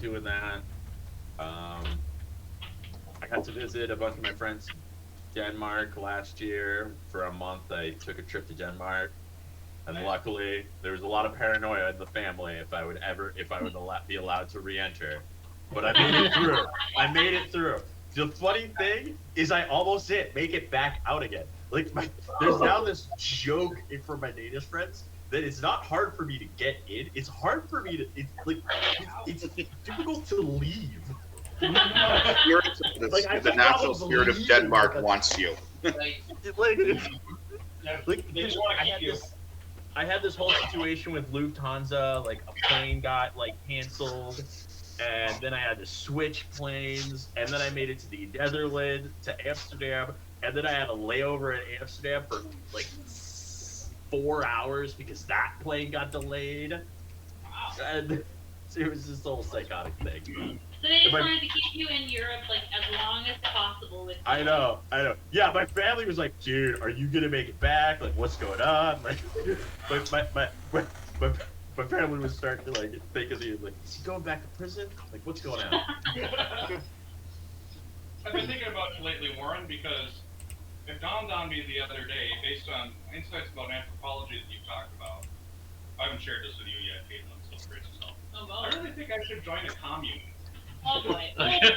doing that. I got to visit a bunch of my friends in Denmark last year for a month. I took a trip to Denmark, and luckily there was a lot of paranoia in the family if I would be allowed to re-enter. But I made it through. I made it through. The funny thing is, I almost did make it back out again. Like there's now this joke for my Danish friends that it's not hard for me to get in. It's hard for me to. It's difficult to leave. The natural spirit of Denmark wants you. I had this whole situation with Lufthansa. Like a plane got canceled. And then I had to switch planes, and then I made it to the Netherlands, to Amsterdam, and then I had a layover in Amsterdam for 4 hours because that plane got delayed. Wow. And it was this whole psychotic thing. So they just wanted to keep you in Europe as long as possible. I know. Yeah, my family was like, "Dude, are you gonna make it back? Like, what's going on?" Like, my family was starting to think of me is he going back to prison? Like, what's going on? I've been thinking about you lately, Warren, because it dawned on me the other day, based on insights about anthropology that you've talked about. I haven't shared this with you yet, Caitlin, so brace yourself. Oh, wow. I really think I should join a commune. Oh boy. Please,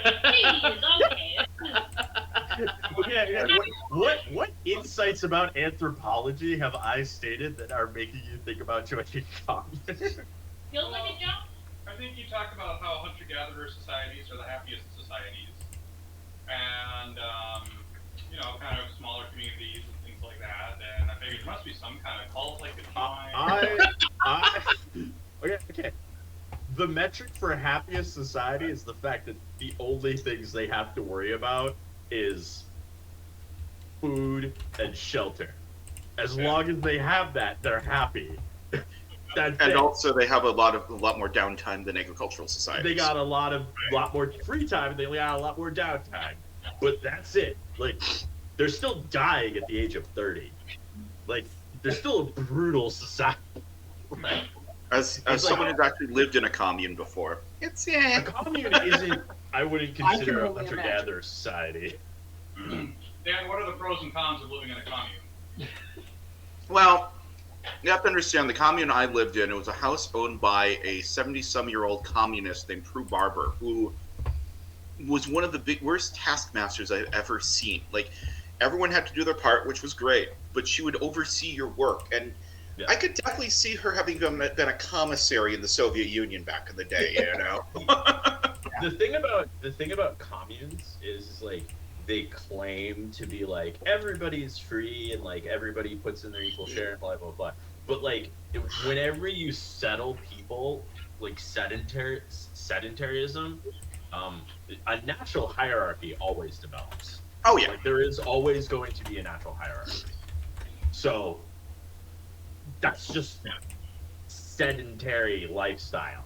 okay. Yeah. What insights about anthropology have I stated that are making you think about joining a commune? Feels like a jump. I think you talked about how hunter-gatherer societies are the happiest societies, and kind of smaller communities and things like that. And I figured there must be some kind of cult like Okay. The metric for happiest society is the fact that the only things they have to worry about is food and shelter. As long as they have that, they're happy. Also, they have a lot more downtime than agricultural societies. They got a lot more free time, and they got a lot more downtime. But that's it. Like, they're still dying at the age of 30. Like, they're still a brutal society. As someone who's actually lived in a commune before, a commune isn't. I wouldn't consider a hunter-gatherer society. Dan, what are the pros and cons of living in a commune? Well, you have to understand the commune I lived in. It was a house owned by a 70-some-year-old communist named Prue Barber, who was one of the worst taskmasters I've ever seen. Like, everyone had to do their part, which was great, but she would oversee your work. And yeah. I could definitely see her having been a commissary in the Soviet Union back in the day, The thing about communes is they claim to be everybody's free and everybody puts in their equal share and blah blah blah. But whenever you settle people, sedentarism, a natural hierarchy always develops. Oh yeah. There is always going to be a natural hierarchy. So that's just sedentary lifestyle.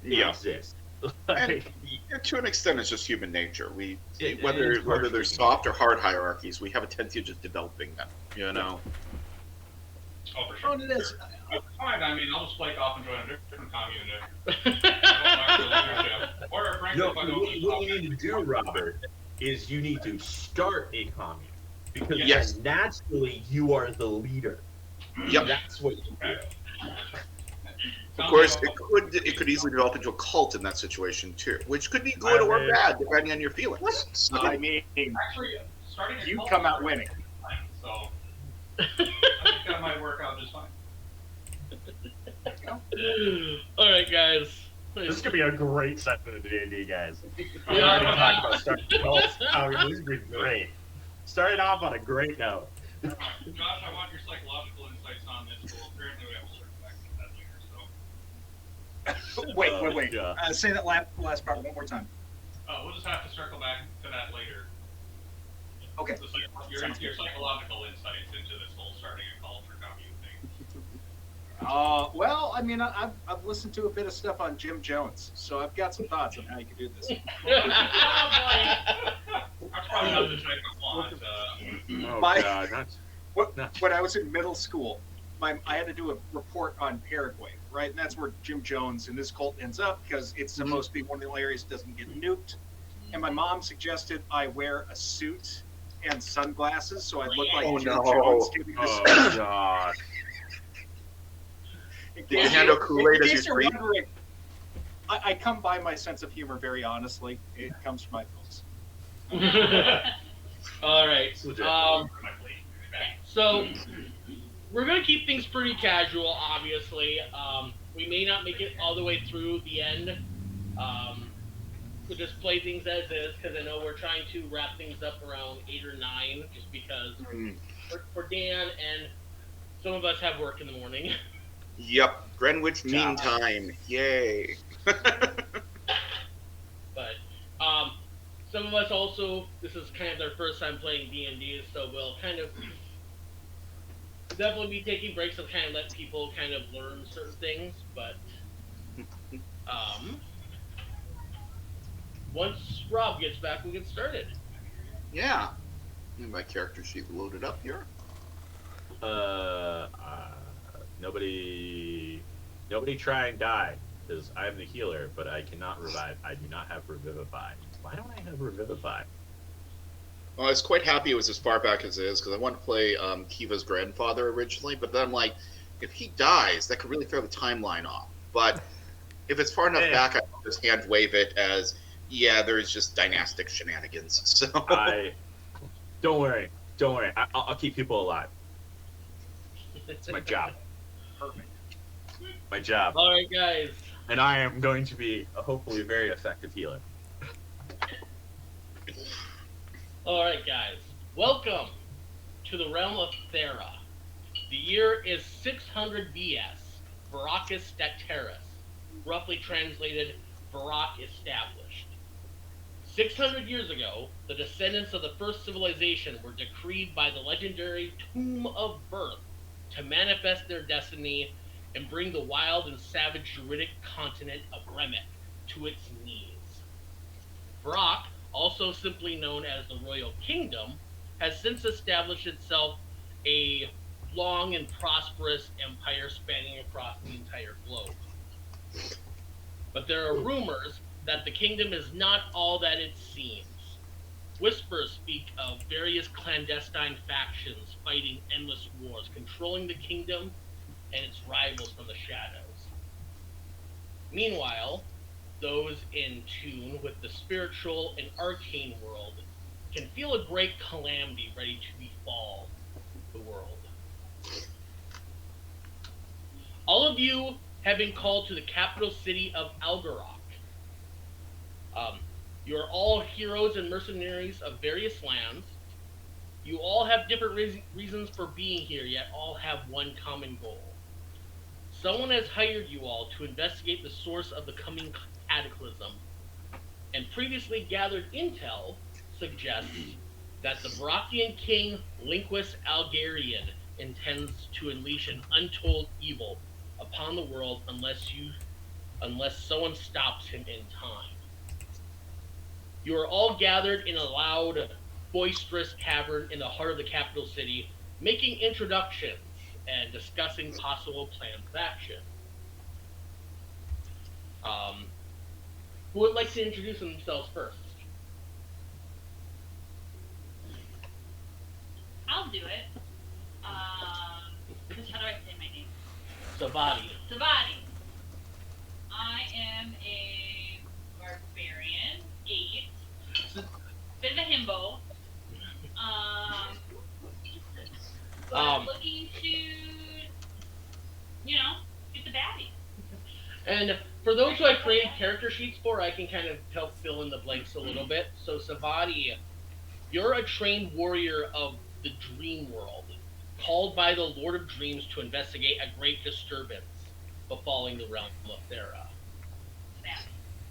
Yeah. Exists. And to an extent, it's just human nature. Whether they're soft or hard hierarchies, we have a tendency of just developing them. Oh, for sure. It is. Fine. I mean, I'll just flake off and join a different commune. Or frankly, what you need to do, Robert, is you need to start a commune because naturally you are the leader. Yep. That's what you do. Of course, it could easily develop into a cult in that situation too, which could be good or bad depending on your feelings. I mean, actually, starting you come out winning. So I think that might work out just fine. All right, guys. This could be a great set for the D&D guys. We already talked about starting cults. This would be great. Starting off on a great note. Josh, I want your psychological insights on this. Well, apparently we have to circle back to that later, so. Wait. Say that last part one more time. We'll just have to circle back to that later. Okay. Your psychological insights into this whole starting a cult or commune thing. Well, I mean, I've listened to a bit of stuff on Jim Jones, so I've got some thoughts on how you can do this. That's probably not the type I want. When I was in middle school, I had to do a report on Paraguay, right? And that's where Jim Jones and this cult ends up because it's supposed to be one of the areas that doesn't get nuked. And my mom suggested I wear a suit and sunglasses so I look like Oh, Jim no. Jones giving this Oh god. Did you handle Kool-Aid as your treat? I come by my sense of humor very honestly. It comes from my films. All right. Legit. So we're gonna keep things pretty casual, obviously. We may not make it all the way through the end. We'll just play things as is because I know we're trying to wrap things up around 8 or 9, just because for Dan and some of us have work in the morning. Yep, Greenwich Mean Time. Yay. But some of us also, this is kind of their first time playing D&D, so we'll kind of definitely be taking breaks to kind of let people kind of learn certain things. But once Rob gets back, we'll get started. Yeah. My character sheet loaded up here. Nobody try and die, because I'm the healer, but I cannot revive. I do not have Revivify. Why don't I have Revivify? Well, I was quite happy it was as far back as it is, because I wanted to play Kiva's grandfather originally, but then I'm like, if he dies, that could really throw the timeline off. But if it's far enough back, I can just hand wave it as, yeah, there's just dynastic shenanigans. So Don't worry. I'll keep people alive. It's my job. Perfect. My job. All right, guys. And I am going to be a hopefully very effective healer. All right, guys. Welcome to the realm of Thera. The year is 600 BS, Varakus Stateris, roughly translated, Varak established. 600 years ago, the descendants of the first civilization were decreed by the legendary Tomb of Birth to manifest their destiny and bring the wild and savage Druidic continent of Remek to its knees. Vrak, also simply known as the Royal Kingdom, has since established itself a long and prosperous empire spanning across the entire globe. But there are rumors that the kingdom is not all that it seems. Whispers speak of various clandestine factions fighting endless wars, controlling the kingdom and its rivals from the shadows. Meanwhile, those in tune with the spiritual and arcane world can feel a great calamity ready to befall the world. All of you have been called to the capital city of Algaroth. You are all heroes and mercenaries of various lands. You all have different reasons for being here, yet all have one common goal. Someone has hired you all to investigate the source of the coming cataclysm, and previously gathered intel suggests that the Varakian king Linquist Algarian intends to unleash an untold evil upon the world unless someone stops him in time. You are all gathered in a loud, boisterous cavern in the heart of the capital city, making introductions and discussing possible plans of action. Who would like to introduce themselves first? I'll do it. How do I say my name? Savati. Savati. I am a barbarian, 8. Bit of a himbo. But I'm looking to, get the baddie. And for those who I created character sheets for, I can kind of help fill in the blanks a little bit. So Savati, you're a trained warrior of the dream world, called by the Lord of Dreams to investigate a great disturbance befalling the realm of Thera.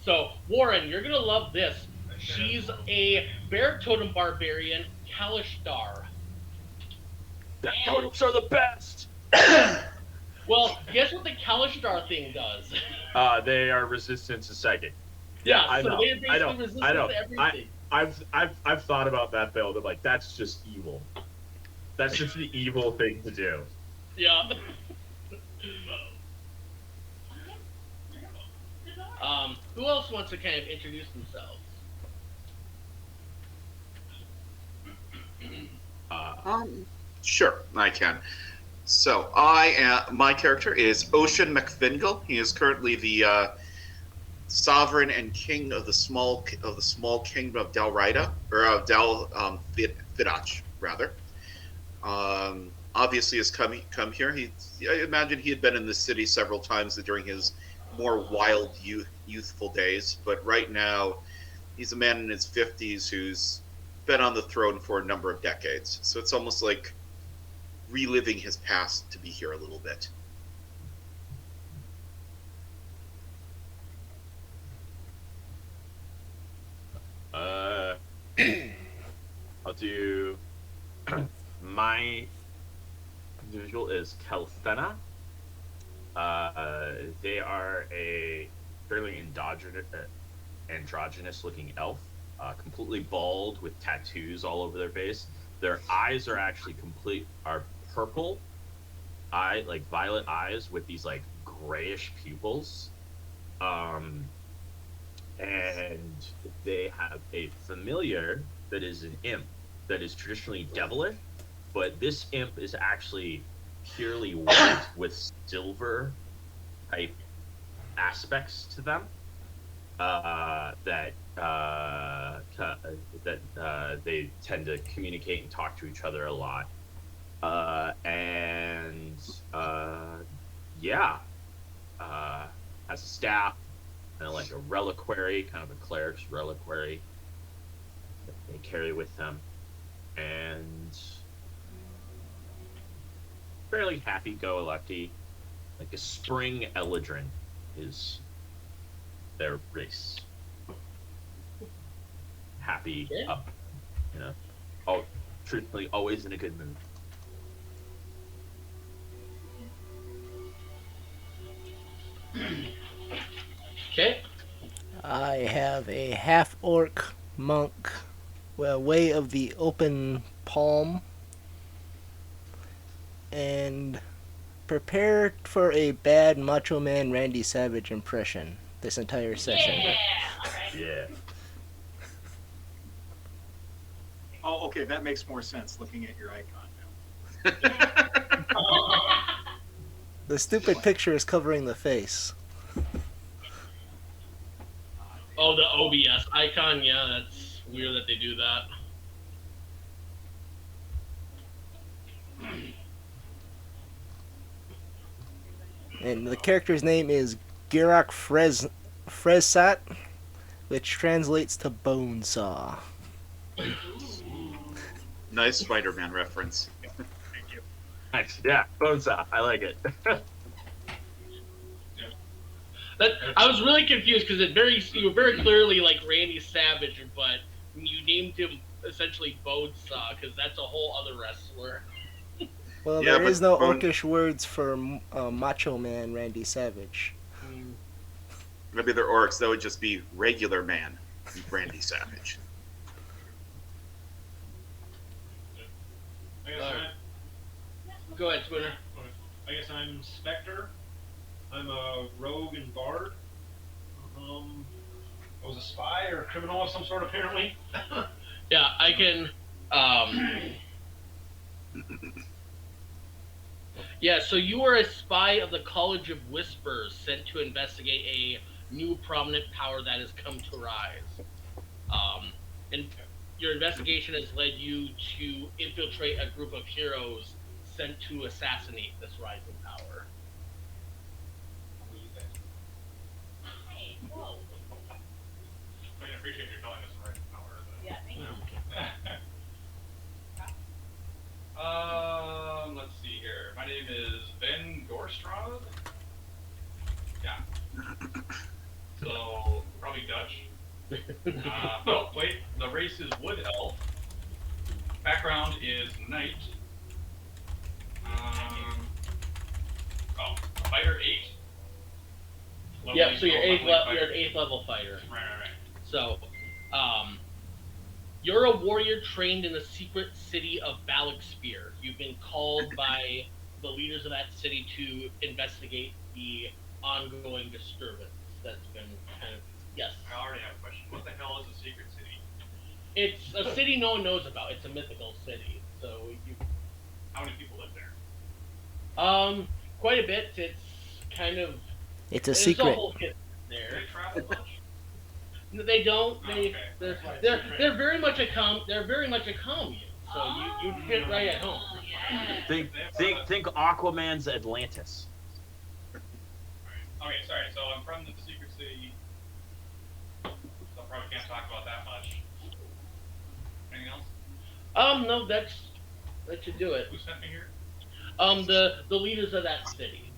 So, Warren, you're gonna love this. She's a bear totem barbarian, Kalishtar. The totems are the best! Well, guess what the Kalishtar thing does? They are resistant to psychic. Yeah, I so know. they're basically resistant to everything. I've thought about that build. I'm like, that's just evil. That's just the evil thing to do. Yeah. Who else wants to kind of introduce themselves? Sure, I can. So my character is Ocean McFingal. He is currently the sovereign and king of the small kingdom of Dalrida, or of Fidach, rather. Obviously, has come here. I imagine he had been in the city several times during his more wild youthful days, but right now he's a man in his 50s who's been on the throne for a number of decades. So it's almost like reliving his past to be here a little bit. I'll do my individual is Kelthena. They are a fairly androgynous looking elf, completely bald with tattoos all over their face. Their eyes are actually purple like violet eyes with these like grayish pupils. And they have a familiar that is an imp that is traditionally devilish, but this imp is actually purely white with silver type aspects to them that they tend to communicate and talk to each other a lot. Has a staff and like a reliquary, kind of a cleric's reliquary that they carry with them, and fairly happy-go-lucky, like a spring eladrin is their race. Happy, up, truthfully, always in a good mood. Okay. I have a half-orc monk, way of the open palm, and prepare for a bad Macho Man Randy Savage impression this entire session. Yeah. All right. Yeah. Oh, okay, that makes more sense looking at your icon now. The stupid picture is covering the face. Oh, the OBS icon. Yeah, that's weird that they do that. And the character's name is Girak Frezsat, which translates to bone saw. Nice Spider-Man reference. Thank you. Nice. Yeah, bonesaw. I like it. I was really confused because you were very clearly like Randy Savage, but you named him essentially Bonesaw because that's a whole other wrestler. Well, Yeah, there is no but orcish words for Macho Man Randy Savage. Maybe they're orcs. That would just be regular man, Randy Savage. I guess, Alright. Go ahead, Spooner. I guess I'm Spectre. I'm a rogue and bard. I was a spy or a criminal of some sort, apparently. Yeah, I can. Yeah, so you are a spy of the College of Whispers, sent to investigate a new prominent power that has come to rise. And your investigation has led you to infiltrate a group of heroes sent to assassinate this rising power. Hey, whoa. I appreciate you telling us the right power. Yeah, thank you. Let's see here. My name is Ben Gorstrad. Yeah. So, probably Dutch. No, wait. The race is Wood Elf. Background is Knight. Fighter 8. Yeah, so you're Lovely you're an fighter. 8th level fighter. Right. So, you're a warrior trained in the secret city of Balixpear. You've been called by the leaders of that city to investigate the ongoing disturbance that's been kind of. Yes. I already have a question. What the hell is a secret city? It's a city no one knows about. It's a mythical city. So you. How many people live there? Quite a bit. It's kind of. It's a there's secret. A whole hit Do there. they travel much? No, they don't. Oh, They okay. they're very much a commune. So you fit right at home. Oh, yeah. Think Aquaman's Atlantis. Okay, sorry. So I'm from the secret city. So I probably can't talk about that much. Anything else? No, that should do it. Who sent me here? The leaders of that city.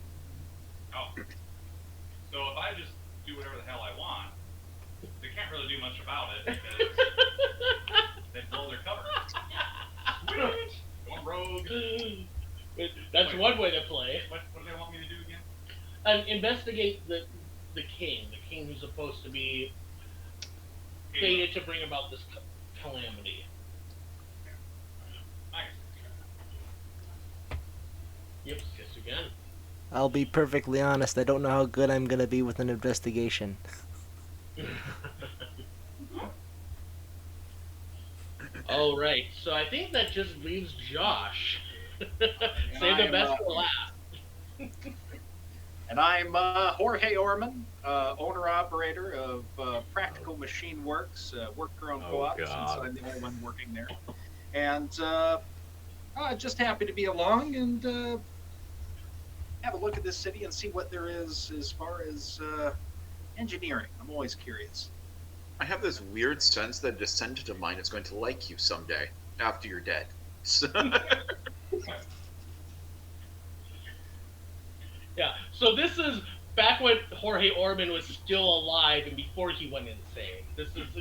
Oh. So if I just do whatever the hell I want, they can't really do much about it because they blow their cover. Sweet! Going rogue. That's one way to play. What do they want me to do again? And investigate the king who's supposed to be fated to bring about this calamity. Nice. Yep, yes you can. I'll be perfectly honest. I don't know how good I'm gonna be with an investigation. All right, so I think that just leaves Josh. Save the I'm, best for last. And I'm Jorge Orman, owner-operator of Practical Machine Works, worker-owned Oh, co-op, since God. I'm the only one working there. And just happy to be along and have a look at this city and see what there is as far as engineering. I'm always curious. I have this weird sense that a descendant of mine is going to like you someday after you're dead. So, Yeah, so this is back when Jorge Orman was still alive and before he went insane.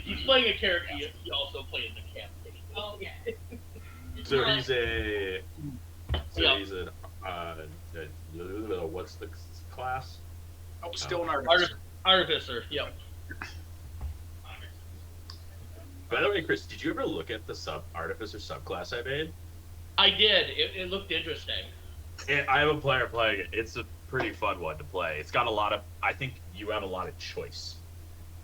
He's playing a character he also played in the campaign. Okay. So he's a. So Yeah. he's a. What's the class? Oh, still an artist. Artificer, yep. By the way, Chris, did you ever look at the artificer subclass I made? I did. It looked interesting. I have a player playing it. It's a pretty fun one to play. It's got a lot of. I think you have a lot of choice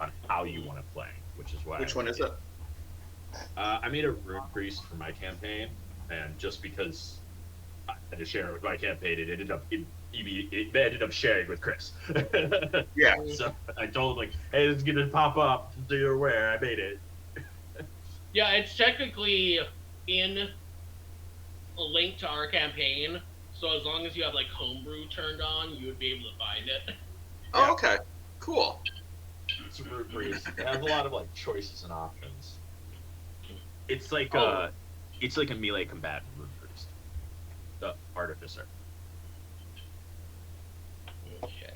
on how you want to play, which is why. which one is it? I made a rune priest for my campaign, and just because I had to share it with my campaign, it ended up sharing with Chris. Yeah. So I told him, like, hey, this is gonna pop up, so you're aware I made it. Yeah, it's technically in a link to our campaign, so as long as you have like homebrew turned on, you would be able to find it. Oh, okay. Cool. It's a rune priest. It has a lot of like choices and options. It's like Oh. it's like a melee combatant rune priest. The artificer. Okay.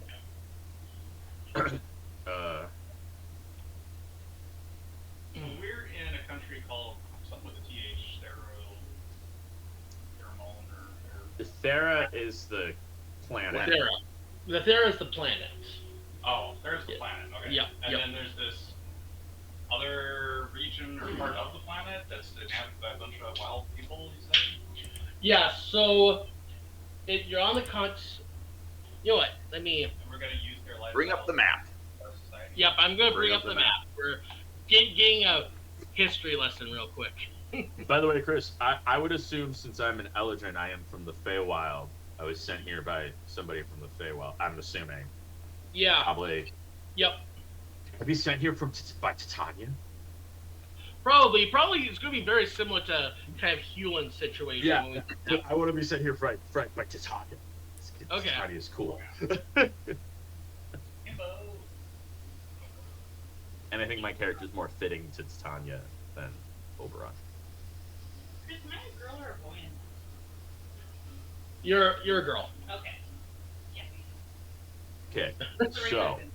We're in a country called something with a TH, The Thera is the planet. Thera. The Thera is the planet. Oh, there's the Yeah. planet. Okay. Yeah, And yep. then there's this other region or part of the planet that's inhabited by a bunch of wild people, you said? Yeah, so you're on the You know what? Let me. And we're going to use their lifestyle. Bring up the map. for our society. Yep, I'm gonna bring Bring up up the the map. We're getting a history lesson real quick. By the way, Chris, I would assume since I'm an Eldrin, I am from the Feywild. I was sent here by somebody from the Feywild. I'm assuming. Yeah. Probably. Yep. Have you sent here by Titania? Probably it's gonna be very similar to kind of Hewlin's situation. Yeah. when I want to be sent here by Titania. Okay. Titania is cool. Info. And I think my character is more fitting to Titania than Oberon. Chris, am I a girl or a boy in this? You're a girl. Okay. Yeah. Okay, Sorry, so Duncan.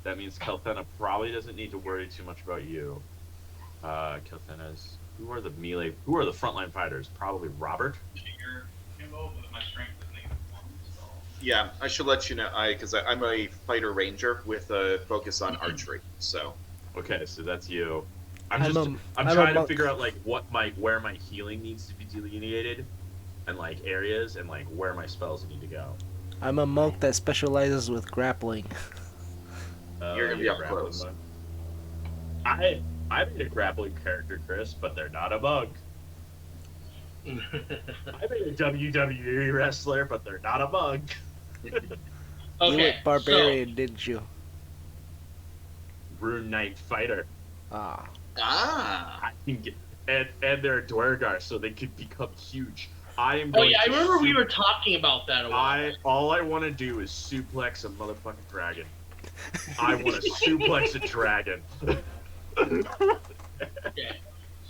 that means Kelthena probably doesn't need to worry too much about you. Kelthena's who are the frontline fighters? Probably Robert. Your info, but my strength is -1, so. Yeah, I should let you know, because I'm a fighter ranger with a focus on archery. So, Okay, so that's you. I'm I'm trying a to monk. figure out like where my healing needs to be delineated. and like areas and like where my spells need to go. I'm a monk that specializes with grappling. You're gonna be up grappling close. monk. I made a grappling character, Chris, but they're not a monk. I made a WWE wrestler, but they're not a monk. You Okay, went barbarian, didn't you? Rune Knight fighter. Ah. Ah. I can get, and they're a Dwergar, so they could become huge. I am Oh going yeah, I to remember we sup- were talking about that a while. all I want to do is suplex a motherfucking dragon. I want to suplex a dragon. Okay.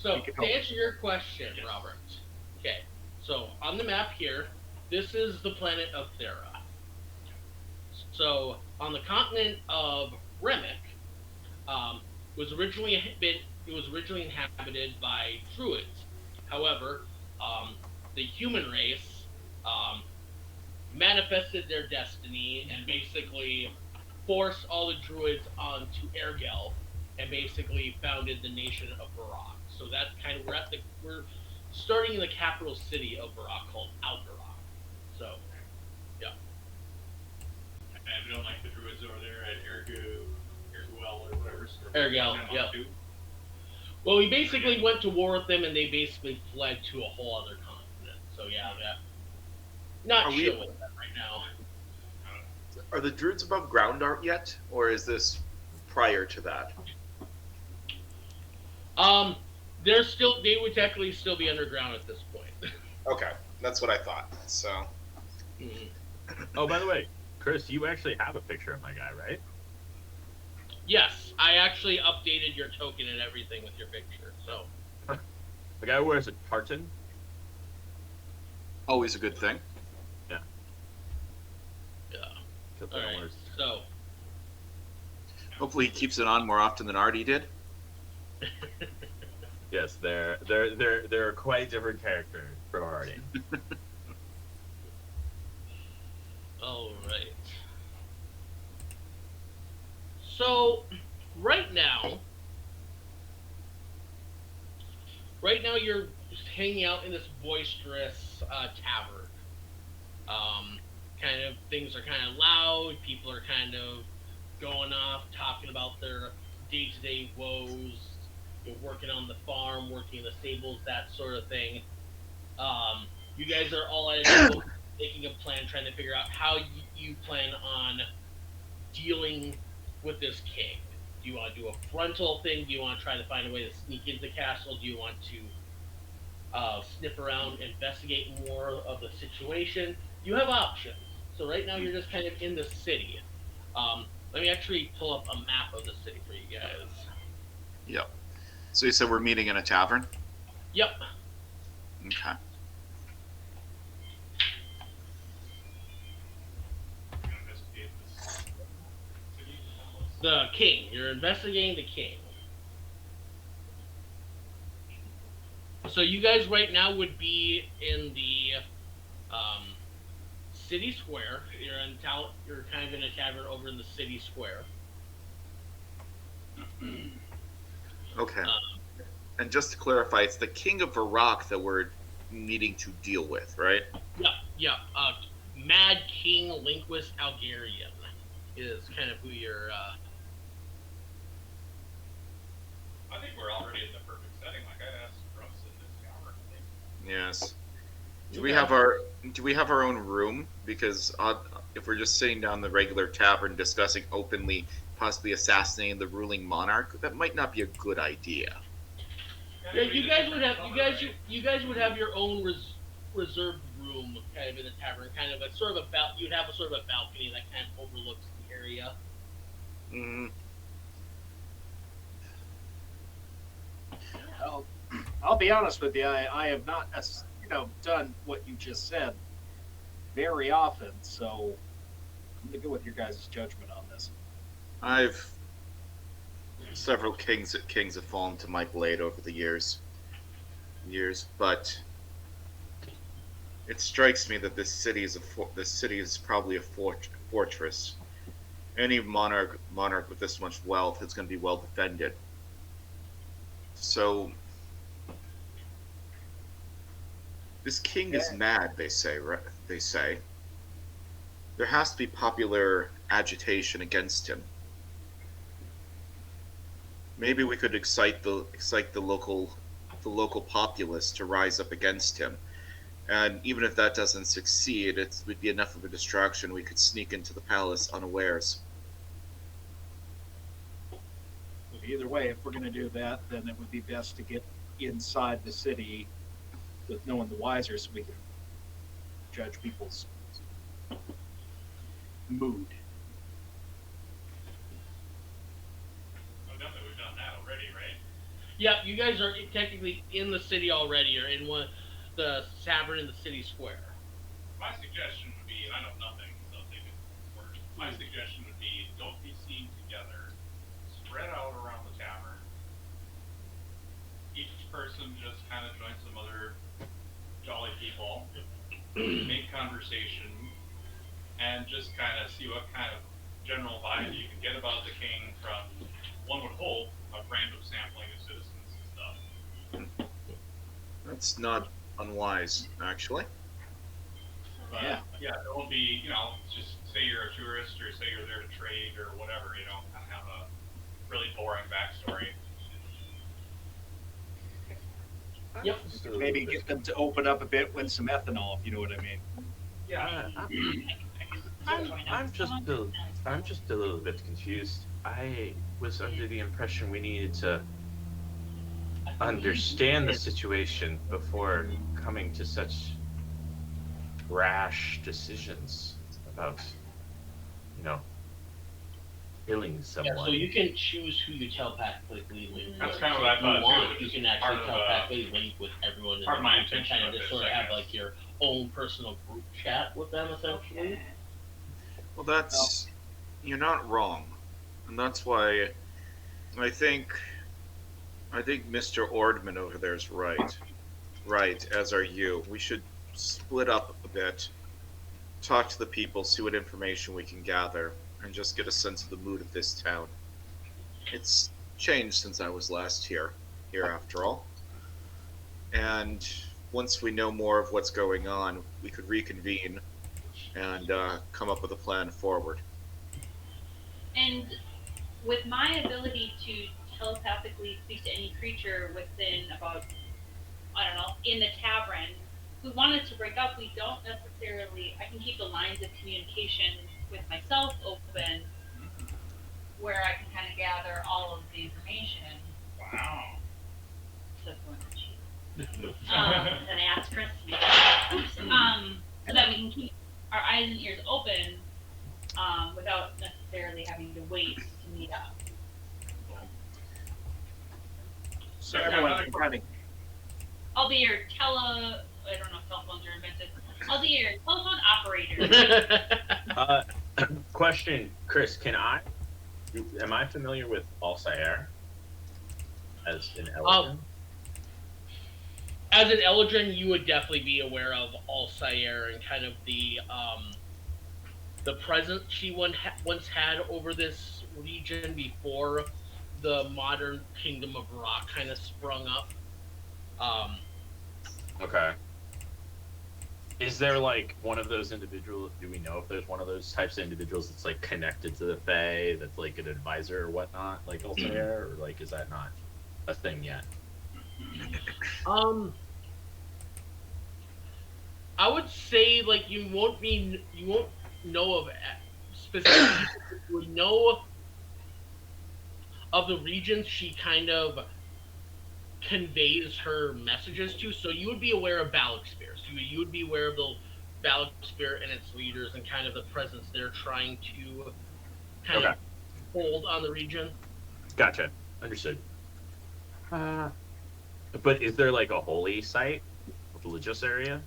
So to answer your question, Robert. Okay. So on the map here, this is the planet of Thera. So on the continent of Remic, was originally inhabited by druids. However, the human race manifested their destiny and basically forced all the druids onto Ergel and basically founded the nation of Vrak. So that's kind of we're starting in the capital city of Vrak called Algarak. So yeah. And we don't like the druids over there at Erguel or whatever. Ergel, yep. Well, we basically went to war with them, and they basically fled to a whole other continent. So yeah, not chill with that right now. Are the druids above ground art yet, or is this prior to that? They would technically still be underground at this point. Okay, that's what I thought. So. Mhm. Oh, by the way, Chris, you actually have a picture of my guy, right? Yes, I actually updated your token and everything with your picture. So The guy wears a tartan. Always a good thing. yeah. Except All I don't right. wear- So Hopefully he keeps it on more often than Artie did. Yes, they're quite a different character from Artie. all right. So right now you're just hanging out in this boisterous tavern. Kind of things are kind of loud. People are kind of going off, talking about their day-to-day woes. You're working on the farm, working in the stables, that sort of thing. You guys are all at a table making a plan, trying to figure out how you plan on dealing with this king. Do you want to do a frontal thing? Do you want to try to find a way to sneak into the castle? Do you want to sniff around, investigate more of the situation? You have options. So right now you're just kind of in the city. Let me actually pull up a map of the city for you guys. Yep. So you said we're meeting in a tavern? Yep. Okay. Investigate this city. The king. You're investigating the king. So you guys right now would be in the city square. You're kind of in a tavern over in the city square. Okay. And just to clarify, it's the King of Vrak that we're needing to deal with, right? Yeah. Mad King Linguist Algarian is kind of who you're. I think we're already in the perfect setting, like I asked for us in this hour. Yes. Do we have our own room? Because if we're just sitting down in the regular tavern discussing openly possibly assassinating the ruling monarch, that might not be a good idea. Yeah, you guys would have your own reserved room, kind of in the tavern, kind of a sort of you'd have a sort of a balcony that kind of overlooks the area. Mm, I'll be honest with you. I have not, done what you just said very often. So I'm gonna go with your guys' judgment on this. several kings have fallen to my blade over the years, but it strikes me that this city is probably a fortress. Any monarch with this much wealth is going to be well defended. So This king is mad, they say. They say there has to be popular agitation against him. Maybe we could excite the local populace to rise up against him. And even if that doesn't succeed, it would be enough of a distraction. We could sneak into the palace unawares. Either way, if we're going to do that, then it would be best to get inside the city with no one the wiser, so we can judge people's mood. Well, definitely we've done that already, right? Yeah, you guys are technically in the city already, or in the tavern in the city square. My suggestion would be, and I know nothing, so I'll take it for word. My suggestion would be, don't be seen together. Spread out around the tavern. Each person just kind of joins some other jolly people, make conversation, and just kind of see what kind of general vibe you can get about the king from, one would hope, a random sampling of citizens and stuff. That's not unwise, actually. But, yeah, don't be, just say you're a tourist or say you're there to trade or whatever, kind of have a really boring backstory. Yep. Maybe get them to open up a bit with some ethanol, if you know what I mean. Yeah. I'm just a little bit confused. I was under the impression we needed to understand the situation before coming to such rash decisions about, killing someone. Yeah, so you can choose who you telepathically link. That's with. kind of what I If thought, you want, too, you which can is actually part of, telepathically link with everyone. part of my You can intention kind of of just this, sort of I have guess. like your own personal group chat with them, essentially. Well, you're not wrong, and that's why I think Mr. Ordman over there is right. Right, as are you. We should split up a bit, talk to the people, see what information we can gather, and just get a sense of the mood of this town. It's changed since I was last here after all. And once we know more of what's going on, we could reconvene and come up with a plan forward. And with my ability to telepathically speak to any creature within about, I don't know, in the tavern, if we wanted to break up, we don't necessarily, I can keep the lines of communication with myself open where I can kind of gather all of the information. Wow. Except for the cheese. And I asked Chris to make so that we can keep our eyes and ears open without necessarily having to wait to meet up. So everyone can kind of. I'll be your I don't know if cell phones are invented. I'll be your telephone operator. Question, Chris, am I familiar with Alsair as an Eldrin? As an Eldrin, you would definitely be aware of Alsair and kind of the presence she once had over this region before the modern Kingdom of Rock kind of sprung up. Okay. Is there like one of those individuals? Do we know if there's one of those types of individuals that's like connected to the Fae, that's like an advisor or whatnot, like Altair, or like is that not a thing yet? I would say like you won't know of specifically. You would know of the regions she kind of conveys her messages to, so you would be aware of Balixpear. So you would be aware of the Balixpear and its leaders and kind of the presence they're trying to kind of hold on the region. Gotcha. Understood. But is there like a holy site, a religious area?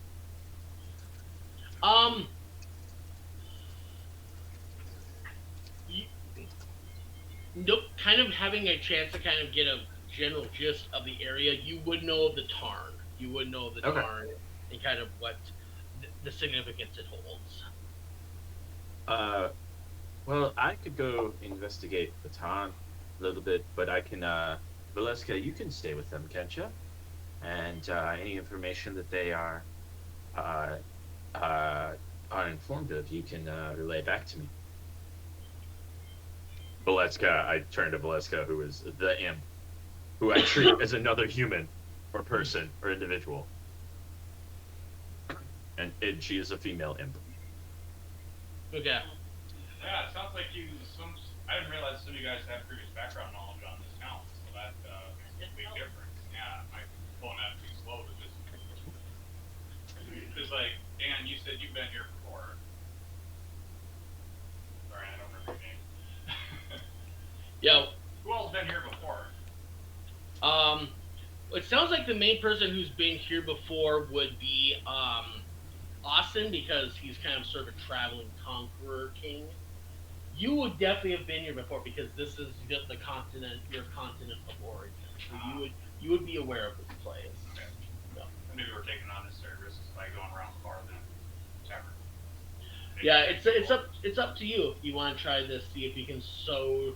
Nope. Kind of having a chance to kind of get a general gist of the area, you would know of the Tarn. You would know of the Tarn and kind of what the significance it holds. Well, I could go investigate the Tarn a little bit, but I can, Valeska, you can stay with them, can't you? And any information that they are are informed of, you can relay back to me. Valeska, I turn to Valeska, who is the imp, who I treat as another human, or person, or individual. And she is a female imp. Okay. Yeah, it sounds like I didn't realize some of you guys had previous background knowledge on this town, so that makes a big difference. Yeah, I'm pulling that too slow to just. Because, like, Dan, you said you've been here before. Sorry, I don't remember your name. Yeah. Who else been here before? It sounds like the main person who's been here before would be Austin, because he's kind of sort of a traveling conqueror king. You would definitely have been here before because this is the continent, your continent of origin. So you would be aware of this place. Okay. So. Maybe we're taking unnecessary risks by going around the bar then. Tavern. Yeah, it's up to you if you want to try this. See if you can sow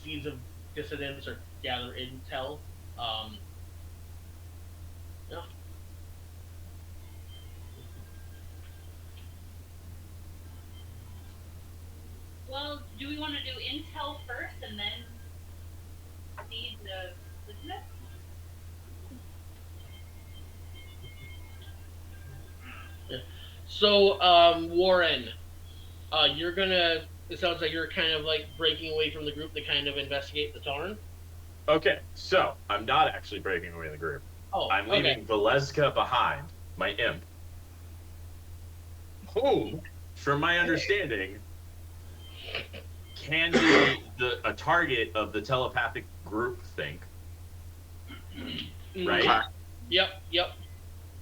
seeds of dissidence or gather intel. Yeah. Well, do we want to do intel first and then seed the business? So, Warren, you're gonna. It sounds like you're kind of like breaking away from the group to kind of investigate the Tarn. Okay, so I'm not actually breaking away the group. Oh, I'm leaving Valeska behind, my imp, who, from my understanding, can be a target of the telepathic group think, right? Yep.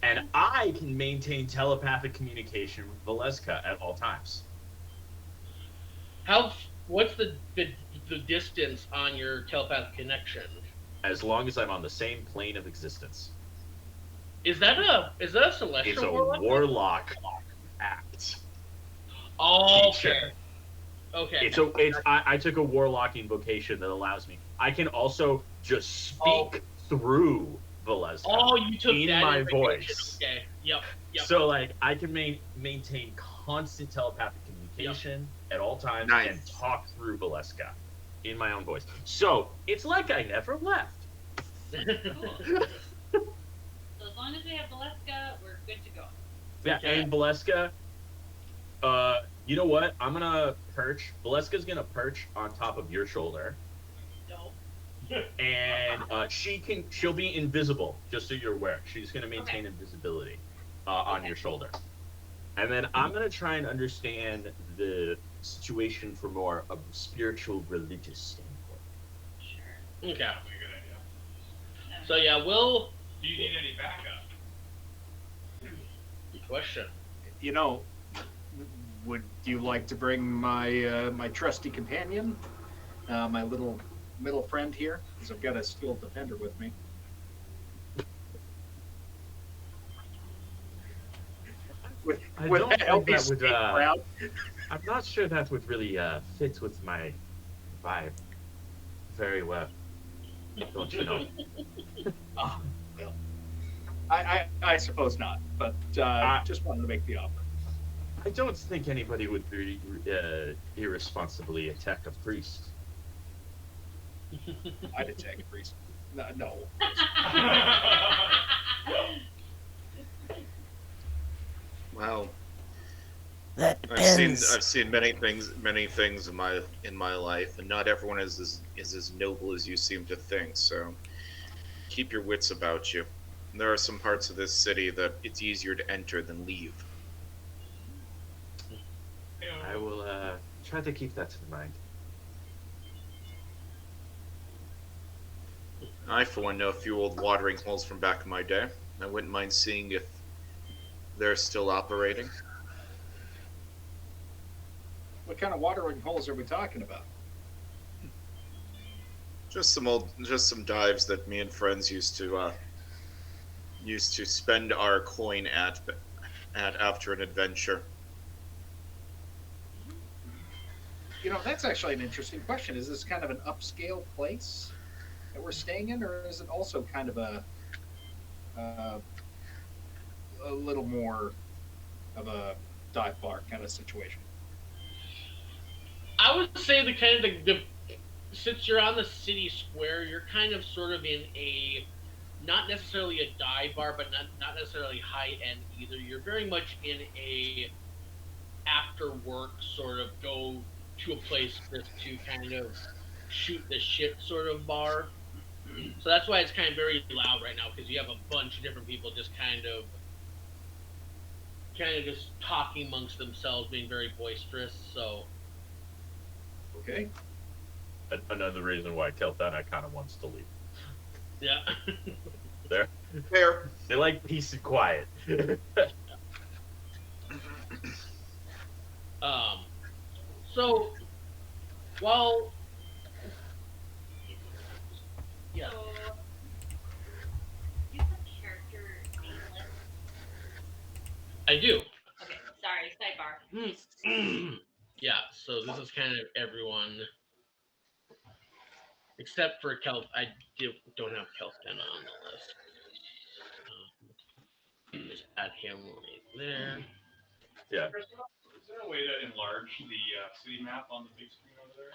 And I can maintain telepathic communication with Valeska at all times. What's the distance on your telepathic connection? As long as I'm on the same plane of existence. Is that a celestial It's a warlock? warlock act. Oh, Feature. Okay. I took a warlocking vocation that allows me. I can also just speak through Valeska. Oh, you took in that my information. voice. Okay. Yep. So like I can maintain constant telepathic communication at all times and talk through Valeska in my own voice. So it's like I never left. Cool. So as long as we have Valeska, we're good to go. Yeah, Okay. and Valeska, you know what? I'm gonna perch. Valeska's gonna perch on top of your shoulder, No. and she'll be invisible, just so you're aware. She's gonna maintain invisibility on your shoulder, and then I'm gonna try and understand the situation from more of a spiritual, religious standpoint. Sure. Okay. That's a good idea. So yeah, Do you need any backup? Good question. You know, would you like to bring my my trusty companion, my little friend here? Because I've got a skilled defender with me. I With don't a think healthy that would, speed crowd. I'm not sure that would really fit with my vibe very well. Don't you know? Ah, well, I suppose not, but just wanted to make the offer. I don't think anybody would be irresponsibly attack a priest. I'd attack a priest. No. Well, That I've depends. seen many things in my life, and not everyone is as noble as you seem to think. So keep your wits about you. There are some parts of this city that it's easier to enter than leave. I will try to keep that in mind. I, for one, know a few old watering holes from back in my day. I wouldn't mind seeing if they're still operating. What kind of watering holes are we talking about? Just some dives that me and friends used to spend our coin at after an adventure. You know, that's actually an interesting question. Is this kind of an upscale place that we're staying in, or is it also kind of a a little more of a dive bar kind of situation. I would say the kind of since you're on the city square, you're kind of sort of in a not necessarily a dive bar, but not necessarily high end either. You're very much in a after work sort of go to a place just to kind of shoot the shit sort of bar. So that's why it's kind of very loud right now because you have a bunch of different people just kind of just talking amongst themselves, being very boisterous. So Okay. Another reason why Kelthana kind of wants to leave. yeah. Fair. They like peace and quiet. So well, yeah. So, you have a character nameless. I do. Okay, sorry, sidebar. Yeah, so this is kind of everyone except for Kelp. I don't have Kelpten on the list. Just add him right there. Yeah. Is there a way to enlarge the city map on the big screen over there?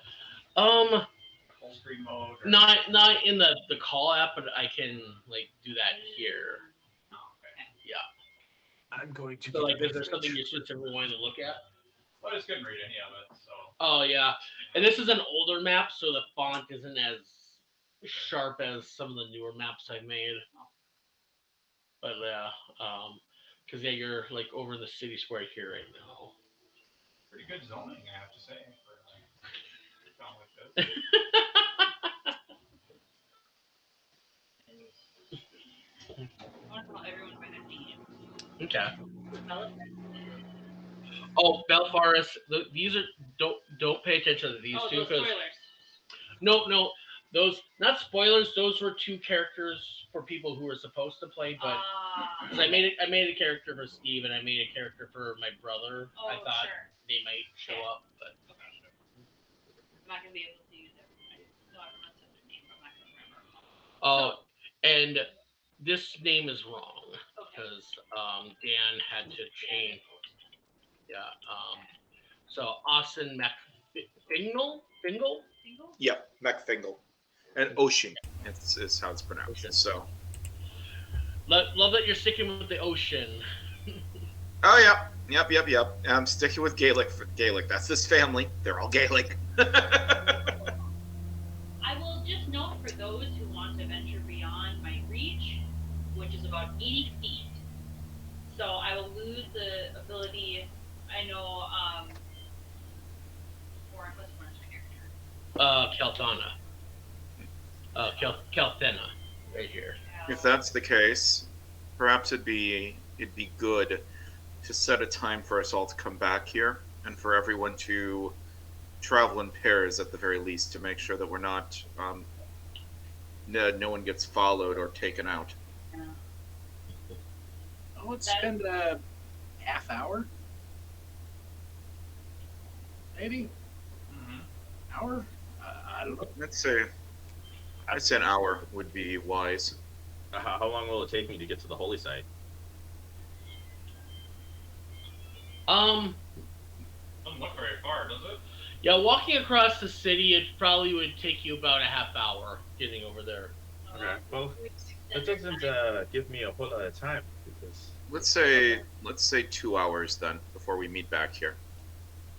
Full screen mode? Or... Not in the call app, but I can like do that here. Oh, okay. Yeah. I'm going to. So like, is there something you're specifically wanting to look at? Well, I just couldn't read any of it, so. Oh yeah, and this is an older map, so the font isn't as sharp as some of the newer maps I made. But yeah, because yeah, you're like over in the city square here right now. Pretty good zoning, I have to say, for a town like this. I want to call everyone by their name. Okay. Bella? Oh, Belfaris. These are don't pay attention to these Oh, two those because spoilers. no, those not spoilers. Those were two characters for people who were supposed to play, but because I made a character for Steve and I made a character for my brother. Oh, I thought sure. they might show up, but I'm not gonna be able to use it. I know everyone said their name, but I'm not gonna remember them all. oh, and this name is wrong Okay. because Dan had to change. Yeah. So Austin McFingle. Single? Yeah, McFingle. And Ocean is how it's pronounced. Ocean. So. Love that you're sticking with the ocean. Oh yeah, yep. I'm sticking with Gaelic. That's this family. They're all Gaelic. I will just note for those who want to venture beyond my reach, which is about 80 feet. So I will lose the ability. I know. What's my character? Keltana. Kelthena, right here. If that's the case, perhaps it'd be good to set a time for us all to come back here and for everyone to travel in pairs at the very least to make sure that we're not no one gets followed or taken out. Yeah. Let's spend a half hour, maybe hour. I don't know. I'd say an hour would be wise. How long will it take me to get to the holy site? Doesn't look very far, does it? Yeah, walking across the city, it probably would take you about a half hour getting over there. Okay. Well, that doesn't give me a whole lot of time because. Let's say 2 hours then before we meet back here.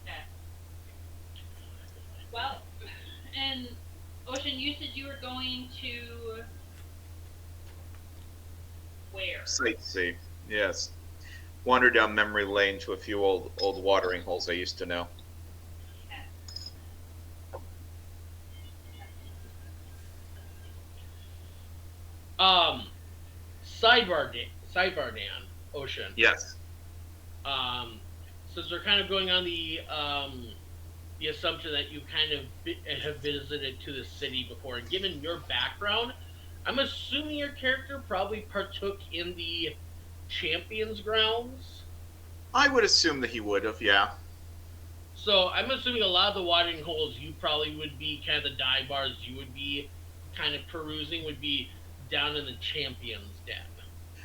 Okay. Well, and Ocean, you said you were going to where? Sightsee, yes. Wander down memory lane to a few old watering holes I used to know. Sidebar Dan, Ocean. Yes. Since we're kind of going on the assumption that you kind of have visited to the city before, and given your background, I'm assuming your character probably partook in the Champions grounds. I would assume that he would have, yeah. So I'm assuming a lot of the watering holes you probably would be kind of the dive bars you would be kind of perusing would be down in the Champions Den.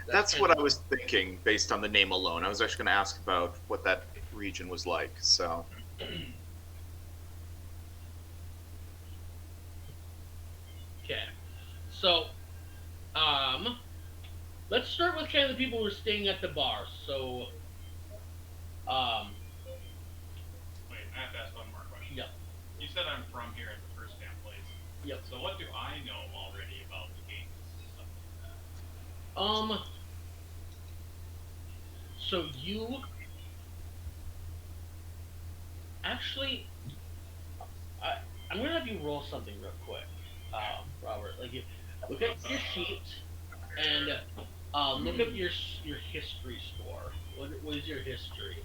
That's what I was thinking based on the name alone. I was actually going to ask about what that region was like. So, Okay. So, let's start with kind of the people who are staying at the bar. So, Wait, I have to ask one more question. Yep. You said I'm from here at the first damn place. Yep. So what do I know already about the game system? So you actually, I'm gonna have you roll something real quick, Robert. Like, you look at your sheet and look up your history score. What is your history?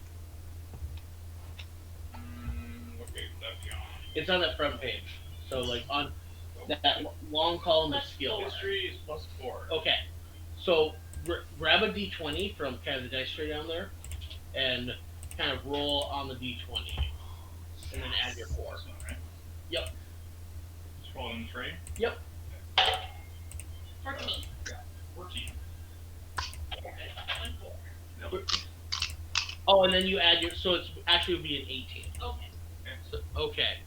What page would that be on? It's on that front page. So like on that long column of skills. History is +4. Okay, so grab a d20 from kind of the dice tray down there, and kind of roll on the d20, and then add your 4. Right? Yep. Just roll in the tray. Yep. 14. 14. Okay. 1, 4. Oh, and then you add your, so it's actually would be an 18. Okay. So, okay.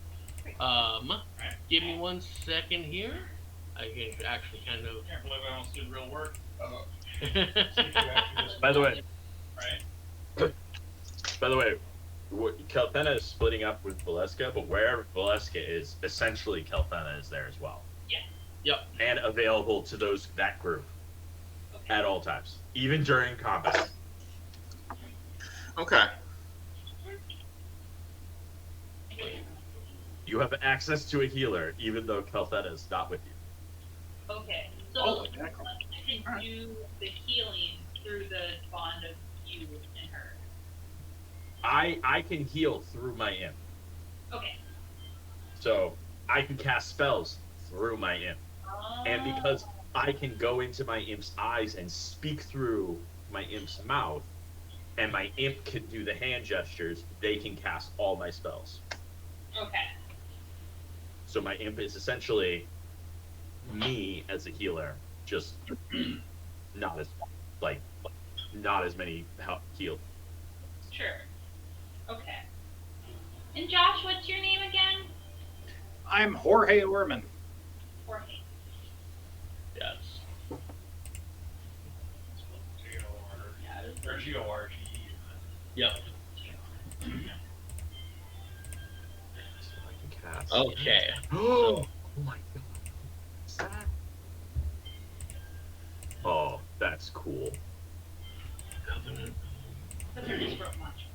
Give me 1 second here. I can actually kind of. Can't believe I almost did real work. By the way, Right? By the way, Kelthena is splitting up with Valeska, but wherever Valeska is, essentially Kelthena is there as well. Yeah. Yep. And available to that group Okay. at all times, even during combat. okay. You have access to a healer, even though Kelthena is not with you. Okay. So Oh, exactly. I can do the healing through the bond of you and her. I can heal through my imp, Okay. so I can cast spells through my imp. And because I can go into my imp's eyes and speak through my imp's mouth, and my imp can do the hand gestures, they can cast all my spells. Okay. So my imp is essentially me as a healer, just not as not as many healed. Sure. Okay. And Josh, what's your name again? I'm Jorge Orman. Jorge. Yes. Or G-O-R-G-E. Yep. So I can cast. Okay. Oh my god. What's that? Oh, that's cool. But there is rope launch.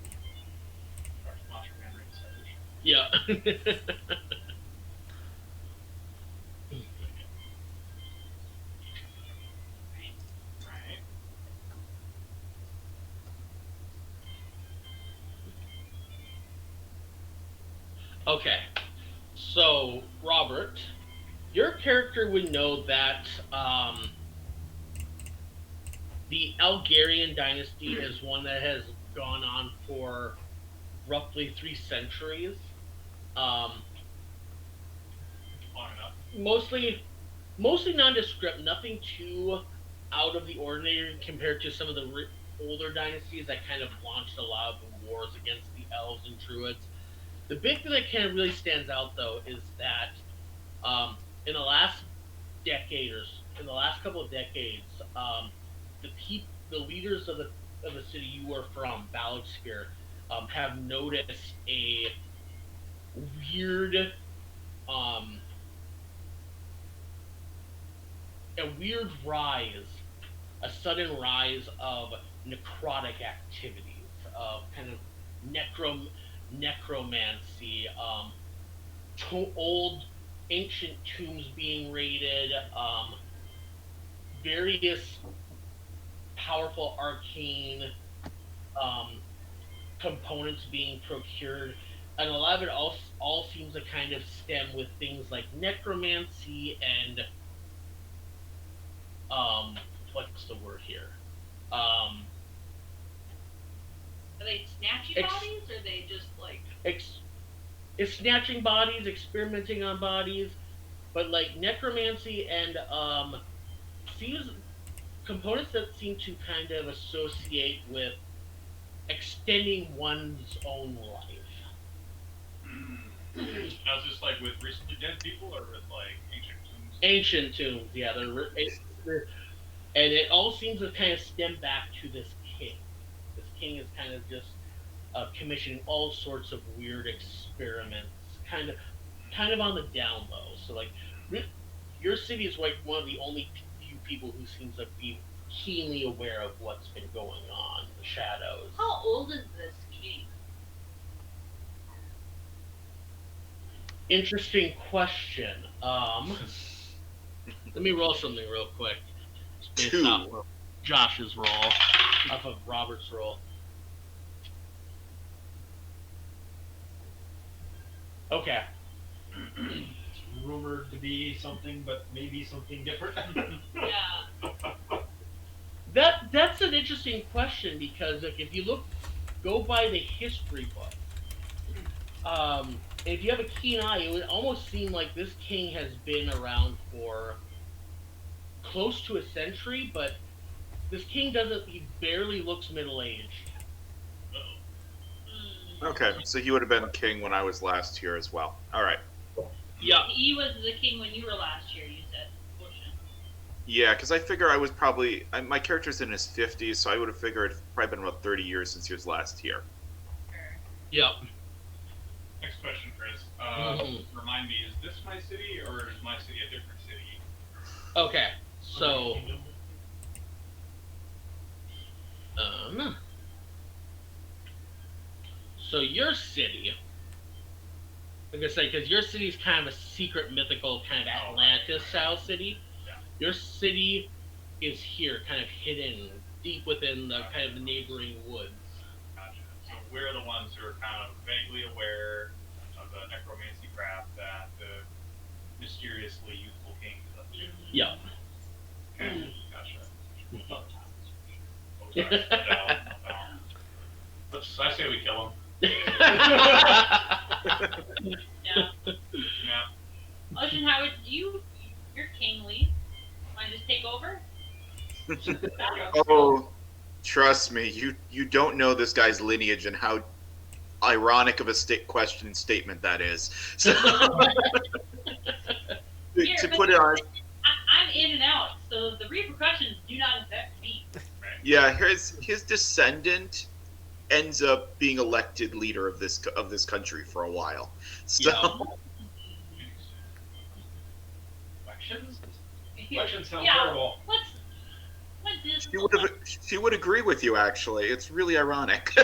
Yeah. Right. Okay. So, Robert, your character would know that the Algarian dynasty is one that has gone on for roughly 3 centuries. Long enough. Mostly nondescript, nothing too out of the ordinary compared to some of the older dynasties that kind of launched a lot of wars against the elves and druids. The big thing that kind of really stands out, though, is that in the last couple of decades, the leaders of the city you are from, Balogsphere, have noticed a weird rise, a sudden rise of necrotic activities, of kind of necromancy, old ancient tombs being raided, various powerful arcane components being procured, and a lot of it all seems to kind of stem with things like necromancy and what's the word here? Are they snatchy bodies, or are they just like? It's snatching bodies, experimenting on bodies, but like necromancy and seems components that seem to kind of associate with extending one's own life. Now, is this like with recently dead people or with like ancient tombs? Ancient tombs, yeah, and it all seems to kind of stem back to this king. This king is kind of just commissioning all sorts of weird experiments, kind of on the down low. So like, your city is like one of the only few people who seems to be keenly aware of what's been going on in the shadows. How old is this king? Interesting question. Let me roll something real quick. It's based 2. off of Josh's roll, off of Robert's roll. Okay. It's rumored to be something, but maybe something different. Yeah. That's an interesting question because if you go by the history book, if you have a keen eye, it would almost seem like this king has been around for close to a century, but this king he barely looks middle-aged. Okay, so he would have been king when I was last here as well. All right. Yeah. He was the king when you were last year, you said. Yeah, because I figure I was probably my character's in his 50s, so I would have figured it'd probably been about 30 years since he was last here. Yep. Next question, Chris. Remind me, is this my city or is my city a different city? Okay, so so your city, like I say, because your city is kind of a secret, mythical, kind of Atlantis-style city. Yeah. Your city is here, kind of hidden deep within the kind of the neighboring woods. Gotcha. So we're the ones who are kind of vaguely aware of the necromancy craft that the mysteriously youthful king is up to. Yeah. Okay, gotcha. I say we kill him. Yeah. Yeah. Ocean Howard, you're kingly. Want to just take over? Oh, trust me, you don't know this guy's lineage and how ironic of a question statement that is. So, Here, to but put it on, I'm in and out, so the repercussions do not affect me. yeah, his descendant ends up being elected leader of this country for a while. So. Yeah. Elections? Elections sound Yeah. terrible. What is She would agree with you, actually. It's really ironic.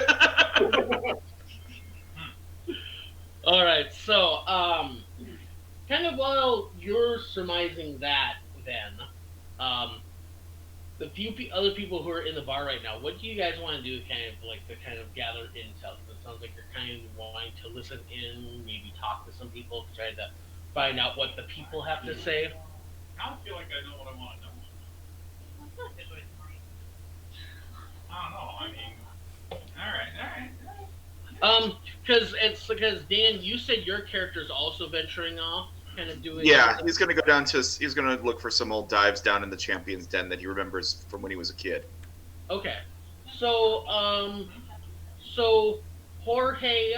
All right, so kind of while you're surmising that, then the few other people who are in the bar right now, what do you guys want to do, kind of like to kind of gather intel? It sounds like you're kind of wanting to listen in, maybe talk to some people, try to find out what the people have to say. I don't feel like I know what I want to know. I don't know. I mean, all right. Because Dan, you said your character's also venturing off, kind of doing. Yeah, he's gonna go down to. He's gonna look for some old dives down in the Champion's Den that he remembers from when he was a kid. Okay, so Jorge,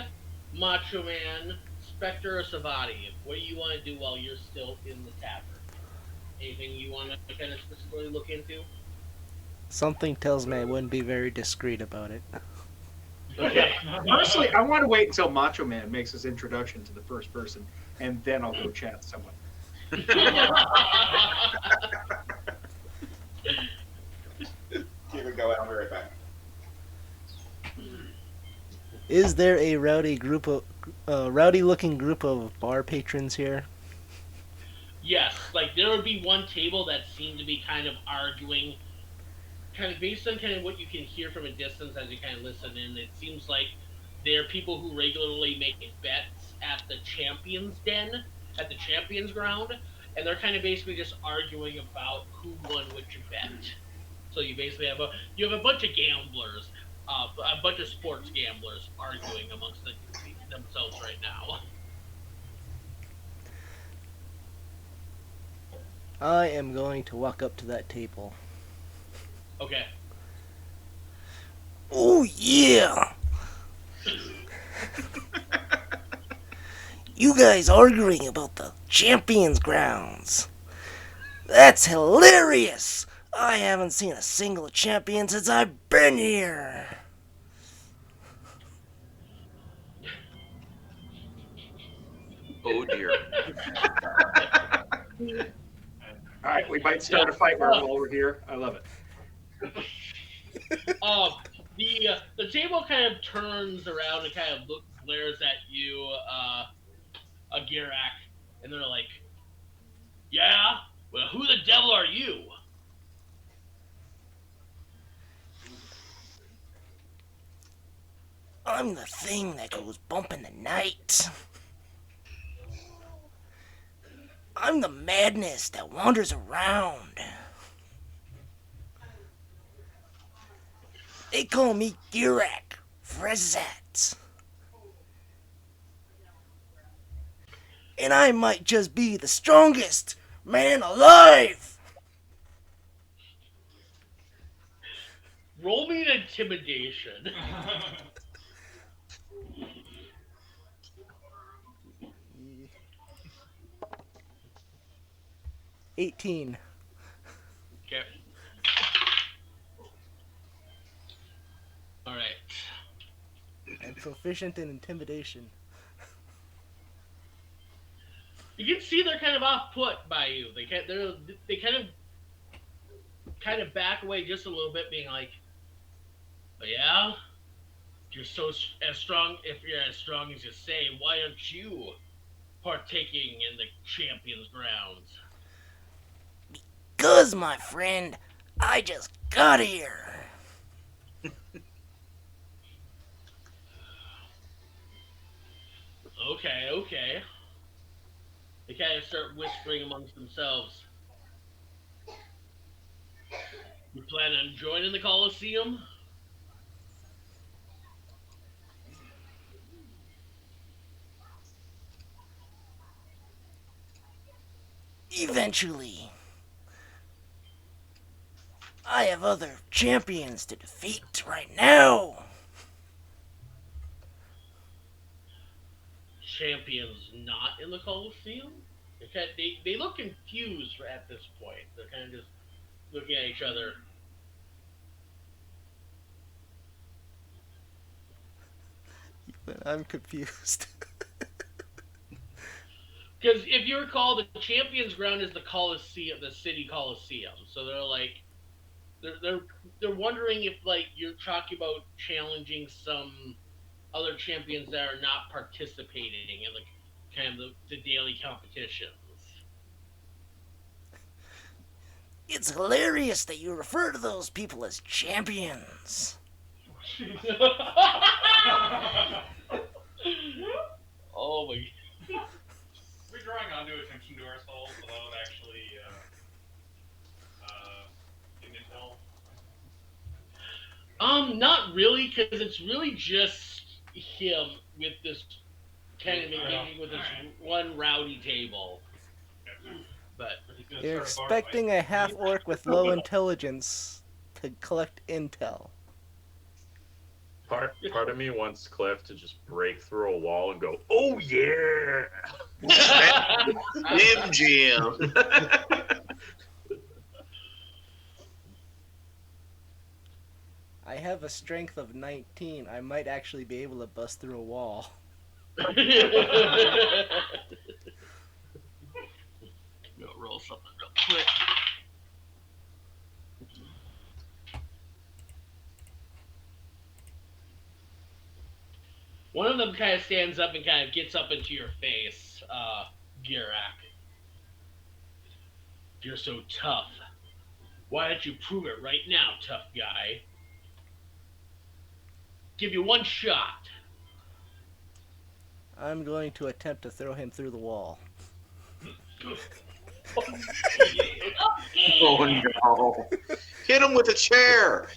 Macho Man, Spectre, or Savati, what do you want to do while you're still in the tavern? Anything you want to kind of specifically look into? Something tells me I wouldn't be very discreet about it. Okay. Personally, I want to wait until Macho Man makes his introduction to the first person, and then I'll go chat to someone. Here we go. I'll be right back. Is there a rowdy-looking group of bar patrons here? Yes, like there would be one table that seemed to be kind of arguing, kind of based on kind of what you can hear from a distance as you kind of listen in. It seems like they're people who regularly make bets at the Champions Den, at the Champions Ground, and they're kind of basically just arguing about who won which bet. So you basically have a bunch of gamblers, a bunch of sports gamblers arguing amongst themselves right now. I am going to walk up to that table. Okay. Oh, yeah. You guys arguing about the champions grounds. That's hilarious. I haven't seen a single champion since I've been here. Oh dear. All right, we might start a fight while we're here. I love it. The table kind of turns around and kind of glares at you, a Girak, and they're like, "Yeah, well, who the devil are you?" I'm the thing that goes bump in the night. I'm the madness that wanders around. They call me Girak Frezsat. And I might just be the strongest man alive. Roll me an intimidation. 18. Okay. All right. I'm proficient in intimidation. You can see they're kind of off put by you. They kind of back away just a little bit, being like, "Oh yeah, you're as strong. If you're as strong as you say, why aren't you partaking in the champions' grounds?" 'Cause, my friend, I just got here. Okay. They kind of start whispering amongst themselves. You plan on joining the Colosseum? Eventually. I have other champions to defeat right now. Champions not in the Colosseum? They look confused at this point. They're kind of just looking at each other. But I'm confused. Because if you recall, the Champions Ground is the Colosseum, the city Colosseum. So they're like, they're wondering if like you're talking about challenging some other champions that are not participating in the kind of the daily competitions. It's hilarious that you refer to those people as champions. Oh my. We're drawing undue attention to ourselves without actually getting intel. Not really, because it's really just him with this kind of engaging with this one rowdy table. But You're expecting a half-orc with low intelligence to collect intel. Part of me wants Cliff to just break through a wall and go, "Oh yeah!" Jim. I have a strength of 19. I might actually be able to bust through a wall. Go roll something real quick. One of them kind of stands up and kind of gets up into your face, Girak. If you're so tough, why don't you prove it right now, tough guy? Give you one shot. I'm going to attempt to throw him through the wall. Oh no! Hit him with a chair.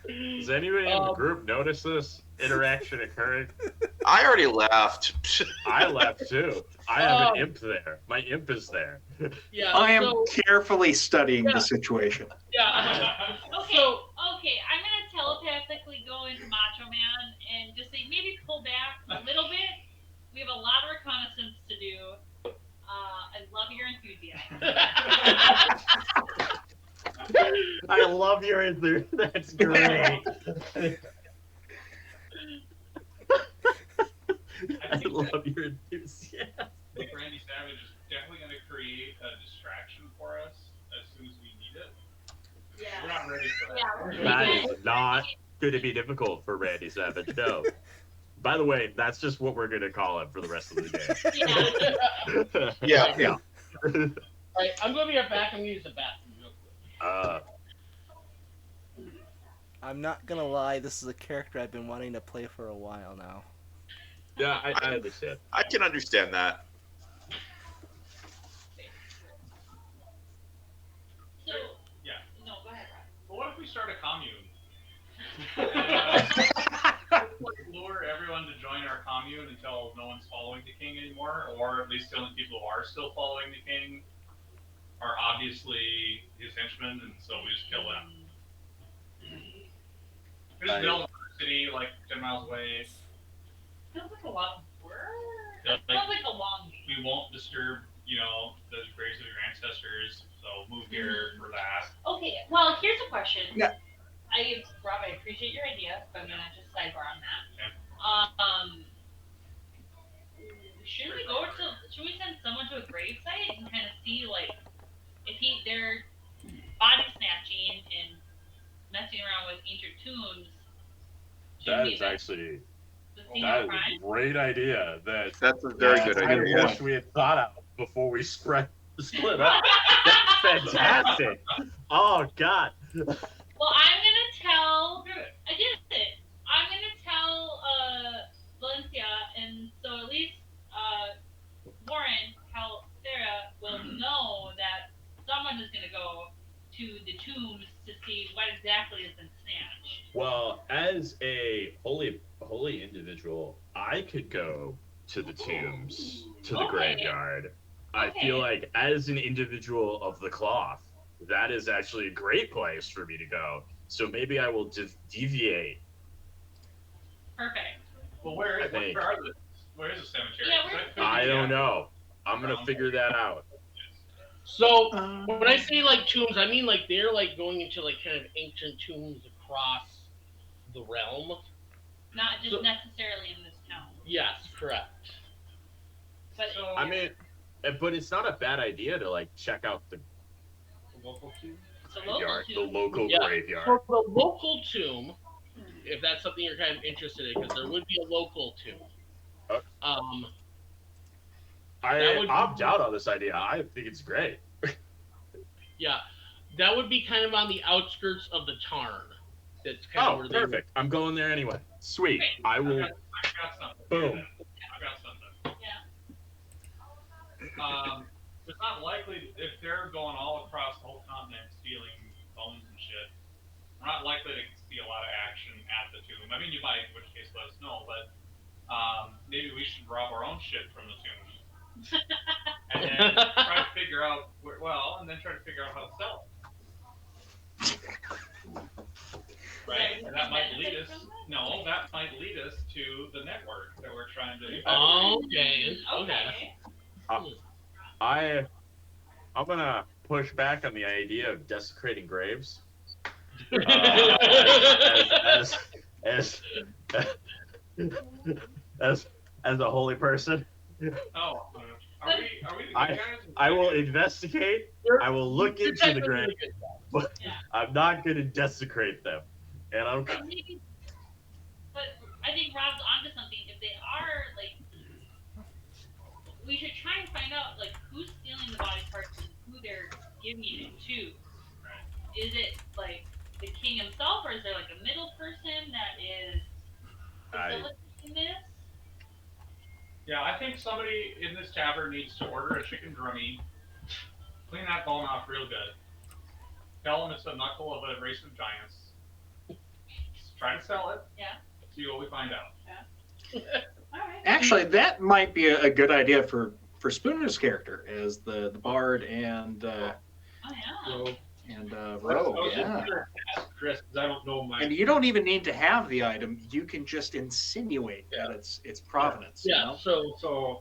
Does anybody in the group notice this interaction occurring? I already left. I left too. I have an imp there. My imp is there. Yeah. I am so, carefully studying Yeah. the situation. yeah. Okay, So okay, I'm gonna telepathically go into Macho Man and just say maybe pull back a little bit. We have a lot of reconnaissance to do. I love your enthusiasm. I love your answer. That's great. I think love your enthusiasm. I think Randy Savage is definitely going to create a distraction for us as soon as we need it. We're not ready for that. Yeah, That is not going to be difficult for Randy Savage. No. By the way, that's just what we're going to call him for the rest of the game. Yeah. Yeah. All right, I'm going to be right back. I'm going to use the bathroom real quick. I'm not gonna lie, this is a character I've been wanting to play for a while now. Yeah, I understand. I can understand that. So, Yeah. no, go ahead, Rob. But what if we start a commune? Lure everyone to join our commune until no one's following the king anymore, or at least the only people who are still following the king are obviously his henchmen, and so we just kill them. We just build a city like 10 miles away. Feels like a lot of work. Yeah, Feels like a long game. We won't disturb, the graves of your ancestors, so move here for that. Okay, well, here's a question. Yeah. Rob, I appreciate your idea, but I'm gonna just sidebar on that. Okay. Should we send someone to a gravesite and kind of see like if they're body snatching and messing around with ancient tombs? That is actually the scene that of is crime? a great idea. That's a very good I idea. Yeah. wish we had thought out before we split up. That's fantastic. Oh God. Well, I'm gonna tell. I did it. I'm gonna tell Valencia, and so at least Warren Calthera will know that someone is gonna go to the tombs to see what exactly has been snatched. Well, as a holy individual, I could go to the tombs, to the Okay. graveyard. I Okay. feel like as an individual of the cloth, that is actually a great place for me to go. So maybe I will just deviate. Perfect. Well, I think. where is the cemetery? Yeah, 'Cause where's- figured I don't out- know. I'm gonna figure that out. So when I say like tombs, I mean like they're like going into like kind of ancient tombs across the realm. Not just So- necessarily in this town, Yes, correct. but So, I mean, but it's not a bad idea to like check out the local tomb? it's a local graveyard, the tomb. local Yeah. graveyard. For the local tomb, if that's something you're kind of interested in, because there would be a local tomb. I that would be- opt out on this idea. I think it's great. Yeah, that would be kind of on the outskirts of the Tarn. That's kind of Oh, where they perfect. I'm going there anyway. Sweet. Great. I I've will. got something. Boom. I've got something. Yeah. It's not likely if they're going all across the whole continent stealing bones and shit. We're not likely to see a lot of action at the tomb. I mean, you might, in which case let us know. But maybe we should rob our own shit from the tomb, and then try to figure out how to sell it. Right, and that might lead us. No, that might lead us to the network that we're trying to. Okay. Okay. I'm gonna push back on the idea of desecrating graves. As a holy person, Oh, are we the good guys? I will investigate. I will look You're into the technically grave, a good guy. but I'm not gonna desecrate them. And I'm. But I think Rob's onto something. If they are like, we should try and find out like who's stealing the body parts and who they're giving it to. Is it like the king himself, or is there like a middle person that is facilitating this? Yeah, I think somebody in this tavern needs to order a chicken drummy, clean that bone off real good, tell them it's a knuckle of a race of giants, try to sell it, Yeah. see what we find out. Yeah. All right. Actually, that might be a good idea for Spooner's character as the bard and Oh yeah. rogue. I was just Yeah. gonna ask Chris because I don't know my. And you don't even need to have the item. You can just insinuate that it's provenance. Yeah. You know? So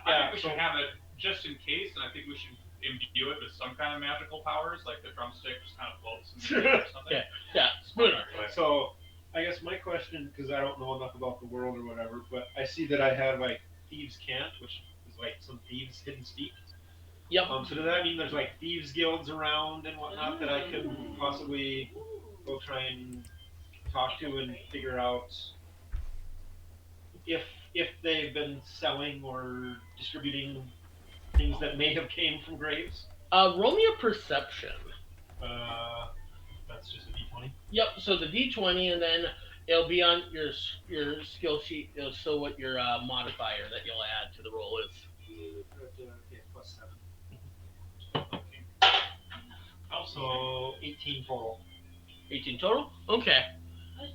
I think we should have it just in case, and I think we should imbue it with some kind of magical powers, like the drumstick just kind of floats in the air or something. Okay. Yeah, Spooner. So I guess my question, because I don't know enough about the world or whatever, but I see that I have like thieves' cant, which is like some thieves' hidden steep. Yep. So does that mean there's like thieves guilds around and whatnot that I could possibly go try and talk to and figure out if they've been selling or distributing things that may have came from graves? Roll me a perception. That's just a d20. Yep. So the D20, and then it'll be on your skill sheet. It'll show what your modifier that you'll add to the roll is. Okay, plus 7. So 18 total. 18 total. Okay.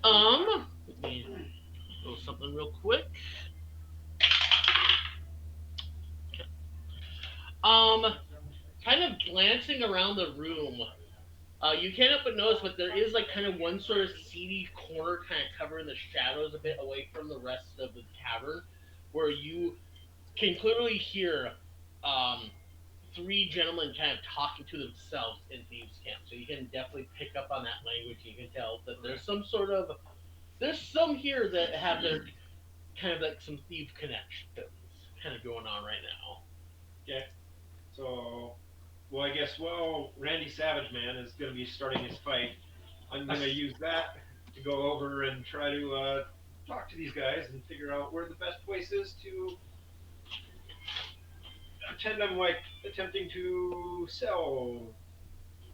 Let me do something real quick. Okay. Kind of glancing around the room, you can't help but notice, but there is like kind of one sort of seedy corner, kind of covering the shadows a bit away from the rest of the tavern, where you can clearly hear three gentlemen kind of talking to themselves in thieves' camp. So you can definitely pick up on that language. You can tell that there's some here that have their kind of like some thief connections kind of going on right now. Okay. So, well, I guess, Randy Savage Man is going to be starting his fight. I'm going to use that to go over and try to talk to these guys and figure out where the best place is to pretend I'm like attempting to sell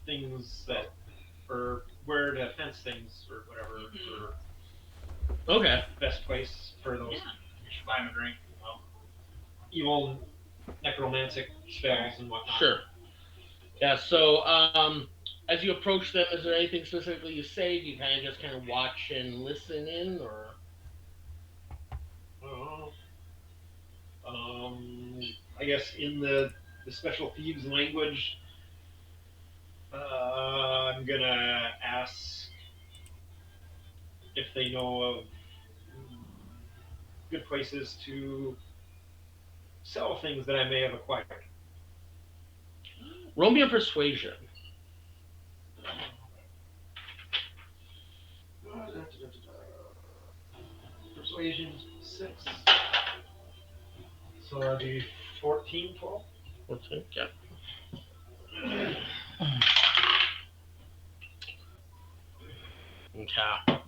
things that, or where to fence things or whatever. For Okay. best place for those Yeah. We should buy him a drink. evil necromantic spells and whatnot. Sure. Yeah. So as you approach them, is there anything specifically you say? Do you kind of watch and listen in, or? I guess in the special thieves language, I'm gonna ask if they know of good places to sell things that I may have acquired. Roll me a persuasion. Persuasion 6. So that'd be 14, 12. Okay. Yeah. Okay.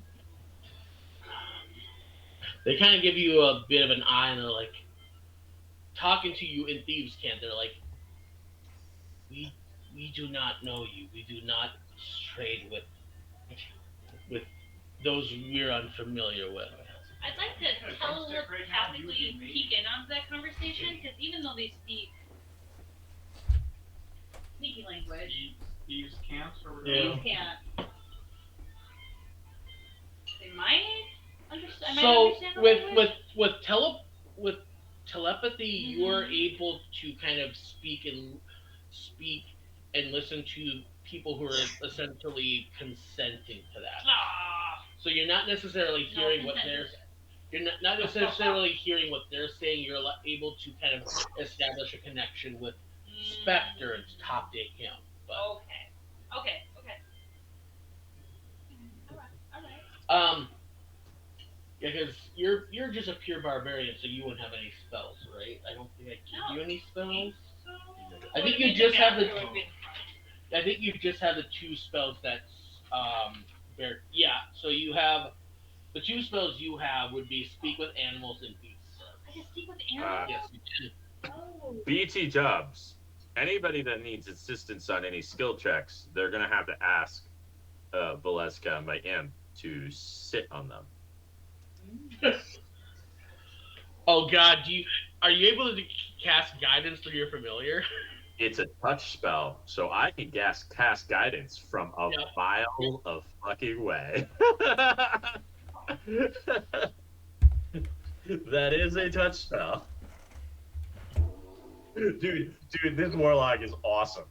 They kind of give you a bit of an eye, and they're like talking to you in thieves' camp. They're like, we do not know you. We do not trade with those we're unfamiliar with. I'd like to telepathically peek in on that conversation, because even though they speak sneaky language, Thieves' camps or whatever. Yeah. they can't. They might understand. So language. with telepathy, you are able to kind of speak and listen to people who are essentially consenting to that. Ah, So you're not necessarily hearing no what consent. you're not necessarily hearing what they're saying. You're able to kind of establish a connection with Spectre and talk to him. But Okay. Alright. yeah, because you're just a pure barbarian, so you wouldn't have any spells, right? I don't think I give you any spells. I think you just have the. I think you just have the two spells that's yeah. So you have the two spells you have would be speak with animals and beasts. I can speak with animals. Yes, you can. Oh. BT jobs. Anybody that needs assistance on any skill checks, they're gonna have to ask Valeska, my imp, to sit on them. Oh God, are you able to cast guidance through your familiar? It's a touch spell, so I can cast guidance from a mile of fucking way. That is a touch spell. Dude, this warlock is awesome.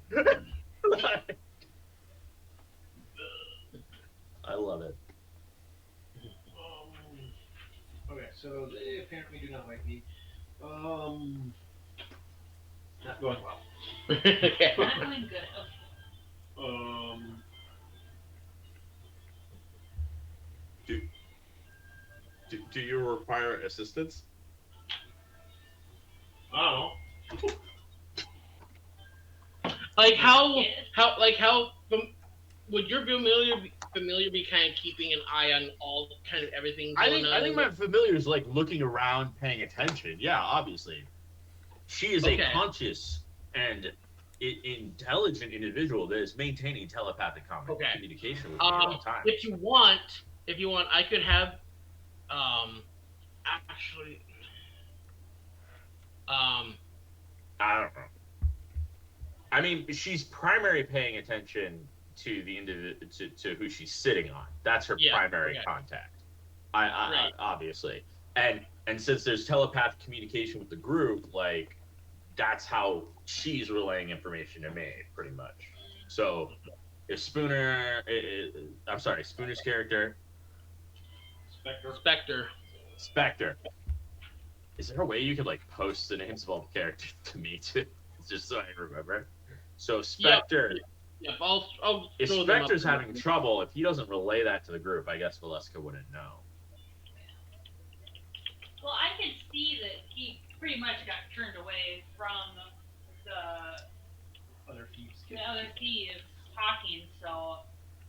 I love it. Okay, so they apparently do not like me. Not going well. Okay. Not doing good. Okay. Do you require assistance? I don't know. Like how would your familiar be kind of keeping an eye on all kind of everything going on? I think my familiar is like looking around, paying attention. Yeah, obviously. She is a conscious and intelligent individual that is maintaining telepathic communication with me at all times. If you want, I could have actually I don't know. I mean, she's primary paying attention to the to who she's sitting on. That's her primary contact. I obviously, and since there's telepathic communication with the group, like that's how she's relaying information to me, pretty much. So if Spooner's character, Spectre. Is there a way you could like post the names of all the characters to me too, just so I remember? So Spectre. Yep, I'll if Spectre's having trouble, if he doesn't relay that to the group, I guess Valeska wouldn't know. Well, I can see that he pretty much got turned away from the Other thieves. talking, so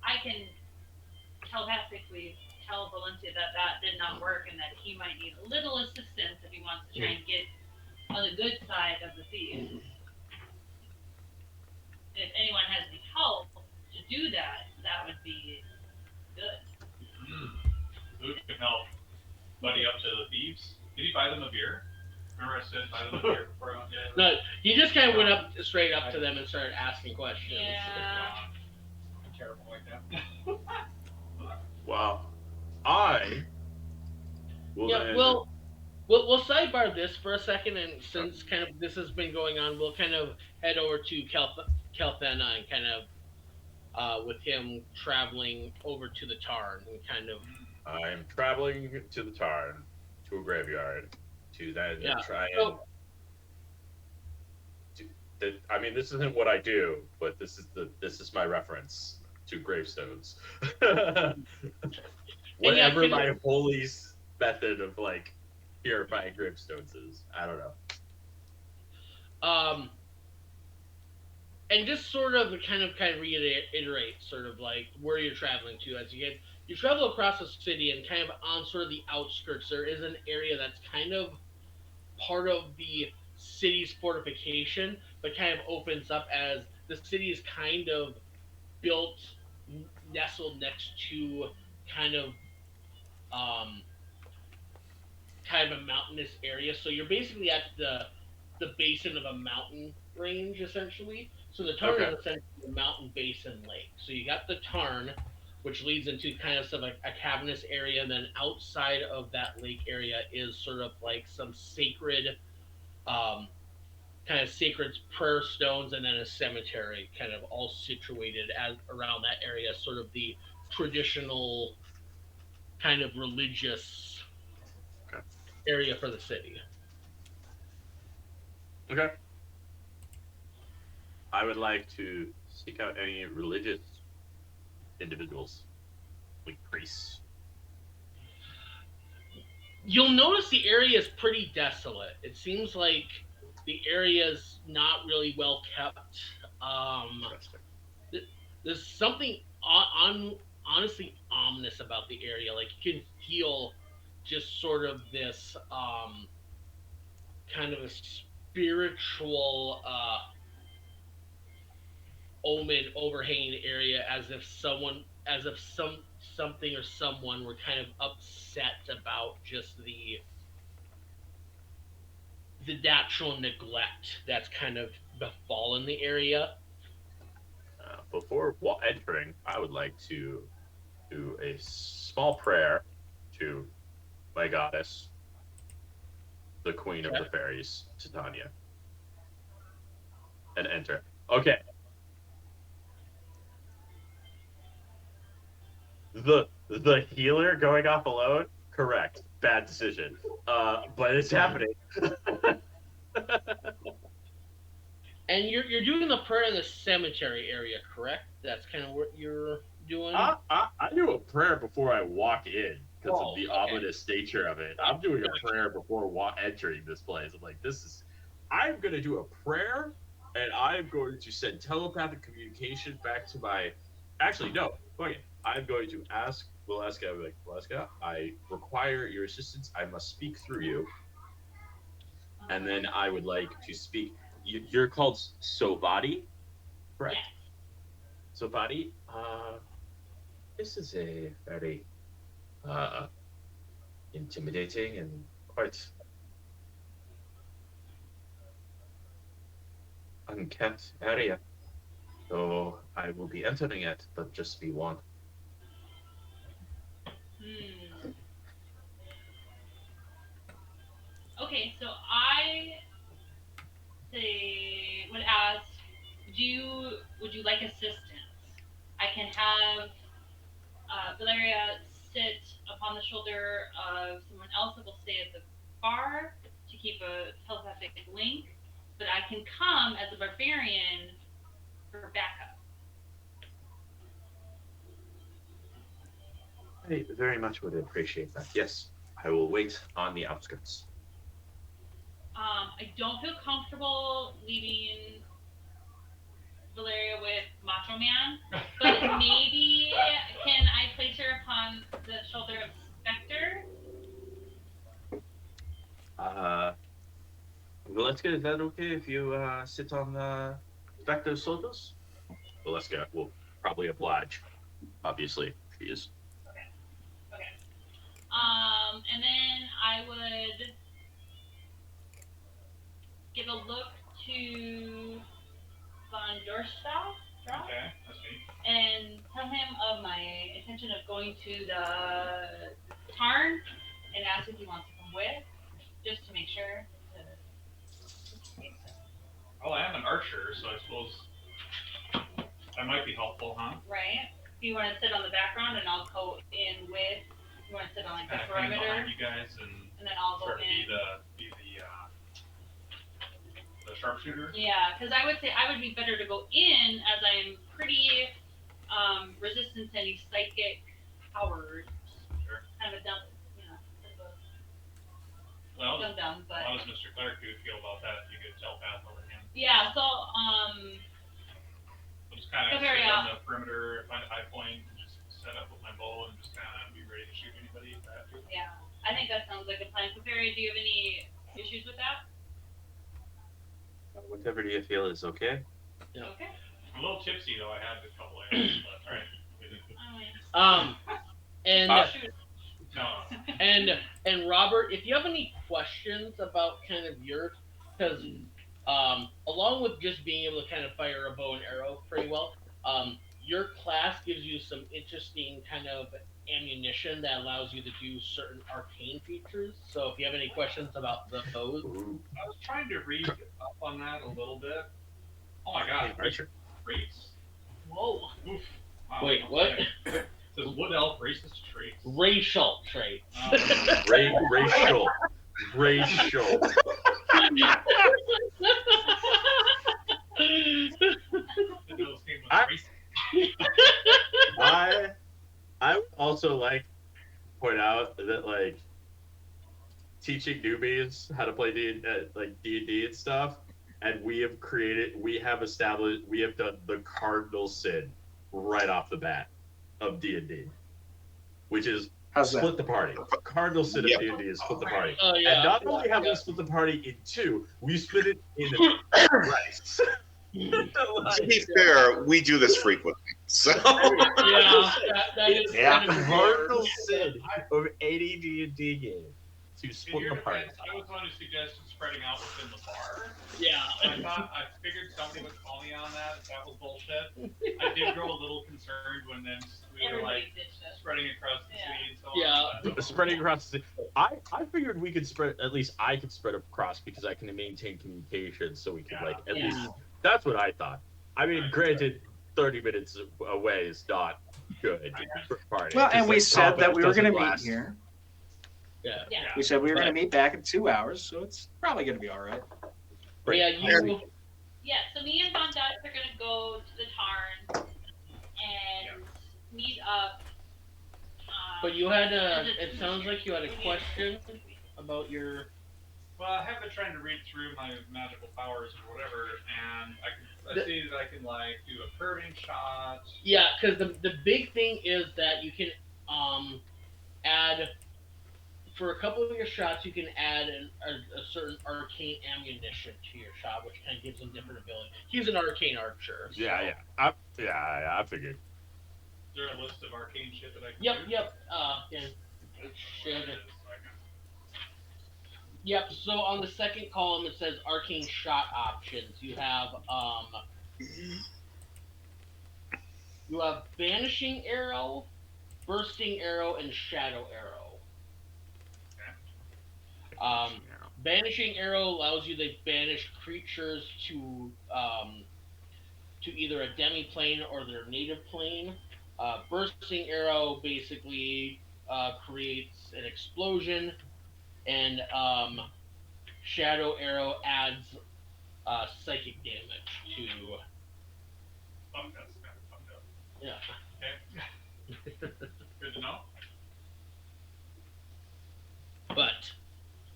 I can telepathically tell Valencia that did not work and that he might need a little assistance if he wants to try and get on the good side of the thieves. If anyone has any help to do that, that would be good. Who can help buddy up to the thieves? Did he buy them a beer? Remember I said buy them a beer before I went to No, he just kind of went up straight up to them and started asking questions. Yeah. I'm terrible like that. Wow. I will we'll sidebar this for a second, and since kind of this has been going on, we'll kind of head over to Kelthena and kind of with him traveling over to the Tarn and kind of. I'm traveling to the Tarn, to a graveyard, to then try and. I mean, this isn't what I do, but this is my reference to gravestones. Whatever my holy method of like purifying gravestones is, I don't know. And just sort of kind of reiterate sort of like where you're traveling to as you travel across the city and kind of on sort of the outskirts. There is an area that's kind of part of the city's fortification, but kind of opens up as the city is kind of built, nestled next to kind of a mountainous area. So you're basically at the basin of a mountain range, essentially. So the Tarn is essentially a mountain basin lake. So you got the Tarn, which leads into kind of some a cavernous area, and then outside of that lake area is sort of like some sacred, kind of sacred prayer stones, and then a cemetery, kind of all situated around that area, sort of the traditional kind of religious area for the city. Okay. I would like to seek out any religious individuals, like priests. You'll notice the area is pretty desolate. It seems like the area is not really well kept. There's something honestly ominous about the area. Like you can feel just sort of this kind of a spiritual omen overhanging the area, as if something or someone were kind of upset about just the natural neglect that's kind of befallen the area. Before entering, I would like to do a small prayer to my goddess, the Queen of the Fairies, Titania, and enter. Okay. The healer going off alone? Correct. Bad decision. But it's happening. And you're doing the prayer in the cemetery area, correct? That's kind of what you're doing. I do a prayer before I walk in because of the okay. ominous nature of it. I'm doing a prayer before entering this place. I'm like, I'm going to do a prayer, and I'm going to send telepathic communication back to my. Actually, no. Okay. I'm going to ask Valeska. I'm like, Valeska, I require your assistance. I must speak through you. And then I would like to speak. You're called Sovati, correct? Yes. Sovati, this is a very intimidating and quite unkept area. So I will be entering it, but just be warned. Okay, so I would ask, would you like assistance? I can have Valeria sit upon the shoulder of someone else that will stay at the bar to keep a telepathic link, but I can come as a barbarian for backup. I very much would appreciate that. Yes, I will wait on the outskirts. I don't feel comfortable leaving Valeria with Macho Man, but maybe can I place her upon the shoulder of Spectre? Valeska, is that okay if you sit on Spectre's shoulders? Valeska will probably oblige. Obviously, she is. Okay. And then I would give a look to Von Dorstaff, Okay, that's me. and tell him of my intention of going to the Tarn and ask if he wants to come with, just to make sure. Well, I am an archer, so I suppose that might be helpful, huh? Right? If you want to sit on the background and I'll go in with, you want to sit on like the Kind of hang perimeter, behind you guys and then I'll go sort of be in. the sharpshooter. Yeah, because I would say I would be better to go in as I'm pretty resistant to any psychic powers. Sure. Kind of a dumb, Well, dumb, but how does Mr. Clark feel about that? If you could telepath over him. yeah. So I'll just kind of sit Bavaria. on the perimeter, find a high point, and just set up with my bow and just kind of be ready to shoot anybody if I have to. yeah, I think that sounds like a plan. Bavaria, do you have any issues with that? Whatever you feel is okay. Yeah. Okay. I'm a little tipsy though. I had a couple of hours, but all right. And No. and Robert, if you have any questions about kind of because along with just being able to kind of fire a bow and arrow pretty well, your class gives you some interesting kind of ammunition that allows you to do certain arcane features. So if you have any questions about those, I was trying to read up on that a little bit. Oh my god, Archer. traits. whoa, Oof. Wow. wait, what? It says wood elf racist traits. Racial traits. Racial. I would also like to point out that like teaching newbies how to play D&D and stuff, and we have done the cardinal sin right off the bat of D&D, which is split the party. Cardinal sin of D&D is split the party. Oh, yeah. And not only have we split the party in two, we split it in thrice. To be fair, we do this frequently. So Yeah, that is kind of Cardinal sin of any D&D game. to In split your the party. defense, I was the one who suggested spreading out within the bar. Yeah. I figured somebody would call me on that if that was bullshit. I did grow a little concerned when then we were like Everybody ditched it. spreading across the Yeah. city and so Yeah. on. But Spreading across the I figured we could spread, at least I could spread across because I can maintain communication, so we could Yeah. like at Yeah. least. That's what I thought. I mean, granted, 30 minutes away is not good for a party. Well, Just and we like said that confidence we were going to doesn't meet last. here. Yeah. Yeah. We said we were going Right. to meet back in 2 hours, so it's probably going to be all right. But yeah, you. Yeah, so me and Von Dutch are gonna go to the Tarn and meet up. But you had a. It sounds like you had a question about your. well, I have been trying to read through my magical powers or whatever, and I see that I can like do a curving shot. Yeah, because the big thing is that you can add. For a couple of your shots, you can add a certain arcane ammunition to your shot, which kind of gives them different abilities. He's an arcane archer. So. Yeah. I figured. Is there a list of arcane shit that I can Yep. do? Yep. Yeah. It should. Yep. So on the second column, it says arcane shot options. You have banishing arrow, bursting arrow, and shadow arrow. Banishing arrow allows you to banish creatures to either a demi-plane or their native plane. Bursting arrow basically creates an explosion, and shadow arrow adds psychic damage to. Fuck, that's kind of fucked up. Yeah. Okay. Good to know. But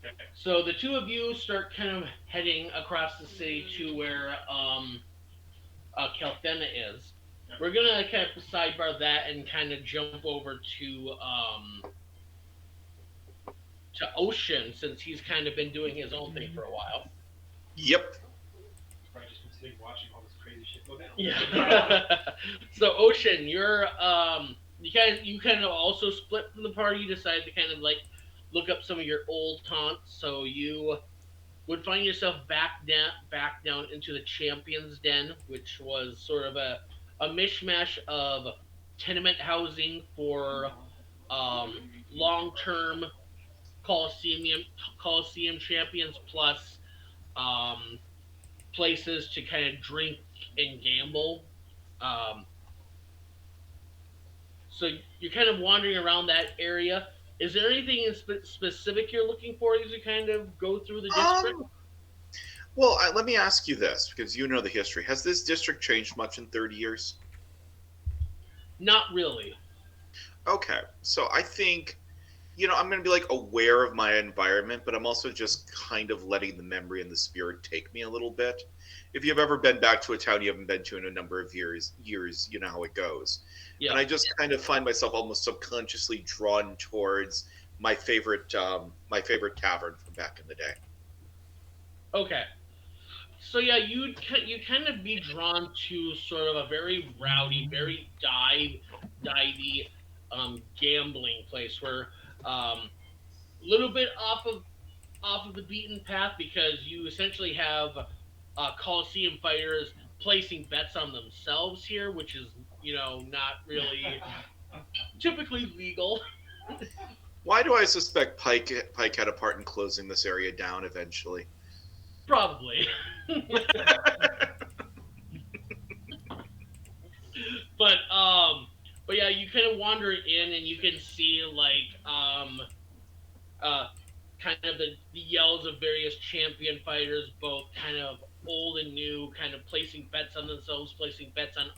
Okay. so the two of you start kind of heading across the city to where Calthena is. Yep. We're gonna kind of sidebar that and kind of jump over to Ocean, since he's kind of been doing his own thing for a while. Yep. Probably just been sitting watching all this crazy shit go down. Yeah. So Ocean, you're you kind of also split from the party. You decided to kind of like look up some of your old taunts, so you would find yourself back down into the Champions Den, which was sort of a mishmash of tenement housing for long-term Coliseum champions, plus places to kind of drink and gamble. So you're kind of wandering around that area. Is there anything in specific you're looking for as you kind of go through the district? Well, let me ask you this, because you know the history. Has this district changed much in 30 years? Not really. Okay, so I think, I'm going to be like aware of my environment, but I'm also just kind of letting the memory and the spirit take me a little bit. If you've ever been back to a town you haven't been to in a number of years, you know how it goes. Yeah. And I just kind of find myself almost subconsciously drawn towards my favorite tavern from back in the day. Okay. So yeah, you kind of be drawn to sort of a very rowdy, very divey, gambling place where a little bit off of the beaten path, because you essentially have Coliseum fighters placing bets on themselves here, which is not really typically legal. Why do I suspect Pike had a part in closing this area down eventually? Probably. But yeah, you kind of wander in and you can see like kind of the yells of various champion fighters, both kind of old and new, kind of placing bets on themselves, placing bets on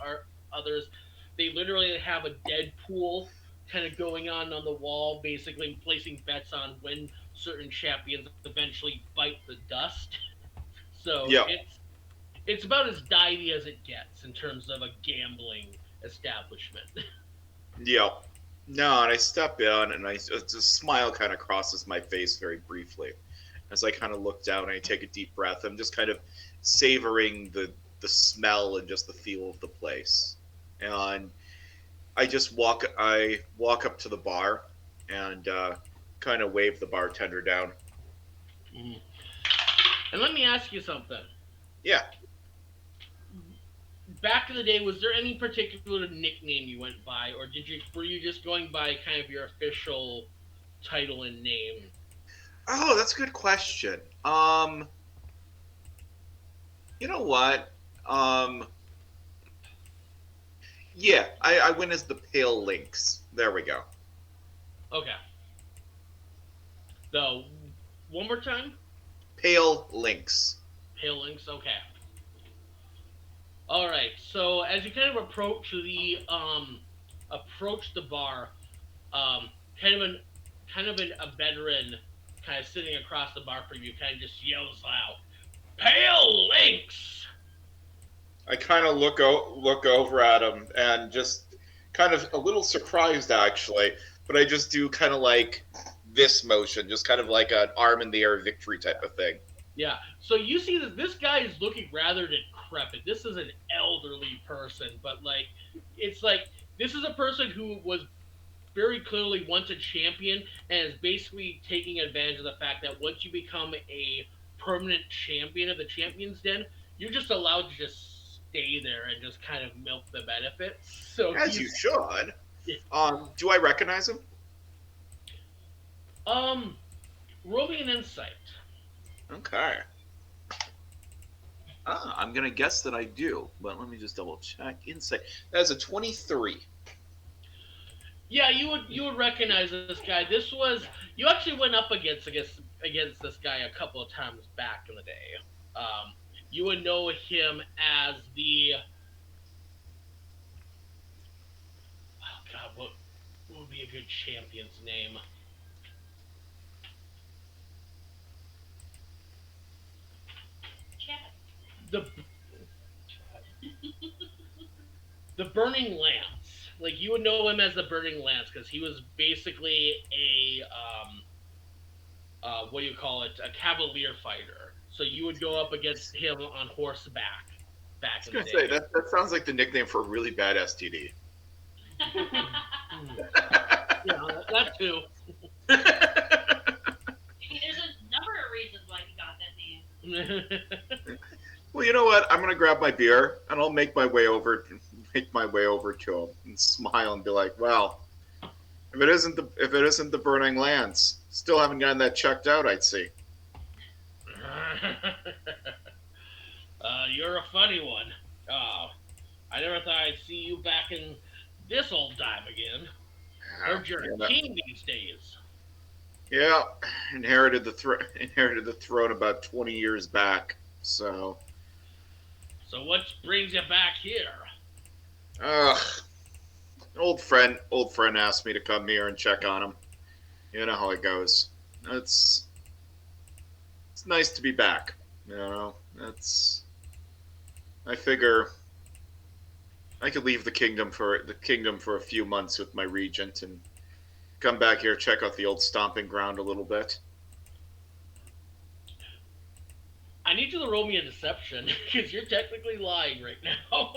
others. They literally have a Deadpool kind of going on the wall, basically placing bets on when certain champions eventually bite the dust. So Yeah. it's about as divey as it gets in terms of a gambling establishment. Yeah. No, and I step in, and a smile kind of crosses my face very briefly as I kind of look down and I take a deep breath. I'm just kind of savoring the smell and just the feel of the place. And I just walk up to the bar, and kind of wave the bartender down. Mhm. And let me ask you something. Yeah. Back in the day, was there any particular nickname you went by, or were you just going by kind of your official title and name? Oh, that's a good question. You know what? Um, yeah, I went as the Pale Lynx. There we go. Okay. The one more time. Pale Lynx. Pale Links. Okay. All right. So as you kind of approach the bar, um, kind of an a veteran, kind of sitting across the bar from you, kind of just yells out, "Pale Links!" I kind of look over at him and just kind of a little surprised actually, but I just do kind of like this motion, just kind of like an arm in the air victory type of thing. Yeah. So you see that this guy is looking rather decrepit. This is an elderly person, but like it's like this is a person who was very clearly once a champion and is basically taking advantage of the fact that once you become a permanent champion of the Champions Den, you're just allowed to just stay there and just kind of milk the benefits. So As you he's should. Do I recognize him? um roll me an insight. Okay. I'm gonna guess that I do, but let me just double check. Insight. That's a 23. Yeah, you would recognize this guy. This was you actually went up against this guy a couple of times back in the day. You would know him as the oh god, what would be a good champion's name? Chat. The the Burning Lance. Like you would know him as the Burning Lance because he was basically a what do you call it? A cavalier fighter. So you would go up against him on horseback I back was in the gonna say day. that sounds like the nickname for a really bad STD. Yeah, that too. I mean, there's a number of reasons why he got that name. Well, you know what? I'm gonna grab my beer and I'll make my way over to him and smile and be like, "Well, if it isn't the Burning Lance, still haven't gotten that checked out. I'd see." You're a funny one. Oh, I never thought I'd see you back in this old time again. Heard you're a Yeah, king these days. yeah, inherited the throne about 20 years back. So, So what brings you back here? ugh, old friend asked me to come here and check on him. You know how it goes. It's nice to be back. You know, that's. I figure I could leave the kingdom for a few months with my regent and come back here, check out the old stomping ground a little bit. I need you to roll me a deception because you're technically lying right now.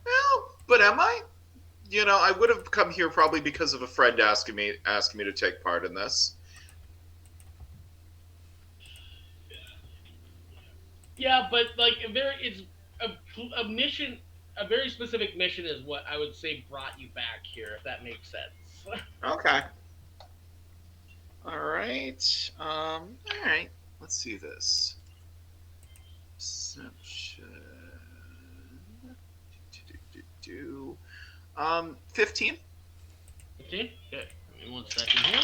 Well, but am I? You know, I would have come here probably because of a friend asking me to take part in this. Yeah, but like it's a mission, a very specific mission is what I would say brought you back here, if that makes sense. Okay. All right. All right. Let's see this. Perception. 15. 15? Okay, give me 1 second here.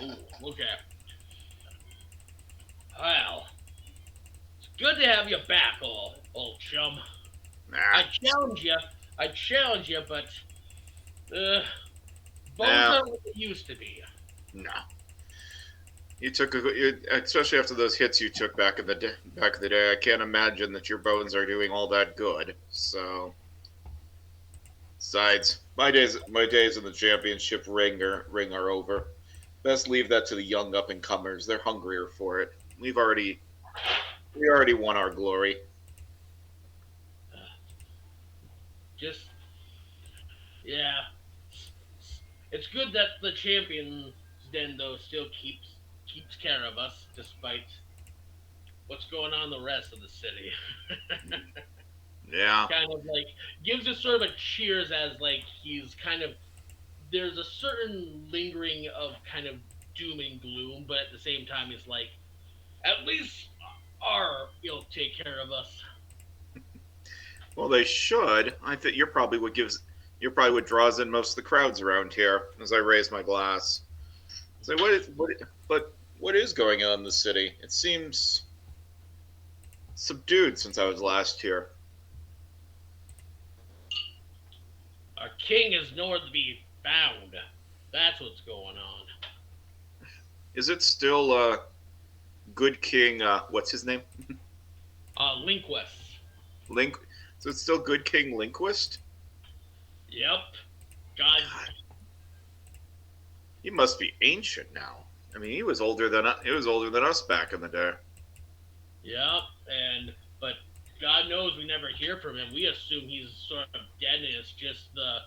Oh, okay. Well, it's good to have you back, old chum. Nah. I challenge you, but bones Yeah. aren't what they used to be. No. Especially after those hits you took back in the day. I can't imagine that your bones are doing all that good. So, besides, my days in the championship ring are over. Best leave that to the young up and comers. They're hungrier for it. We already won our glory. Just, yeah. It's good that the champions den though still keeps care of us despite what's going on in the rest of the city. Yeah. Kind of like gives us sort of a cheers as like he's kind of there's a certain lingering of kind of doom and gloom, but at the same time he's like at least our you'll take care of us. Well, they should. I think you're probably what draws in most of the crowds around here. As I raise my glass, so what is going on in the city? It seems subdued since I was last here. Our king is nowhere to be found. That's what's going on. Is it still Good King? What's his name? Linquist. Link. So it's still Good King Linquist. Yep. God. God, he must be ancient now. I mean, he was older than us back in the day. Yep. But God knows we never hear from him. We assume he's sort of dead, and it's just the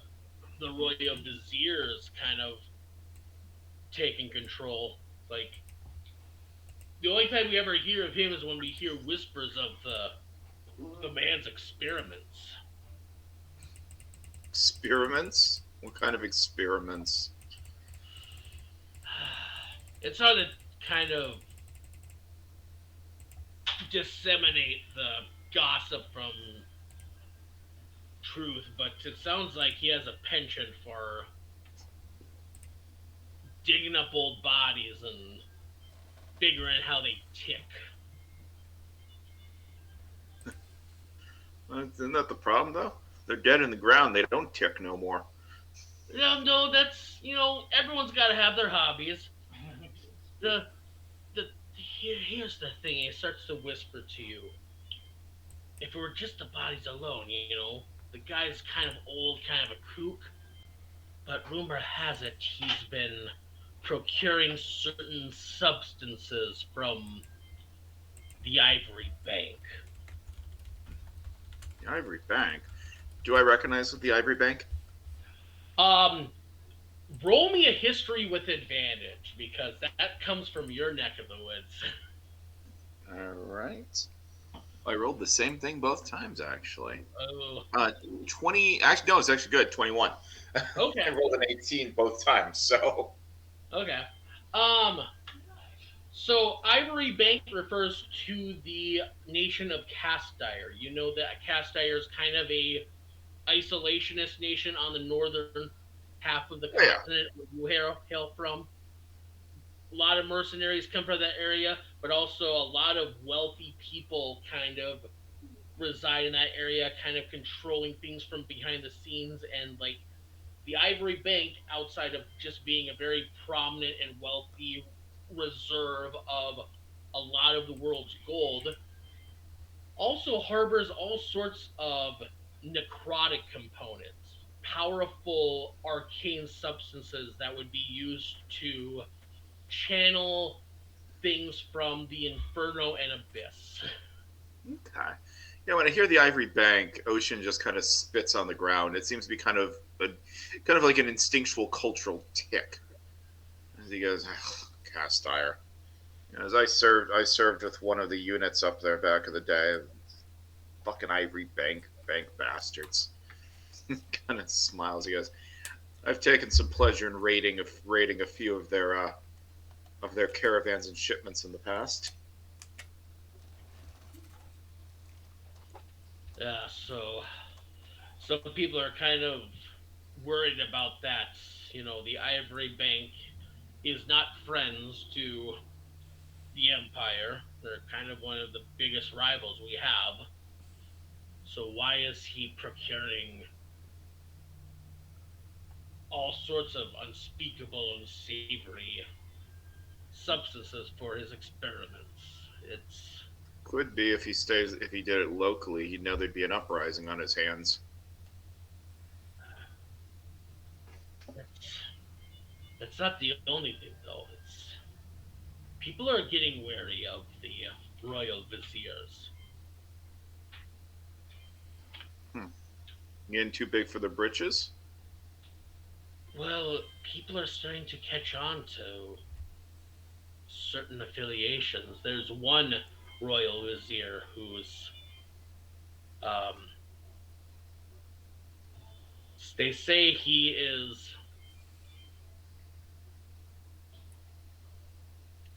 royal viziers kind of taking control. Like the only time we ever hear of him is when we hear whispers of the man's experiments. Experiments? What kind of experiments? It's hard to kind of disseminate the gossip from truth, but it sounds like he has a penchant for digging up old bodies and figuring how they tick. Isn't that the problem, though? They're dead in the ground. They don't tick no more. No, that's everyone's got to have their hobbies. The here's the thing. He starts to whisper to you. If it were just the bodies alone, the guy's kind of old, kind of a kook. But rumor has it he's been procuring certain substances from the Ivory Bank. The Ivory Bank. Do I recognize the Ivory Bank? Um, Roll me a history with advantage because that comes from your neck of the woods. All right. I rolled the same thing both times, actually. Oh, 20. Actually, no, it's actually good. 21. I okay, rolled an 18 both times, so. okay. So Ivory Bank refers to the nation of Castire. You know that Castire is kind of a isolationist nation on the northern half of the Oh, yeah. continent where you hail from. A lot of mercenaries come from that area, but also a lot of wealthy people kind of reside in that area, kind of controlling things from behind the scenes. And like the Ivory Bank, outside of just being a very prominent and wealthy reserve of a lot of the world's gold, also harbors all sorts of necrotic components, powerful arcane substances that would be used to channel things from the Inferno and Abyss. Okay. Yeah, when I hear the Ivory Bank, Ocean just kind of spits on the ground. It seems to be kind of like an instinctual cultural tick. As he goes, cast iron. As I served with one of the units up there back in the day. Fucking Ivory Bank bastards. Kind of smiles. He goes, I've taken some pleasure in raiding a few of their caravans and shipments in the past. Yeah, so some people are kind of worried about that. The Ivory Bank is not friends to the Empire. They're kind of one of the biggest rivals we have. So why is he procuring all sorts of unspeakable and savory substances for his experiments? It's Could be if he did it locally, he'd know there'd be an uprising on his hands. it's not the only thing though. It's people are getting wary of the royal viziers. Getting too big for the britches? Well, people are starting to catch on to certain affiliations. There's one royal vizier who's, um, they say he is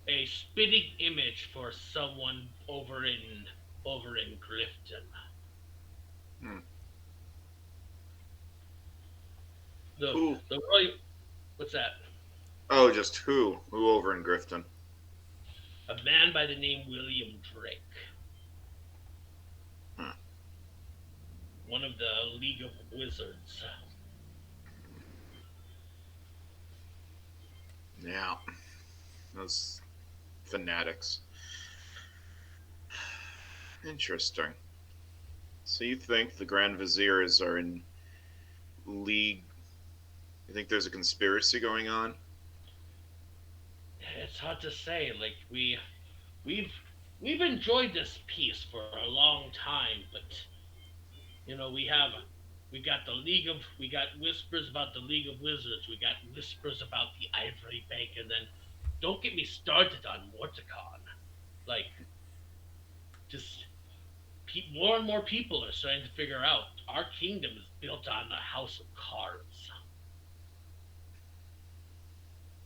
a spitting image for someone over in Grifton. Hmm. The Who? the royal, what's that? Oh, just who? Who over in Grifton? A man by the name William Drake, Hmm. one of the League of Wizards. Yeah, those fanatics. Interesting. So you think the Grand Viziers are in league? You think there's a conspiracy going on? It's hard to say. Like we've we've enjoyed this peace for a long time, but we got we got whispers about the League of Wizards, we got whispers about the Ivory Bank, and then don't get me started on Morticon. Like just more and more people are starting to figure out our kingdom is built on a house of cards.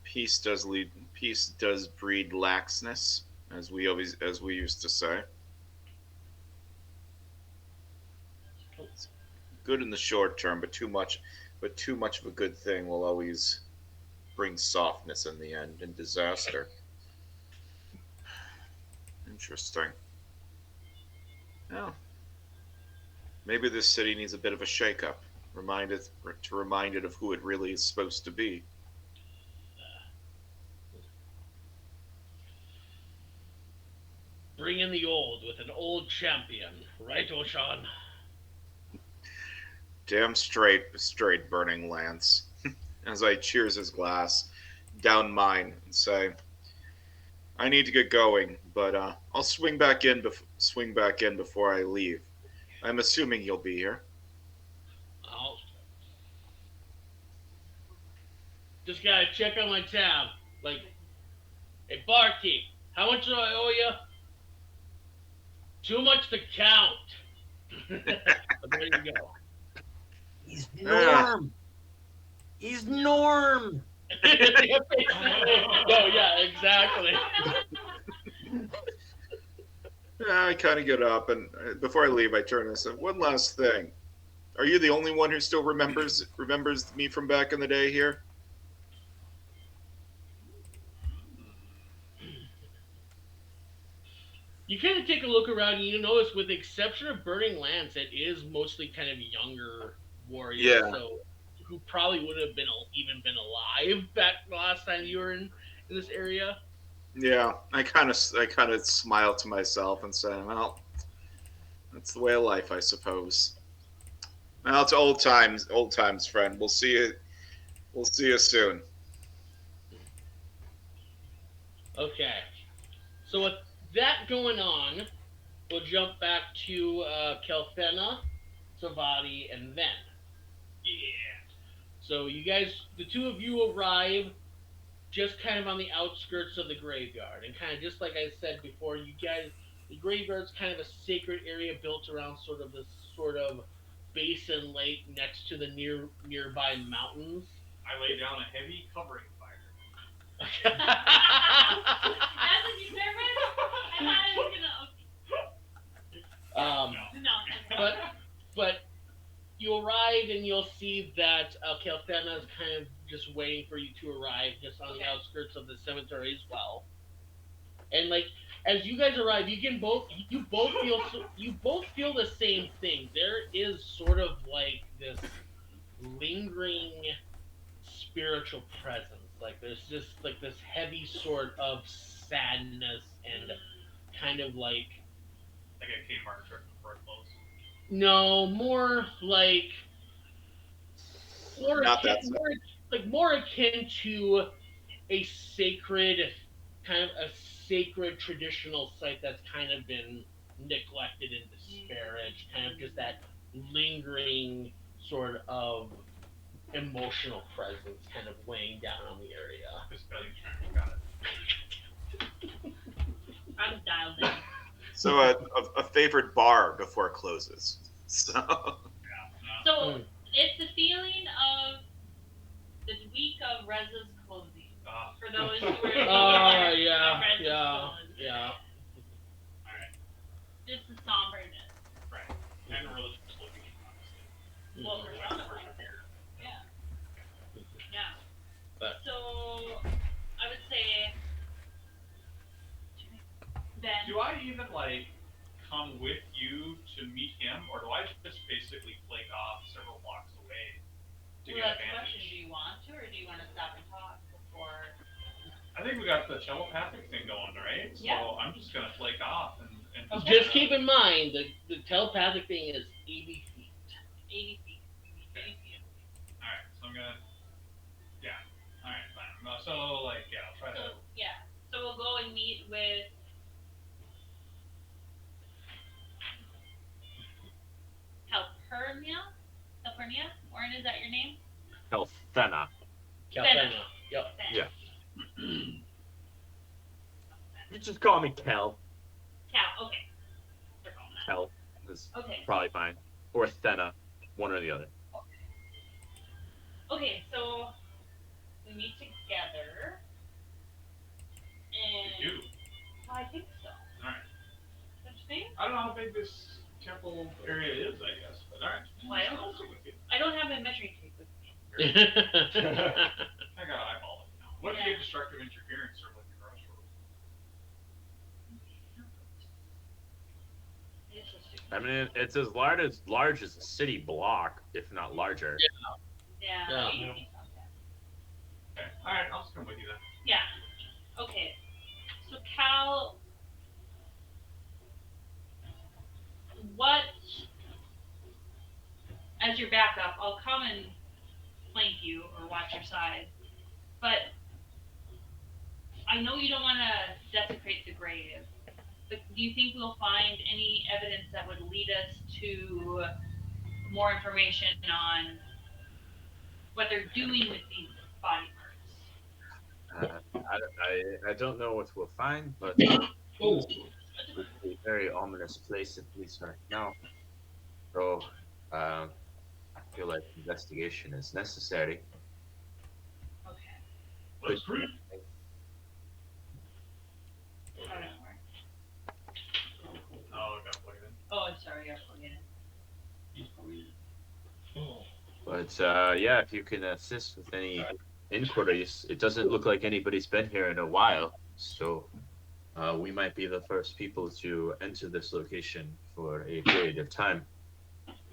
Peace does lead. Peace does breed laxness, as we used to say. It's good in the short term, but too much of a good thing will always bring softness in the end and disaster. Interesting. Well, maybe this city needs a bit of a shakeup. Remind it of who it really is supposed to be. Bring in the old with an old champion, right, Oshan? Damn straight, burning lance. As I cheers his glass down mine and say, "I need to get going, but I'll swing back in before I leave. I'm assuming you'll be here." I'll just gotta check on my tab. Like, hey, barkeep, how much do I owe you? Too much to count. But there you go. He's Ah, Norm. He's Norm. No, yeah, exactly. I kind of get up, and before I leave, I turn and say, "One last thing. Are you the only one who still remembers me from back in the day here?" You kind of take a look around, and you notice, with the exception of Burning Lance, it is mostly kind of younger warriors, Yeah, so who probably would have been even been alive back the last time you were in this area. yeah. I kind of smile to myself and say, "Well, that's the way of life, I suppose." Well, it's old times, friend. We'll see you soon. Okay, so with that going on, we'll jump back to Kelfena, Savati, and Ven. Yeah. So you guys, the two of you arrive just kind of on the outskirts of the graveyard, and kind of just like I said before, you guys, the graveyard's kind of a sacred area built around sort of this sort of basin lake next to the nearby mountains. I lay down a heavy covering fire. That's what you said, Rick? I thought I was um, gonna. No. but but you arrive and you'll see that Kelfena is kind of just waiting for you to arrive, just on the outskirts of the cemetery as well. And like as you guys arrive, you both feel the same thing. There is sort of like this lingering spiritual presence. Like there's just like this heavy sort of sadness and kind of Like a Kmart trip before it closed. no, more like Not that sad. more akin to a sacred a sacred traditional site that's kind of been neglected and disparaged, kind of just that lingering sort of emotional presence kind of weighing down on the area. This belly track, got it. I'm dialed in. So a favorite bar before it closes. So So Mm. it's the feeling of the week of Reza's closing. For those who are Oh, of yeah, Reza's yeah, closing. yeah. Alright, Just the somberness. right. And religious looking, honestly. Well, Mhm. we're not worship here. Yeah. Yeah. But- So I would say Ben. Do I even like come with you to meet him, or do I just basically flake off several blocks away to Well, get that's the question. advantage? Do you want to, or do you want to stop and talk before? I think we got the telepathic thing going, right? So Yeah. I'm just gonna flake off and Okay. Just keep in mind the telepathic thing is 80 feet. 80 feet. 80 feet. Alright, so I'm gonna. Yeah. Alright, fine. So, like, yeah, I'll try to. So yeah. So we'll go and meet with Calpurnia. Calpurnia? Warren, is that your name? Helthena. Calpena. Yep. Ben. Yeah. You just call me Kel. Cal. Okay. They're calling that. Kel is Okay. probably fine. Or Thena. One or the other. Okay. So we meet together. And You. Well, I think so. Alright. Don't you think? I don't know how big this temple area is, I guess, but alright. Well, I don't know. I'll stick with you. I don't have my measuring tape with me. I gotta eyeball it now. What if Yeah. you get destructive interference or like a crossroads? It's just I mean, it's as large as a city block, if not larger. yeah. Yeah. 80 feet sounds bad. Okay. Alright, I'll just come with you then. Yeah. Okay. So Cal, what? As your backup, I'll come and flank you or watch your side, but I know you don't want to desecrate the grave. But do you think we'll find any evidence that would lead us to more information on what they're doing with these body parts? I don't know what we'll find, but Oh. it's a very ominous place, at least right now. So, I feel like investigation is necessary. Okay. Let's prove. I don't know where. Oh, I got plugged in. Oh, I'm sorry, I plugged in. But yeah, if you can assist with any inquiries, it doesn't look like anybody's been here in a while, so we might be the first people to enter this location for a period of time.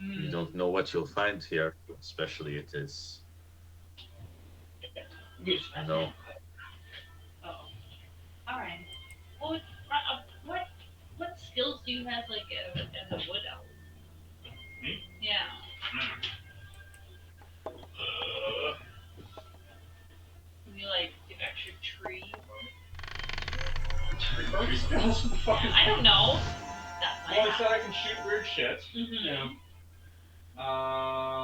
You don't know what you'll find here, especially it is, you know. Oh. All right. Well, what skills do you have, like, as a wood elf? Me? Yeah. Can you, like, do extra tree work? Tree spells? What the fuck is I don't know. That's my Well, I said I can shoot weird shit. Mm-hmm. Yeah.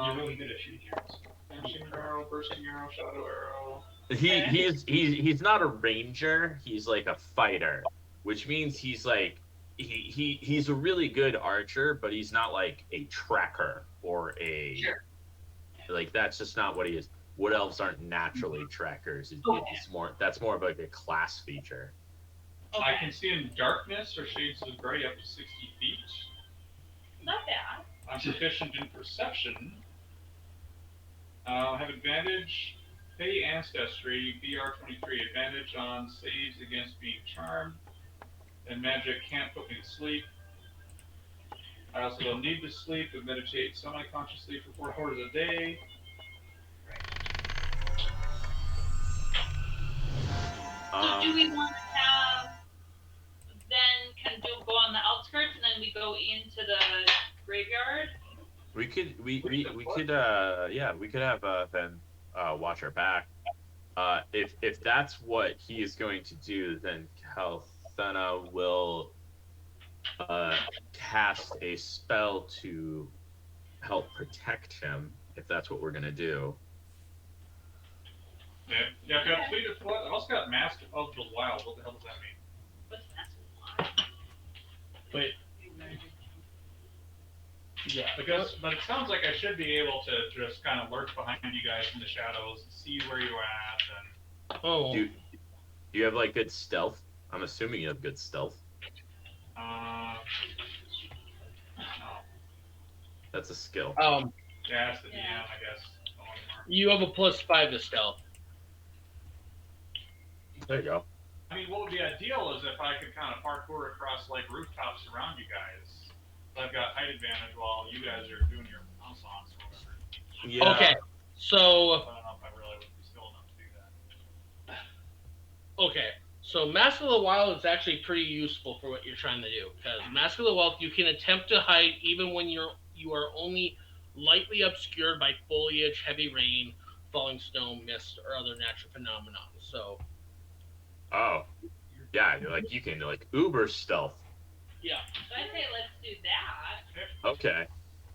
You're really good at shooting arrows. Dancing arrow, bursting arrow, shadow arrow. He's not a ranger, he's like a fighter, which means he's like he's a really good archer, but he's not like a tracker or a Sure. like that's just not what he is. Wood elves aren't naturally trackers. Okay. It's more that's more of like a class feature. Okay. I can see in darkness or shades of gray up to 60 feet. Not bad. I'm proficient in perception. Have advantage. Fey Ancestry, BR23. Advantage on saves against being charmed. And magic can't put me to sleep. I also don't need to sleep, but meditate semi-consciously for 4 hours a day. So do we want to have then kind of go on the outskirts and then we go into the graveyard? We could have Ben watch our back. If that's what he is going to do, then Kalthana will cast a spell to help protect him, if that's what we're gonna do. Yeah, I've got Fleet of Foot. I've also got Mask of the Wild. What the hell does that mean? What's that? Wait. Yeah. But it sounds like I should be able to just kind of lurk behind you guys in the shadows, see where you're at, and Oh. Do you have like good stealth? I'm assuming you have good stealth. no. That's a skill. Yeah, that's the DM, Yeah. I guess. No anymore. You have a +5 to stealth. There you go. I mean, what would be ideal is if I could kind of parkour across like rooftops around you guys. I've got height advantage while you guys are doing your renaissance or whatever. Yeah. Okay. So. I don't know if I really would be skilled enough to do that. Okay. So Mask of the Wild is actually pretty useful for what you're trying to do, because Mask of the Wild, you can attempt to hide even when you are only lightly obscured by foliage, heavy rain, falling snow, mist, or other natural phenomena. So. Oh. Yeah, you can uber stealth. Yeah. So I say let's do that, Okay.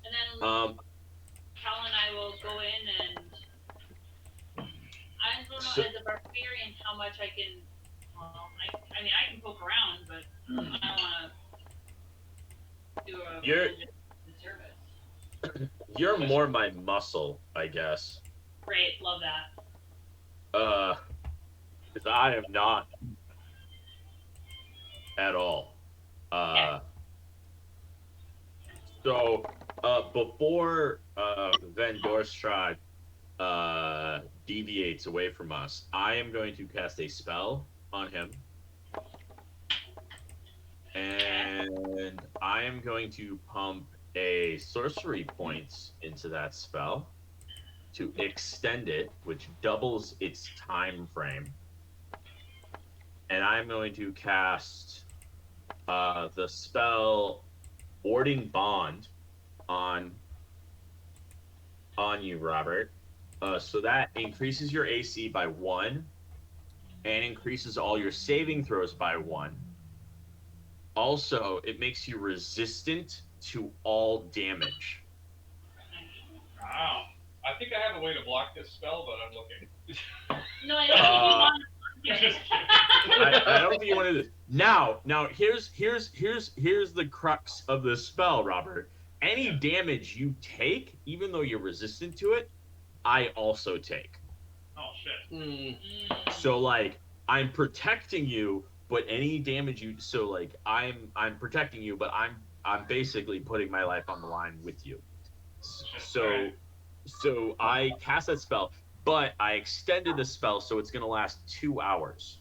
and then Cal and I will go in and I don't know So- as a barbarian how much I can. Well, I mean I can poke around, but I don't want to do a You're- service. You're more my muscle, I guess. Great, love that. Because I am not at all. So, before Van Dorstrad deviates away from us, I am going to cast a spell on him. And I am going to pump a sorcery points into that spell to extend it, which doubles its time frame. And I'm going to cast the spell Warding Bond on you, Robert. So that increases your AC by 1 and increases all your saving throws by 1. Also, it makes you resistant to all damage. Wow. I think I have a way to block this spell, but I'm looking. No, I don't think you want to. Just kidding. I don't think you want to do this. Now here's the crux of the spell, Robert. Any damage you take, even though you're resistant to it, I also take. Oh shit. Mm. So I'm protecting you, but any damage you I'm protecting you, but I'm basically putting my life on the line with you. So I cast that spell, but I extended the spell so it's gonna last 2 hours.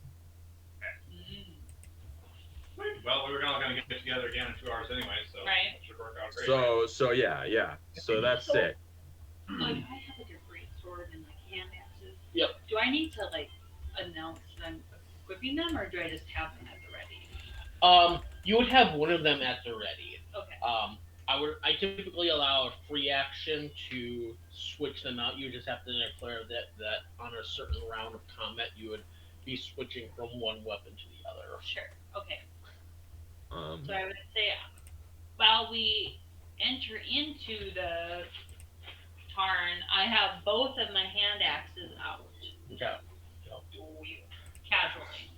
Well, we were all going to get together again in 2 hours anyway, so Right. it should work out great. So yeah. So that's it. Like, I have a great sword and hand axes. Yep. Do I need to announce that I'm equipping them, or do I just have them at the ready? You would have one of them at the ready. Okay. I typically allow a free action to switch them out. You just have to declare that on a certain round of combat you would be switching from one weapon to the other. Sure. Okay. So I would say, while we enter into the tarn, I have both of my hand axes out. Okay. Casually.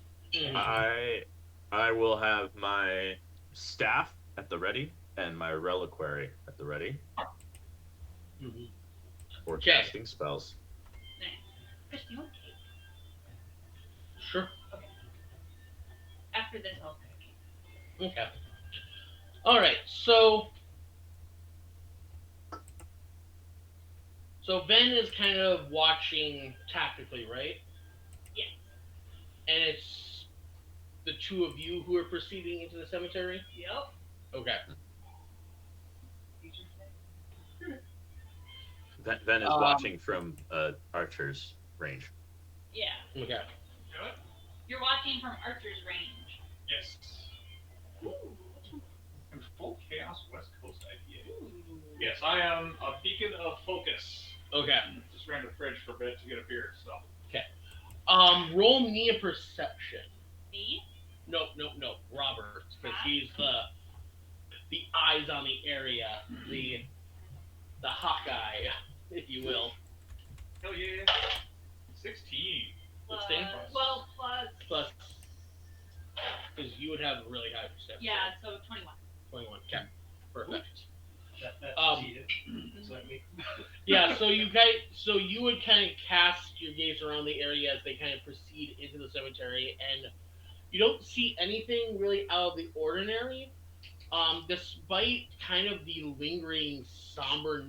I will have my staff at the ready and my reliquary at the ready Mm-hmm. for Okay. casting spells. Nice. Chris, do you want cake? Sure. After this, I'll pick. Okay. All right. So Ben is kind of watching tactically, right? Yes. And it's the two of you who are proceeding into the cemetery? Yep. Okay. Ben is watching from archer's range. Yeah. Okay. Good? You're watching from Archer's range. Yes. And full chaos West Coast IPA. Yes, I am a beacon of focus. Okay. Just ran to the fridge for a bit to get a beer, so. Roll me a perception. Me? No, Robert, because he's the eyes on the area, the Hawkeye, if you will. Hell yeah. 16. Yeah, so you would kind of cast your gaze around the area as they kind of proceed into the cemetery, and you don't see anything really out of the ordinary. Despite kind of the lingering somber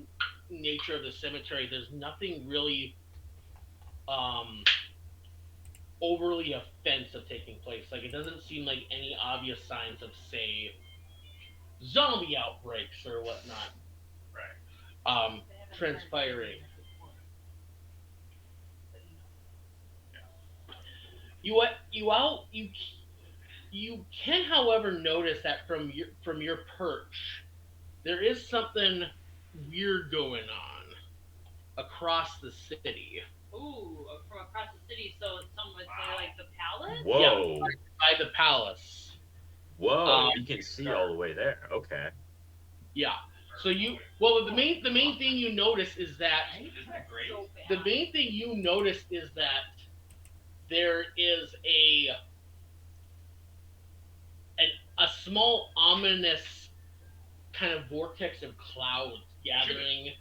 nature of the cemetery, there's nothing really um, overly offensive taking place. Like it doesn't seem like any obvious signs of, say, zombie outbreaks or whatnot Right. They haven't transpiring. heard reports, but, You can, however, notice that from your perch, there is something weird going on across the city. Ooh, from across the city, so someone would say like the palace. Whoa. By the palace. Whoa. Um, We can see all the way there. Okay. Yeah. So the main thing you notice is that Isn't that great? So the bad. main thing you notice is that there is a small ominous kind of vortex of clouds gathering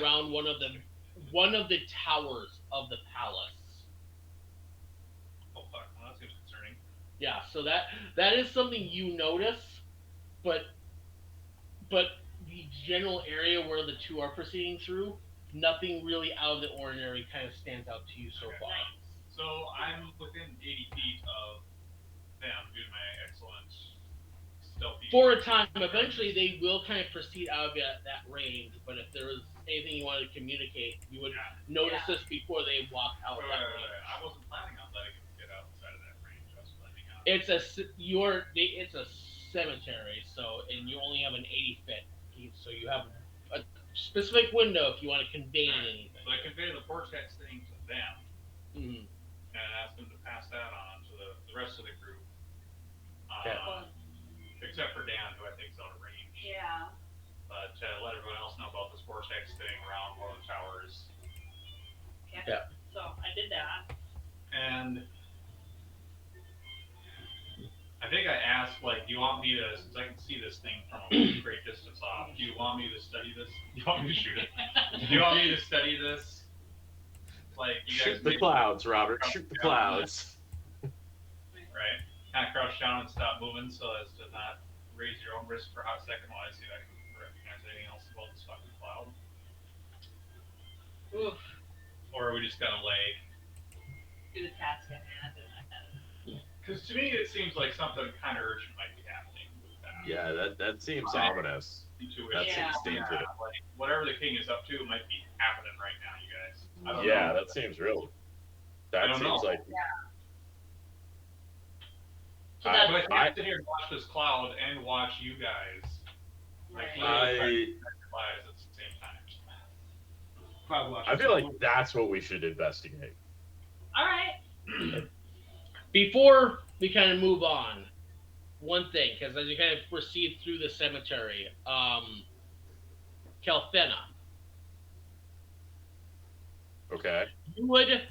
around one of the towers of the palace. Oh fuck, well, that seems concerning. Yeah, so that is something you notice, but the general area where the two are proceeding through, nothing really out of the ordinary kind of stands out to you so Okay. far. Nice. So I'm within 80 feet of them due to my excellent stealthy. For a time, eventually they will kind of proceed out of that range, but if there was anything you wanted to communicate, you would notice Yeah. this before they walk out of that range. I wasn't planning on letting him get outside of that range. I was planning on. It's a cemetery, and you only have an 80 foot, so you have a specific window if you want to convey anything. So I convey the vortex thing to them Mhm. and ask them to pass that on to the rest of the group. Yeah. Except for Dan, who I think is out of range. Yeah. But let everyone else know about this vortex thing around one of the towers. Okay. Yeah. So I did that. And I think I asked, like, do you want me to, since I can see this thing from a great distance off, do you want me to study this? Do you want me to shoot it? Do you want me to study this? Like, you guys Shoot the clouds, Robert. Shoot the clouds. Right? Kind of crouch down and stop moving so as to not raise your own risk for a hot second while I see if I can recognize anything else about this fucking cloud. Oof. Or are we just gonna, like, Do the task at hand and because to me it seems like something kind of urgent might be happening with that. Yeah, that seems ominous. Intuition. That Yeah. seems dangerous. Like, whatever the king is up to might be happening right now, you guys. I don't Yeah, know. that seems real. I That don't seems know. like So I- that's But I can't sit here and watch this cloud and watch you guys like right. literally try to I protect your lives at the same time. Cloud watch. I feel like that's what we should investigate. All right. Before we kind of move on, one thing, because as you kind of proceed through the cemetery, Calfena, Okay. you would,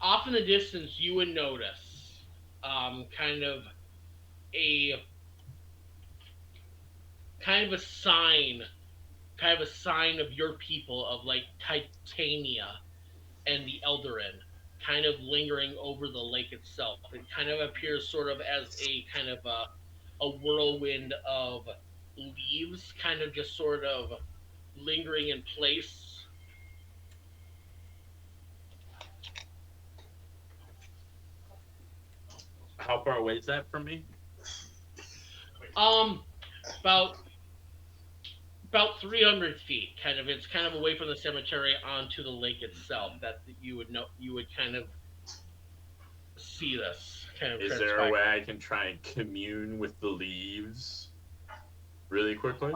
off in the distance, you would notice kind of a sign of your people, of like Titania and the Eldarin, kind of lingering over the lake itself. It kind of appears sort of as a kind of a whirlwind of leaves, kind of just sort of lingering in place. How far away is that from me? About 300 feet. Kind of, it's kind of away from the cemetery onto the lake itself. That you would kind of see this kind of. Is there a way I can try and commune with the leaves really quickly?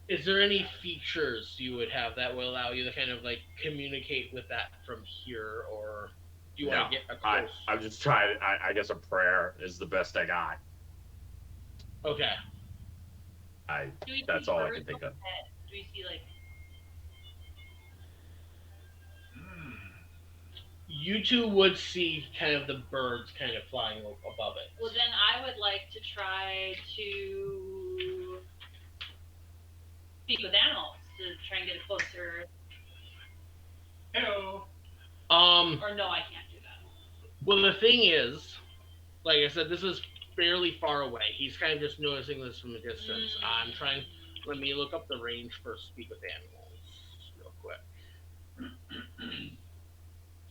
Is there any features you would have that will allow you to kind of like communicate with that from here, or do you want to get a close? I'm just trying. I guess a prayer is the best I got. Okay. Do we That's see all I birds can think of. overhead? Do we see like? You two would see kind of the birds kind of flying above it. Well, then I would like to try to speak with animals to try and get a closer. Hello. Or no, I can't do that. Well, the thing is, like I said, this is fairly far away. He's kind of just noticing this from a distance. I'm trying. Let me look up the range for speak with animals real quick.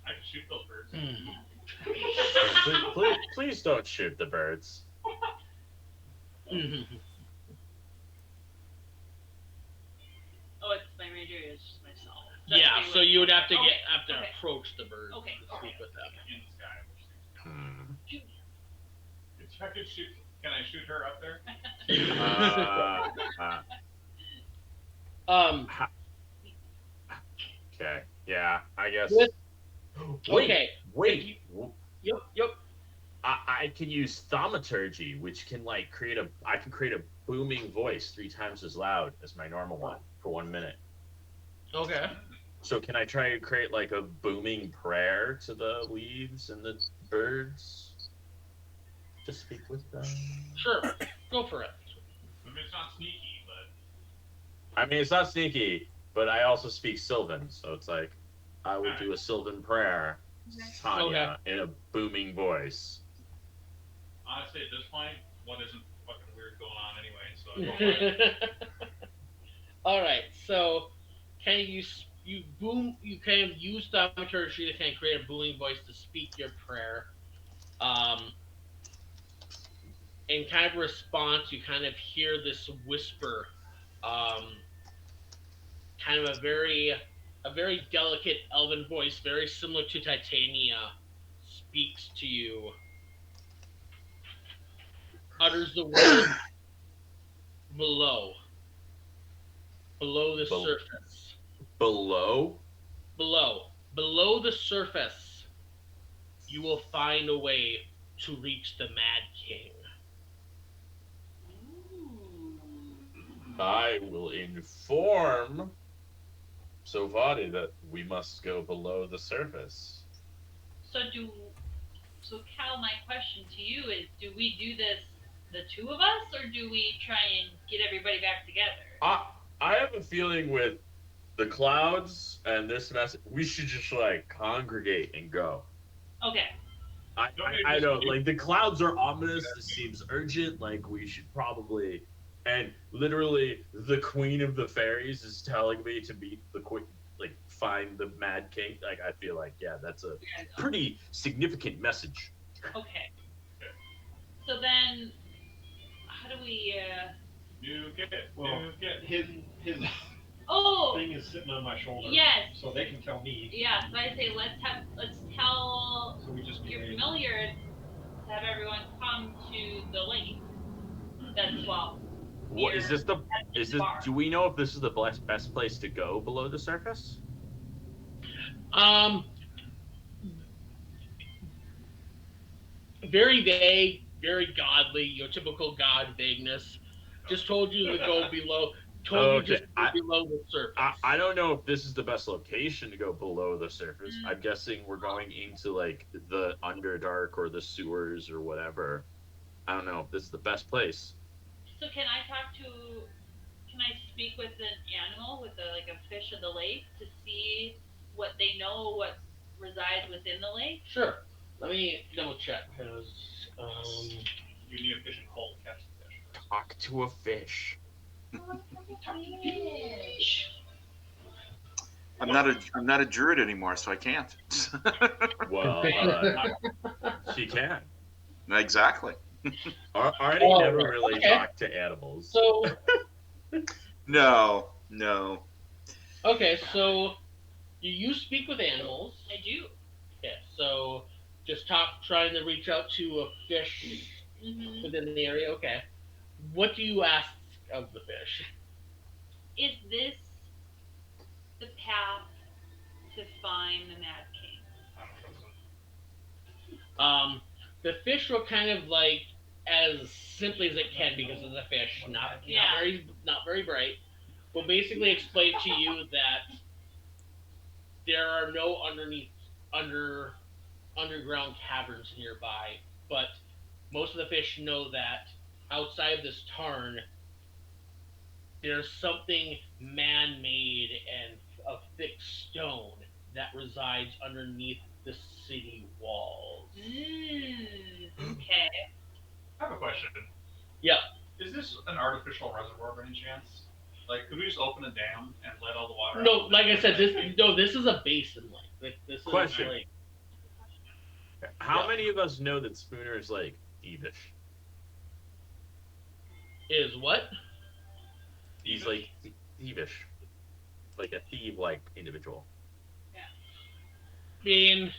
I can shoot those birds. Please don't shoot the birds. Oh, it's my ranger. It's just myself. Yeah, so you would have to Okay, okay. approach the bird Okay, to speak with them. In the sky, which seems Hmm. I could shoot. Can I shoot her up there? Um. Okay. Yeah, I guess. With- Wait, okay. Wait. Yep. I can use thaumaturgy, which can I can create a booming voice 3 times as loud as my normal one for 1 minute. Okay. So can I try and create like a booming prayer to the leaves and the birds to speak with them? Sure. Go for it. I mean, it's not sneaky, but I mean, it's not sneaky, but I also speak Sylvan, so it's like I would do a Sylvan prayer, Tanya, in a booming voice. honestly, at this point, what isn't fucking weird going on anyway? So go for it. All right. So, can you boom? You kind of use thaumaturgy to kind of create a booming voice to speak your prayer. In kind of response, you kind of hear this whisper, kind of a very delicate elven voice, very similar to Titania, speaks to you, utters the word below the surface. Below? Below the surface, you will find a way to reach the Mad King. I will inform Sovati that we must go below the surface. So Cal, my question to you is: do we do this, the two of us, or do we try and get everybody back together? I have a feeling with the clouds and this mess, we should just like congregate and go. Okay. I know, like the clouds are ominous. This seems urgent. Like we should probably, and literally, the Queen of the Fairies is telling me to meet the queen, like find the Mad King. Like I feel like, yeah, that's a pretty significant message. Okay. So then, how do we? Well, his Oh. thing is sitting on my shoulder. Yes. So they can tell me. Yeah. So I say let's tell So we just your familiars to have everyone come to the lake. That's What is this? Do we know if this is the best place to go below the surface? Very vague, very godly, your typical god vagueness. Just told you to go below. Below the surface. I don't know if this is the best location to go below the surface. I'm guessing we're going into like the Underdark or the sewers or whatever. I don't know if this is the best place. So can I speak with an animal, with a fish of the lake, to see what they know, what resides within the lake? Sure. Let me double check because you need a fishing hole to catch the fish. Talk to a fish. I'm not a druid anymore, so I can't. Well, she can. Exactly. Arnie never really talked to animals. So No. okay, so you speak with animals. I do. Okay, so just trying to reach out to a fish within the area. Okay, what do you ask of the fish? Is this the path to find the Mad King? The fish will kind of like as simply as it can because of the fish, not very bright. Will basically explain to you that there are no underground caverns nearby, but most of the fish know that outside of this tarn there's something man-made and of thick stone that resides underneath the city walls. Okay. I have a question. Yep. Is this an artificial reservoir by any chance? Like, could we just open a dam and let all the water out? No, like I said, this is a basin lake. This Question. is like How Yeah. many of us know that Spooner is like thievish? is what? He's like thievish, like a thief-like individual. I mean,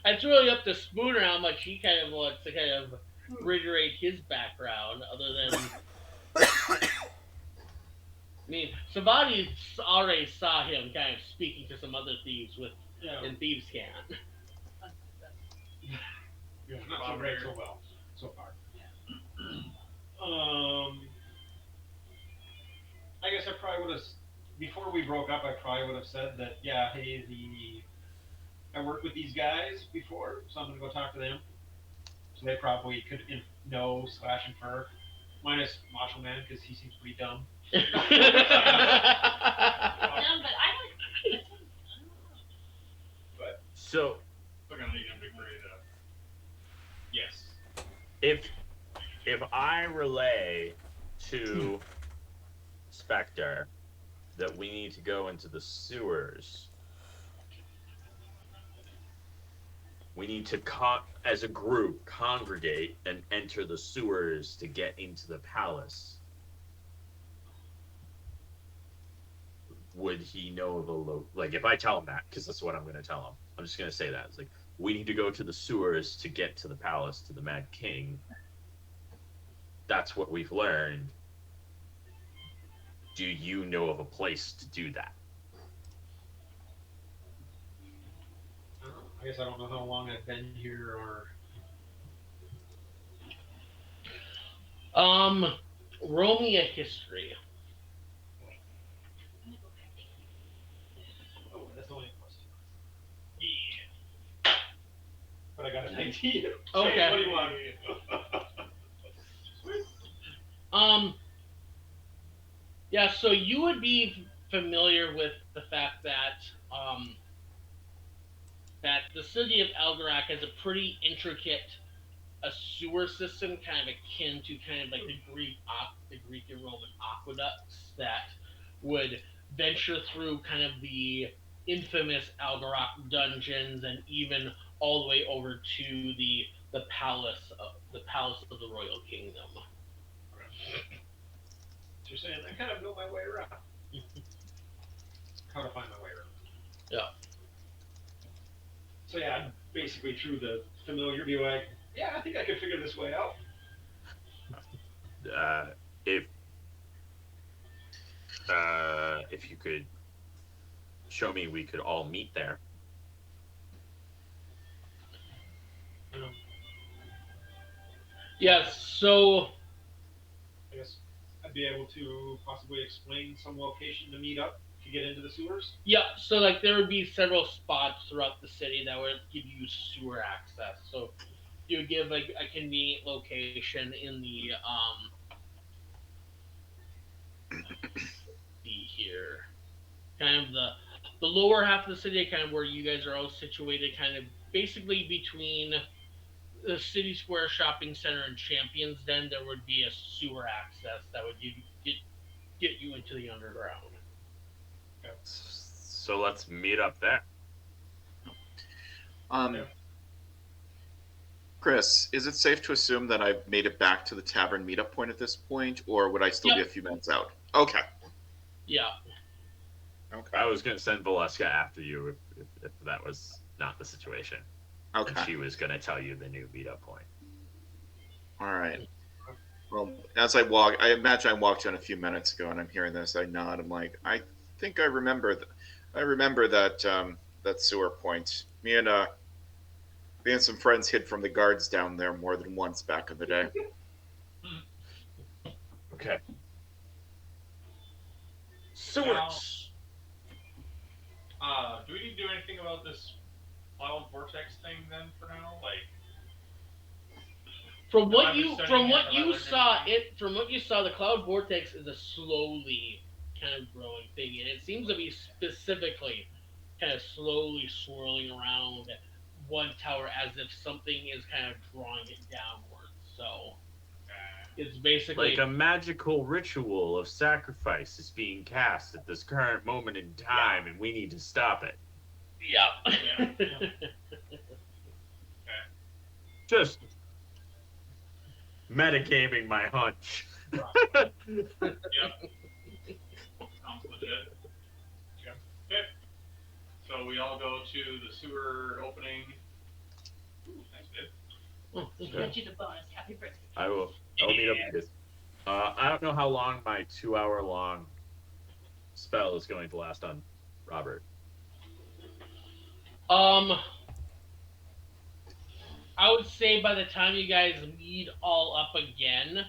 it's really up to Spooner how much he kind of wants to kind of reiterate his background, other than. I mean, somebody already saw him kind of speaking to some other thieves in Thieves' Can. Yeah, not so great so well so far. I guess I probably would have before we broke up. I probably would have said that. Yeah, hey, I worked with these guys before, so I'm gonna go talk to them. So they probably could know / infer, minus Macho Man because he seems pretty dumb. No, but I like. But So We're gonna need him to create a. Yes. if I relay to Spectre that we need to go into the sewers, we need to as a group congregate and enter the sewers to get into the palace. Would he know of like if I tell him that, because that's what I'm going to tell him. I'm just going to say that it's like we need to go to the sewers to get to the palace, to the Mad King. That's what we've learned. Do you know of a place to do that? I guess I don't know how long I've been here or. Roll me a history. Oh, that's only a question. Yeah. But I got an idea. Okay. What do you want? Yeah, so you would be familiar with the fact that that the city of Elgarak has a pretty intricate sewer system, kind of akin to kind of like the Greek and Roman aqueducts that would venture through kind of the infamous Algarak dungeons and even all the way over to the palace of the royal kingdom. So you're saying I kind of know my way around. How to find my way around. Yeah. So yeah, I'm basically through the familiar be like, yeah, I think I could figure this way out. If you could show me, we could all meet there. Yeah, so I guess I'd be able to possibly explain some location to meet up to get into the sewers. yeah, so like there would be several spots throughout the city that would give you sewer access. So you would give like a convenient location in the see here, kind of the lower half of the city, kind of where you guys are all situated, kind of basically between the city square shopping center and Champions Den. There would be a sewer access that would get you into the underground. So let's meet up there. Chris, is it safe to assume that I've made it back to the tavern meetup point at this point, or would I still be a few minutes out? Okay. Yeah. Okay. I was going to send Valeska after you if that was not the situation. Okay. And she was going to tell you the new meetup point. All right. Well, as I walk, I imagine I walked in a few minutes ago, and I'm hearing this. I nod. I'm like, I think I remember. I remember that that sewer point. Me and some friends hid from the guards down there more than once back in the day. Okay. Sewers. Do we need to do anything about this cloud vortex thing then for now? Like, From what I've been you studying saw, it. the cloud vortex is a slowly kind of growing thing, and it seems to be specifically kind of slowly swirling around one tower as if something is kind of drawing it downwards. So it's basically Like a magical ritual of sacrifice is being cast at this current moment in time, and we need to stop it. yeah. Just metagaming my hunch. Yep. Sounds legit. Yep. Okay. So we all go to the sewer opening. Ooh, thanks, babe. Sure. Get you the bonus. Happy birthday. I will meet up with this. I don't know how long my 2-hour long spell is going to last on Robert. I would say by the time you guys meet all up again,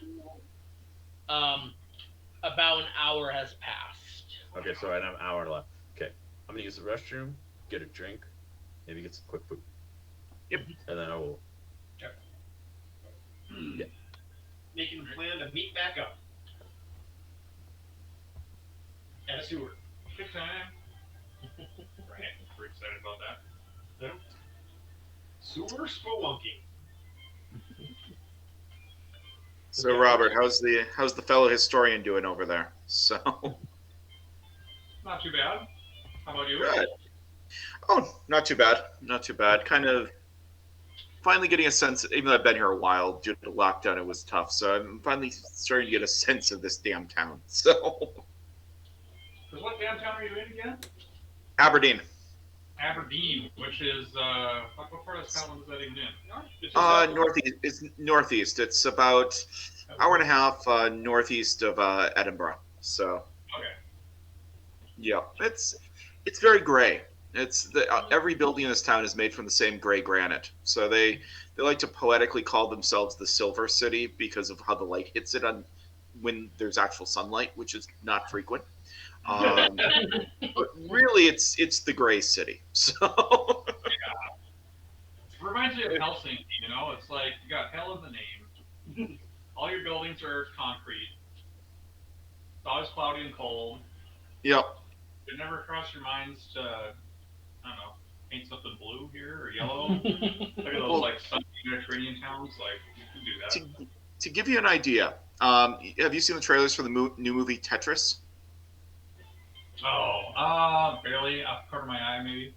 about an hour has passed. Okay, so I have an hour left. Okay, I'm gonna use the restroom, get a drink, maybe get some quick food. Yep. And then I will. Yeah. Making a plan to meet back up at a sewer. Good time. Right. We're excited about that. Sewer spelunking. So Robert, how's the fellow historian doing over there? So Not too bad. How about you? good. Oh, not too bad. Not too bad. Kind of finally getting a sense. Even though I've been here a while, due to lockdown, it was tough. So I'm finally starting to get a sense of this damn town. So Because what downtown are you in again? Aberdeen. Aberdeen, which is what part of Scotland is that even in? North. Northeast. It's northeast. It's about hour and a half northeast of Edinburgh. So Okay. yeah, it's very gray. It's every building in this town is made from the same gray granite. So they like to poetically call themselves the Silver City because of how the light hits it on when there's actual sunlight, which is not frequent. But really, it's the gray city. So It reminds me of Helsinki, you know? It's like you got hell in the name. All your buildings are concrete. It's always cloudy and cold. yep. It never crossed your minds to, I don't know, paint something blue here or yellow. Look at those like sunny Mediterranean towns. Like you can do that. To give you an idea, have you seen the trailers for the new movie Tetris? Oh, barely off the corner of my eye, maybe.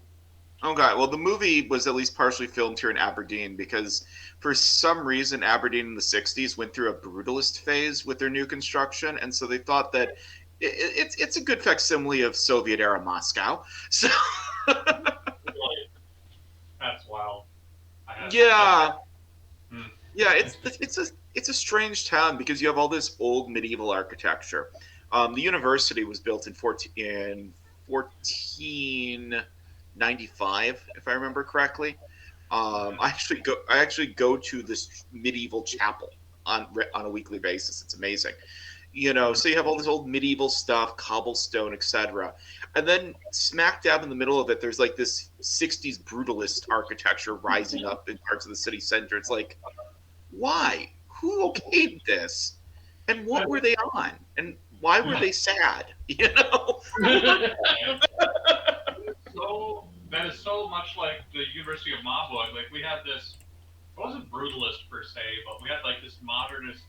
Okay, well, the movie was at least partially filmed here in Aberdeen because for some reason Aberdeen in the 60s went through a brutalist phase with their new construction, and so they thought that it's a good facsimile of Soviet-era Moscow. So Really? That's wild. yeah. Hmm. Yeah, it's a strange town because you have all this old medieval architecture. The university was built in 1495, if I remember correctly. I actually go to this medieval chapel on a weekly basis. It's amazing, So you have all this old medieval stuff, cobblestone, etc. And then smack dab in the middle of it, there's like this 60s brutalist architecture rising up in parts of the city center. It's like, why? Who okayed this? And what were they on? And why were they sad? So that is so much like the University of Marburg. Like we had this, it wasn't brutalist per se, but we had like this modernist.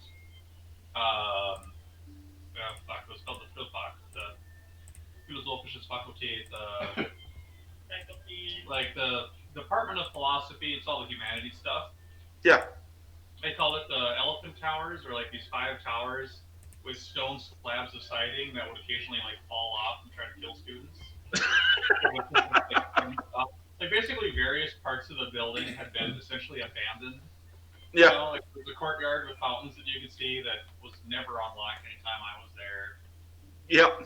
It was called the Philfach, the Philosophisches Fakultät, like the Department of Philosophy. It's all the humanities stuff. Yeah. They call it the Elephant Towers, or like these 5 towers with stone slabs of siding that would occasionally like fall off and try to kill students. Like basically various parts of the building had been essentially abandoned. Yeah. Like there's a courtyard with fountains that you could see that was never unlocked anytime I was there. Yep.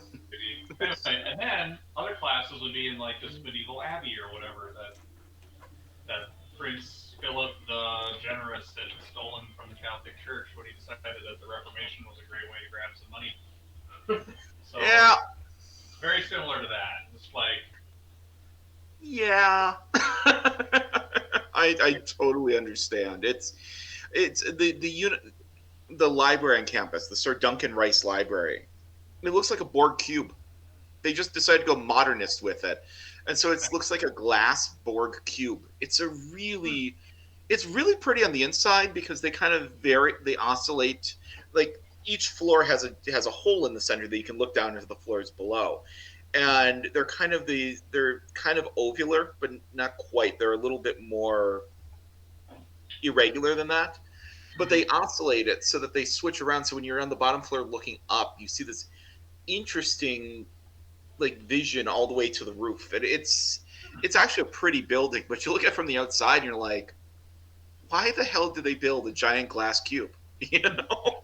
Anyway, and then other classes would be in like this medieval abbey or whatever that Prince Philip the Generous had stolen from the Catholic Church when he decided that the Reformation was a great way to grab some money. So, Yeah. very similar to that. It's like, Yeah. I totally understand. It's the library on campus, the Sir Duncan Rice Library. It looks like a Borg cube. They just decided to go modernist with it, and so it looks like a glass Borg cube. It's really pretty on the inside because they kind of they oscillate. Like each floor has a hole in the center that you can look down into the floors below, and they're kind of ovular, but not quite. They're a little bit more irregular than that, but they oscillate it so that they switch around. So when you're on the bottom floor looking up, you see this interesting like vision all the way to the roof, and it's actually a pretty building. But you look at it from the outside, and you're like, why the hell did they build a giant glass cube? You know?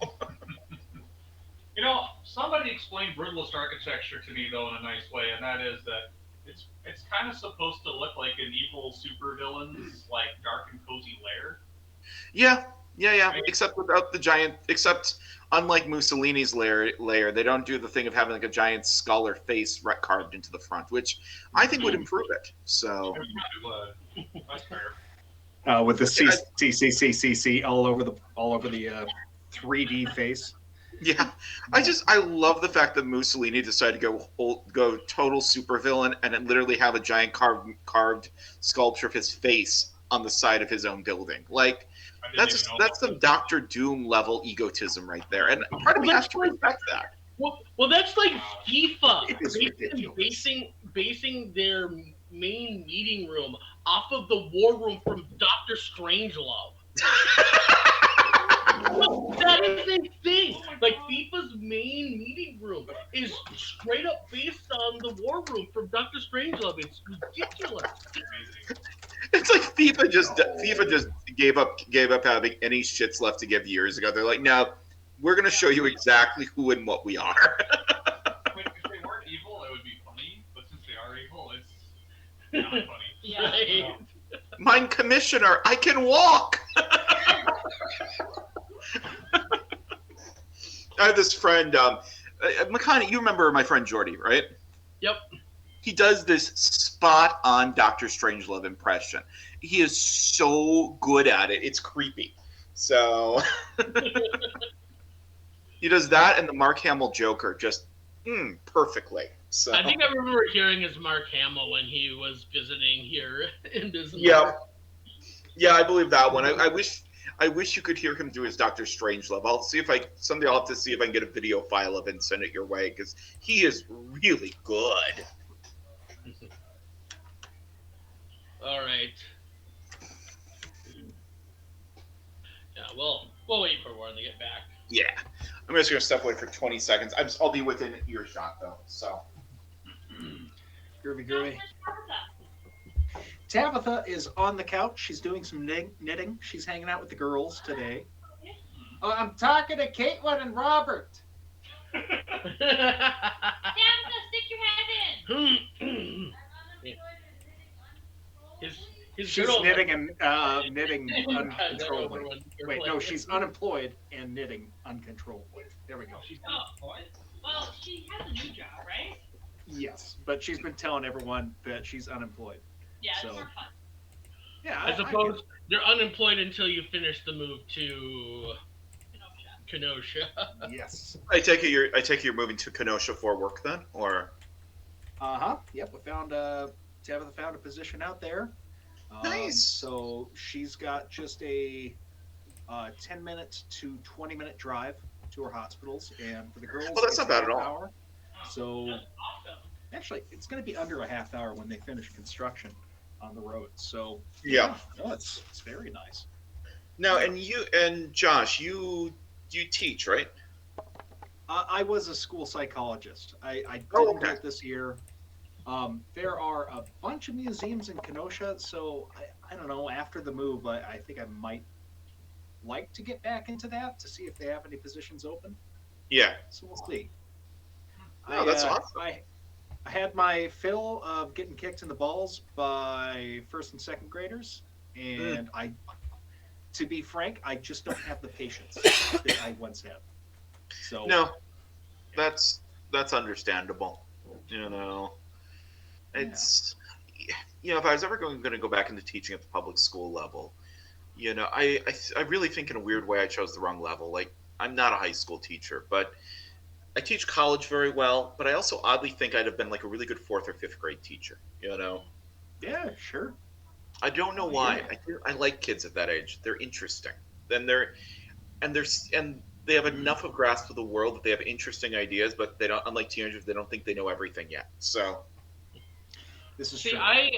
You know, somebody explained brutalist architecture to me though in a nice way, and that is that it's kind of supposed to look like an evil supervillain's like dark and cozy lair. Yeah. Right? Except without the giant. Except unlike Mussolini's layer, they don't do the thing of having like a giant skull or face carved into the front, which I think would improve it. So It probably would. That's fair. With the CCCCC all over the 3D face. yeah, I love the fact that Mussolini decided to go total supervillain and it literally have a giant carved sculpture of his face on the side of his own building. Like that's some Doctor Doom level egotism right there, and part of me has to respect that. Well, that's like FIFA It is ridiculous. basing their main meeting room off of the war room from Doctor Strangelove. Well, that is a thing. Like FIFA's main meeting room is straight up based on the war room from Doctor Strangelove. It's ridiculous. Amazing. It's like FIFA just gave up having any shits left to give years ago. They're like, no, we're gonna show you exactly who and what we are. I mean, if they weren't evil, it would be funny. But since they are evil, it's not funny. Yeah. Right. Mine commissioner, I can walk. I have this friend, Makani, you remember my friend Jordy, right? Yep. He does this spot on Doctor Strangelove impression. He is so good at it, it's creepy. So he does that and the Mark Hamill Joker just perfectly. So I think I remember hearing his Mark Hamill when he was visiting here in Disney. yeah, I believe that one. I wish you could hear him do his Doctor Strangelove. I'll see if someday I'll have to see if I can get a video file of it and send it your way because he is really good. All right. Yeah, we'll wait for Warren to get back. Yeah, I'm just gonna step away for 20 seconds. I'll be within earshot though. So Groovy. Tabitha is on the couch. She's doing some knitting. She's hanging out with the girls today. Oh, I'm talking to Caitlin and Robert. Tabitha, stick your head in. His She's girl- knitting and knitting uncontrollably. Wait, no, she's unemployed and knitting uncontrollably. There we go. She's not employed. Well, she has a new job, right? Yes, but she's been telling everyone that she's unemployed. Yeah, it's So- more fun. Yeah, I suppose you're unemployed until you finish the move to Kenosha. Yes. I take it you're moving to Kenosha for work then, or Yep. We found Tabitha found a position out there. Nice. So she's got just a 10-minute to 20-minute drive to her hospitals, and for the girls, Well, that's it's not bad a at half all. hour. So That's awesome. actually, it's going to be under a half hour when they finish construction on the road. So Yeah. no, it's very nice. Now, and you and Josh, you teach, right? I was a school psychologist. I didn't Oh, do okay. it this year. There are a bunch of museums in Kenosha, so I don't know. After the move, I think I might like to get back into that to see if they have any positions open. Yeah. So we'll see. Oh, that's awesome. I had my fill of getting kicked in the balls by first and second graders, and to be frank, I just don't have the patience that I once had. So No, that's understandable. You know, it's if I was ever going to go back into teaching at the public school level, You know, I really think in a weird way I chose the wrong level. Like, I'm not a high school teacher, but I teach college very well. But I also oddly think I'd have been like a really good fourth or fifth grade teacher. You know, Yeah, sure. I don't know Oh, why. yeah. I like kids at that age. They're interesting. Then and they have enough of grasp of the world that they have interesting ideas, but they don't. Unlike teenagers, they don't think they know everything yet. So This is See, true. I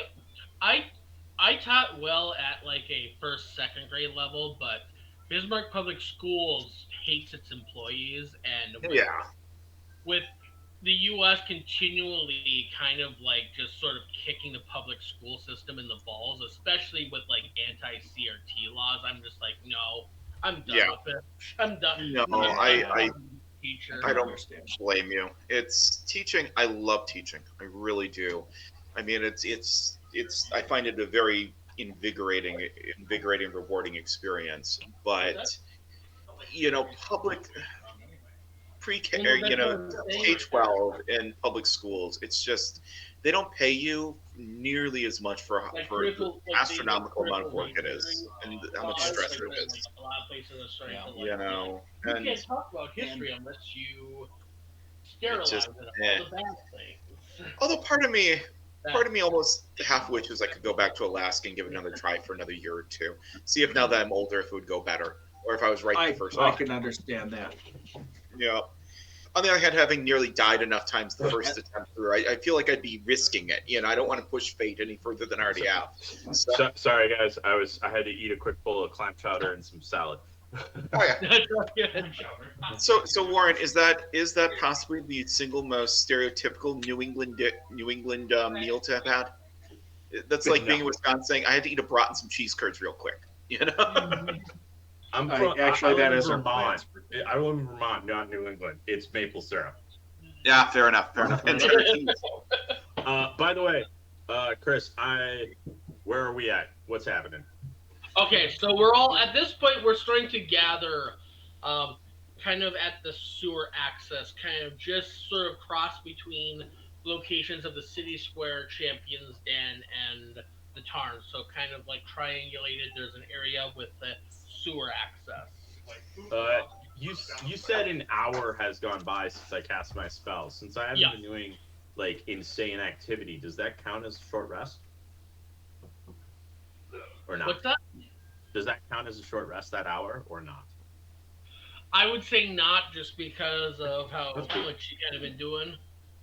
I taught well at like a first, second grade level, but Bismarck Public Schools hates its employees, and yeah, with the U.S. continually kind of like just sort of kicking the public school system in the balls, especially with like anti-CRT laws. I'm just like, no, I'm yeah. done with it. I'm done. No, I'm Yeah, done I talking to the I teacher. I can don't understand. blame you. It's teaching. I love teaching. I really do. I mean, it's. I find it a very invigorating, rewarding experience. What's that? But you know, public pre-K, Well, or, no, that's what I'm saying. K-12 in public schools, it's just they don't pay you nearly as much Like for the critical, like the astronomical amount of critical work it race is, theory and how much laws, stress like it that, like is. a lot of places are starting Yeah. to like You be like, know, you and can't talk about history unless you sterilize just it of eh. all the bad things. Although That- part of me almost half wishes I could go back to Alaska and give it another try for another year or two. See if now that I'm older, if it would go better, or if I was right the first I time. can understand that. Yeah. On the other hand, having nearly died enough times the first attempt through, I feel like I'd be risking it. You know, I don't want to push fate any further than I already have. So, Sorry guys, I had to eat a quick bowl of clam chowder and some salad. oh yeah. That's not good. So Warren, is that possibly the single most stereotypical New England meal to have had? That's like being in No. Wisconsin saying I had to eat a brat and some cheese curds real quick. You know? Actually, that live is in our Vermont. plans. I live in Vermont, not New England. It's maple syrup. Yeah, fair enough. Fair enough. And By the way, Chris, where are we at? What's happening? Okay, so we're all at this point. We're starting to gather, kind of at the sewer access, kind of just sort of cross between locations of the City Square, Champions Den, and the Tarn. So kind of like triangulated. There's an area with the sewer access. You said an hour has gone by since I cast my spell. Since I haven't Yeah. been doing like insane activity, does that count as a short rest? Or not? What's that? Does that count as a short rest, that hour, or not? I would say not, just because of how That's cool. much you kind of been doing.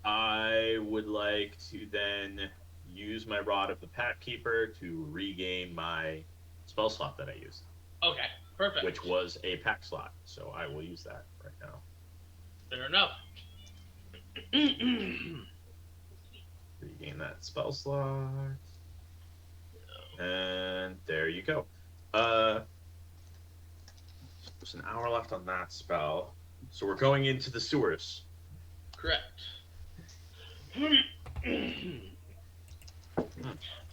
I would like to then use my Rod of the Pack Keeper to regain my spell slot that I used, Okay, perfect. which was a pack slot. So I will use that right now. Fair enough. Regain that spell slot. And there you go. There's an hour left on that spell. So we're going into the sewers. Correct. I'm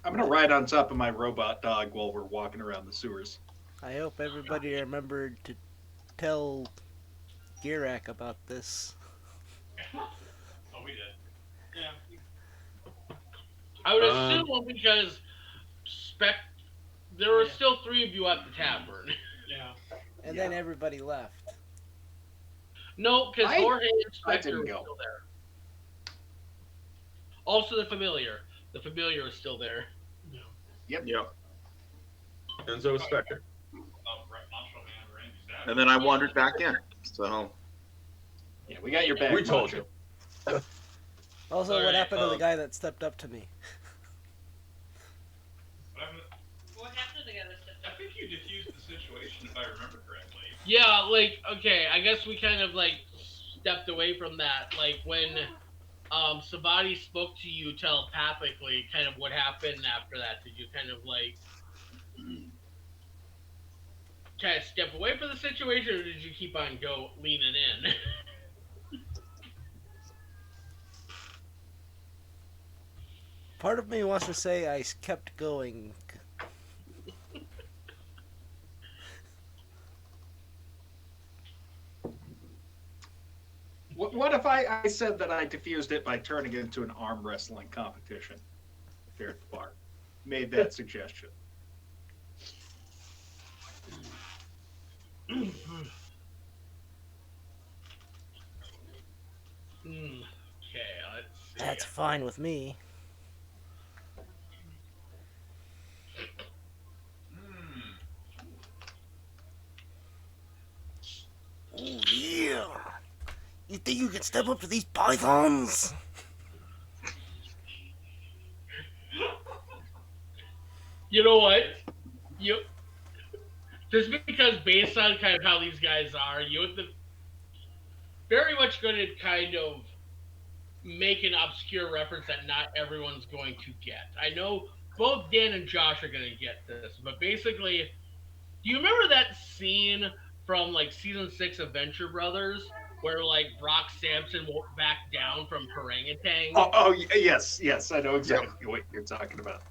gonna ride on top of my robot dog while we're walking around the sewers. I hope everybody remembered to tell Girak about this. Oh, we did. Yeah. I would assume because there were still 3 of you at the tavern. Yeah. And then everybody left. No, because I- Jorge and I Spectre didn't were go. still there. Also the familiar. The familiar is still there. Yep. And so is Spectre. Macho Man Randy Savage. And then I wandered back in. So Yeah, we got your back. We told Macho. you. Also, Alright, what happened to the guy that stepped up to me? What happened to the guy that stepped I up? think you diffused the situation, if I remember correctly. Yeah, like, okay, I guess we kind of, like, stepped away from that. Like, when Savati spoke to you telepathically, kind of what happened after that? Did you kind of, like, kind of step away from the situation, or did you keep on leaning in? Part of me wants to say I kept going. What if I said that I diffused it by turning it into an arm wrestling competition there at the bar? Made that suggestion. Okay, let's see. That's fine with me. Hmm. Oh yeah. You think you can step up to these pythons? You know what? You just because based on kind of how these guys are, you the very much going to kind of make an obscure reference that not everyone's going to get. I know both Dan and Josh are going to get this, but basically, do you remember that scene from like season 6 of Venture Brothers where like Brock Sampson won't back down from orangutan? Yes, I know exactly what you're talking about.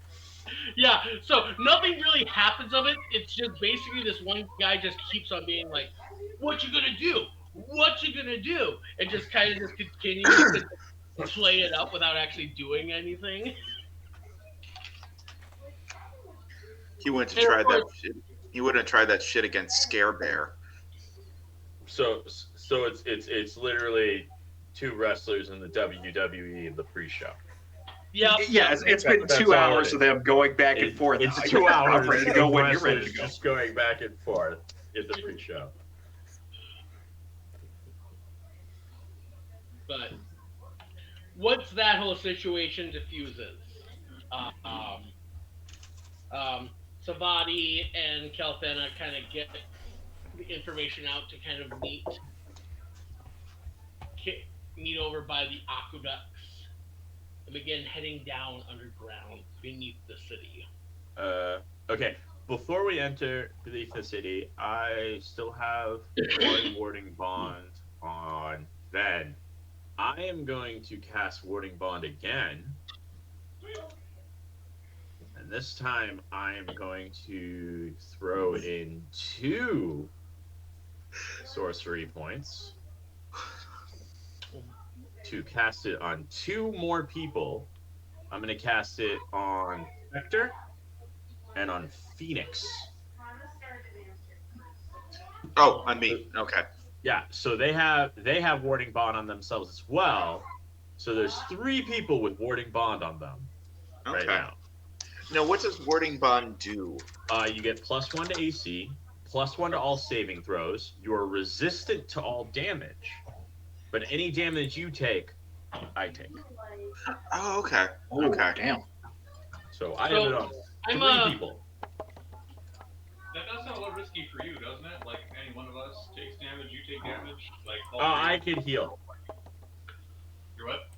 Yeah, so nothing really happens of it. It's just basically this one guy just keeps on being like, "What you gonna do? What you gonna do?" And just kind of just continues to play it up without actually doing anything. He went to And of try that. course, Shit. He wouldn't try that shit against Scare Bear. So it's literally two wrestlers in the WWE in the pre-show. yeah, Yeah, it's been That's 2 all it hours is. of them going back and forth. It's I'm 2 hours ready to go of when you're ready to wrestlers go. just going back and forth in the pre-show. but once that whole situation diffuses, um, Savati and Kelthana kind of get the information out to kind of meet over by the aqueducts and begin heading down underground beneath the city. Okay. Before we enter beneath the city, I still have one warding bond on Ven. I am going to cast warding bond again. And this time I am going to throw in 2 sorcery points to cast it on 2 more people. I'm going to cast it on Spectre and on Phoenix. Oh, on me. Okay. Yeah, so they have warding bond on themselves as well. So there's 3 people with warding bond on them right Okay. now. Now, what does Warding Bond do? You get +1 to AC, +1 to all saving throws. You're resistant to all damage, but any damage you take, I take. Oh, okay. Oh, Okay. damn. So I have it on 3 people. That does sound a little risky for you, doesn't it? Like, any one of us takes damage, you take damage. Like, I can heal. You're what?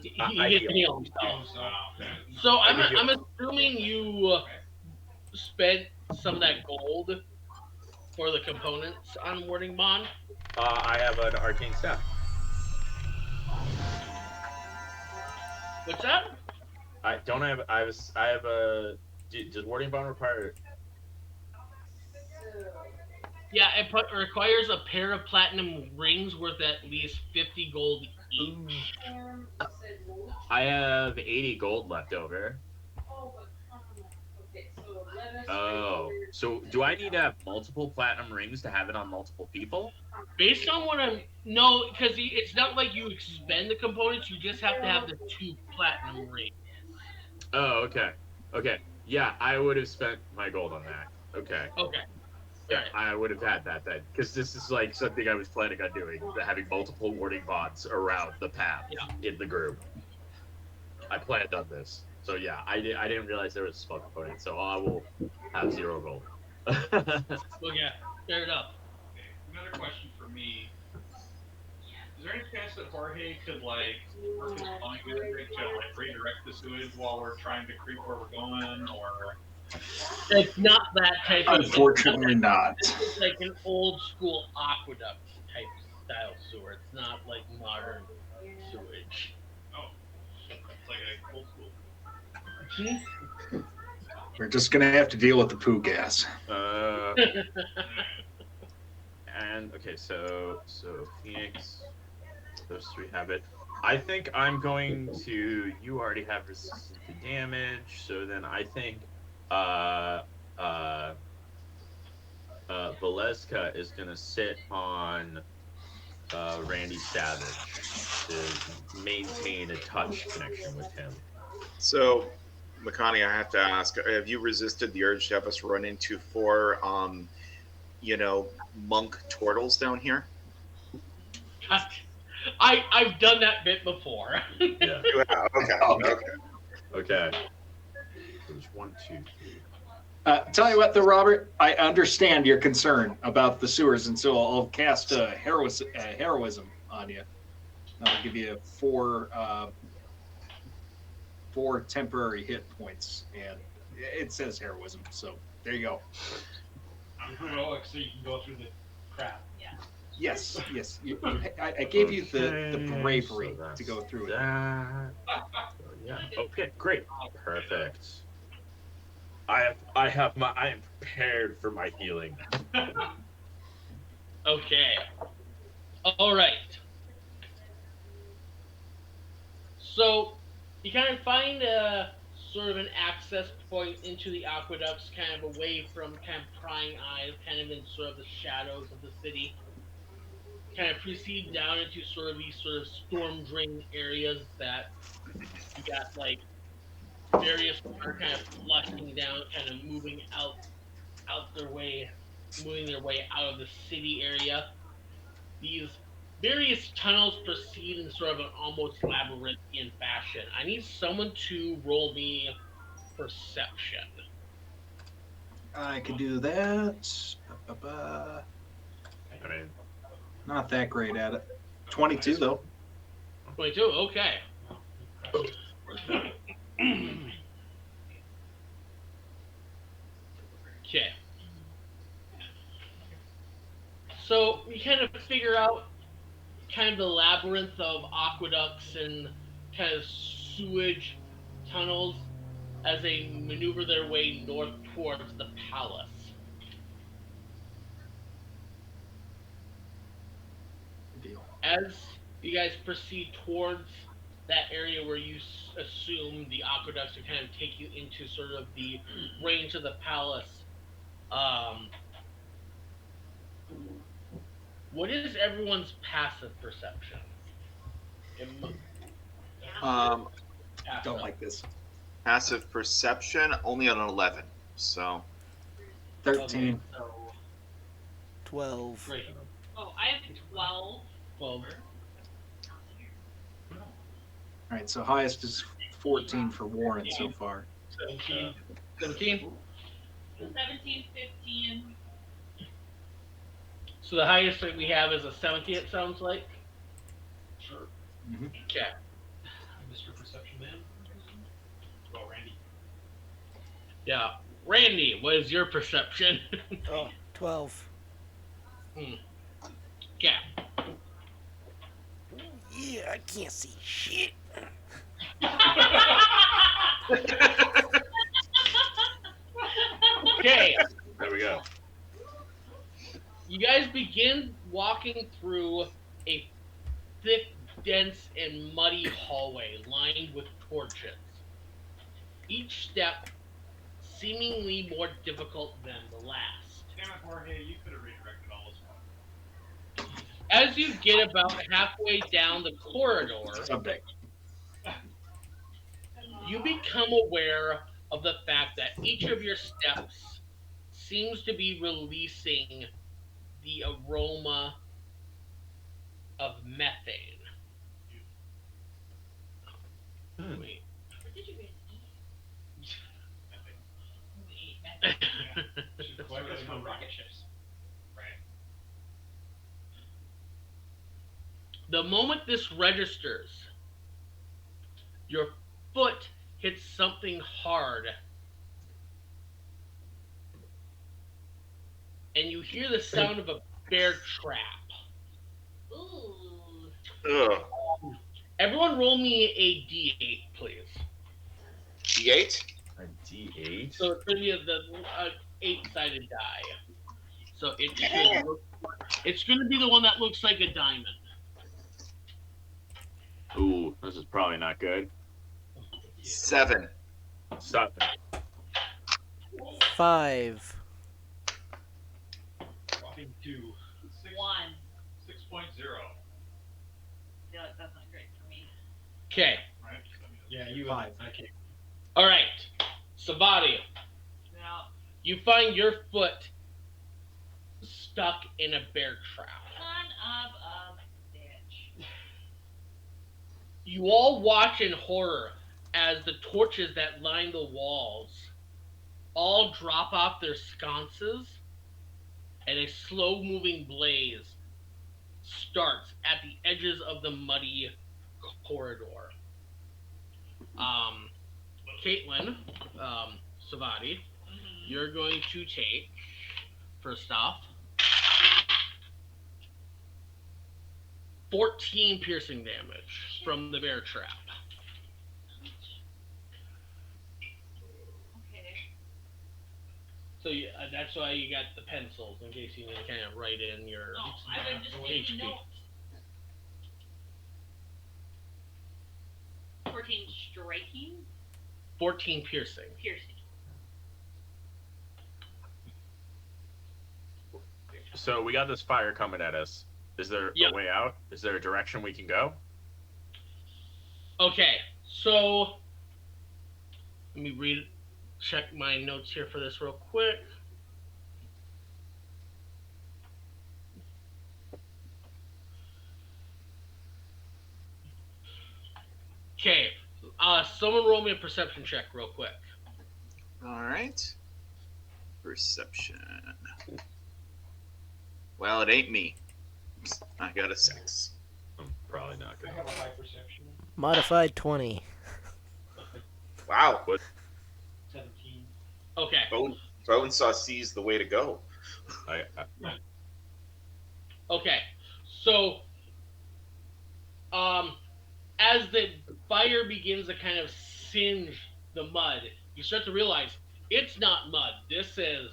He I can heal. heal himself. Okay. So I I'm can heal. assuming you spent some of that gold for the components on warding bond. I have an arcane staff. What's that? I don't have. I have a. Does warding bond require? Yeah, it requires a pair of platinum rings worth at least 50 gold each. I have 80 gold left over. Oh, so do I need to have multiple platinum rings to have it on multiple people? Based on what I'm no, because it's not like you expend the components. You just have to have the 2 platinum rings. Oh, okay. Okay. Yeah, I would have spent my gold on that. Okay. Okay. Yeah, Right. I would have had that then, because this is like something I was planning on doing, having multiple warding bonds around the path in the group. I planned on this, so yeah, I didn't realize there was a spell component, so I will have 0 gold. Okay. Fair enough. Okay. Another question for me. Is there any chance that Jorge could, like, work his flying district to, like, redirect the sewage while we're trying to creep where we're going, or... It's not that type of. Unfortunately not. It's like an old school aqueduct type style sewer. It's not like modern sewage. Oh. It's like a old school. We're just going to have to deal with the poo gas. And okay, so Phoenix, those 3 have it. I think I'm going to. You already have resistance to damage, so then I think. Valeska is gonna sit on Randy Savage to maintain a touch connection with him. So, Makani, I have to ask: have you resisted the urge to have us run into four, monk turtles down here? I've done that bit before. Yeah. You have. Okay. Okay. Okay. Okay. There's 1, 2, 3. Tell you what, though, Robert, I understand your concern about the sewers, and so I'll cast heroism on you. I'll give you four temporary hit points, and it says heroism, so there you go. I'm heroic, so you can go through the crap. Yes. I gave you the Okay, bravery so to go that's through it. that. So, yeah. Okay. Great. Perfect. I am prepared for my healing. Okay. All right. So you kind of find a sort of an access point into the aqueducts, kind of away from kind of prying eyes, kind of in sort of the shadows of the city. Kind of proceed down into sort of these sort of storm drain areas that you got like various water kind of flushing down, kind of out their way, moving their way out of the city area. These various tunnels proceed in sort of an almost labyrinthian fashion. I need someone to roll me perception. I could do that. Ba-ba-ba. I mean, Not that great at it. 22 though. 22. Okay. Okay. So you kind of figure out kind of the labyrinth of aqueducts and kind of sewage tunnels as they maneuver their way north towards the palace. Good deal. As you guys proceed towards that area where you assume the aqueducts are kind of take you into sort of the range of the palace, what is everyone's passive perception? Don't like this. Passive perception only on an 11. So 13. Okay, so 12. great. Oh, I have 12. 12. All right, so highest is 14 for Warren so far. 17. 17. 17, 15. So the highest that we have is a 70, it sounds like. Sure. Mhm. Okay. Mr. Perception Man. Well, Randy. Yeah. Randy, what is your perception? Oh, 12. Okay. Yeah, I can't see shit. Okay. there we go. You guys begin walking through a thick, dense, and muddy hallway lined with torches. Each step seemingly more difficult than the last. Damn it, Jorge, you could have redirected all this one. As you get about halfway down the corridor, Someday. you become aware of the fact that each of your steps seems to be releasing the aroma of methane. Wait. What did you guys eat? Collect us from rocket ships. Right. The moment this registers, your foot hits something hard, and you hear the sound of a bear trap. Ooh. ugh. Everyone roll me a d8, please. D8. A D8. So it's going to be the 8-sided die. So it's going to be the one that looks like a diamond. Ooh, this is probably not good. 7. 7. 5. Okay. Right? Yeah, you 5. I can't. All right. Savati, Now, you find your foot stuck in a bear trap. son of a bitch. You all watch in horror as the torches that line the walls all drop off their sconces and a slow moving blaze starts at the edges of the muddy corridor. Caitlin, Savati, you're going to take, first off, 14 piercing damage from the bear trap. Okay. So that's why you got the pencils, in case you need to kind of write in your No, I would just take HP. notes. 14 striking, 14 piercing. piercing. So we got this fire coming at us. Is there Yep. a way out? Is there a direction we can go? Okay, so let me check my notes here for this real quick. Okay, someone roll me a perception check real quick. All right. Perception. Well, it ain't me. I got a 6. I'm probably not I gonna. have a high perception. Modified 20. Wow. 17. Okay, Bone saw sees the way to go. okay, so as the fire begins to kind of singe the mud, you start to realize it's not mud. This is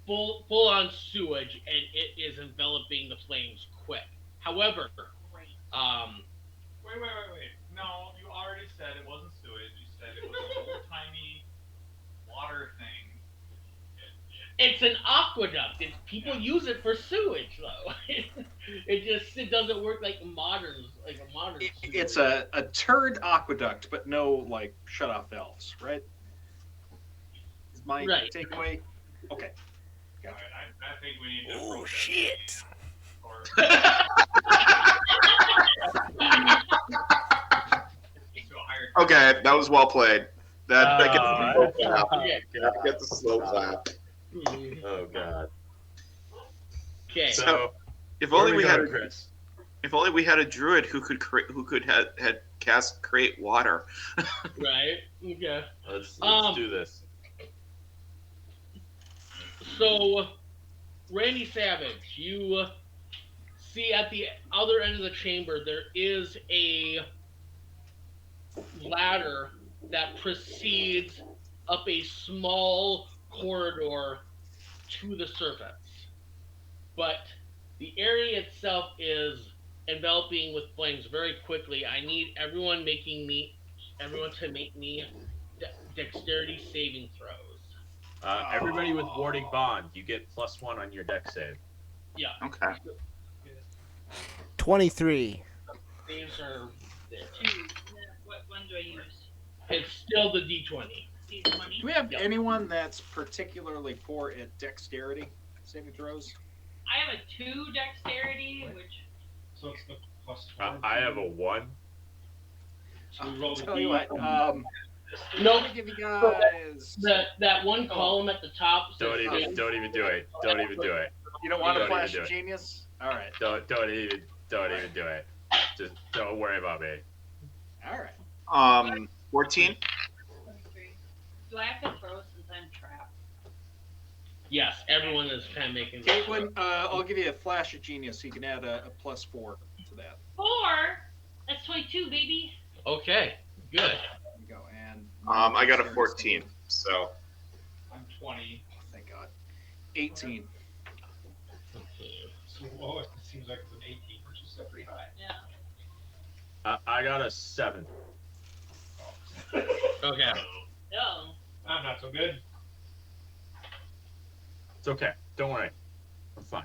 full on sewage, and it is enveloping the flames quick. However, Great. Wait. No, you already said it wasn't sewage. You said it was an old-timey water thing. it's an aqueduct. People use it for sewage, though. it doesn't work like a modern sewage. It's a turd aqueduct, but no like shut off valves, right? Is my Right. takeaway? Okay. All right, I think we need to. Oh, approach shit. it or- to a higher- Okay, that was well played. That gets Oh, the slow clap. Okay. That gets the slow clap. Oh god. Okay. So If where only are we had going, a, Chris? if only we had a druid who could had cast create water. Right. Okay. Let's Um, do this. So, Randy Savage, you see at the other end of the chamber there is a ladder that proceeds up a small corridor to the surface. But the area itself is enveloping with flames very quickly. I need everyone to make me dexterity saving throws. Everybody with warding bond, you get +1 on your dex save. Yeah. Okay. 23. Saves are there. 2. What one do I use? It's still the D20. D20. Do we have Yep. anyone that's particularly poor at dexterity saving throws? I have a 2 dexterity, which So it's the +4. I have a 1. So we roll the Tell you D. what, I'm Nope. gonna give you guys. That one column at the top. says Don't even do it. Don't even do it. You don't want to Don't flash even do it. genius? All right. Don't even do it. Just don't worry about me. All right. 14. 23. Do I have to throw since I'm trapped? Yes, everyone is kind of making. Caitlin, I'll give you a flash of genius so you can add a +4 to that. 4. That's 22, baby. Okay, good. There you go. And I got a 14. So I'm 20. Oh, thank God. 18. So the lowest it seems like it's an 18, which is still pretty high. Yeah. I got a 7. Okay. No. I'm not so good. It's okay. Don't worry. I'm fine.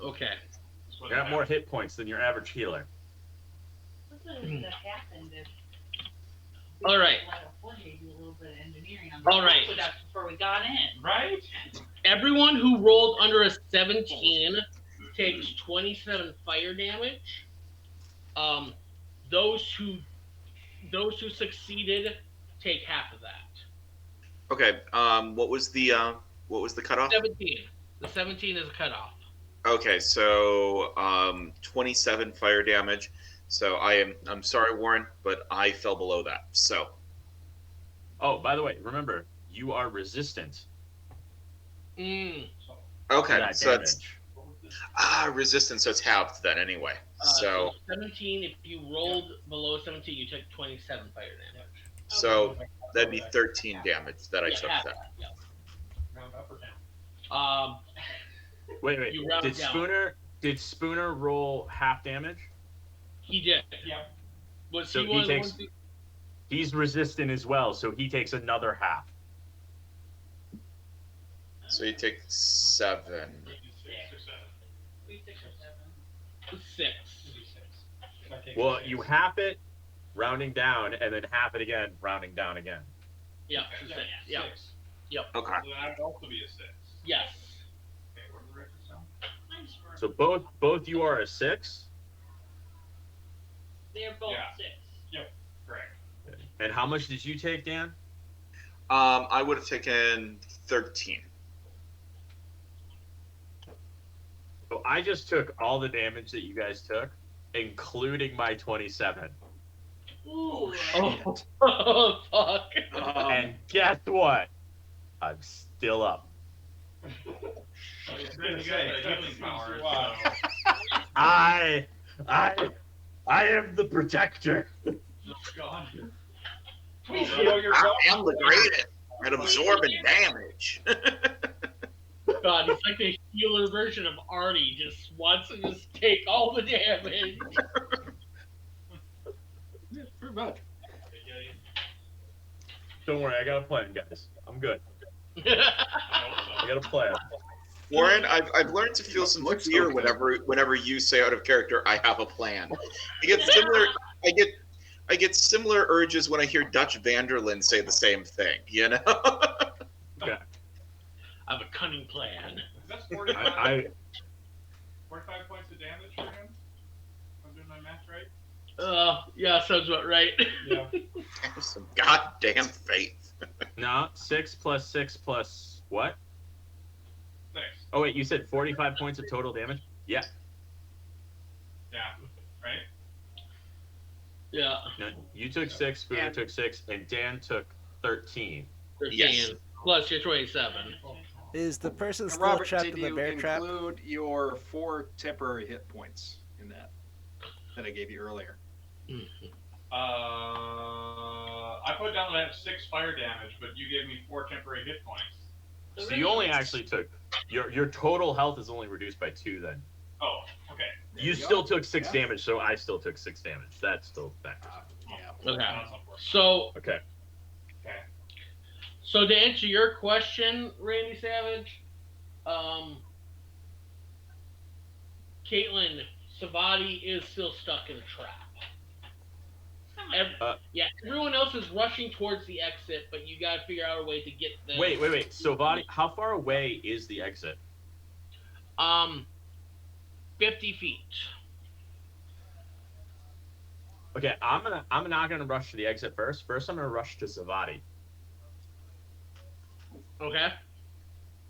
Okay. You got more hit points than your average healer. what would have happened if All right. let Jorge do a little bit of engineering on All right. with us before we got in. Right? Everyone who rolled under a 17 takes 27 fire damage. Those who succeeded take half of that. Okay. What was the cutoff? 17. The 17 is a cutoff. Okay, so 27 fire damage. So I'm sorry, Warren, but I fell below that. So Oh, by the way, remember, you are resistant to okay, that so it's damage. resistance. So it's halved then anyway. So 17. If you rolled below 17, you took 27 fire damage. so that'd be 13 damage that I Yeah, took half then. that, yeah. Round up or down? Wait. You round Did down. Spooner roll half damage? He did. Yep. Was So he he one of the takes- ones who- He's resistant as well, so he takes another half. So you take 7. 6 or 7. We 6 or 7. 6. Maybe 6. If I take Well, 6. you half it, rounding down, and then half it again, rounding down again. Yeah. Okay, 6. Yeah. 6. Okay. So that would also be a 6. Yes. Okay, where did the records down? So both you are a 6. They're both Yeah. 6. Correct. And how much did you take, Dan? I would have taken 13. So I just took all the damage that you guys took, including my 27. Ooh. Oh, fuck. And guess what? I'm still up. It's good you got the healing power. Wow. So. I am the protector. Oh, God. Please know your I am the greatest at absorbing damage. God, he's like the healer version of Artie. Just wants to just take all the damage. Yeah, pretty much. Don't worry, I got a plan, guys. I'm good. I hope I so. got a plan. Warren, I've learned to feel some Looks fear okay. whenever you say out of character, "I have a plan." I get similar. I get similar urges when I hear Dutch Vanderlyn say the same thing. You know. I have a cunning plan. That's 45, I 45 points of damage for him? I'm doing my math right? Yeah, sounds about right. Yeah. Have some goddamn faith. no 6 plus 6 plus what? 6. Oh wait, you said 45 points of total damage? Yeah. Yeah. Right? Yeah. No, you took 6, Spooner And- took 6, and Dan took 13. 13 Yes. plus your 27. Is the person And still Robert, trapped did in the you bear trap? include your 4 temporary hit points in that I gave you earlier? I put down that I have 6 fire damage, but you gave me 4 temporary hit points. So you only actually took your total health is only reduced by 2 then. Oh, okay. You you still go. took 6 Yeah. damage, so I still took 6 damage. That's still factors. Yeah. Okay. That's unfortunate. So, Okay. Okay. so to answer your question, Randy Savage, Caitlin, Savati is still stuck in a trap. Yeah, everyone else is rushing towards the exit, but you gotta figure out a way to get them. Wait. So Vadi, how far away is the exit? 50 feet. Okay, I'm not gonna rush to the exit first. First, I'm gonna rush to Savati, Okay.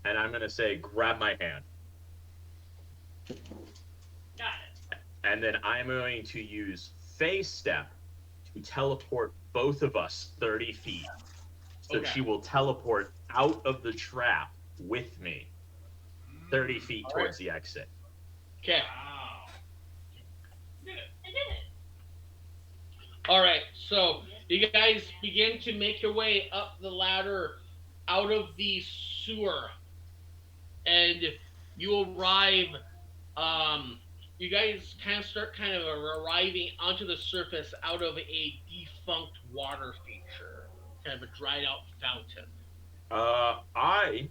and I'm gonna say, "Grab my hand," Got it. and then I'm going to use Phase Step to teleport both of us 30 feet. So Okay. she will teleport out of the trap with me, 30 feet All towards the exit. Okay. Wow. I did it. All right. So you guys begin to make your way up the ladder out of the sewer, and you arrive. You guys start arriving onto the surface out of a defunct water feature, kind of a dried out fountain. I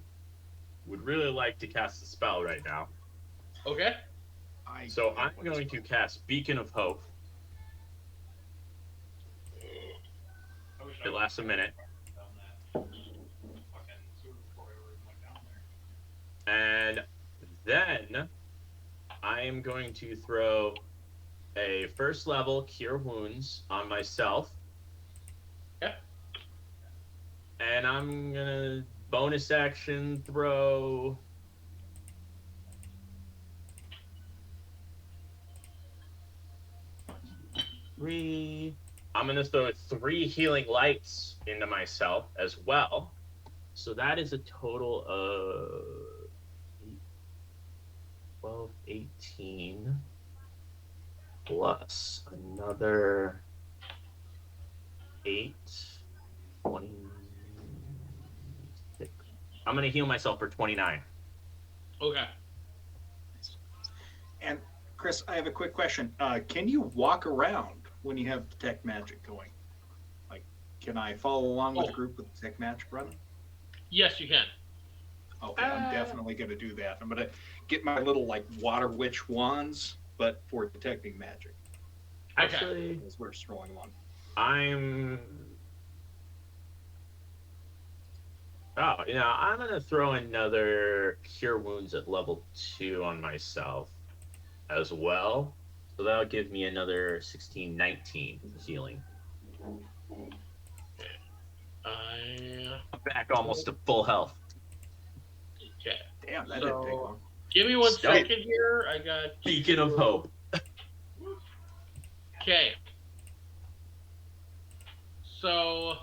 would really like to cast a spell right now. Okay. So I'm going to cast Beacon of Hope. It lasts a minute. Down that fucking sewer before we ever went down there. And then I am going to throw a first level Cure Wounds on myself. Okay. And I'm gonna bonus action throw. I'm gonna throw 3 healing lights into myself as well. So that is a total of 12, 18 plus another 8, 26. I'm gonna heal myself for 29. Okay. And Chris, I have a quick question. Can you walk around when you have detect magic going? Like, can I follow along with the group with detect magic running? Yes, you can. Okay, I'm definitely going to do that. I'm going to get my little like water witch wands, but for detecting magic. Actually, As we're strolling along. I'm gonna throw another Cure Wounds at level 2 on myself as well. So that'll give me another 16, 19 healing. I'm back almost to full health. Okay. Damn, that didn't take long. Give me 1 Stop. second here. I got Beacon of hope. Okay. So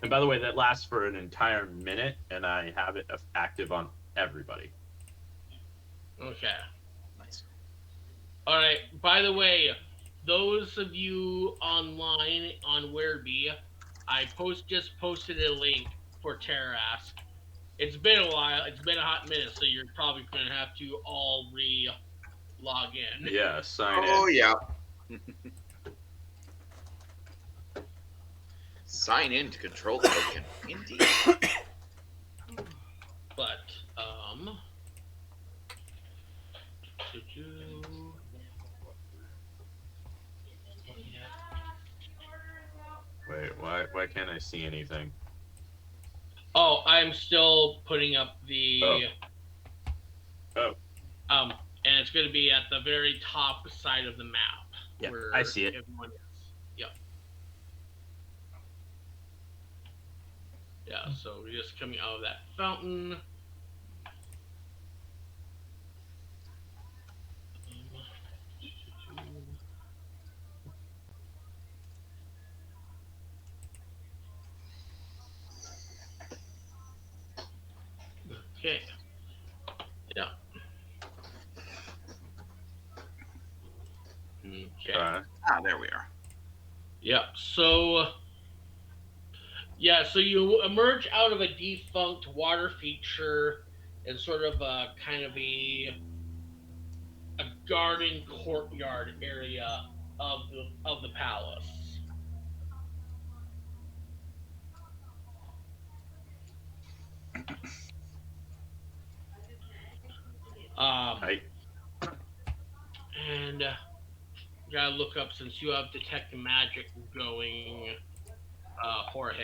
And by the way, that lasts for an entire minute, and I have it active on everybody. okay. Nice. All right. By the way, those of you online on Wereby, I just posted a link for Terrask. It's been a while. It's been a hot minute, so you're probably going to have to all log in. Yeah, sign Oh in. yeah. Sign in to control token. Indeed. But Wait, why can't I see anything? oh, I'm still putting up the Oh. And it's going to be at the very top side of the map. Yeah, where I see it. Everyone is. Yep. Yeah, so we're just coming out of that fountain. Okay. Yeah. Okay. There we are. Yeah. So. Yeah. So you emerge out of a defunct water feature in sort of a kind of a garden courtyard area of the palace. Right. And gotta look up since you have detect magic going, Jorge.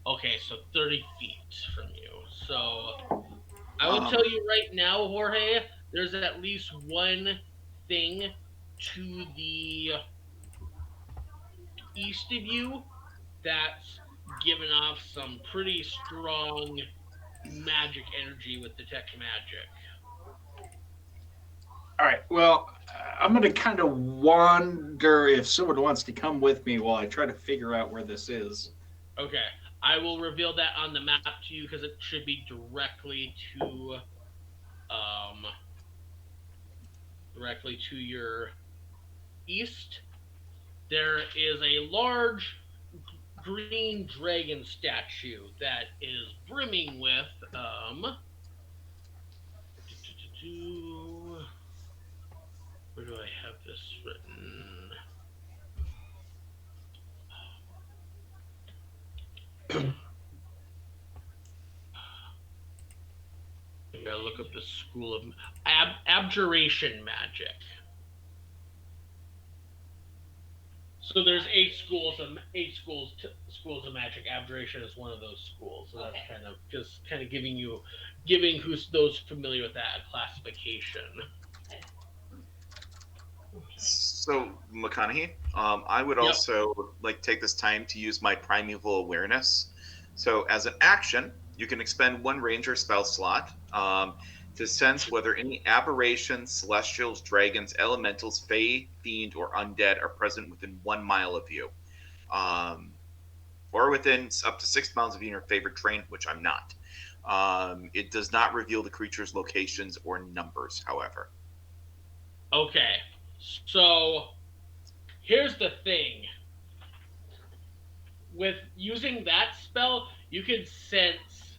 Okay, so 30 feet from you. So I will tell you right now, Jorge, there's at least one thing to the east of you that's giving off some pretty strong magic energy with detect magic. All right. Well, I'm going to kind of wonder if someone wants to come with me while I try to figure out where this is. Okay, I will reveal that on the map to you because it should be directly to your east. There is a large green dragon statue that is brimming with where do I have this written? look up the school of abjuration magic. So there's schools of magic. Abjuration is one of those schools. So that's kind of giving who's those familiar with that a classification. So, McConaughey, I would also like take this time to use my primeval awareness. So, as an action, you can expend one ranger spell slot to sense whether any aberrations, celestials, dragons, elementals, fae, fiend, or undead are present within 1 mile of you, or within up to 6 miles of you in your favorite terrain, which I'm not. It does not reveal the creature's locations or numbers, however. Okay, so here's the thing. With using that spell, you can sense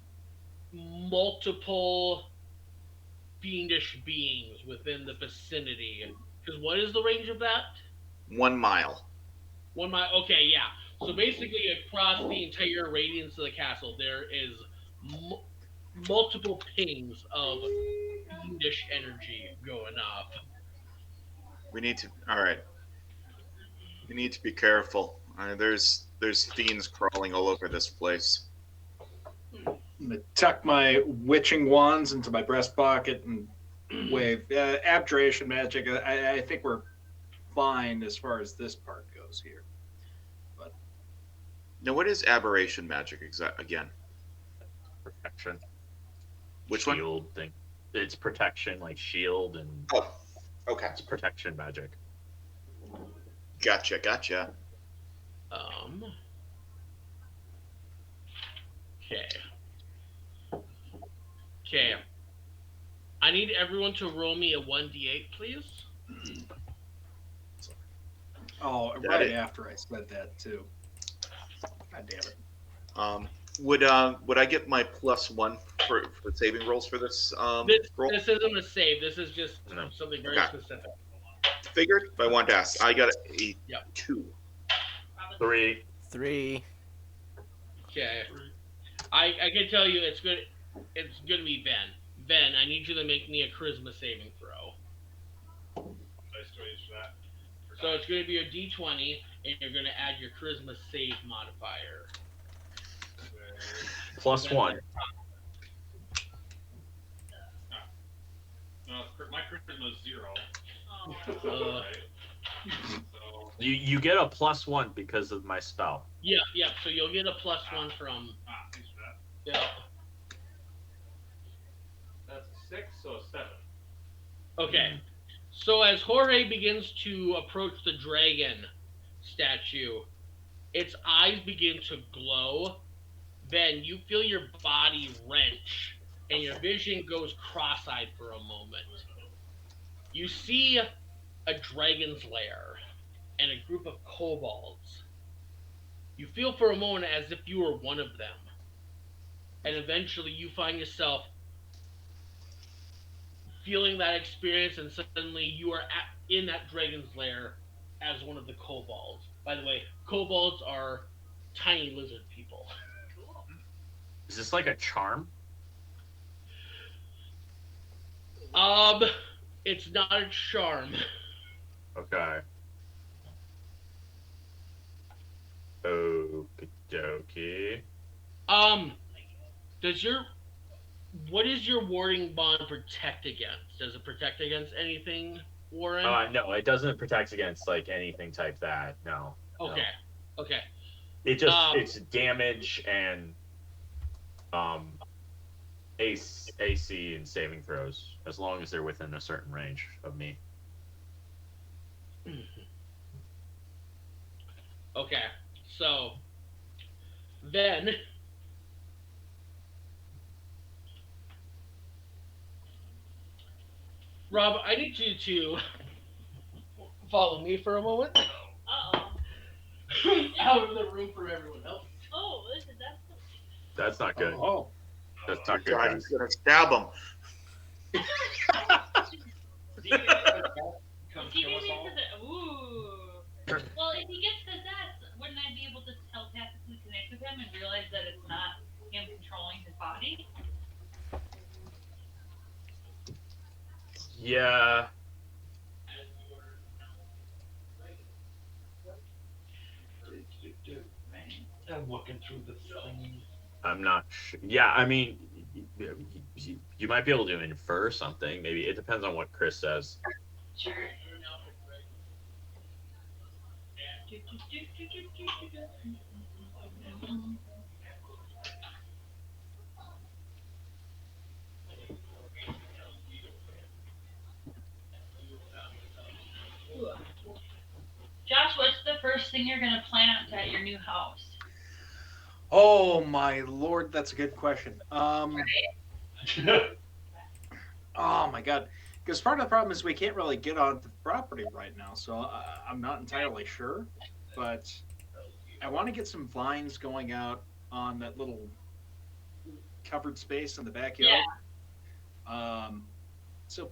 multiple fiendish beings within the vicinity. Because what is the range of that? 1 mile. 1 mile. Okay, yeah. So basically, across the entire radius of the castle, there is multiple pings of fiendish energy going off. We need to. All right. We need to be careful. There's fiends crawling all over this place. I'm gonna tuck my witching wands into my breast pocket and wave. Abjuration magic. I think we're fine as far as this part goes here. But Now, what is aberration magic again? Protection. Which one? Shield thing. It's protection, like shield, and Oh, okay. it's protection magic. Gotcha. Okay. I need everyone to roll me a 1d8, please. oh, Got right it. after I said that too. God damn it. Would I get my +1 for saving rolls for this roll? This isn't a save. This is just something very Okay. specific. Figured, but I wanted to ask. I got a Yep. 2. 3. 3. Okay. I can tell you it's good. It's going to be Ben. Ben, I need you to make me a charisma saving throw. Nice choice for that. So it's going to be a d20, and you're going to add your charisma save modifier. +1. No, my charisma is 0. Uh, Right. So, You get a +1 because of my spell. yeah. So you'll get a +1 from. thanks for that. Yeah. That's a 6, so a 7. Okay. So as Jorge begins to approach the dragon statue, its eyes begin to glow. Then you feel your body wrench, and your vision goes cross-eyed for a moment. You see a dragon's lair and a group of kobolds. You feel for a moment as if you were one of them. And eventually you find yourself feeling that experience, and suddenly you are in that dragon's lair as one of the kobolds. By the way, kobolds are tiny lizard people. Is this like a charm? It's not a charm. Okay. Okie dokie. What is your warding bond protect against? Does it protect against anything, Warren? No, it doesn't protect against like anything type that. No. Okay. No. Okay. It just it's damage and AC and saving throws, as long as they're within a certain range of me. Okay. So then Rob, I need you to follow me for a moment. Uh-oh. Out of the room for everyone else. Oh, that's That's not good. Oh, That's not good, God, guys. he's gonna stab him. Come If he kill us gets all. ooh. Well, if he gets possessed, wouldn't I be able to telepathically connect with him and realize that it's not him controlling his body? Yeah. I'm looking through the thing. I'm not sure. Yeah, I mean, you might be able to infer something. Maybe it depends on what Chris says. Sure. Josh, what's the first thing you're gonna plant at your new house? Oh my lord, that's a good question. Oh my god, because part of the problem is we can't really get onto the property right now, so I'm not entirely sure. But I want to get some vines going out on that little covered space in the backyard. So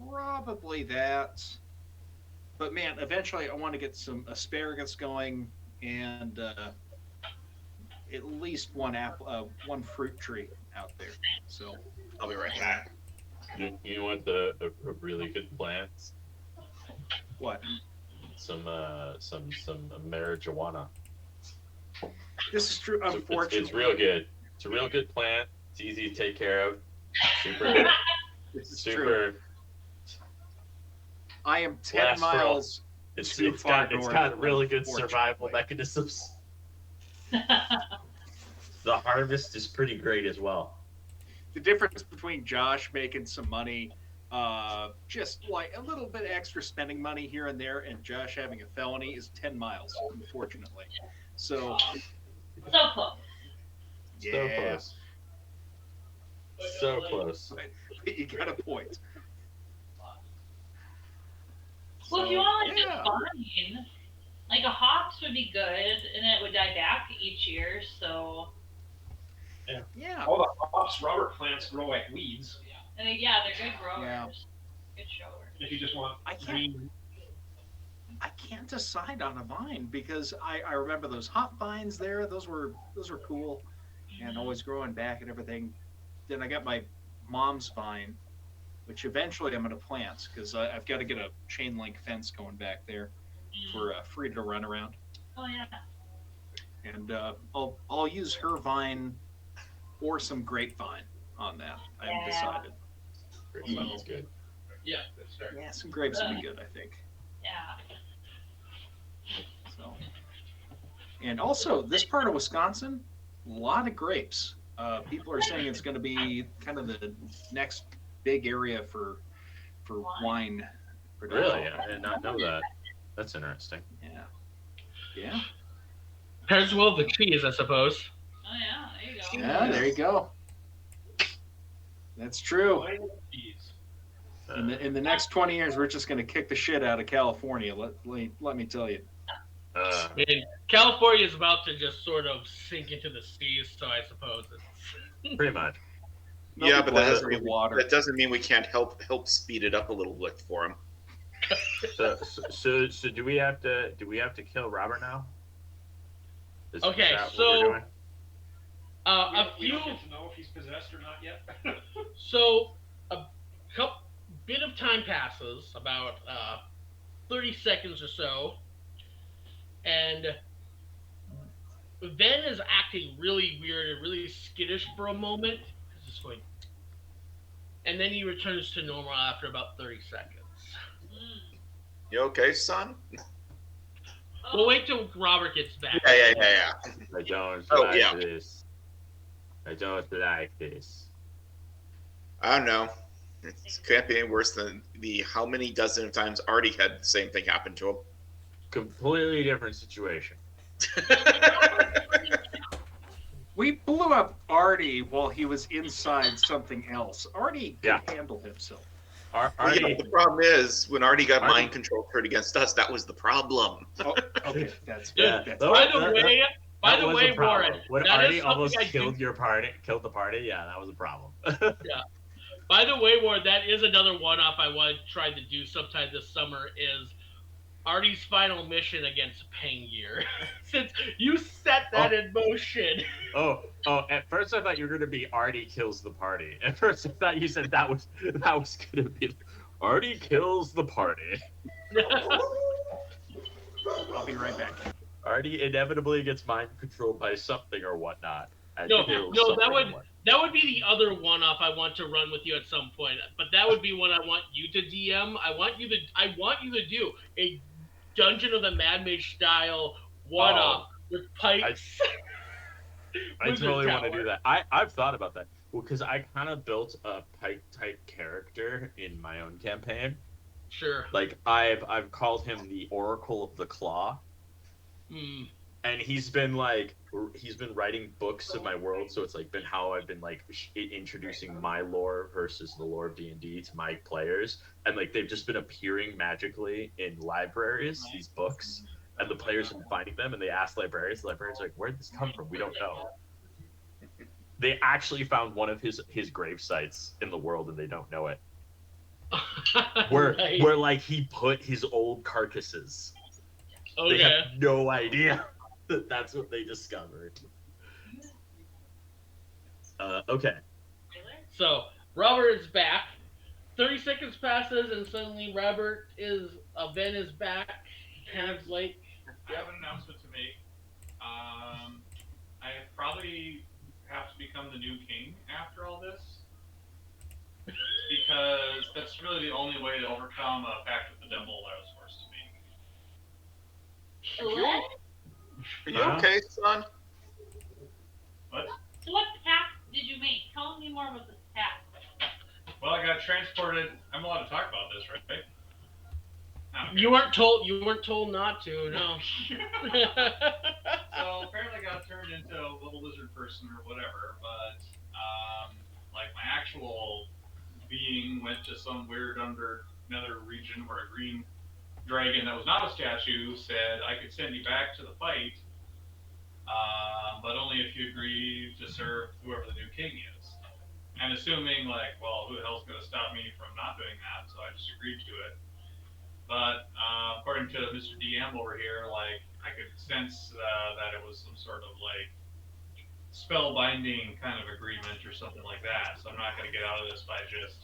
probably that. But man, eventually I want to get some asparagus going and at least one fruit tree out there. So I'll be right back. You want a really good plant? what? Some marijuana. This is true. Unfortunately, It's real good. It's a real good plant. It's easy to take care of. Super. This is super. true. I am 10 Lasts for all- miles. It's too far got north, really good survival unfortunately. mechanisms. The harvest is pretty great as well. The difference between Josh making some money, just like a little bit extra spending money here and there, and Josh having a felony is 10 miles, unfortunately. So, So close. So yeah, close. So close. you got a point. Well, if you want like yeah. a vine, like a hops would be good, and it would die back each year. So, Yeah. All the hops rubber plants grow like weeds. and yeah, they're good growers, Yeah. good showers. If you just want I can't- green. I can't decide on a vine because I remember those hop vines there. Those were cool and always growing back and everything. Then I got my mom's vine, which eventually I'm going to plant because I've got to get a chain link fence going back there for free to run around. Oh yeah. And I'll use her vine or some grapevine on that. I haven't Yeah. decided. Sounds good. Yeah, that's fair. Yeah, some grapes would be good, I think. Yeah. So, and also this part of Wisconsin, a lot of grapes. People are saying it's going to be kind of the next big area for wine production. Really? I did not know that. That's interesting. Yeah. Yeah. As well the cheese, I suppose. Oh yeah. There you go. Yeah. There you go. That's true. Cheese. In the next 20 years, we're just going to kick the shit out of California. Let me tell you. I mean, California is about to just sort of sink into the seas, so I suppose it's Pretty much. Yeah, but that Nobody doesn't wants mean water. that doesn't mean we can't help speed it up a little bit for him. So do we have to kill Robert now? Is Okay, that what so- we're doing? a We few. don't get to know if he's possessed or not yet. So a bit of time passes, about 30 seconds or so, and Ben is acting really weird and really skittish for a moment. He's just going, and then he returns to normal after about 30 seconds. You okay, son? We'll wait till Robert gets back. Yeah. I don't Oh, like yeah. this. I don't like this. I don't know. It can't be any worse than the how many dozen of times Artie had the same thing happen to him. Completely different situation. We blew up Artie while he was inside something else. Artie could Yeah. handle himself. Ar- Well, yeah, Artie, the problem is when Artie got Artie- mind control turned against us, that was the problem. Oh, okay, that's Yeah, that's that By was- the that- way, by that the was way, a problem. Warren, When that is Artie something almost I do- killed the party, yeah, that was a problem. By the way, Warren, that is another one-off I want to try to do sometime this summer. Is Artie's final mission against Pangear. Since you set that in motion. Oh, at first I thought you were gonna be Artie kills the party. At first I thought you said that was gonna be Artie kills the party. I'll be right back. Artie inevitably gets mind controlled by something or whatnot. And No, kills no, something that or would whatnot. that would be the other one-off I want to run with you at some point. But that would be one I want you to DM. I want you to do a Dungeon of the Mad Mage style one-off with pipes. I Wizard totally want to Tower. do that. I've thought about that. Well, because I kind of built a pipe type character in my own campaign. Sure. Like I've called him the Oracle of the Claw. And he's been writing books of my world, so it's like been how I've been like introducing my lore versus the lore of D&D to my players, and like they've just been appearing magically in libraries, these books, and the players have been finding them, and they ask librarians. The librarians are like, "Where did this come from? We don't know." They actually found one of his grave sites in the world, and they don't know it. Where like he put his old carcasses. Okay. They have no idea that that's what they discovered. Okay. So Robert is back. 30 seconds passes, and suddenly Ben is back. Kind of like. I have an announcement to make. I probably have to become the new king after all this, because that's really the only way to overcome a pact with the devil that I was forced to make. What? Are you okay, son? What? So what pact did you make? Tell me more about this pact. Well, I got transported. I'm allowed to talk about this, right? You weren't told not to. No. So apparently, I got turned into a little lizard person or whatever. But like my actual being went to some weird nether region where a green dragon that was not a statue said I could send you back to the fight, but only if you agree to serve whoever the new king is. And assuming like, well, who the hell's going to stop me from not doing that? So I just agreed to it. But according to Mr. DM over here, like I could sense that it was some sort of like spell binding kind of agreement or something like that. So I'm not going to get out of this by just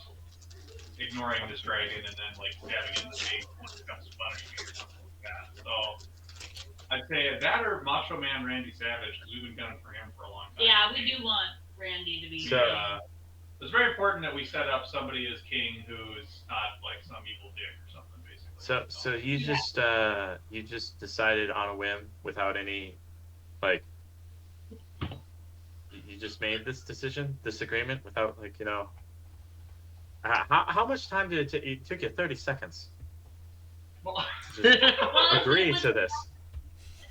ignoring this dragon and then like stabbing into me when it comes to punish me or something like that. So I'd say that or Macho Man Randy Savage, because we've been gunning for him for a long time. Yeah, we do want Randy to be. So, it's very important that we set up somebody as king who's not like some evil dick or something, basically. So you just decided on a whim without any, like, you just made this decision, this agreement without like, you know. How much time did it take? It took you 30 seconds. Well, Just agree to this.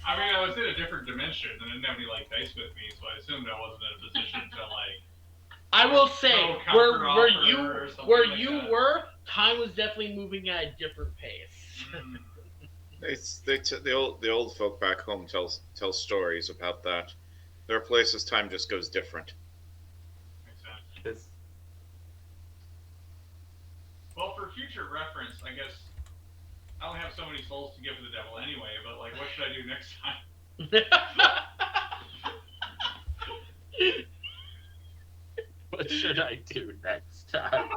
I mean, I was in a different dimension and I didn't have any like dice with me, so I assumed I wasn't in a position to like. I will say, where you that. were, time was definitely moving at a different pace. The old folk back home tell stories about that. There are places time just goes different. Makes sense. It's, Well, for future reference, I guess I don't have so many souls to give to the devil anyway. But like, what should I do next time? what should I do next time?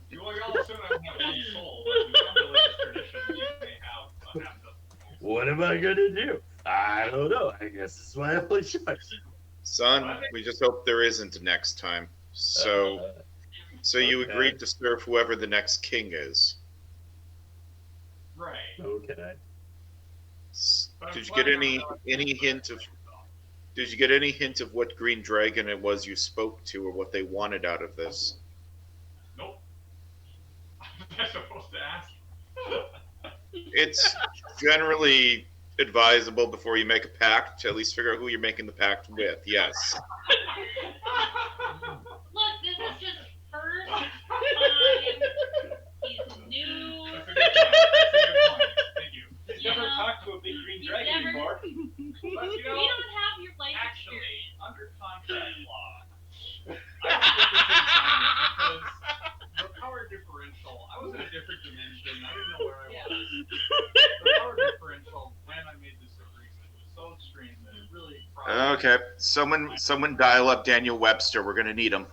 You all assume I only have one soul, but in some religious traditions, you may have half dozen. What am I gonna do? I don't know. I guess it's my only choice. Son, we just hope there isn't a next time. So you okay. agreed to serve whoever the next king is. Right. Okay. Did you get any hint of? Did you get any hint of what green dragon it was you spoke to, or what they wanted out of this? Nope. Am I supposed to ask? It's generally advisable before you make a pact to at least figure out who you're making the pact with. Yes. Look, this is his first time. He's new. That's a good point. That's a good point. Thank you. Yeah. Never talked to a big green You've dragon never- before. But you We know, don't have your life actually, experience. under contract law, I was because the power differential. I was in a different dimension. I didn't know where I was. The power differential when I made this agreement was so extreme that it really. Okay. Someone dial up Daniel Webster. We're gonna need him.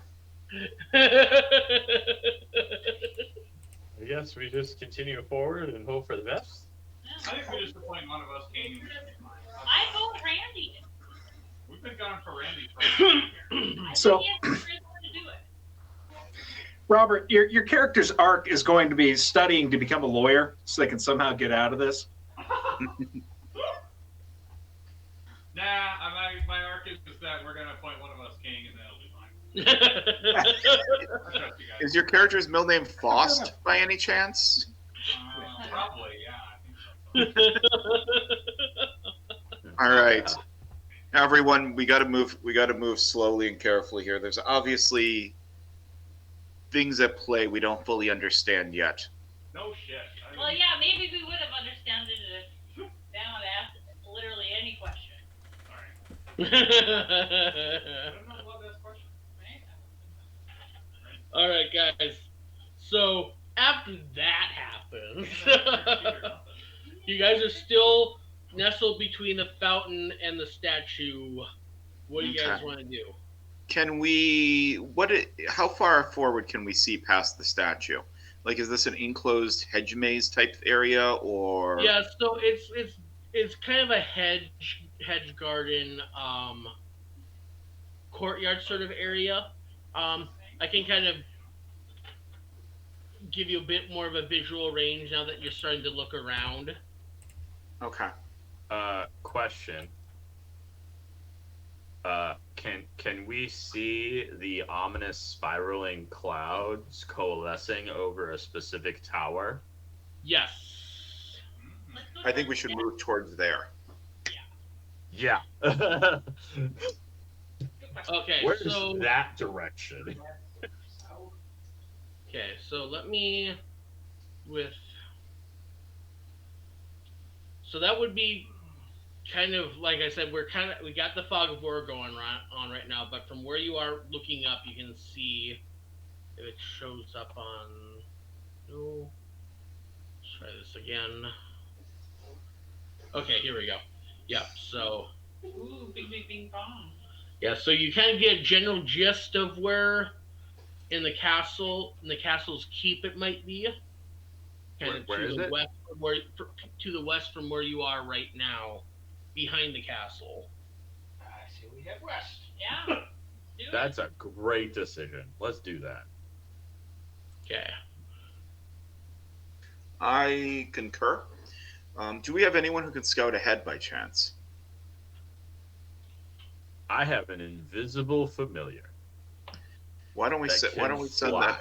I guess we just continue forward and hope for the best. I think we just appoint one of us king and we should be fine. I vote Randy. We've been gunning for Randy for a while here. So- I think he has the charisma to do it. Robert, your character's arc is going to be studying to become a lawyer so they can somehow get out of this. My arc is that we're gonna appoint one of us king and then it'll be fine. I trust you guys. Is your character's middle name Faust by any chance? Probably, yeah. I think so. All right. Now, everyone, we got to move. We got to move slowly and carefully here. There's obviously things at play we don't fully understand yet. No shit. Well, yeah, maybe we would have understood it if Dan had asked literally any question. I don't know what this question. All right, guys. So after that happens, you guys are still nestled between the fountain and the statue. What do you guys Okay. want to do? Can we? How far forward can we see past the statue? Like, is this an enclosed hedge maze type area, or? Yeah, so it's kind of a hedge garden courtyard sort of area. I can kind of give you a bit more of a visual range now that you're starting to look around. Okay. Question. Can we see the ominous spiraling clouds coalescing over a specific tower? Yes. Let's go I think we should move towards there. Yeah. Okay, Where's so that direction? okay, so let me so that would be kind of like I said, we got the fog of war going on right now, but from where you are looking up, you can see if it shows up on. No, let's try this again. Okay, here we go. Yep. So Ooh, bing, bing, bing, bong. yeah, so you kind of get a general gist of where in the castle's keep it might be. Kind of Where to is the it? west, to the west from where you are right now, behind the castle. I see we head west. Yeah. Do That's a great decision. Let's do that. Okay. I concur. Do we have anyone who can scout ahead by chance? I have an invisible familiar. Why don't we That why don't can we send fly. that?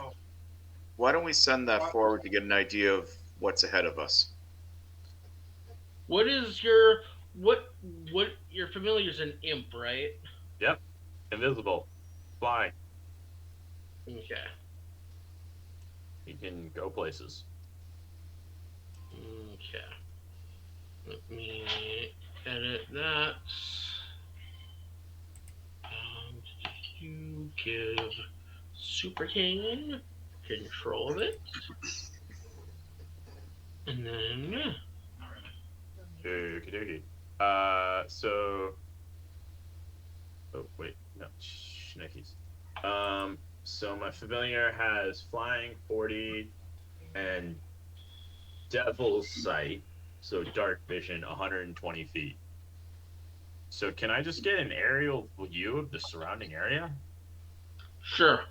Why don't we send that forward to get an idea of what's ahead of us? What is your your familiar's an imp, right? Yep. Invisible. Fly. Okay. He can go places. Okay. Let me edit that. You give Super King control of it. And then Okie dokie. So. Oh wait, no, schnickies. So my familiar has flying 40 and devil's sight, so dark vision 120 feet. So can I just get an aerial view of the surrounding area? sure.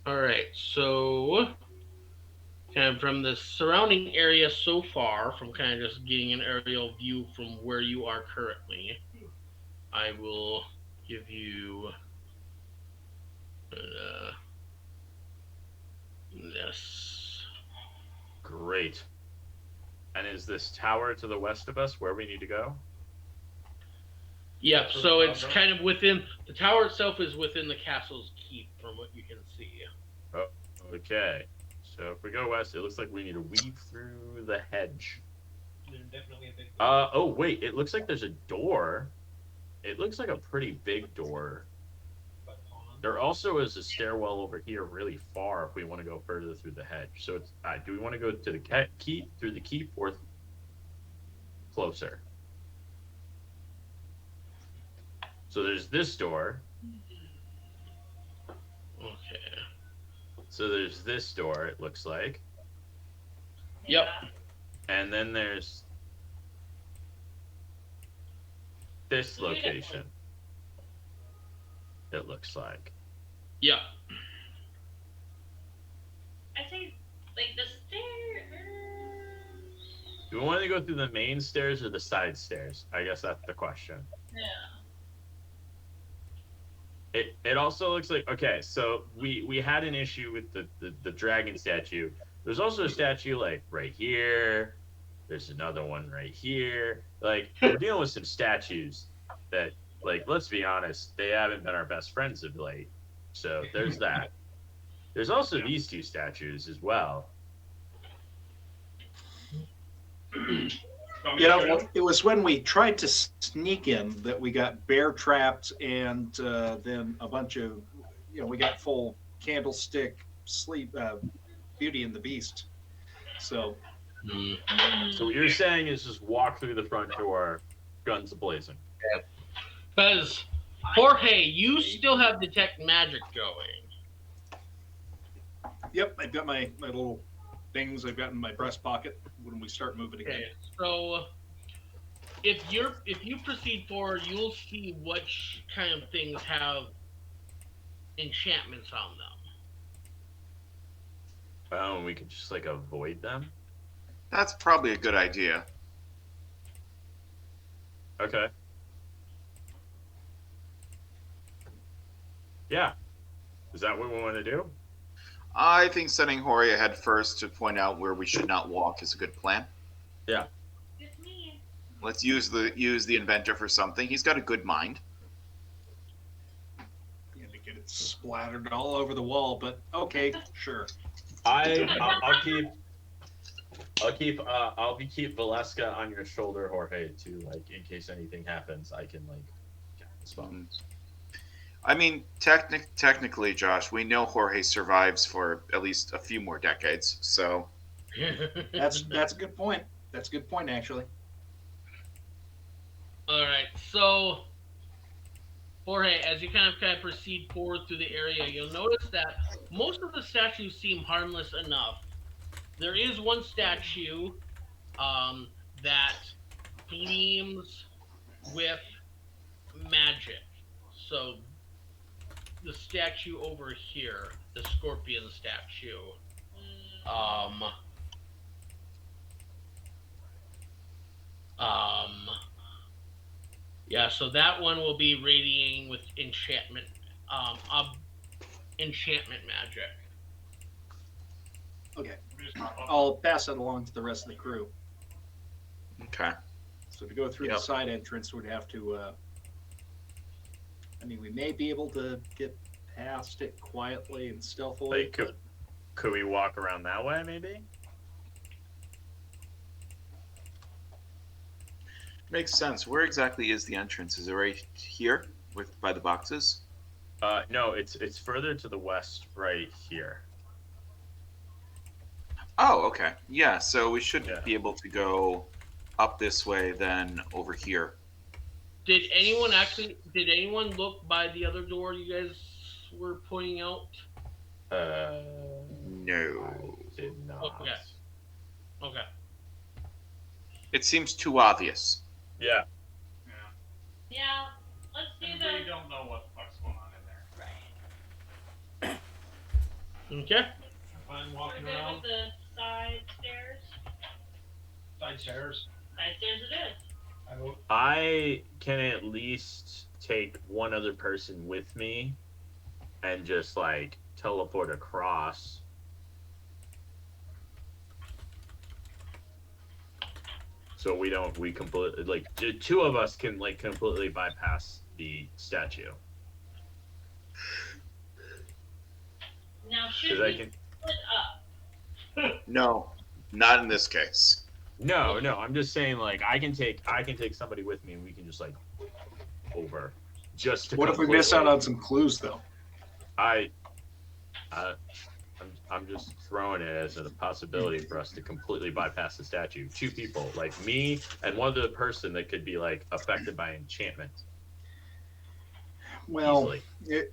All right, so kind of from the surrounding area so far, from kind of just getting an aerial view from where you are currently, I will give you this. Great. And is this tower to the west of us where we need to go? Yep, so it's kind of within the tower itself is within the castle's keep from what you can see. Okay. So if we go west, it looks like we need to weave through the hedge. There's definitely a big. Oh wait, it looks like there's a door. It looks like a pretty big door. There also is a stairwell over here really far if we want to go further through the hedge. So it's do we want to go to the keep through the keep or closer? So there's this door. Okay. So there's this door, it looks like. Yep. And then there's this location, it looks like. Yeah. I say, like, the stairs. Do we want to go through the main stairs or the side stairs? I guess that's the question. Yeah. It also looks like, okay, so we had an issue with the dragon statue. There's also a statue like right here. There's another one right here. Like, we're dealing with some statues that, like, let's be honest, they haven't been our best friends of late. So there's that. There's also these two statues as well. You know, it was when we tried to sneak in that we got bear trapped, and then a bunch of, we got full candlestick sleep, Beauty and the Beast. So. So what you're saying is just walk through the front door, guns blazing. Because, Jorge, you still have detect magic going. Yep, I've got my little things I've got in my breast pocket when we start moving again. Okay, so if you proceed forward, you'll see which kind of things have enchantments on them. Oh, and we could just like avoid them. That's probably a good idea. Okay. Yeah. Is that what we want to do? I think sending Hori ahead first to point out where we should not walk is a good plan. Yeah. With me. Let's use the inventor for something. He's got a good mind. Yeah, to get it splattered all over the wall, but okay, sure. I'll keep Valeska on your shoulder, Jorge, too, like in case anything happens, I can like get this phone. I mean, technically, Josh, we know Jorge survives for at least a few more decades, so That's a good point. That's a good point, actually. All right, so Jorge, as you kind of proceed forward through the area, you'll notice that most of the statues seem harmless enough. There is one statue that gleams with magic. So the statue over here, the scorpion statue, yeah, so that one will be radiating with enchantment magic. Okay, I'll pass it along to the rest of the crew. okay. So to go through the side entrance, we'd have to. I mean, we may be able to get past it quietly and stealthily. Like, could we walk around that way, maybe? Makes sense. Where exactly is the entrance? Is it right here by the boxes? No, it's further to the west, right here. Oh, okay. Yeah, so we should be able to go up this way, then over here. Did anyone look by the other door you guys were pointing out? No. I did not. Okay. It seems too obvious. Yeah. Yeah, let's do And the. we don't know what the fuck's going on in there. Right. Okay. Fine We're walking good around. with the side stairs. Side stairs. Side stairs it is. I will. I can at least take one other person with me and just like teleport across. So we completely, like, two of us can like completely bypass the statue. Now should 'Cause we I can. split up? No, not in this case. No, I'm just saying, like, I can take somebody with me and we can just like over just to. What if we miss out on some clues, though? I'm just throwing it as a possibility for us to completely bypass the statue. Two people, like me and one other person that could be like affected by enchantment. Well, Easily.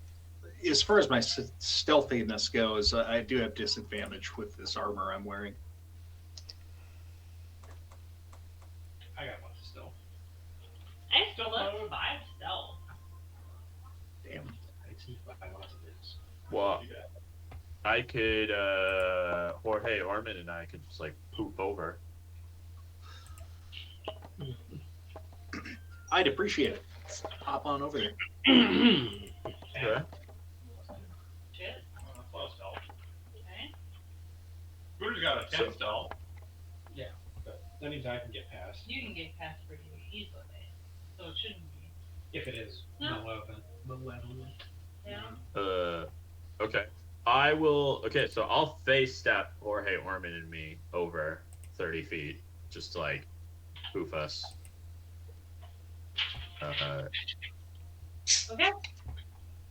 as far as my stealthiness goes, I do have disadvantage with this armor I'm wearing. I got lots of stealth. I still left 5 stealth. Damn. I sneak by lots of things. Well, Do that. I could, Jorge Orman and I could just like poof over. I'd appreciate it. Hop on over there. Okay. Shit. That's a lot of stealth. Okay. Booter's got a 10 So- stealth. But that means I can get past You can get past pretty easily. So it shouldn't be. if it is No. malevolent. Yeah. Okay. I will. Okay, so I'll face step Jorge Orman and me over 30 feet, just to like poof us. Okay.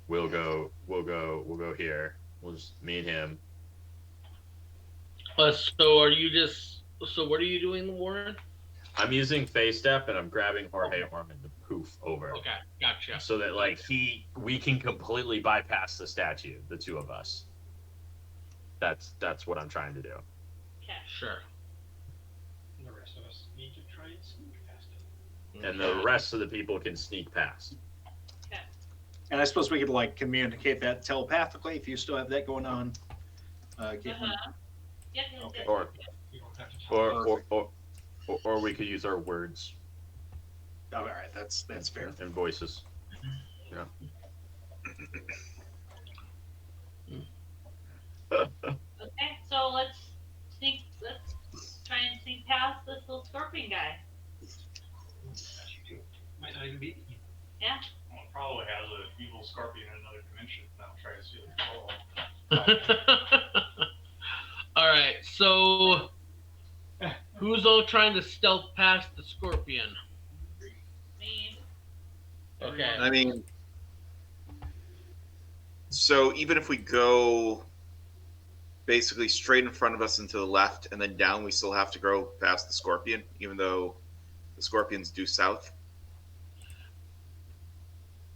We'll go here. We'll just me and him. So are you just? So what are you doing, Warren? I'm using face step and I'm grabbing Jorge Orman to poof over. Okay, gotcha. So that like we can completely bypass the statue, the two of us. That's what I'm trying to do. Okay. Sure. And the rest of us need to try and sneak past it. And the rest of the people can sneak past. And I suppose we could like communicate that telepathically if you still have that going on. Caitlin. Uh-huh. Yes, yes, Okay. yes. Or You don't have to talk. or we could use our words Oh, all right, that's fair. and voices. Okay, so let's try and sneak past this little scorpion guy. Might not even be. Yeah. Well, it probably has an evil scorpion in another dimension that'll try to steal the All right. So who's all trying to stealth past the scorpion? Me. Okay. I mean, so even if we go basically straight in front of us and to the left and then down, we still have to go past the scorpion, even though the scorpion's due south.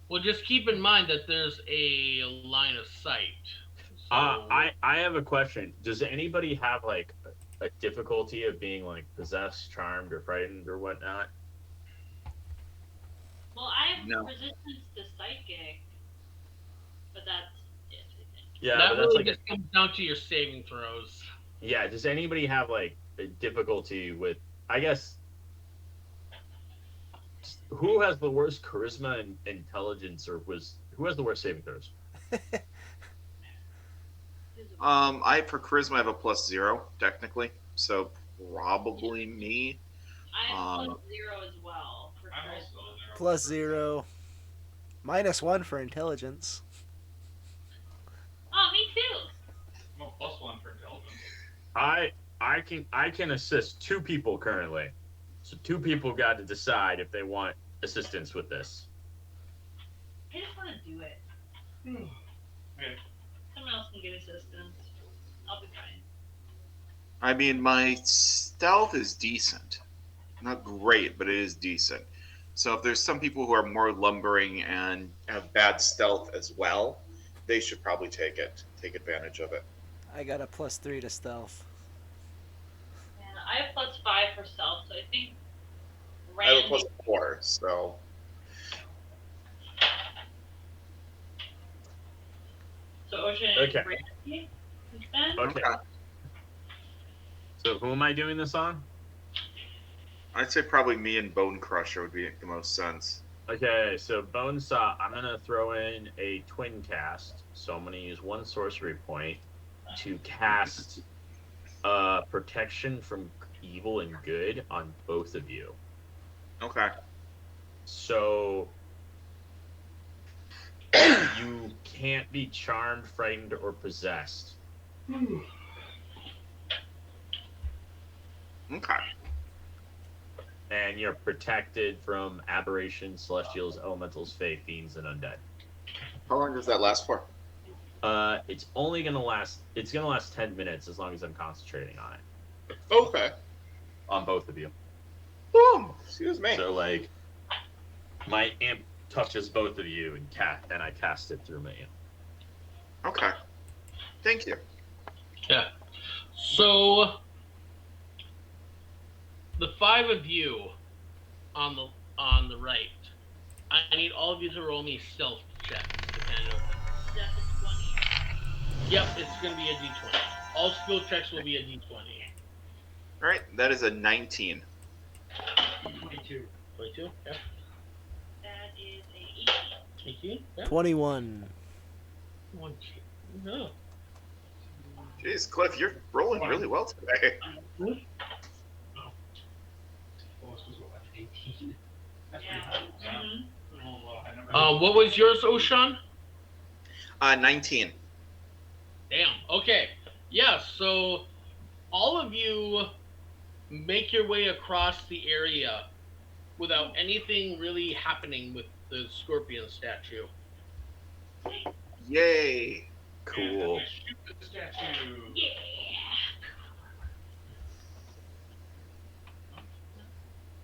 Well, just keep in mind that there's a line of sight. So, I have a question. Does anybody have like a difficulty of being like possessed, charmed, or frightened, or whatnot? Well, I have No. resistance to psychic, but that's it, I think. Yeah, that but that's really like just comes down to your saving throws. yeah. Does anybody have like a difficulty with? I guess who has the worst charisma and intelligence, or who has the worst saving throws? I for charisma I have a +0 technically, so probably me. I have Um, +0 as well for I'm charisma. also +0. -1 for intelligence. Oh, me too. I'm a +1 for intelligence. I can assist 2 people currently, so 2 people got to decide if they want assistance with this. I just want to do it. Okay. Someone else can get assistance. I'll be fine. I mean, my stealth is decent. Not great, but it is decent. So if there's some people who are more lumbering and have bad stealth as well, they should probably take advantage of it. I got a +3 to stealth. Yeah, I have +5 for stealth, so I think I have a Randy. +4, so So Ocean Okay. and Randy instead? Okay. So who am I doing this on? I'd say probably me and Bone Crusher would be the most sense. Okay, so Bonesaw, I'm gonna throw in a twin cast. So I'm gonna use 1 sorcery point to cast protection from evil and good on both of you. Okay. So you can't be charmed, frightened, or possessed. Okay. And you're protected from aberrations, celestials, elementals, fae, fiends, and undead. How long does that last for? It's only gonna last. It's gonna last 10 minutes as long as I'm concentrating on it Okay. on both of you. Boom. Excuse me. So like, my imp touches both of you and I cast it through my imp. Okay. Thank you. Yeah. So the 5 of you on the right, I need all of you to roll me stealth checks to kind of. That's a 20. Yep, it's gonna be a d20. All skill checks will be a d20. All right, that is a 19. 22. 22. Yeah. That is a 18. 18. Yeah. 21. 1. No. Jeez, Cliff, you're rolling really well today. Lowest was what, 18? That's Yeah. pretty high. Mhm. Oh, well, I never What was yours, Oshan? 19. Damn. Okay. Yeah. So all of you make your way across the area without anything really happening with the scorpion statue. Yay. Cool. And shoot the statue. Yeah.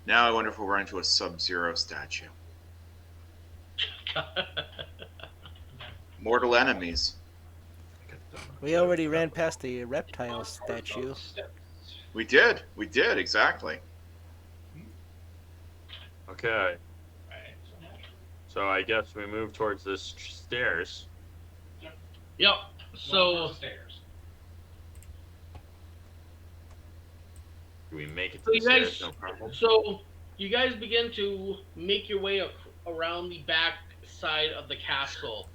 Now I wonder if we'll run into a Sub-Zero statue. Mortal enemies. We already ran past the reptile statue. We did, exactly. Okay. So I guess we move towards the stairs. Yep. So Stairs. Do we make it to So the you stairs? guys- No problem. So you guys begin to make your way around the back side of the castle.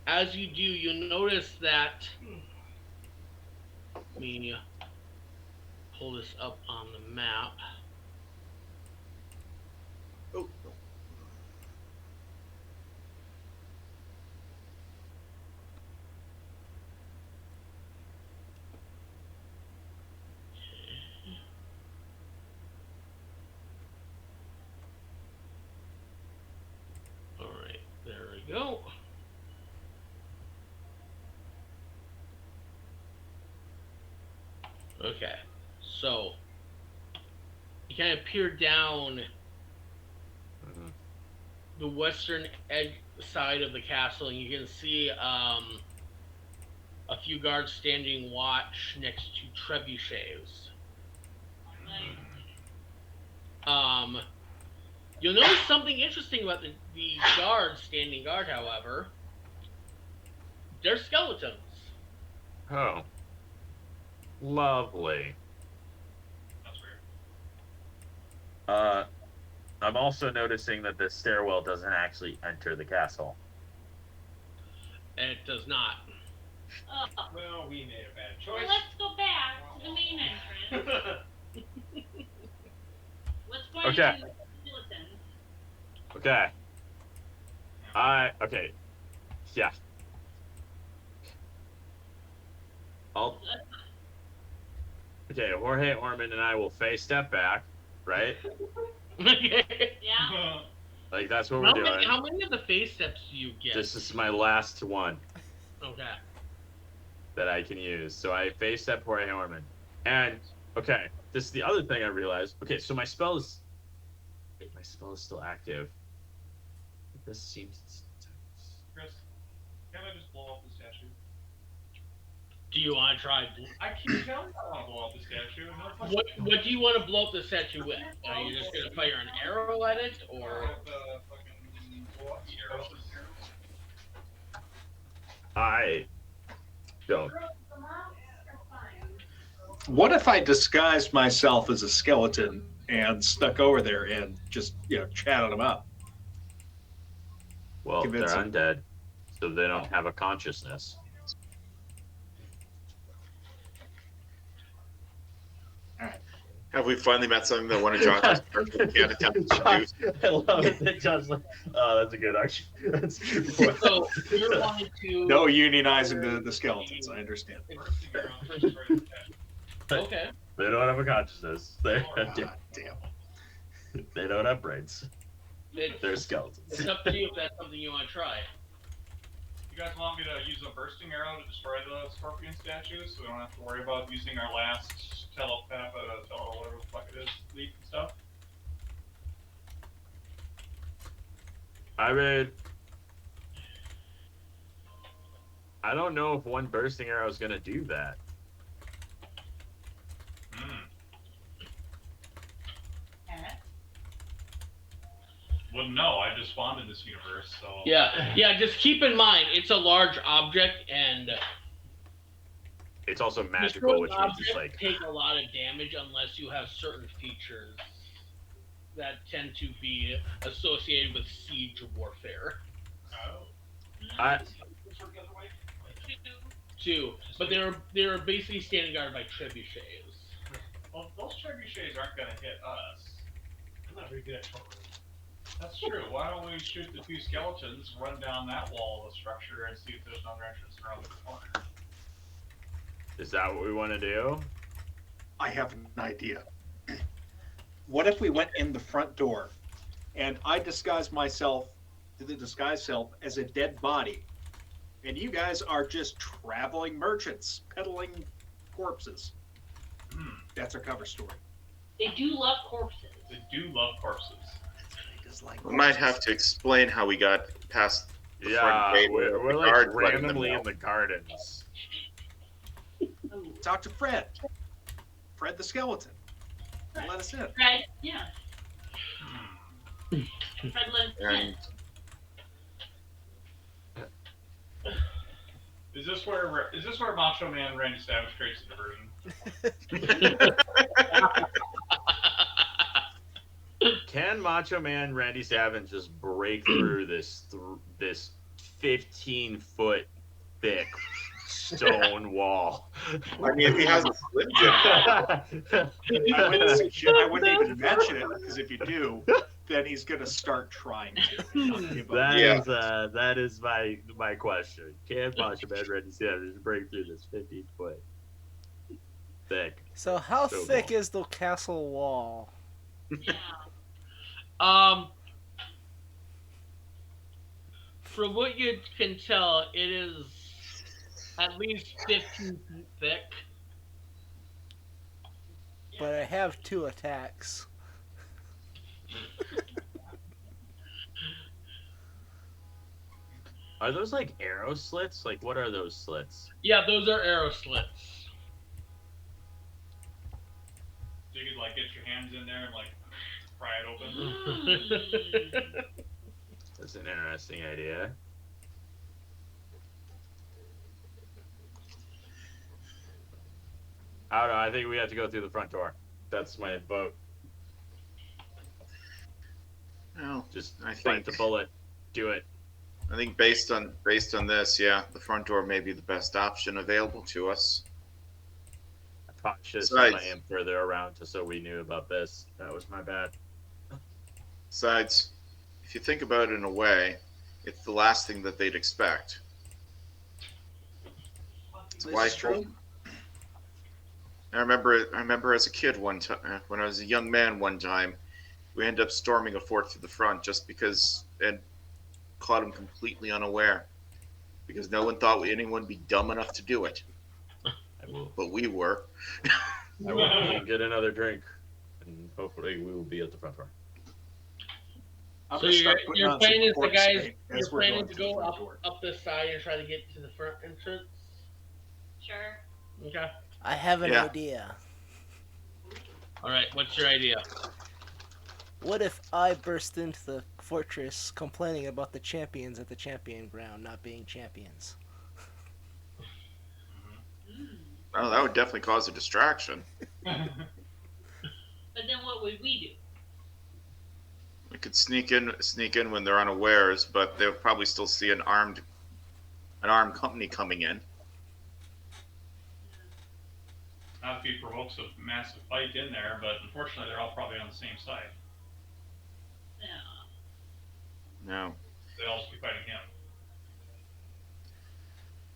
As you do, you notice that. Let me pull this up on the map. Oh. All right, there we go. Okay, so you kind of peer down Mhm. the western edge side of the castle, and you can see a few guards standing watch next to trebuchets. You'll notice something interesting about the guards standing guard, however. They're skeletons. Oh. Lovely. That's weird. I'm also noticing that the stairwell doesn't actually enter the castle. And it does not. Oh. Well, we made a bad Well, choice. let's go back to the main entrance. What's going Okay. on with the skeletons? Okay. Okay. Yeah. Okay, Jorge, Ormond, and I will face step back, right? Yeah. Like, that's what we're doing. How many of the face steps do you get? This is my last one Okay. that I can use. So I face step Jorge Ormond. And, okay, this is the other thing I realized. Okay, so my spell is... Wait, my spell is still active. This seems... Chris, can I just blow up the statue? Do you want to try? I keep telling you I want to blow up the statue. No fucking What do you want to blow up the statue with? Are you just gonna fire an arrow at it, or? fucking blow up the arrow. I don't. What if I disguised myself as a skeleton and stuck over there and just, chatted them up? Well, Convince they're him. undead, so they don't have a consciousness. Have we finally met something that one of John's characters can't attempt to do? I love it that John's like, oh, that's a good action. That's a good point. So you're wanting to? No unionizing the skeletons, I understand. Okay. They don't have a consciousness. They Damn. they don't have brains. It's, They're skeletons. it's up to you if that's something you want to try. You guys want me to use a bursting arrow to destroy the scorpion statue, so we don't have to worry about using our last telepath, whatever the fuck it is, leap and stuff? I mean, I don't know if one bursting arrow is gonna do that. Wouldn't know. I just spawned in this universe, so. Yeah. Just keep in mind it's a large object, and It's also destroying magical, which means objects it's like take a lot of damage unless you have certain features that tend to be associated with siege warfare. Oh. I, Too, but they're basically standing guard by trebuchets. Well, those trebuchets aren't going to hit us. I'm not very good at short range. That's true. Why don't we shoot the two skeletons, run down that wall of the structure, and see if there's another entrance around the corner? is that what we want to do? I have an idea. What if we went in the front door and I disguise myself as a dead body, and you guys are just traveling merchants peddling corpses? That's our cover story. They do love corpses. They do love corpses. We might have to explain how we got past the Yeah, front gate. we're with the like guards letting them randomly know. in the gardens. Talk to Fred. Fred the skeleton. Let us in. Fred, yeah. Fred let us in. And Is this where Macho Man Randy Savage creates the diversion? Can Macho Man Randy Savage just break through this 15-foot thick stone wall? I mean, if he has a slim jim, I wouldn't even mention it, because if you do, then he's going to start trying to. That is my question. Can Macho Man Randy Savage break through this 15-foot thick? So how So thick long. is the castle wall? Yeah. From what you can tell, it is at least 15 feet thick. But I have 2 attacks. Are those like arrow slits? Like, what are those slits? Yeah, those are arrow slits. So you could like get your hands in there and like pry it open. That's an interesting idea. I don't know. I think we have to go through the front door. That's my vote. well, Just I bite think the bullet. Do it. I think based on this, yeah, the front door may be the best option available to us. I probably should have Besides- sent my imp further around just so we knew about this. That was my bad. Besides, if you think about it in a way, it's the last thing that they'd expect. It's This why is true. I remember as a kid one time, when I was a young man one time, we ended up storming a fort through the front just because it caught him completely unaware. Because no one thought anyone would be dumb enough to do it. I will. But we were. I will get another drink, and hopefully we will be at the front door. I'm So gonna start putting your on some plan is the corpse guys. paint You're as we're planning going to through the go front door. up the side and try to get to the front entrance. Sure. Okay. I have an Yeah. idea. All right. What's your idea? What if I burst into the fortress complaining about the champions at the champion ground not being champions? Oh, that would definitely cause a distraction. But then what would we do? We could sneak in when they're unawares, but they'll probably still see an armed company coming in. Not if he provokes a massive fight in there, but unfortunately they're all probably on the same side. Yeah. No. They'll also be fighting him.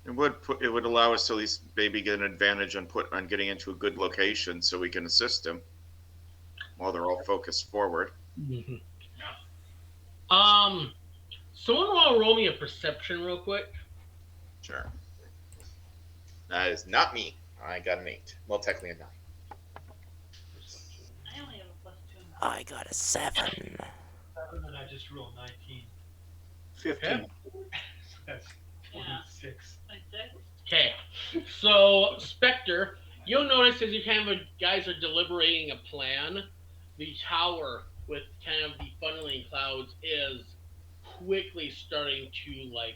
It would allow us to at least maybe get an advantage on getting into a good location so we can assist them while they're all focused forward. Someone want to roll me a perception real quick? Sure. That is not me. I got an 8. Well, technically a 9. I only have a +2. I got a 7. 7, and I just rolled 19. 15. That's Yeah. 26. Like Okay, so Spectre, you'll notice as you guys are deliberating a plan, the tower with kind of the funneling clouds is quickly starting to like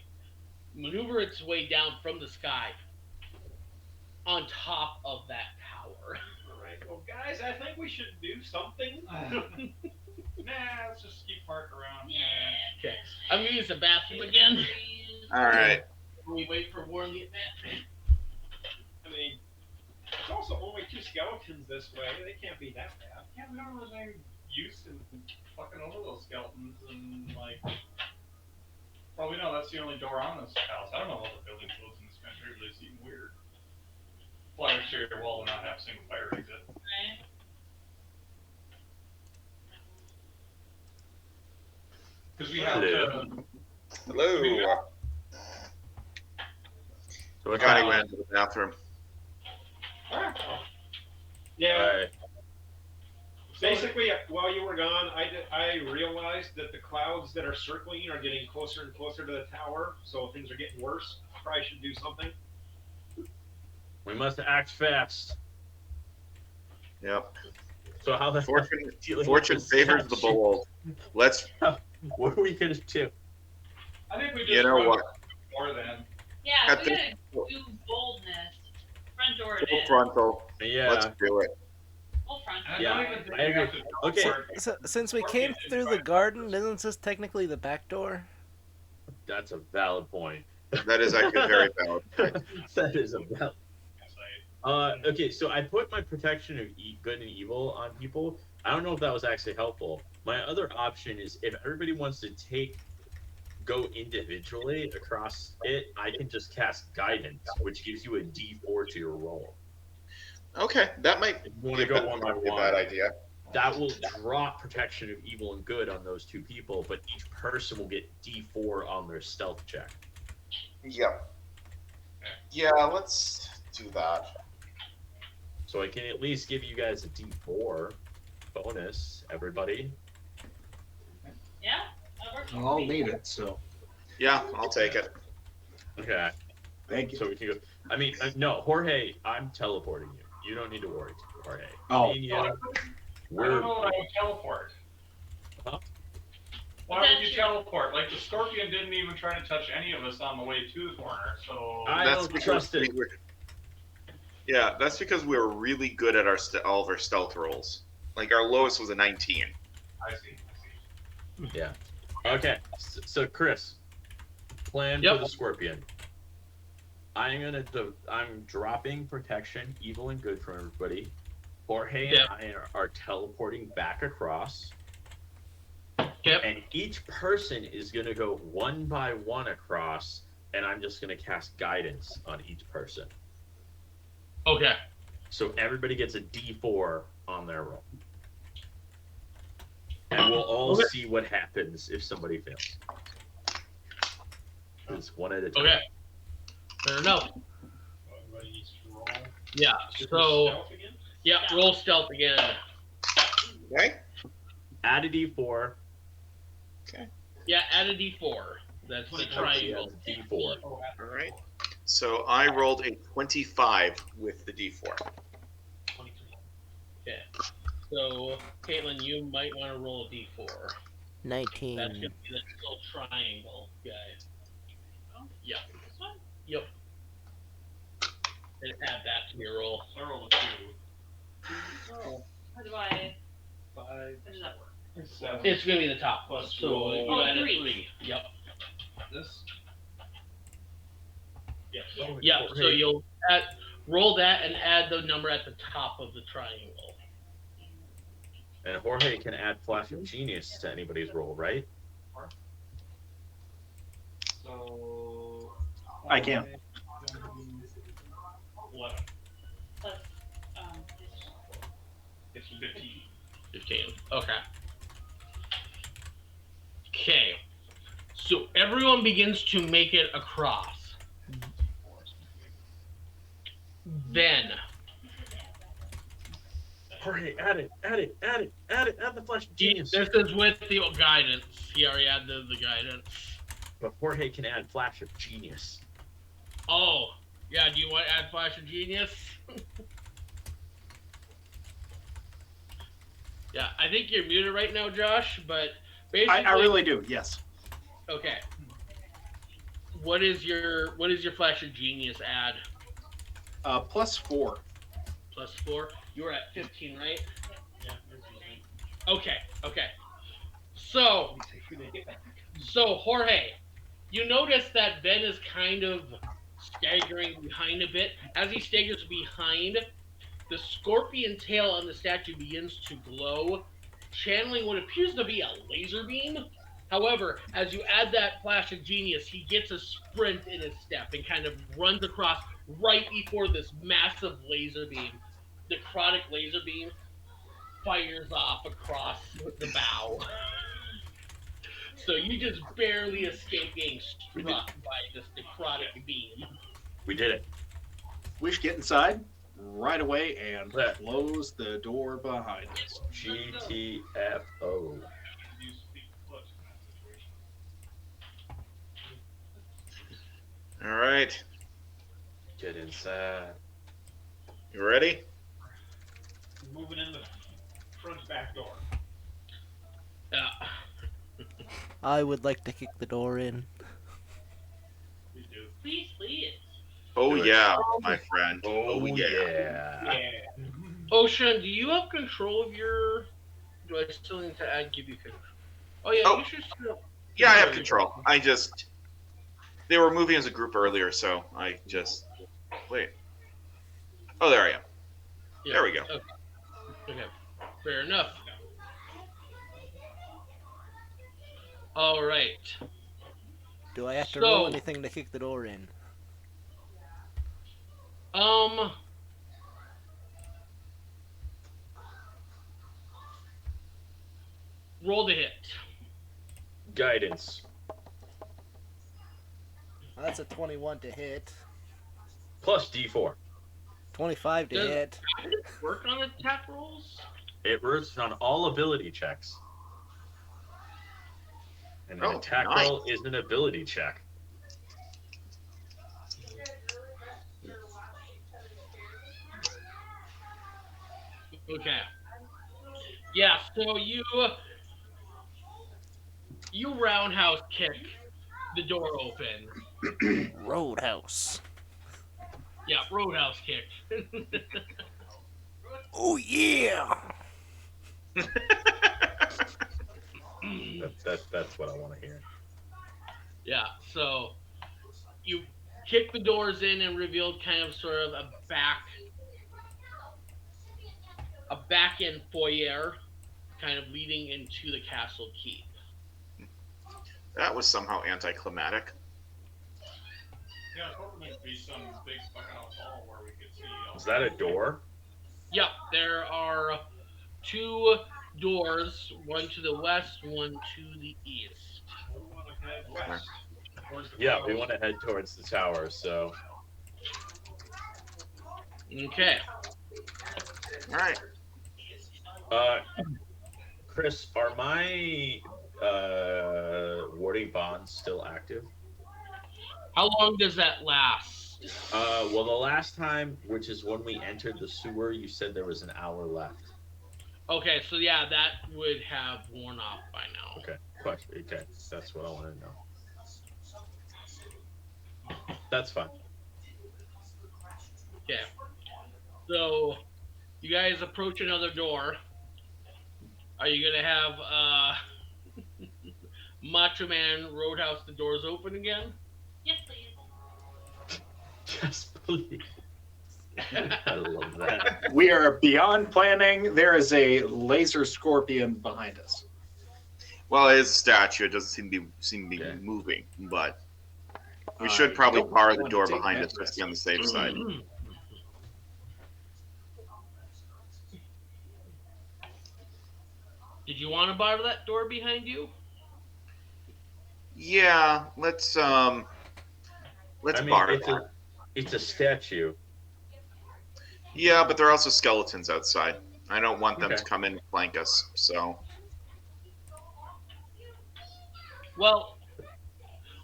maneuver its way down from the sky on top of that tower. All right. Well, guys, I think we should do something. Nah, let's just keep park around. Okay, I'm gonna use the bathroom again. All right. We wait for Warren to get back. I mean, there's also only 2 skeletons this way. They can't be that bad. Yeah, we don't really have use in fucking over those skeletons and like. Well, we know that's the only door on this house. I don't know what the building codes in this country, but they seem weird. Flat exterior wall will not have a single fire exit. Because we have to. Hello. So what Johnny kind went to the bathroom. Yeah. Basically, while you were gone, I realized that the clouds that are circling are getting closer and closer to the tower, so things are getting worse. Probably should do something. We must act fast. Yep. So how the Fortune favors the bold. Let's. What are we gonna do? I think we just You know run what? more than. Yeah, At we the- gotta do boldness. Front door it Full is. frontal. Yeah. Let's do it. Full front. And Yeah, I don't even think I we agree. have to Okay. teleport. So, since we Or came get through the inside garden, first. isn't this technically the back door? That's a valid point. That is actually very valid. That is a valid. Yes, I- Okay, so I put my protection of good and evil on people. I don't know if that was actually helpful. My other option is if everybody wants to go individually across it, I can just cast guidance, which gives you a D4 to your roll. Okay, that might If you want be to go one by a one, bad idea. that will drop protection of evil and good on those 2 people, but each person will get D4 on their stealth check. Yep. Yeah, let's do that. So I can at least give you guys a D4 bonus, everybody. Yeah, that works. for I'll me. need it, so Yeah, I'll take it. Okay. thank you. So we can go. I mean, no, Jorge, I'm teleporting you. You don't need to worry, Jorge. Oh. Me and No, I you, don't we're know that I would teleport. Huh? Why would you teleport? Like the scorpion didn't even try to touch any of us on the way to the corner, so. I That's don't trust it. Yeah, that's because we were really good at all of our stealth rolls. Like our lowest was a 19. I see. Yeah. Okay. So Chris, plan Yep. for the scorpion. I'm dropping protection, evil and good for everybody. Jorge Yep. and I are teleporting back across. Yep. And each person is gonna go one by one across, and I'm just gonna cast guidance on each person. Okay. So everybody gets a D4 on their roll. And we'll all Okay. see what happens if somebody fails. It's one at a time. Okay. Fair enough. Everybody needs to roll. Yeah. Super So stealth again? yeah, roll stealth again. Okay. Add a D4. Yeah, add a D4. That's the triangle. D4. All right. So I rolled a 25 with the D4. 23. Okay. So Caitlin, you might want to roll a D4. 19. That's gonna be the little triangle guy. Yeah. This one? Yep. And add that to your roll. I rolled a 2. How do I? 5, How does that work? 7. It's gonna be the top one. Plus So roll. you Oh, add a 3. 3. Yep. This. Yes. Yeah. So you'll roll that and add the number at the top of the triangle. And Jorge can add Flash of Genius to anybody's roll, right? So. I can. 11. Plus, It's 15. 15. Okay. Okay. So everyone begins to make it across. Then Jorge, add it, add the Flash of Genius. this is with the guidance. He already added the guidance. But Jorge can add Flash of Genius. Oh, yeah. Do you want to add Flash of Genius? Yeah, I think you're muted right now, Josh. But basically, I really do. Yes. okay. What is your Flash of Genius add? +4. +4. You were at 15, right? Yeah, that's easy. Okay. Okay. So Jorge, you notice that Ben is kind of staggering behind a bit. As he staggers behind, the scorpion tail on the statue begins to glow, channeling what appears to be a laser beam. However, as you add that flash of genius, he gets a sprint in his step and kind of runs across right before this massive laser beam. The necrotic laser beam fires off across the bow. So you just barely escape being struck by this necrotic beam. We did it. We should get inside right away and Yeah. close the door behind us. GTFO. Use Fleet Foot in that situation. All right. Get inside. You ready? Moving in the front back door. Yeah. I would like to kick the door in. We do. Please, please. Oh Do it. yeah, my friend. Oh, yeah. Yeah. Ocean, do you have control of your? Do I still need to give you control? Oh yeah, Oh. you should still. Yeah, I have control. They were moving as a group earlier, so I just wait. Oh, there I am. Yeah. There we go. Okay. Fair enough. All right. Do I have to So- roll anything to kick the door in? Roll the hit. Guidance. That's a 21 to hit. Plus D4. 25 to Does- hit. Does it work on attack rolls? It works on all ability checks. And an Oh, attack nice. roll is an ability check. Okay. Yeah. So you roundhouse kick the door open. Roadhouse. Yeah, roundhouse kick. Oh yeah! That's what I want to hear. Yeah, so you kick the doors in and revealed kind of sort of a back end foyer, kind of leading into the castle keep. That was somehow anticlimactic. Yeah, I was hoping there'd be some big fucking out hall where we could see. Is that a door? Yep, there are two doors, one to the west, one to the east. We want to head west. Towards the Yeah, we tower. want to head towards the tower, so. Okay. All right. Chris, are my warding bonds still active? How long does that last? Well, the last time, which is when we entered the sewer, you said there was an hour left. Okay, so yeah, that would have worn off by now. Okay, question. Okay, that's what I want to know. That's fine. Okay. So, you guys approach another door. Are you gonna have Macho Man Roadhouse the doors open again? Yes, please. Yes, please. I love that. We are beyond planning. There is a laser scorpion behind us. Well, it is a statue. It doesn't seem to be Okay. moving, but we should probably don't bar the want to door take behind that us just risk. to be on the safe side. Did you want to bar that door behind you? Yeah, let's I mean, bar it's that. it's a statue. Yeah, but there are also skeletons outside. I don't want them Okay. to come in and flank us. So Well,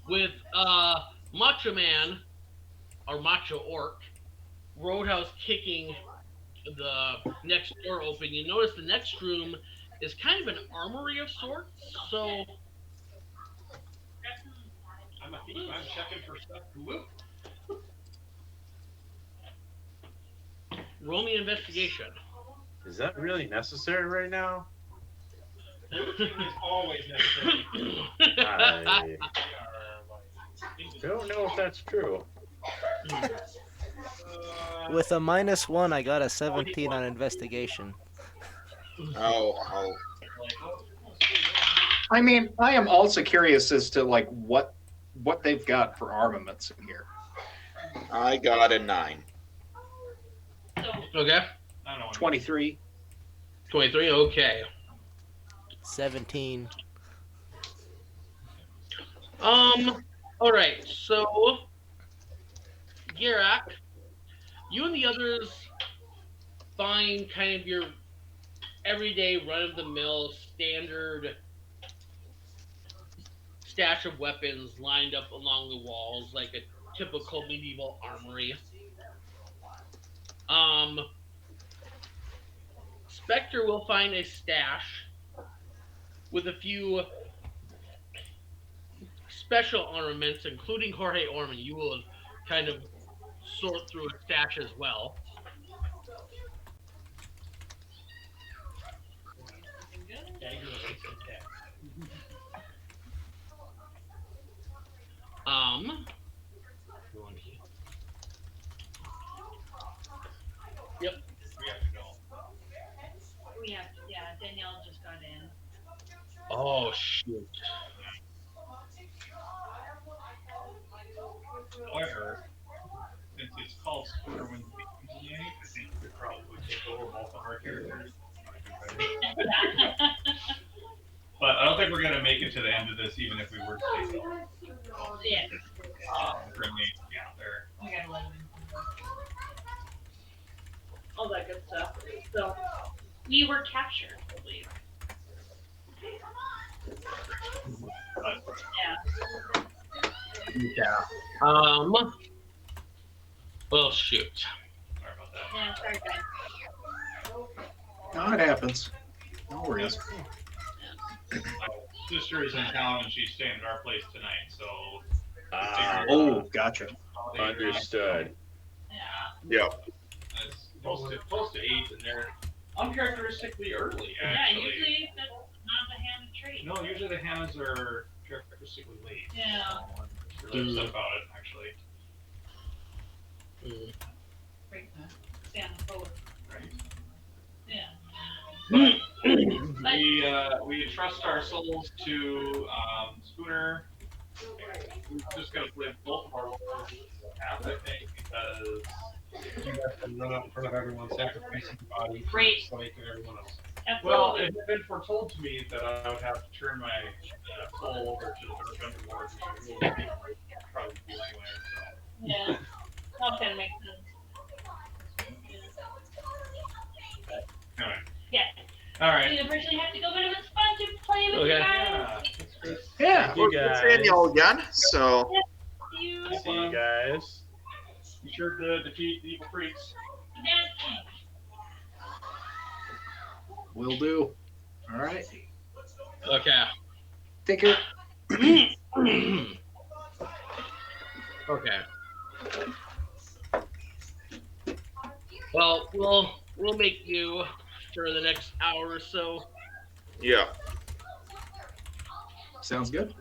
with Macho Man our macho orc, roadhouse kicking the next door open. You notice the next room is kind of an armory of sorts. So I'm a thief. I'm checking for stuff to loot. roll me investigation. Is that really necessary right now? Looting is always necessary. I don't know if that's true. With a -1, I got a 17 on investigation. Oh. I mean, I am also curious as to like what they've got for armaments in here. I got a 9. Okay. I don't know. 23. 23. Okay. 17. All right. So, Girak, you and the others find kind of your everyday run-of-the-mill standard stash of weapons lined up along the walls like a typical medieval armory. Spectre will find a stash with a few special ornaments, including Jorge Orman. You will kind of sort through a stash as well. Yep. Yeah, Danielle just got in. Oh shoot. However, since it's called Scooter Wins the PGA, I think we could probably take over both of our characters. But I don't think we're gonna make it to the end of this, even if we were to take over. Yeah. Currently, yeah, they're. We got 11. All that good stuff. So, we were captured, I believe. Yeah. Well, shoot. Sorry about that. Yeah, sorry, guys. No, it happens. No worries. My sister is in town and she's staying at our place tonight, so. Oh, gotcha. Understood. Yeah. Yep. It's close to 8, and they're uncharacteristically early, Yeah, actually. usually that's not the hand of trade. No, usually the Hammers are characteristically late. Yeah. That's really upset about it, actually. Right. Stand forward. Right. Yeah. We trust our souls to Spooner. We're just gonna play both of our roles as I think, because You guys can run out in front of everyone, sacrificing your body Great. for Slake and everyone else. well, Absolutely. it had been foretold to me that I would have to turn my soul over to the Dark Underlord, which I will probably do anyway. So. Yeah. That kind of makes sense. Anyway. Yeah. All right. We unfortunately have to go, but it was fun to play with you Okay. guys. Yeah. It's great. Yeah. Thank you It's guys. Danielle again, so See you. See you guys. Be sure to defeat the evil freaks. Yes. Will do. All right. Okay. Take care. Okay. Well, we'll make do for the next hour or so. yeah. Sounds good.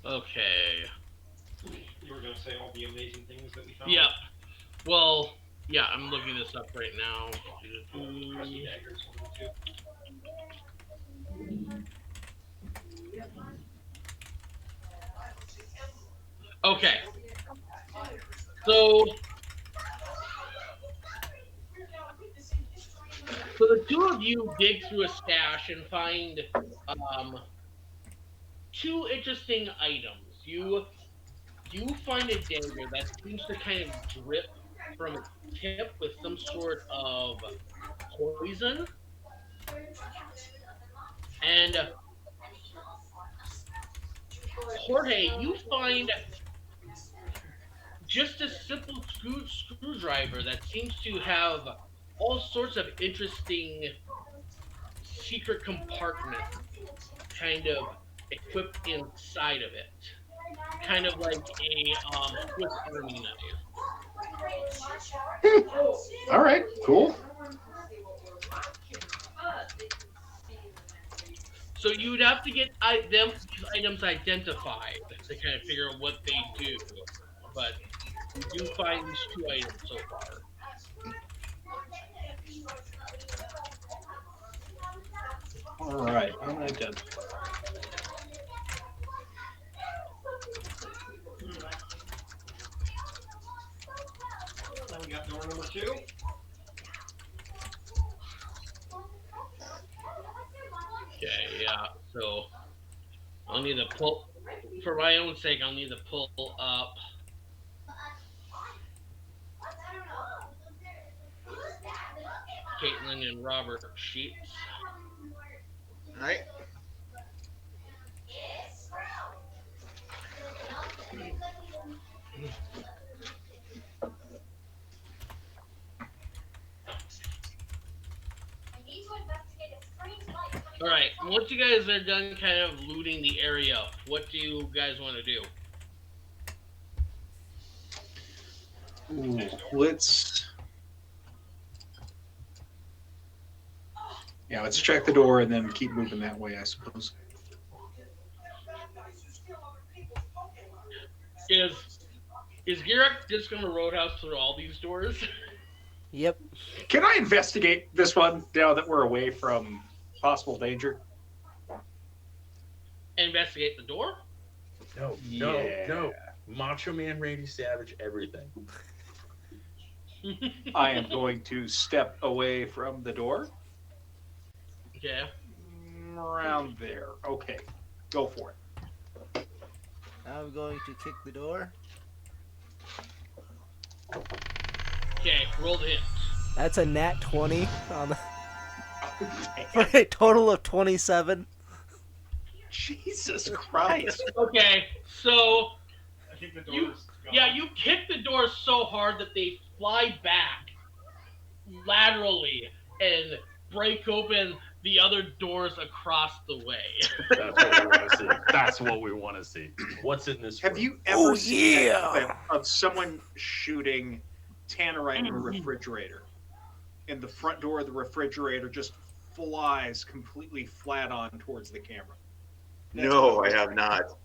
Okay. You were gonna say all the amazing things that we found. Yeah. Well, yeah, I'm looking this up right now. Crusty daggers, 1 and 2. Okay. So the two of you dig through a stash and find two interesting items. You find a dagger that seems to kind of drip from its tip with some sort of poison, and Jorge, you find just a simple screwdriver that seems to have all sorts of interesting secret compartments kind of equipped inside of it. Kind of like a Swiss Army knife. All right, cool. So you'd have to get these items identified to kind of figure out what they do. But you do find these two items so far. All right, I'm gonna identify. Now we got door number 2. Okay, yeah. So I'll need to pull, for my own sake, I'll need to pull up. Caitlin and Robert sheets. All right. All right. Once you guys are done, kind of looting the area, what do you guys want to do? Ooh, let's check the door and then keep moving that way, I suppose. Is Girak just going to roadhouse through all these doors? Yep. Can I investigate this one now that we're away from possible danger? Investigate the door? No. Macho Man, Randy Savage, everything. I am going to step away from the door. Okay. Around there. Okay. Go for it. I'm going to kick the door. Okay, roll the hit. That's a nat 20 on the for a total of 27. Jesus Christ. Okay, so I think the You- door's gone. yeah, you kick the doors so hard that they fly back laterally and break open the other doors across the way. That's what we want to see. That's what we want to see. What's in this Have room? you ever Oh, seen yeah. that clip of someone shooting tannerite in a refrigerator? And the front door of the refrigerator just flies completely flat on towards the camera. No, I have not.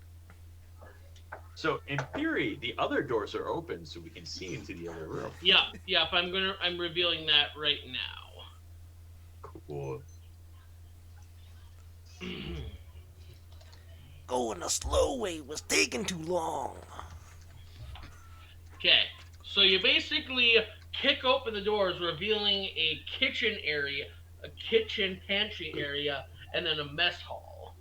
So in theory, the other doors are open, so we can see into the other room. Yeah, if I'm revealing that right now. Cool. Going the slow way was taking too long. Okay, so you basically kick open the doors, revealing a kitchen area, a kitchen pantry area, and then a mess hall.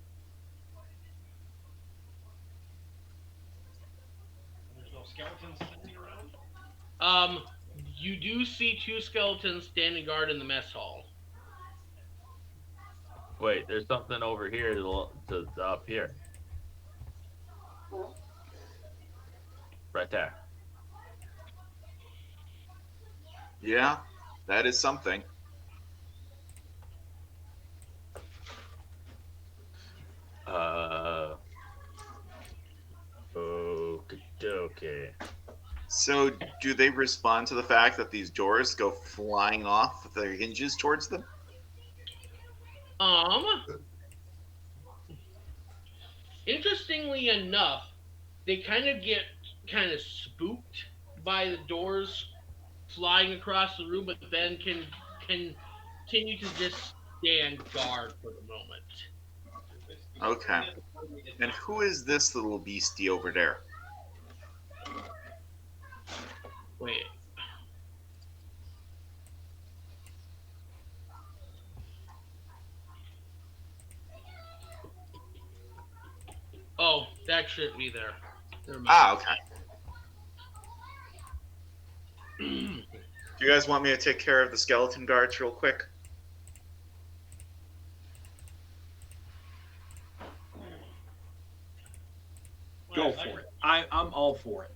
There's no skeletons standing around. You do see two skeletons standing guard in the mess hall. Wait, there's something over here to up here. Right there. Yeah, that is something. Okay. So, do they respond to the fact that these doors go flying off with their hinges towards them? Interestingly enough, they kind of get spooked by the doors flying across the room, but then can continue to just stand guard for the moment. Okay. And who is this little beastie over there? Wait. Oh, that shouldn't be there. Never mind. Ah, okay. Do you guys want me to take care of the skeleton guards real quick? Go for it. I'm all for it.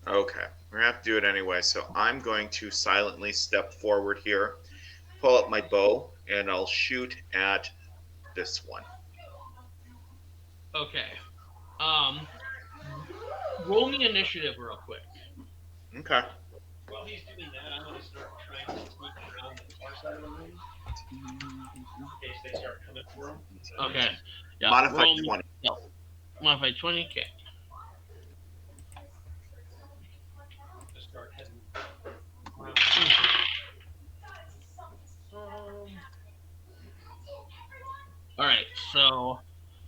Okay, we're gonna have to do it anyway. So I'm going to silently step forward here, pull up my bow, and I'll shoot at this one. Okay. Roll me initiative real quick. Okay. While he's doing that, I'm going to start trying to sneak around the far side of the room in case they start coming for him. Okay. Yeah. Modified roll me 20. stealth. Modified 20. Okay. Just start heading. All right. So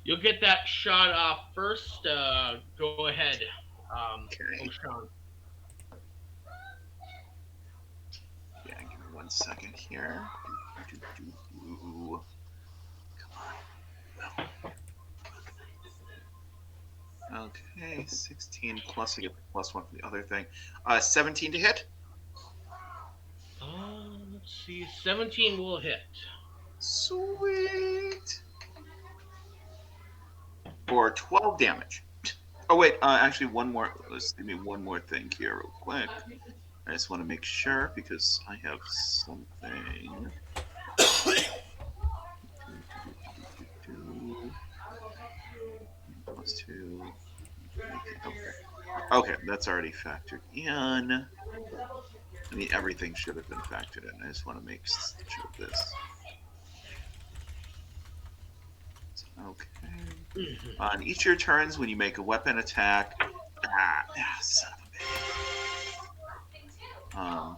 you'll get that shot off first. Go ahead. Okay. O'Shawn. Yeah, give me 1 second here. Come on. Okay, 16 plus I get the +1 for the other thing. 17 to hit. Let's see. 17 will hit. Sweet. For 12 damage. Oh wait, actually one more. Let's give me one more thing here real quick. I just want to make sure because I have something. +2. Okay, that's already factored in. I mean, everything should have been factored in. I just want to make sure of this. Okay. On each of your turns, when you make a weapon attack, son of a bitch.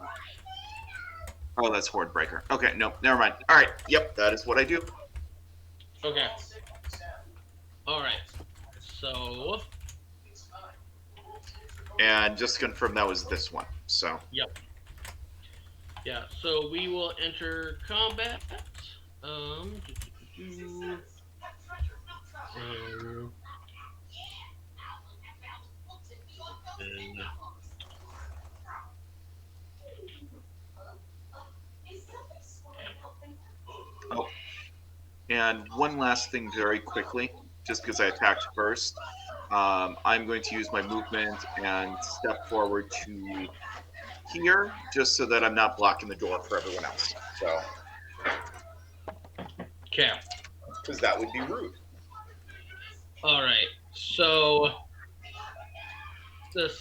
Oh, that's Horde Breaker. Okay, no, never mind. All right, yep, that is what I do. Okay. All right. So. And just to confirm, that was this one. So. Yep. Yeah. So we will enter combat. Oh. And one last thing very quickly, just because I attacked first. I'm going to use my movement and step forward to here, just so that I'm not blocking the door for everyone else. So. Okay. Because that would be rude. All right. So the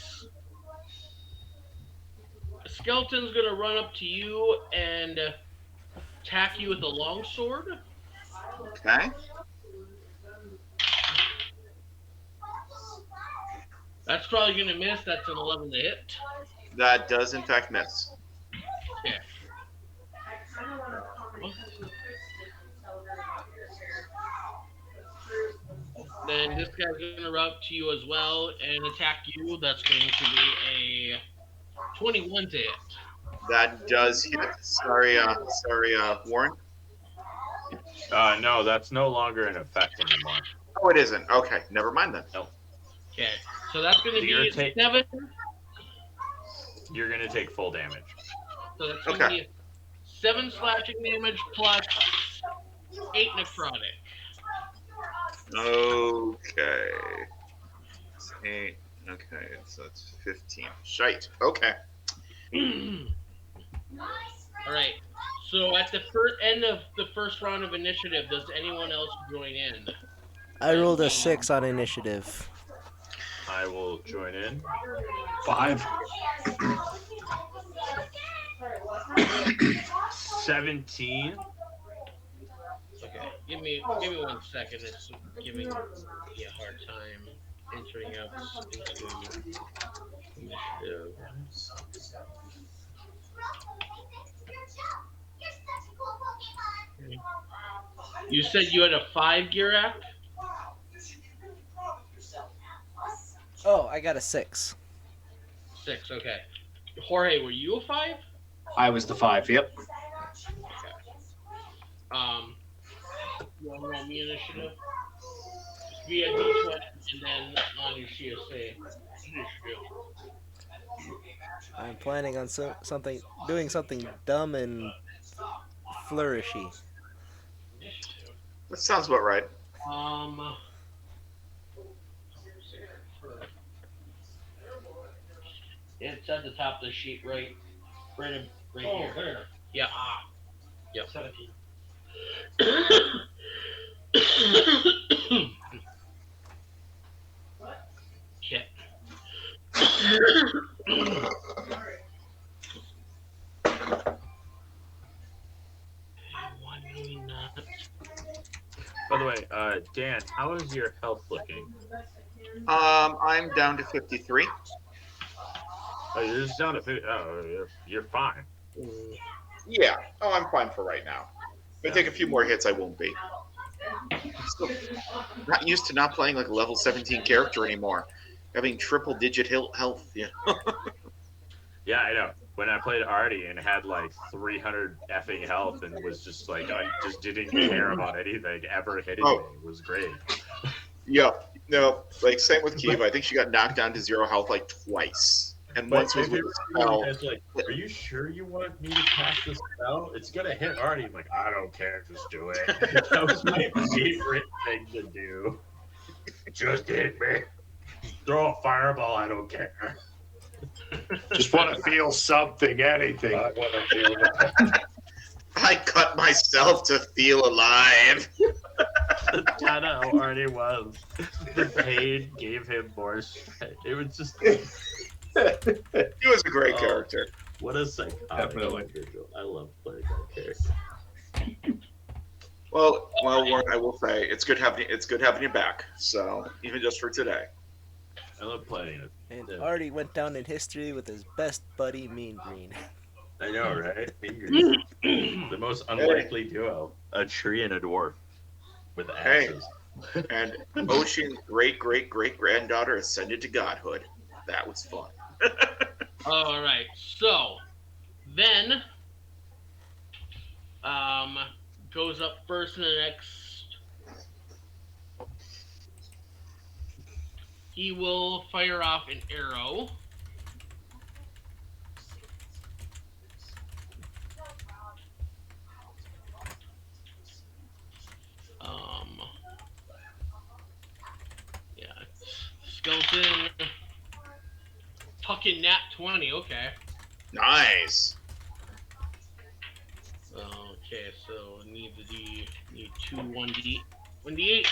skeleton's gonna run up to you and attack you with a longsword. Okay. That's probably gonna miss. That's an 11 to hit. That does in fact miss. Okay. Then this guy's gonna run up to you as well and attack you. That's going to be a 21 to hit. That does hit. Sorry, Warren. No, that's no longer in effect anymore. Oh, it isn't. Okay, never mind then. Nope. Okay, so that's going to You're be 7. You're gonna take full damage. So that's going to be 7 slashing damage plus 8 necrotic. Okay. 8. Okay, so that's 15. Shite. Okay. All right. So at the end of the first round of initiative, does anyone else join in? I rolled a 6 on initiative. I will join in. 5. 17. Okay, give me 1 second. It's giving me a hard time entering up into initiative. You said you had a 5, Girak? Oh, I got a 6. 6, okay. Jorge, were you a 5? I was the 5. Yep. You want to roll me initiative? via D20 and then on your CSA initiative. I'm planning on doing something dumb and flourishy. Initiative. That sounds about right. Um, it's at the top of the sheet, right Oh, here. there. Yeah. Yep. 17. Okay. Why do we not? By the way, Dan, how is your health looking? I'm down to 53. Oh, you're just down to 50. Oh, you're fine. Yeah. Oh, I'm fine for right now. If I take a few more hits, I won't be. Still not used to not playing like a level 17 character anymore. Having triple-digit health. Yeah. Yeah, I know. When I played Artie and had like 300 effing health and was just like, I just didn't care about anything ever hitting me. It was great. Yeah. No, like same with Kiva. I think she got knocked down to 0 health like twice. And once was with a spell. It's like, are you sure you want me to cast this spell? It's gonna hit Artie. I'm like, I don't care, just do it. That was my favorite thing to do. Just hit me. Throw a fireball, I don't care. Just want to feel something, anything. I want to feel that. I cut myself to feel alive. That's kind of how Artie was. The pain gave him more strength. It was just. He was a great character. What a psychotic Definitely. individual. I love playing that character. Well, Warren, I will say it's good having you back. So even just for today. I love playing it. And Yeah. Artie went down in history with his best buddy, Mean Green. I know, right? Fingers. The most unlikely duo. A tree and a dwarf. With axes. And Ocean's great granddaughter ascended to godhood. That was fun. All right. So then, goes up first in the next. He will fire off an arrow. Yeah, skeleton. Fucking nat 20. Okay. Nice. Okay, so need two 1d8.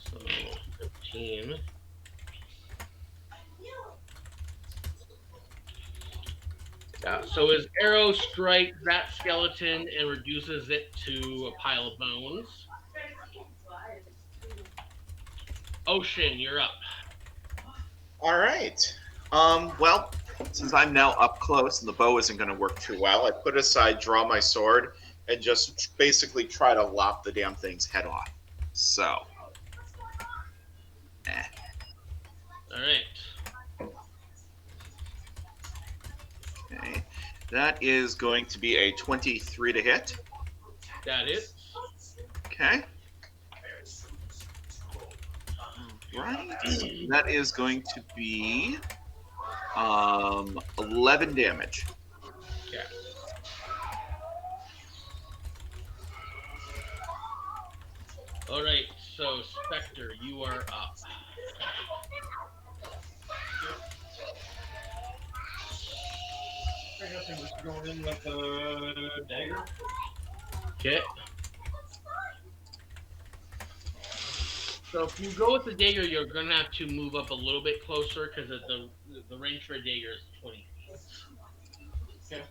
So 15. Yeah, so his arrow strikes that skeleton and reduces it to a pile of bones. Ocean, you're up. All right. Well, since I'm now up close and the bow isn't going to work too well, I put aside, draw my sword, and just basically try to lop the damn thing's head off. So. All right. Okay. That is going to be a 23 to hit. That is. Okay. Right. That is going to be 11 damage. Okay. All right. So Spectre, you are up. I guess I'm just going in with the dagger. Okay. So if you go with the dagger, you're gonna have to move up a little bit closer because the range for a dagger is 20 feet. Okay.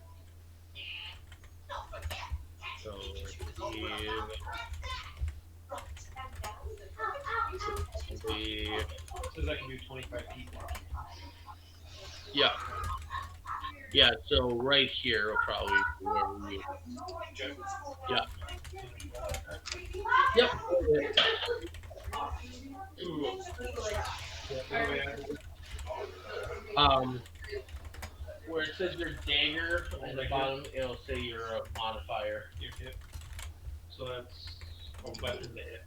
So Says I can do 25 feet. yeah. So right here will probably be where we. Yeah. Yep. Where it says your dagger at the bottom, it'll say your modifier. Yep. so that's a weapon to hit.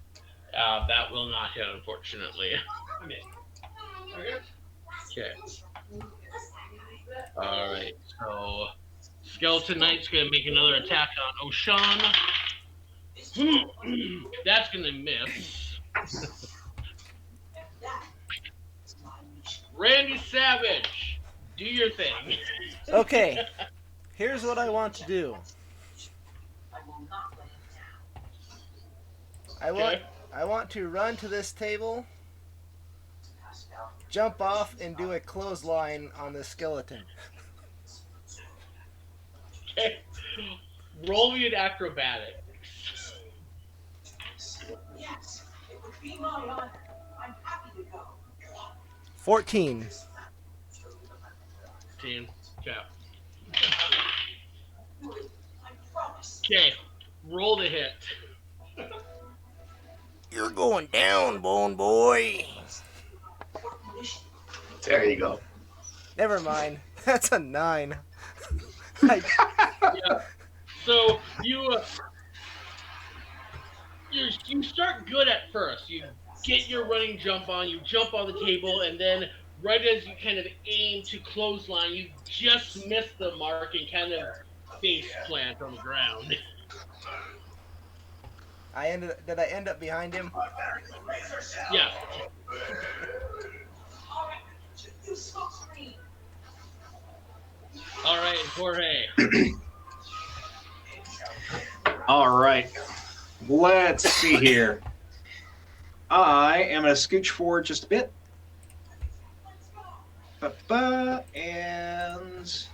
That will not hit, unfortunately. I mean, okay. Okay. Alright, so Skeleton Knight's gonna make another attack on Oshan. That's gonna miss. Randy Savage, do your thing. Okay, here's what I want to do. I want to run to this table, jump off, and do a clothesline on the skeleton. Okay. Roll me an acrobatics. 14. 15. Okay. Okay. Roll the hit. You're going down, Bone Boy. There you go. Never mind. That's a 9. Yeah. So you start good at first. You get your running jump on, you jump on the table, and then right as you kind of aim to clothesline, you just miss the mark and kind of face plant on the ground. Did I end up behind him? Yeah. All right, Jorge. All right. Let's see here. I am going to scooch forward just a bit. And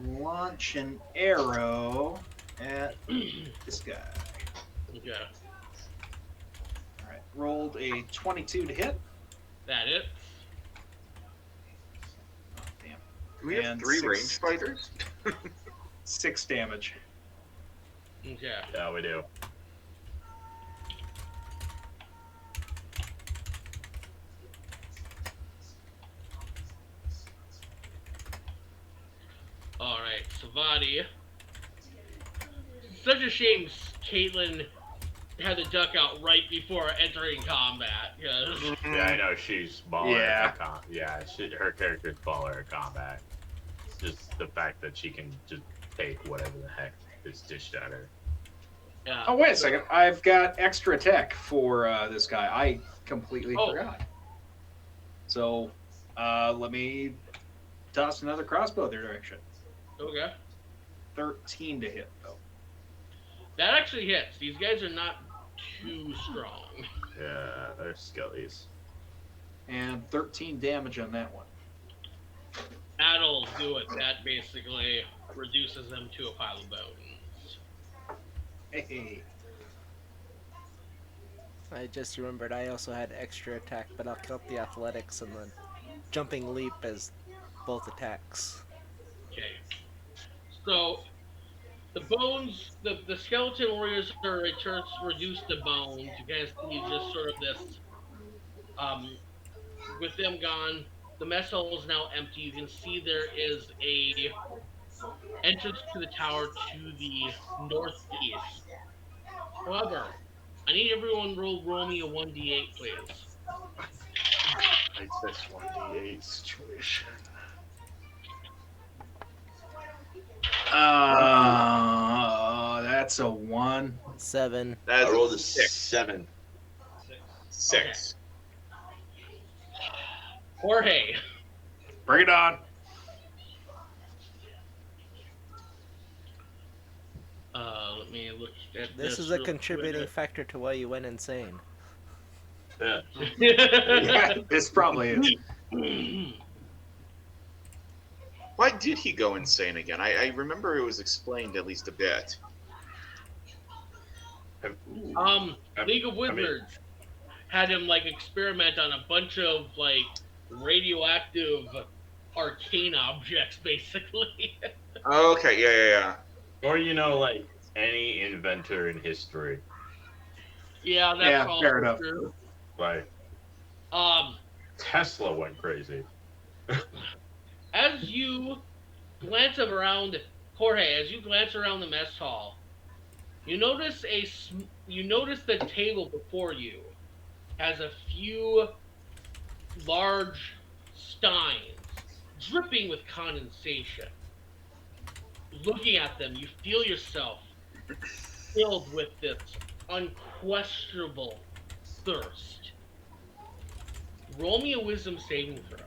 launch an arrow at this guy. Okay. All right. Rolled a 22 to hit. That it. Oh, damn. Do we have And 3 6. range fighters? 6 damage. Okay. Yeah, we do. All right, Savati. Such a shame Caitlyn had to duck out right before entering combat. 'Cause Yeah, I know she's baller. Yeah. Yeah, her character's baller at combat. Just the fact that she can just take whatever the heck is dished at her. yeah. Oh, wait a second. I've got extra attack for this guy. I completely forgot. So, let me toss another crossbow their direction. Okay. 13 to hit, though. That actually hits. These guys are not too strong. Yeah, they're skellies. And 13 damage on that one. That'll do it. That basically reduces them to a pile of bones. Hey. I just remembered I also had extra attack, but I'll count the athletics and the jumping leap as both attacks. Okay. So, the bones, the skeleton warriors are reduced to bones. You guys see just sort of this, with them gone, the mess hall is now empty. You can see there is a entrance to the tower to the northeast. However, I need everyone roll me a 1d8, please. Like this 1d8 situation. That's a 1. 7. That is I rolled a 6. 7. 6. Jorge. Bring it on. Let me look at This is a contributing factor to why you went insane. Yeah. Yeah, this probably is. Why did he go insane again? I remember it was explained at least a bit. League of Wizards had him like experiment on a bunch of like radioactive arcane objects, basically. Okay, yeah. Or, like any inventor in history. Yeah, that's Yeah, all fair enough. true. Like, Um, Tesla went crazy. as you glance around, Jorge, as you glance around the mess hall, You notice you notice the table before you has a few large steins dripping with condensation. Looking at them, you feel yourself filled with this unquestionable thirst. Roll me a wisdom saving throw.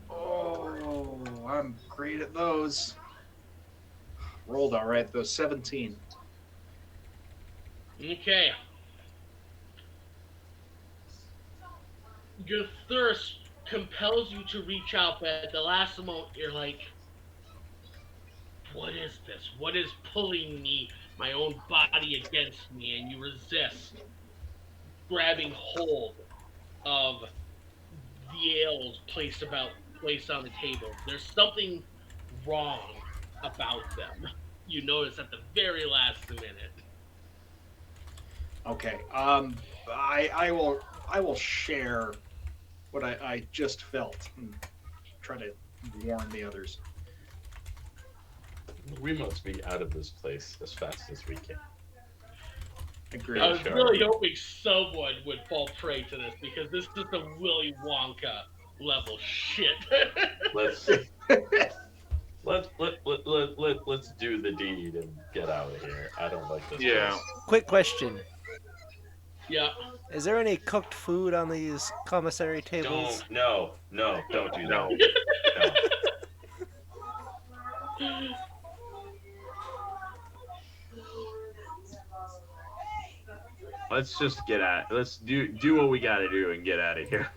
Oh, I'm great at those. Rolled all right, though. 17. Okay. Your thirst compels you to reach out, but at the last moment, you're like, what is this? What is pulling me, my own body against me? And you resist, grabbing hold of the ales placed on the table. There's something wrong about them. You notice at the very last minute. Okay. I will share what I just felt and try to warn the others. We must be out of this place as fast as we can. Agreed. I was Sure. really hoping someone would fall prey to this because this is the Willy Wonka level shit. Let's let's do the deed and get out of here. I don't like this Yeah. place. Quick question: Yeah. is there any cooked food on these commissary tables? Don't do No. that. Let's just let's do what we gotta do and get out of here.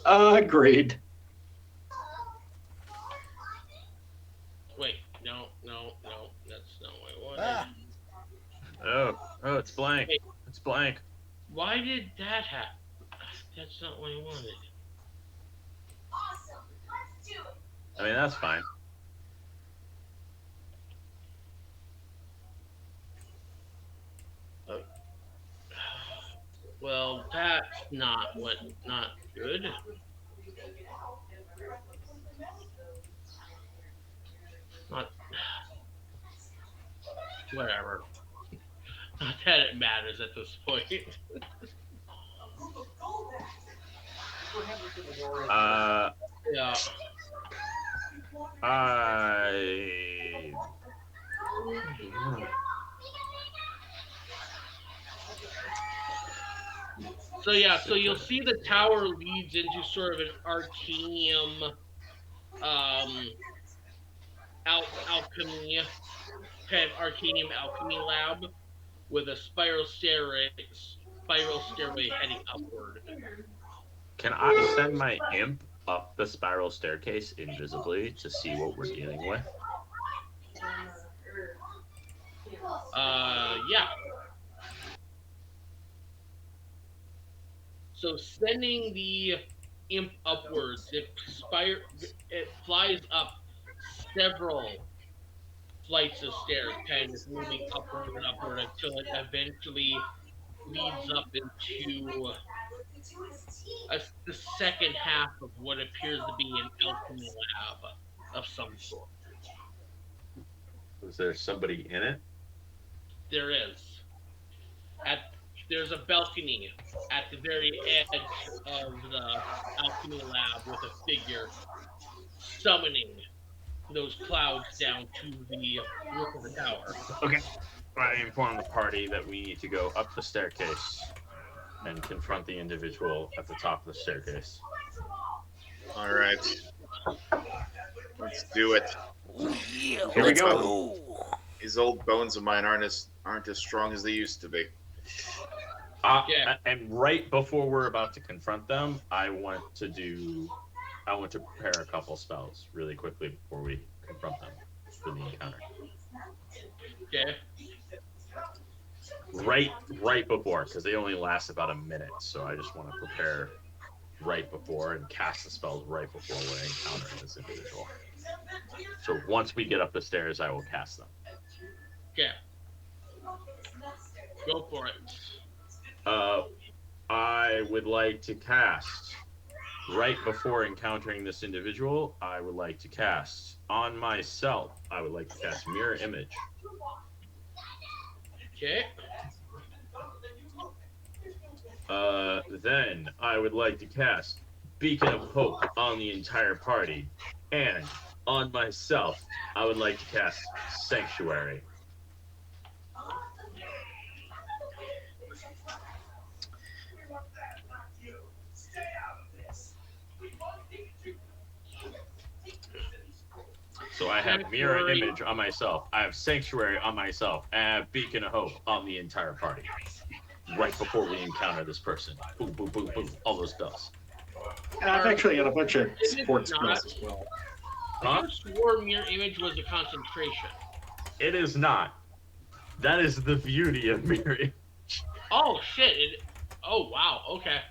Agreed. Wait, no, that's not what I wanted. Ah, Oh, it's blank. Wait. It's blank. Why did that happen? That's not what I wanted. I mean, that's fine. Well, that's not good. Not whatever. Not that it matters at this point. Yeah. So yeah, so you'll see the tower leads into sort of an arcanium alchemy kind of arcanium alchemy lab with a spiral stairway heading upward. Can I send my imp up the spiral staircase invisibly to see what we're dealing with? Yeah. So sending the imp upwards, it flies up several flights of stairs, kind of moving upward and upward until it eventually leads up into the second half of what appears to be an alchemy lab of some sort. Is there somebody in it? There is. There's a balcony at the very edge of the alchemy lab with a figure summoning those clouds down to the roof of the tower. Okay. I inform the party that we need to go up the staircase and confront the individual at the top of the staircase. All right. Let's do it. Yeah, Here we let's go. go. These old bones of mine aren't as strong as they used to be. Yeah. And right before we're about to confront them, I want to prepare a couple spells really quickly before we confront them for the encounter. Okay. Right before, because they only last about a minute, so I just want to prepare right before and cast the spells right before we're encountering this individual. So once we get up the stairs, I will cast them. Okay. Go for it. I would like to cast, right before encountering this individual, I would like to cast on myself, I would like to cast Mirror Image. Okay. Then I would like to cast Beacon of Hope on the entire party. And on myself, I would like to cast Sanctuary. So I have Mirror Sanctuary. Image on myself. I have Sanctuary on myself. I have Beacon of Hope on the entire party. Right before we encounter this person. Boom, boom, boom, boom. All those spells. And I've actually got a bunch of Is it support not? spells as well. I could have swore Mirror Image was a concentration. It is not. That is the beauty of Mirror Image. Oh shit! Oh wow. Okay.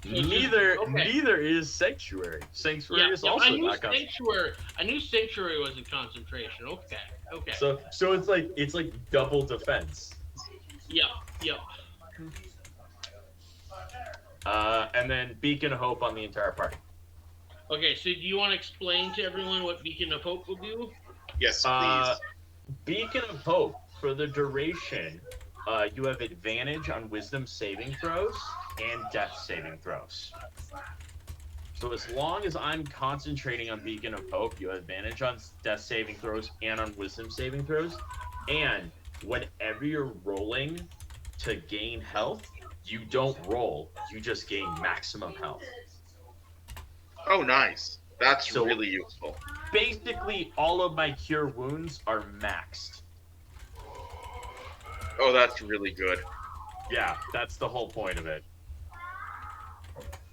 So it's just- okay. Neither is Sanctuary. Sanctuary is also I knew not concentration. Sanctuary. I knew Sanctuary was a concentration. Okay. Okay. So it's like double defense. Yep. Yep. And then Beacon of Hope on the entire party. Okay. So do you want to explain to everyone what Beacon of Hope will do? Yes, please. Beacon of Hope, for the duration, you have advantage on Wisdom saving throws and Death saving throws. So as long as I'm concentrating on Beacon of Hope, you have advantage on Death saving throws and on Wisdom saving throws. And whenever you're rolling to gain health, you don't roll. You just gain maximum health. Oh, nice. That's So- really useful. Basically, all of my cure wounds are maxed. Oh, that's really good. Yeah, that's the whole point of it.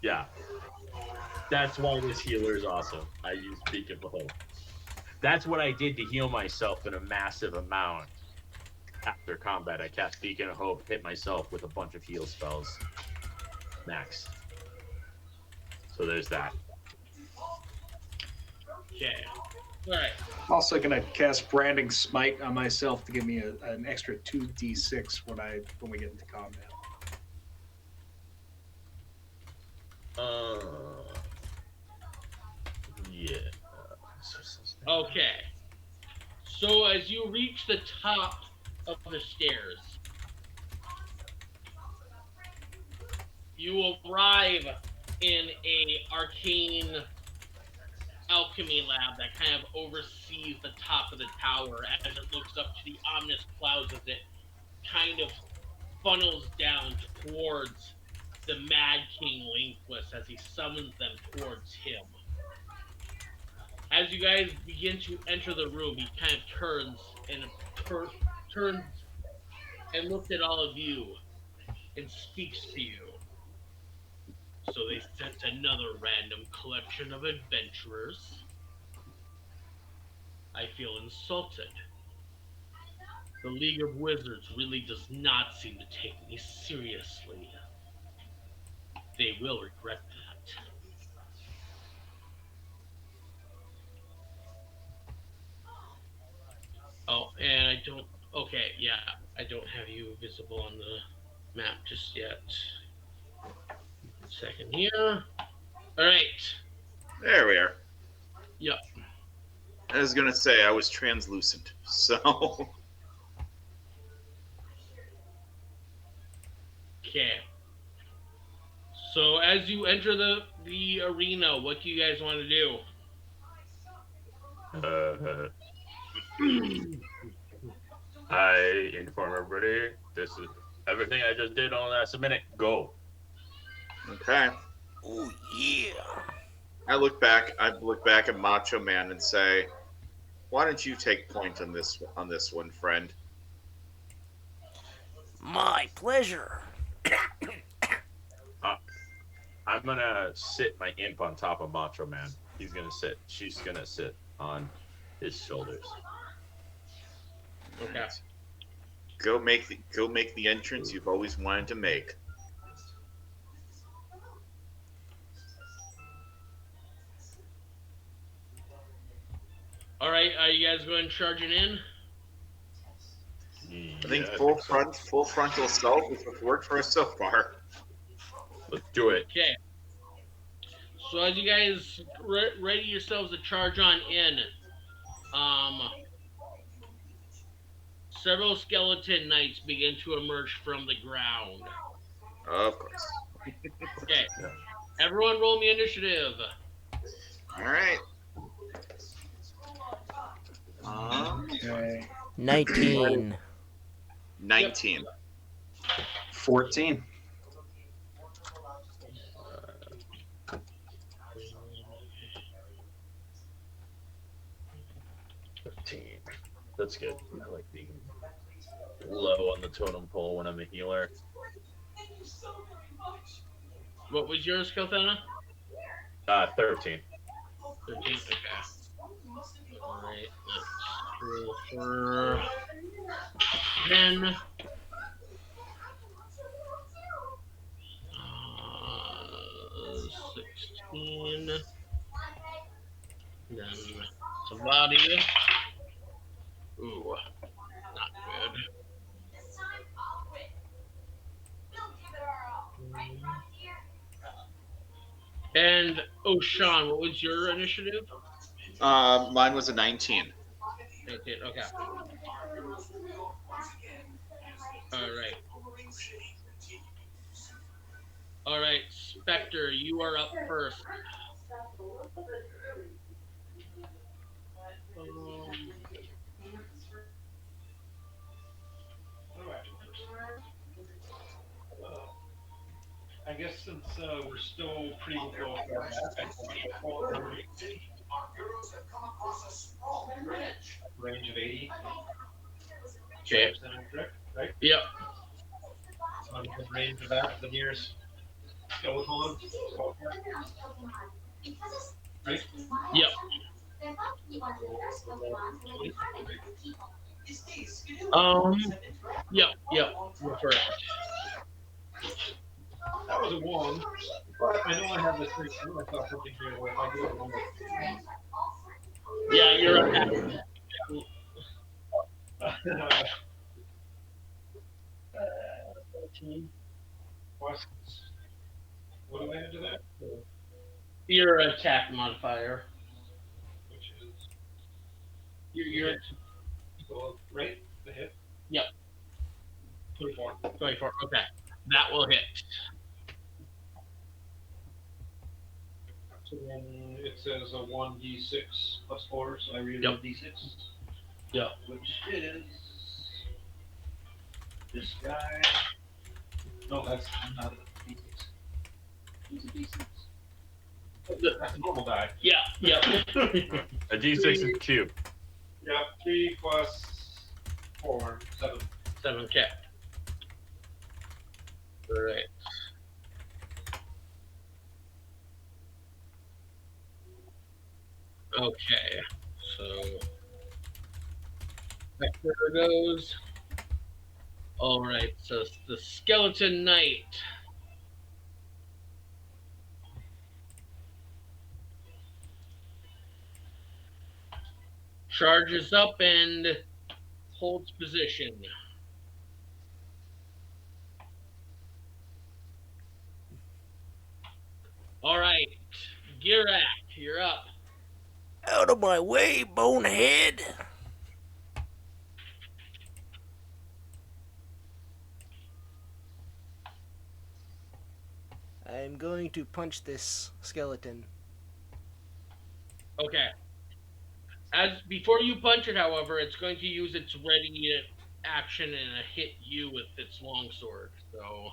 Yeah. That's why this healer is awesome. I use Beacon of Hope. That's what I did to heal myself in a massive amount. After combat, I cast Beacon of Hope, hit myself with a bunch of heal spells. Max. So there's that. Okay. All right. I'm also going to cast Branding Smite on myself to give me an extra 2d6 when we get into combat. Yeah. Okay. So as you reach the top of the stairs, you arrive in a arcane alchemy lab that kind of oversees the top of the tower as it looks up to the ominous clouds as it kind of funnels down towards the Mad King Linkless as he summons them towards him. As you guys begin to enter the room, he kind of turns and looks at all of you and speaks to you. So they sent another random collection of adventurers. I feel insulted. The League of Wizards really does not seem to take me seriously. They will regret that. Oh, and I don't... Okay, yeah. I don't have you visible on the map just yet. Second here. Alright. There we are. Yep. I was going to say I was translucent, so... Okay. So as you enter the arena, what do you guys want to do? I inform everybody, this is everything I just did on last minute. Go. Okay. Oh yeah. I look back at Macho Man and say, "Why don't you take point on this one, friend?" My pleasure. I'm gonna sit my imp on top of Macho Man. She's gonna sit on his shoulders. Okay. Go make the entrance you've always wanted to make. Alright, are you guys going charging in? I think Yeah, full so. frontal assault is what's worked for us so far. Let's do it. Okay. So as you guys ready yourselves to charge on in, Um, several skeleton knights begin to emerge from the ground. Of course. Okay, Yeah. everyone, roll me initiative. All right. Okay. 19. 19. 14. 15. That's good. I like being low on the totem pole when I'm a healer. What was yours, Kelthana? 13. 13. Okay. All right. Let's roll for 10. 16. Then somebody. Ooh, not good. And oh, Sean, what was your initiative? Mine was a 19. 19. Okay. All right. All right, Spectre, you are up first. I guess since we're still pretty well far back, I can call it range of 80. Okay. Correct, right? Yep. On the range of that, the nearest skeleton. Right? Yep. Yep. Yep. Go for it. That was a 1. But I know I have this thing. I know I saw something here where if I do it almost. Yeah, you're up. 13 plus. What do I add to that? Your attack modifier. Which is You're so right the hit. Yep. 24. 24. Okay. That will hit. So then it says a 1d6 plus 4, so I read Yep. a d6. Yep. Which is this guy. No, that's not a d6. It's a d6. That's a normal die. Yeah. Yep. A d6 is cube. Yep, 3 plus 4, 7. 7K. All right. Okay. So there goes. All right. So the skeleton knight. Charges up and holds position. All right, Girak, you're up. Out of my way, bonehead! I'm going to punch this skeleton. Okay. As before you punch it, however, it's going to use its ready action and hit you with its longsword. So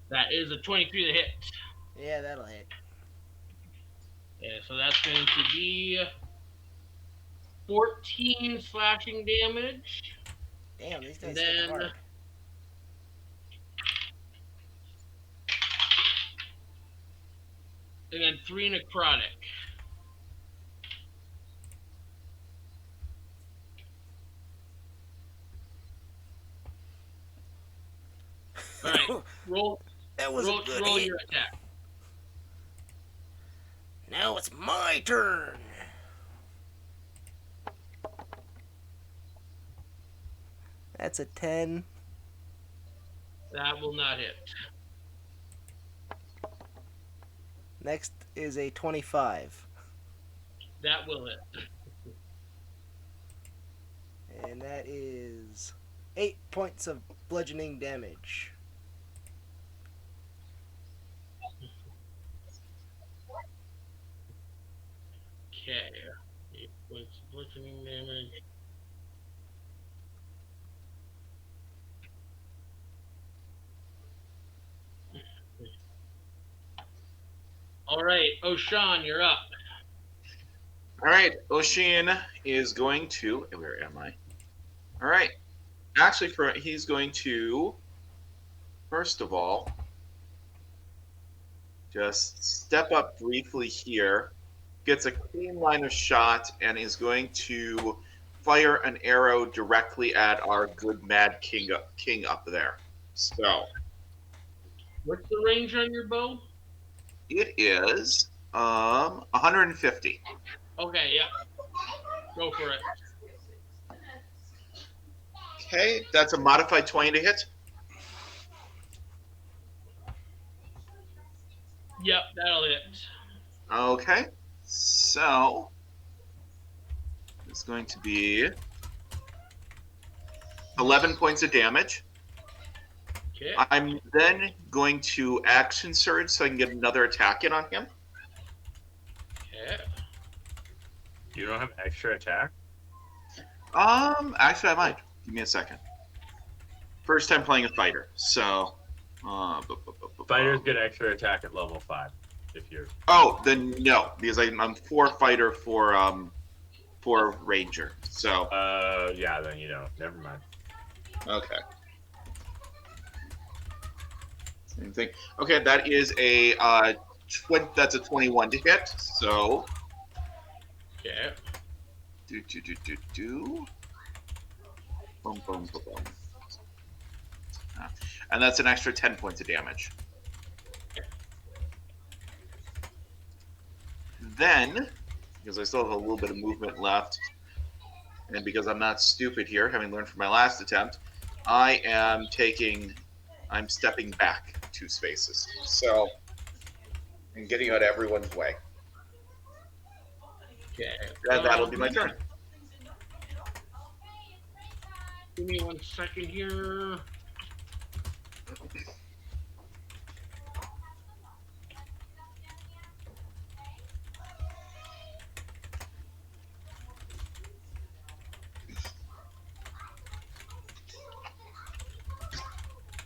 that is a 23 to hit. Yeah, that'll hit. Yeah, so that's going to be 14 slashing damage. Damn, these And guys hit then hard. and then 3 necrotic. All right, roll. That was roll, a good roll hit. your attack. Now it's my turn. That's a 10. That will not hit. Next is a 25. That will it. And that is 8 points of bludgeoning damage. Okay. 8 points of bludgeoning damage. All right, O'Shawn, you're up. All right, Oshin is going to. Where am I? All right. Actually, he's going to first of all just step up briefly here, gets a clean line of shot, and is going to fire an arrow directly at our good mad king up there. So What's the range on your bow? it is 150. Okay, yeah. Go for it. Okay, that's a modified 20 to hit. Yep, that'll hit. Okay, so it's going to be 11 points of damage. Okay. I'm then going to action surge so I can get another attack in on him. Okay. You don't have extra attack? Actually, I might. Give me a second. First time playing a fighter, so. Fighters get extra attack at level 5. If you're. Oh, then no, because I'm 4 fighter for ranger. So. Yeah, then you don't. Never mind. Okay. Same thing. Okay, that is a that's a 21 to hit. So. Okay. Boom, boom, boom, boom. And that's an extra 10 points of damage. Then, because I still have a little bit of movement left, and because I'm not stupid here, having learned from my last attempt, I'm stepping back 2 spaces. So, I'm getting out of everyone's way. Okay. And that'll be my turn. Give me 1 second here.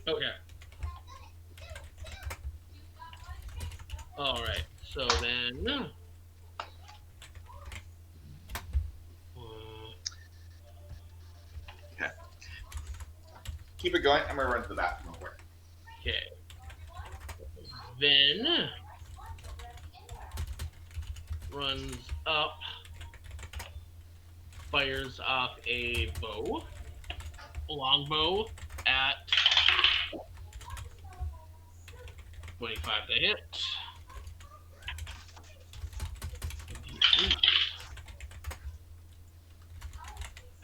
Okay. All right. So then. Okay. Keep it going. I'm going to run to the bathroom real quick. Okay. Then runs up, fires off a longbow at 25 to hit.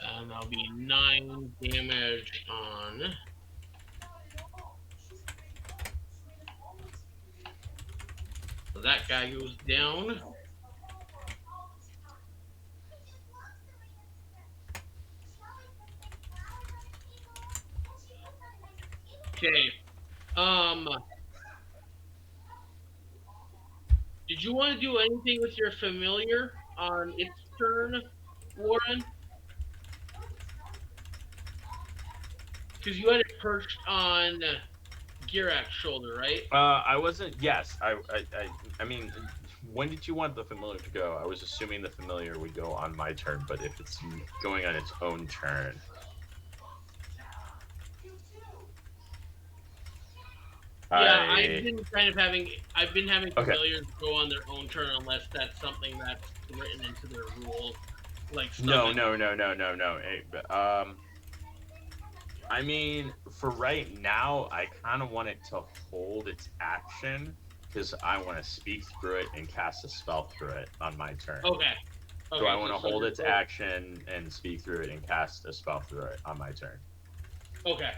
And that'll be 9 damage on. So that guy goes down. Okay. Did you want to do anything with your familiar on its turn, Warren? Because you had it perched on Girak's shoulder, right? I wasn't. Yes, I mean, when did you want the familiar to go? I was assuming the familiar would go on my turn, but if it's going on its own turn. Yeah, I've been having Okay. familiars go on their own turn unless that's something that's written into their rules. Like No. stomach. Hey, I mean, for right now, I kind of want it to hold its action because I want to speak through it and cast a spell through it on my turn. Okay. So I want to hold its action and speak through it and cast a spell through it on my turn. Okay.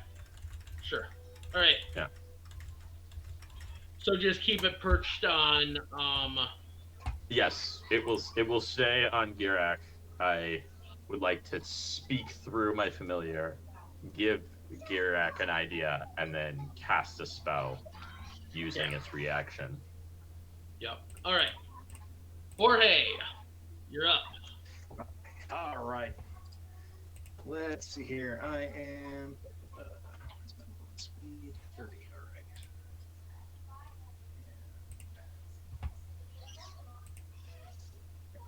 Sure. All right. Yeah. So just keep it perched on Yes, it will. It will stay on Girak. I would like to speak through my familiar, give Girak an idea, and then cast a spell using Yeah. its reaction. Yep. All right. Jorge, you're up. All right. Let's see here. I am. What's my movement speed? 30. All right.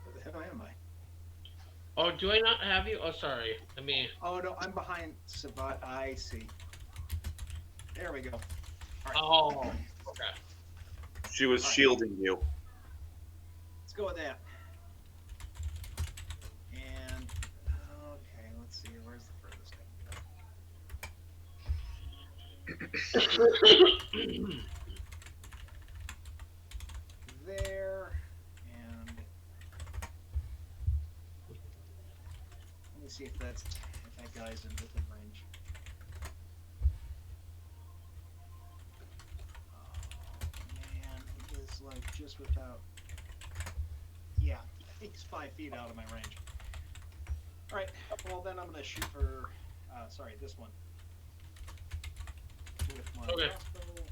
Where the hell am I? Oh, do I not have you? Oh, sorry. Let me. Oh no, I'm behind Sabat. I see. There we go. Oh, okay. She was shielding you. Let's go with that. And okay, let's see. Where's the furthest I can go? There. And let me see if that guy's in within range. Oh man, he is like just without. Yeah, he's 5 feet out of my range. All right. Well, then I'm gonna shoot for. Sorry, this one. With my Okay. crossbow.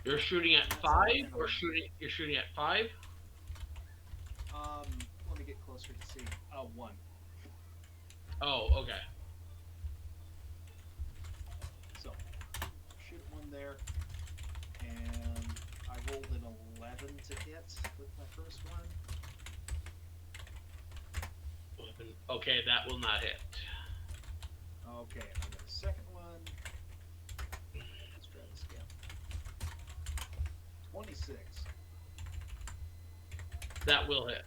You're shooting at 5, or you're shooting at 5? Let me get closer to see. 1. Oh, okay. So, shoot one there, and I rolled an 11 to hit with my first one. Okay, that will not hit. Okay, and I got a second one. Let's try this again. 26. That will hit.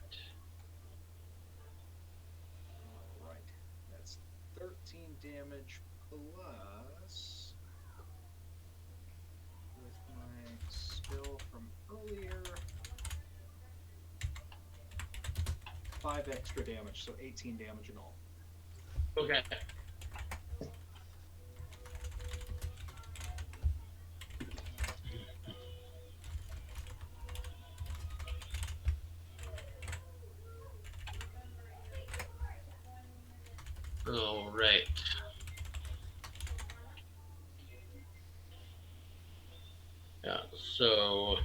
All right, that's 13 damage plus with my skill from earlier. 5 extra damage, so 18 damage in all. Okay. All right. Yeah, so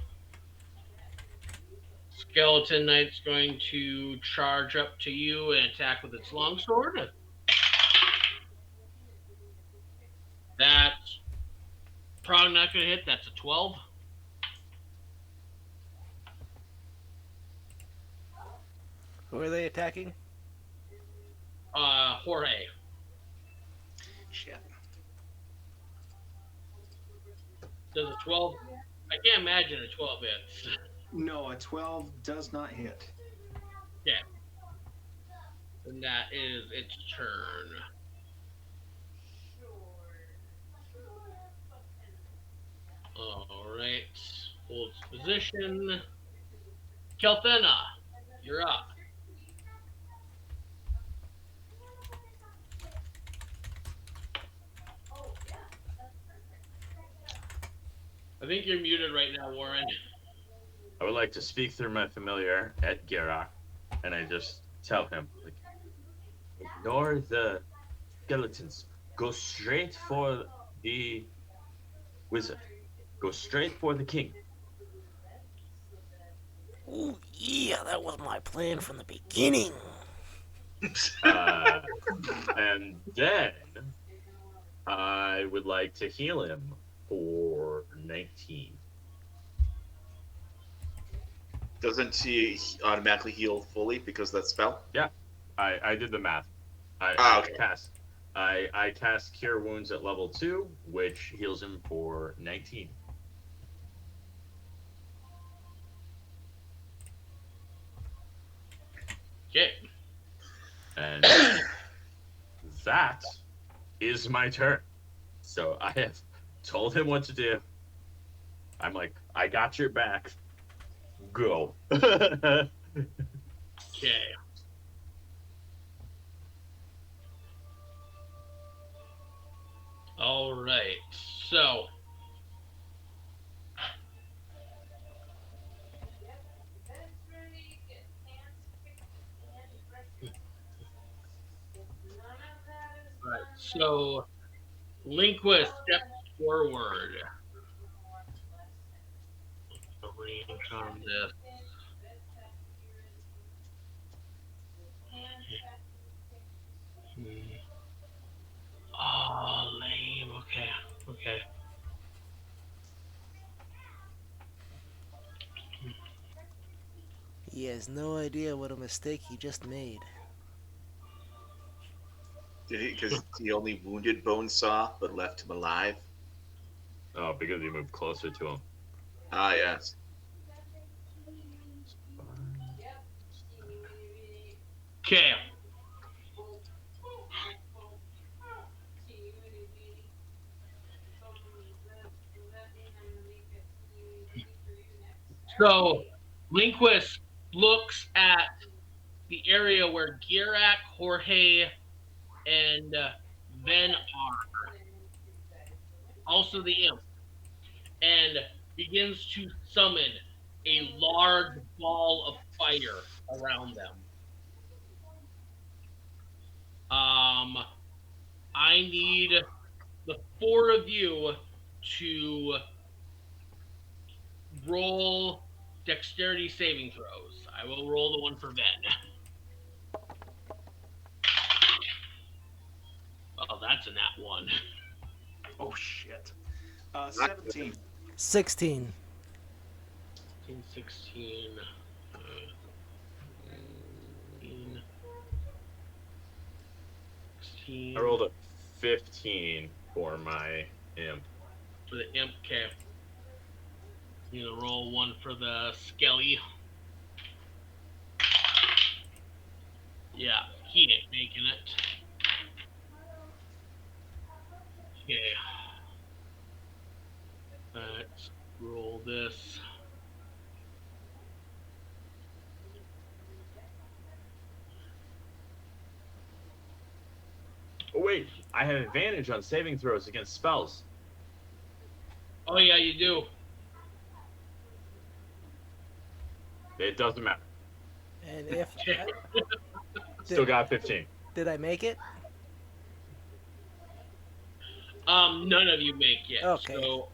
Skeleton Knight's going to charge up to you and attack with its longsword. That's probably not going to hit. That's a 12. Who are they attacking? Jorge. Shit. Does a 12? I can't imagine a 12 hits. No, a 12 does not hit. Yeah. And that is its turn. All right. Hold its position. Kelthena, you're up. I think you're muted right now, Warren. I would like to speak through my familiar at Girak, and I just tell him, like, ignore the skeletons. Go straight for the wizard. Go straight for the king. Ooh, yeah, that was my plan from the beginning. And then I would like to heal him for 19. Doesn't he automatically heal fully because of that spell? Yeah, I did the math. Okay. I cast Cure Wounds at level 2, which heals him for 19. Okay. And that is my turn. So I have told him what to do. I'm like, I got your back. Go. Okay. All right. So So Linquist steps forward. Range on this. Oh, lame. Okay. Okay. He has no idea what a mistake he just made. Did he? Because he only wounded Bonesaw but left him alive. Oh, because he moved closer to him. Ah, yes. Okay. So Linquist looks at the area where Girak, Jorge, and Ben are, also the imp, and begins to summon a large ball of fire around them. I need the four of you to roll dexterity saving throws. I will roll the one for Ben. Oh, that's a nat one. Oh shit. 17. 16. 16. 16. I rolled a 15 for my imp. For the imp, okay. You gonna roll one for the skelly. Yeah, he ain't making it. Okay. Let's roll this. Oh wait, I have advantage on saving throws against spells. Oh yeah, you do. It doesn't matter. And if Still got 15. did I make it? None of you make it. Okay. So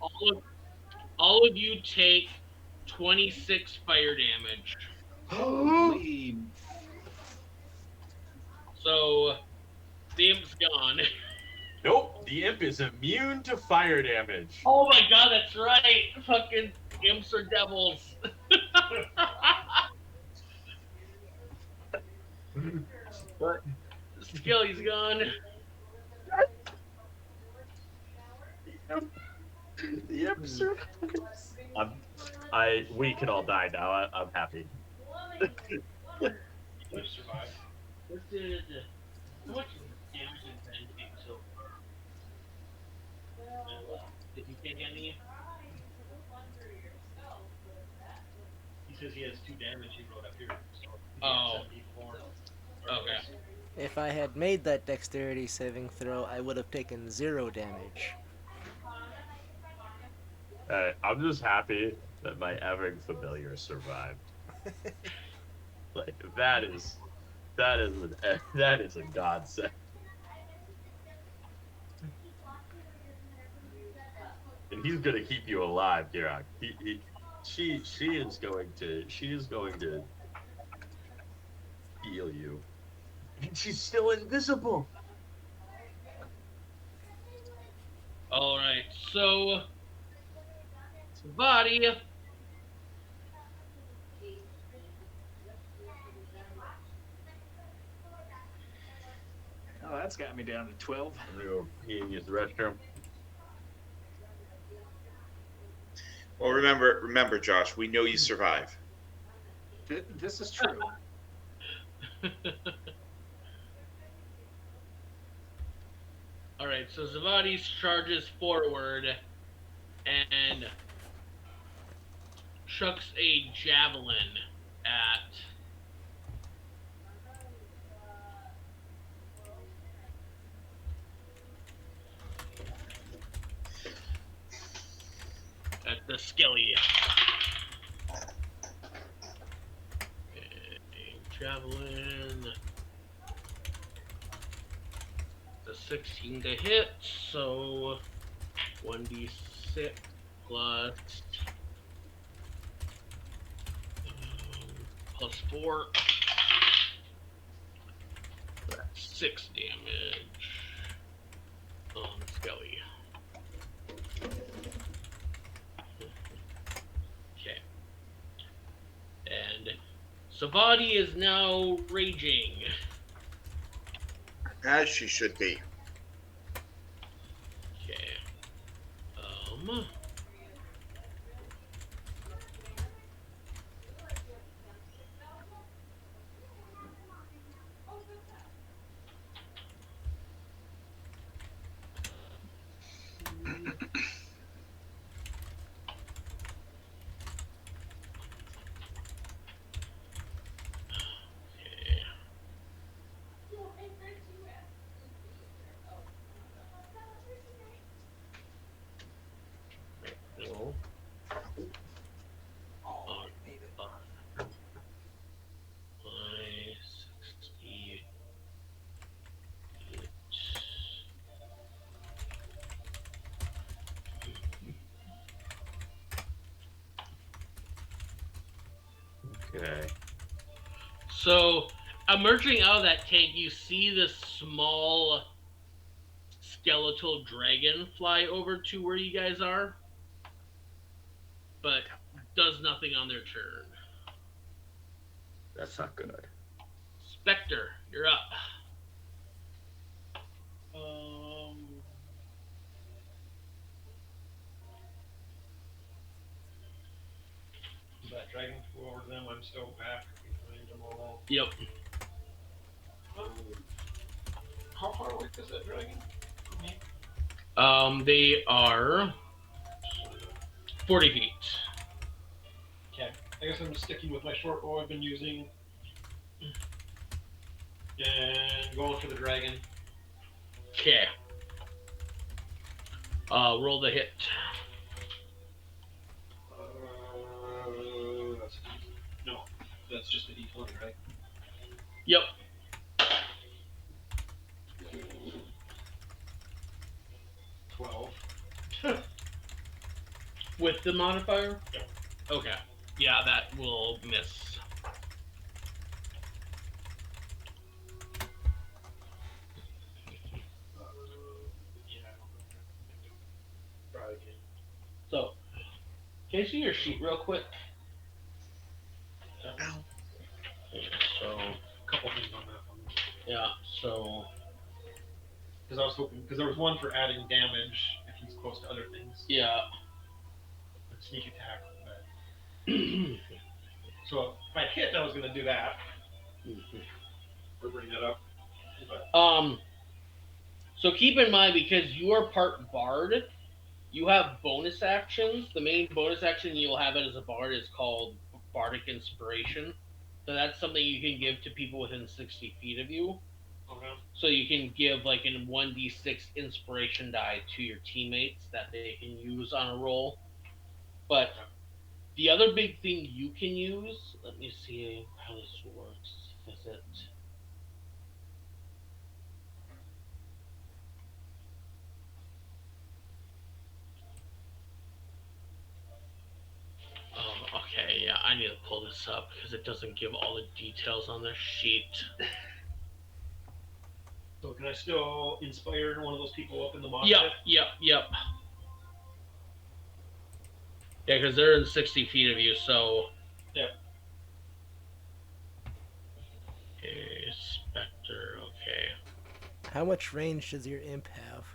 all of you take 26 fire damage. Holy. So the imp's gone. Nope, the imp is immune to fire damage. Oh my god, that's right. Fucking imps are devils. But Skelly's gone. the imp survives. We can all die now. I'm happy. Let's survive. What did how much damage did Ben take so far? Did you take any? He says he has 2 damage he wrote up here. So he Oh. has 74. Okay. If I had made that dexterity saving throw, I would have taken 0 damage. I'm just happy that my ever familiar survived. Like that is a godsend. And he's gonna keep you alive, Girak. She is going to heal you. And she's still invisible. Alright, so body. Oh, that's got me down to 12. I'm gonna go pee and use the restroom. Well, remember, Josh, we know you survive. This is true. Alright, so Zavadi charges forward and chucks a javelin at the skelly. A javelin. a 16 to hit, so 1d6 plus plus 4. That's 6 damage on Skelly. Okay. And Savati is now raging. As she should be. Okay. Okay. Roll. Oh, made it. 68. Okay. So, emerging out of that tank, you see this small skeletal dragon fly over to where you guys are, but does nothing on their turn. That's not good. Spectre, you're up. That dragon flew over them. I'm still back behind them all. Yep. How far away is that dragon from me? They are 40 feet. Okay. I guess I'm sticking with my short bow I've been using. And going for the dragon. Okay. Roll the hit. That's just a D20, right? Yep. 12. With the modifier? Yep. Okay. Yeah, that will miss. Try again. So, can you see your sheet real quick? So, A couple things on that one. yeah, so, Because I was hoping, because there was one for adding damage if he's close to other things. yeah. Sneak attack. But... so if I hit, I was going to do that. Or bring that up. But... So keep in mind, because you are part bard, you have bonus actions. The main bonus action you'll have as a bard is called Bardic Inspiration. So that's something you can give to people within 60 feet of you. Okay. So you can give like a 1d6 inspiration die to your teammates that they can use on a roll. But the other big thing you can use, let me see how this works. Visit. Okay, yeah, I need to pull this up because it doesn't give all the details on the sheet. So can I still inspire one of those people up in the mosh Yep, pit? yep. Yeah, because they're in 60 feet of you, so. Yep. Okay, Spectre, okay. How much range does your imp have?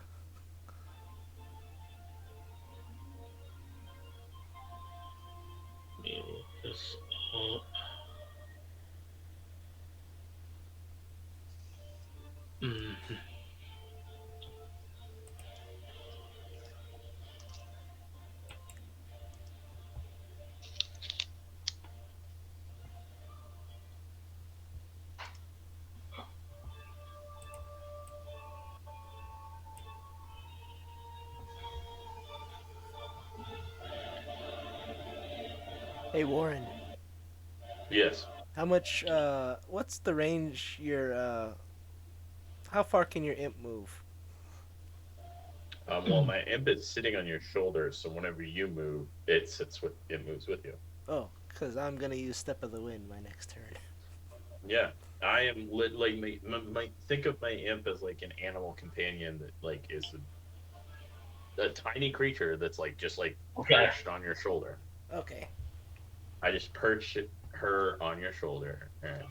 Let me look this up. Mm-hmm. Hey Warren, Yes. how much? What's the range? How far can your imp move? Well, my imp is sitting on your shoulder, so whenever you move, it moves with you. Oh, because I'm gonna use Step of the Wind my next turn. Yeah, I am like think of my imp as like an animal companion that like is a tiny creature that's like just like Okay. perched on your shoulder. Okay. I just perch her on your shoulder, and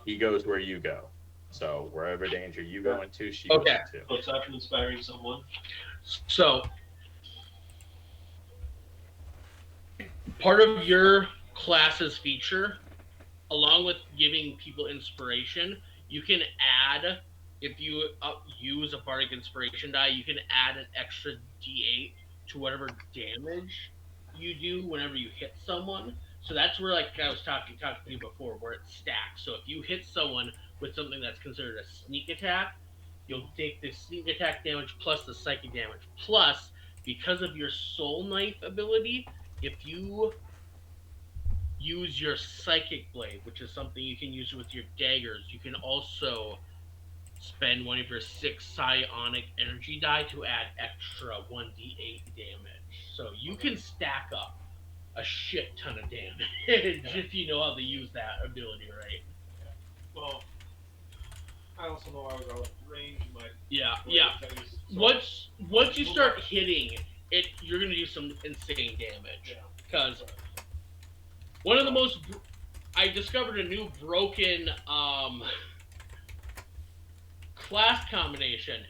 he goes where you go. So wherever danger you go into, she goes Okay. into. So aside from inspiring someone, So, part of your class's feature, along with giving people inspiration, you can add, if you use a bardic inspiration die, you can add an extra d8 to whatever damage you do whenever you hit someone. So that's where, like I was talking to you before, where it stacks. So if you hit someone with something that's considered a sneak attack, you'll take the sneak attack damage plus the psychic damage. Plus, because of your soul knife ability, if you use your psychic blade, which is something you can use with your daggers, you can also spend one of your 6 psionic energy die to add extra 1d8 damage. So you can stack up a shit ton of damage if you know how to use that ability right. well, I also know I was out of range. My Yeah. dice, so Once you start hitting it, you're gonna do some insane damage. Yeah. Because one of the most, I discovered a new broken class combination,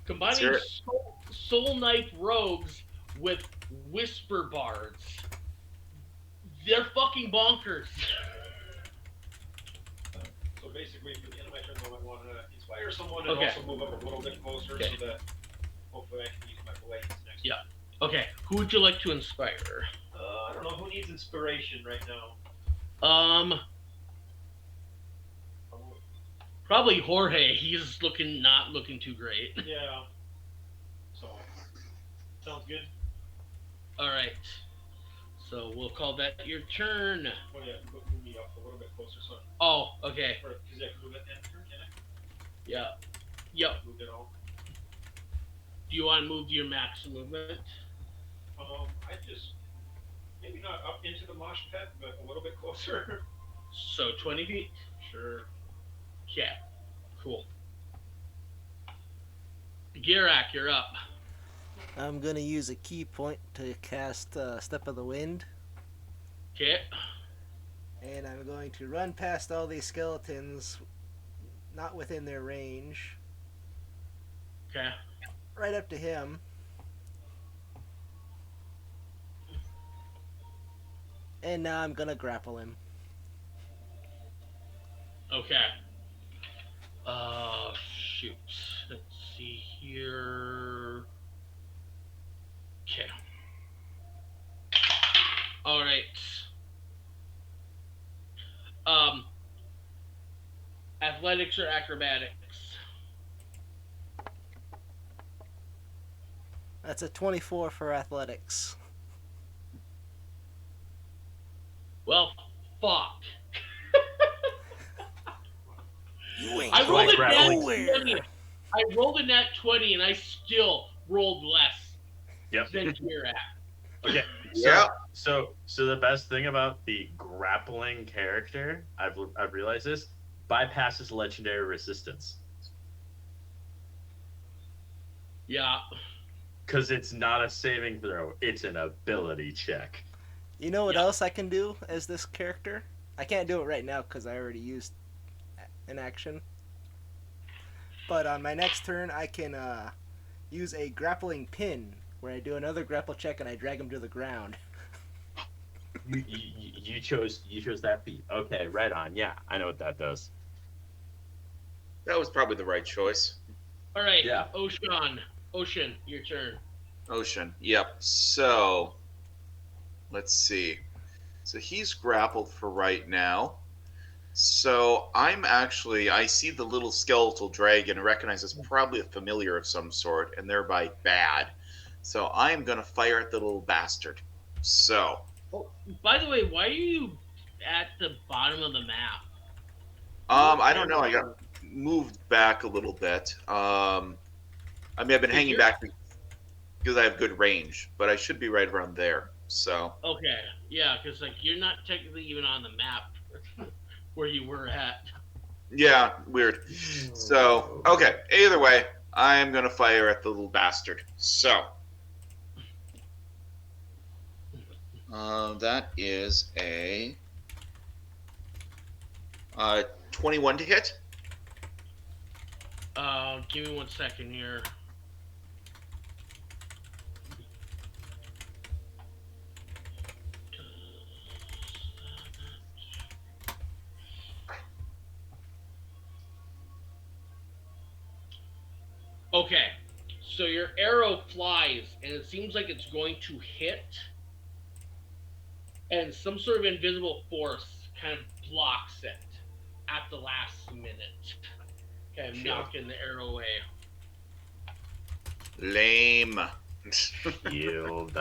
combining Sure. soul knife rogues with whisper bards. They're fucking bonkers. So basically, for the end of my turn, though, I want to inspire someone and Okay. also move up a little bit closer Okay. so that hopefully I can use my blades next. Yeah. Okay, who would you like to inspire? I don't know who needs inspiration right now. Probably Jorge. He's not looking too great. Yeah. So sounds good. All right. So we'll call that your turn. Oh yeah, move me up a little bit closer, so Oh, okay. because I can move it end turn, can I? Yeah. Yep. Move it all. Do you want to move your max movement? I just maybe not up into the mosh pit, but a little bit closer. So 20 feet? Sure. Okay. Cool. Girak, you're up. I'm gonna use a key point to cast Step of the Wind, Okay. and I'm going to run past all these skeletons, not within their range, Okay. right up to him. And now I'm gonna grapple him. Okay. Shoot. Let's see here. Okay. All right. Athletics or acrobatics? That's a 24 for athletics. Well, fuck. You ain't I rolled a Like nat nowhere. 20. I rolled a nat 20 and I still rolled less Yep. than Girak. Okay. Yeah. So the best thing about the grappling character, I've realized this, bypasses legendary resistance Yeah. because it's not a saving throw; it's an ability check. You know what Yeah. else I can do as this character? I can't do it right now because I already used an action. But on my next turn, I can use a grappling pin where I do another grapple check and I drag him to the ground. You chose that feat. Okay, right on. Yeah, I know what that does. That was probably the right choice. All right. Yeah. Ocean, your turn. Ocean. Yep. So let's see. So he's grappled for right now. So I see the little skeletal dragon and recognize it's probably a familiar of some sort and thereby bad. So I'm going to fire at the little bastard. So, By the way, why are you at the bottom of the map? I don't know. I got moved back a little bit. I mean, I've been hanging you're- back because I have good range, but I should be right around there. So Okay, yeah, because like you're not technically even on the map where you were at. yeah, weird. So okay, either way, I am gonna fire at the little bastard. So that is a 21 to hit. Give me 1 second here. Okay, so your arrow flies, and it seems like it's going to hit, and some sort of invisible force kind of blocks it at the last minute, kind of Sure. knocking the arrow away. Lame. Yield.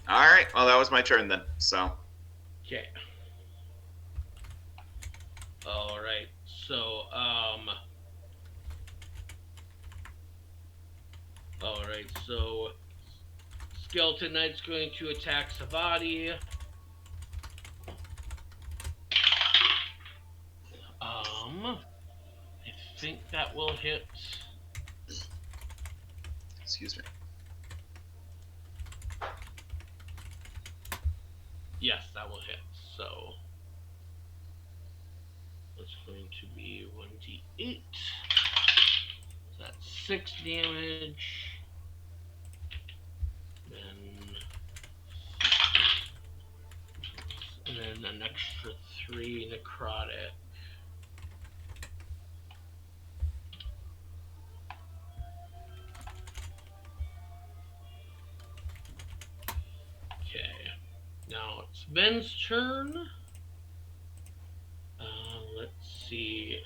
All right. Well, that was my turn then. So Okay. All right. So, all right. So, Skeleton Knight's going to attack Savati. I think that will hit. excuse me. Yes, that will hit. So, it's going to be 1d8. So that's 6 damage. And then an extra 3 necrotic. Okay. Now it's Ben's turn. Let's see.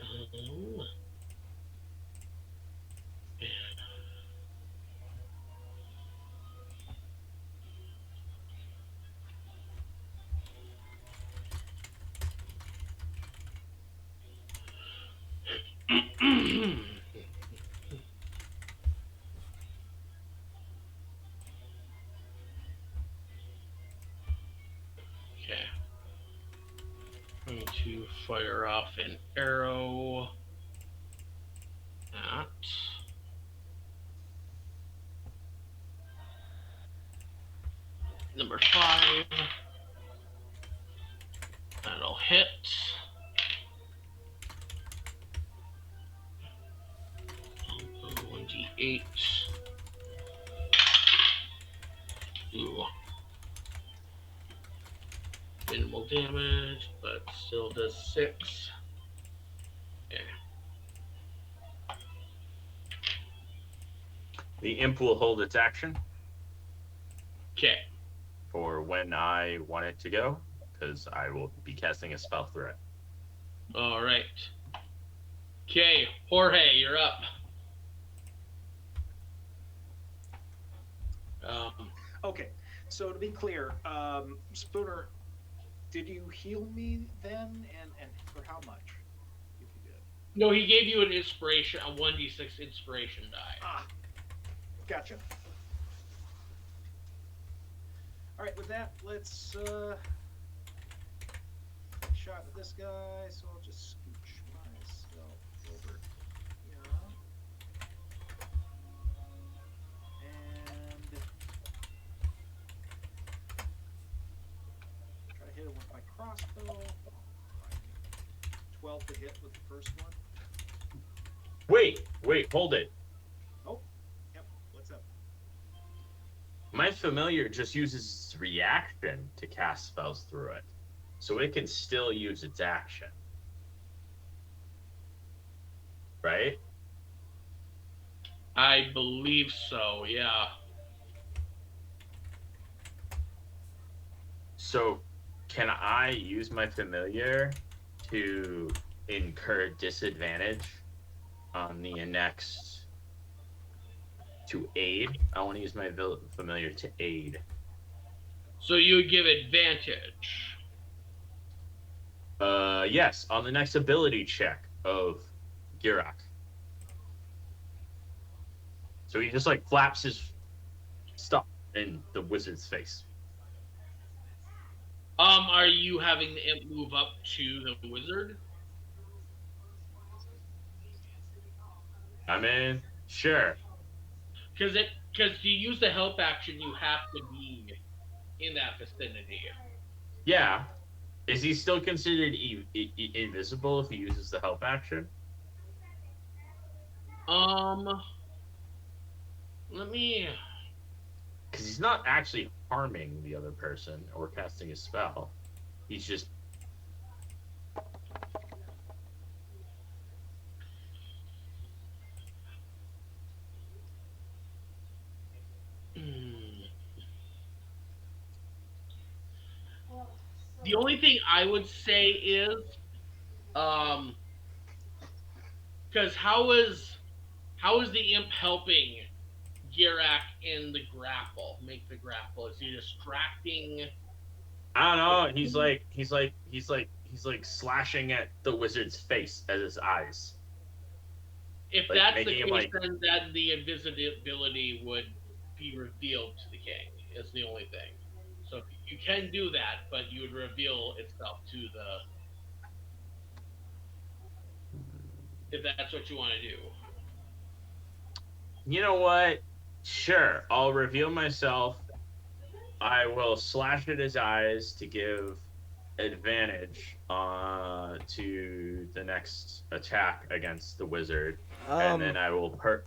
Okay. I'm going to fire off an arrow at number 5. That'll hit. I'll go 1d8. Ooh. Minimal damage, but still does 6. Okay. The imp will hold its action Okay. for when I want it to go, because I will be casting a spell through it. All right. Okay, Jorge, you're up. Okay, so to be clear, Spooner, did you heal me then, and for how much? If you did. No, he gave you an inspiration, a 1d6 inspiration die. Ah, gotcha. All right, with that, let's shot at this guy. So I'll just scooch myself over here, and try to hit him with my crossbow. 12 to hit with the first one. Wait, hold it. Oh, yep. What's up? My familiar just uses its reaction to cast spells through it, so it can still use its action. Right? I believe so, yeah. So, can I use my familiar to incur disadvantage on the next to aid? I want to use my familiar to aid. So you would give advantage. Yes, on the next ability check of Girak. So he just like flaps his stuff in the wizard's face. Are you having the imp move up to the wizard? I mean, sure. Because you use the help action, you have to be in that vicinity. Yeah. Is he still considered invisible if he uses the help action? Let me. Because he's not actually harming the other person or casting a spell. He's just. The only thing I would say is, because how is the imp helping Girak in the grapple? Make the grapple. Is he distracting? I don't know. He's like slashing at the wizard's face at his eyes. If Like, that's the making him, case, like- then the invisibility would be revealed to the king. Is the only thing. So you can do that, but you would reveal itself to the. If that's what you want to do. You know what? Sure, I'll reveal myself. I will slash at his eyes to give advantage to the next attack against the wizard, and then I will perch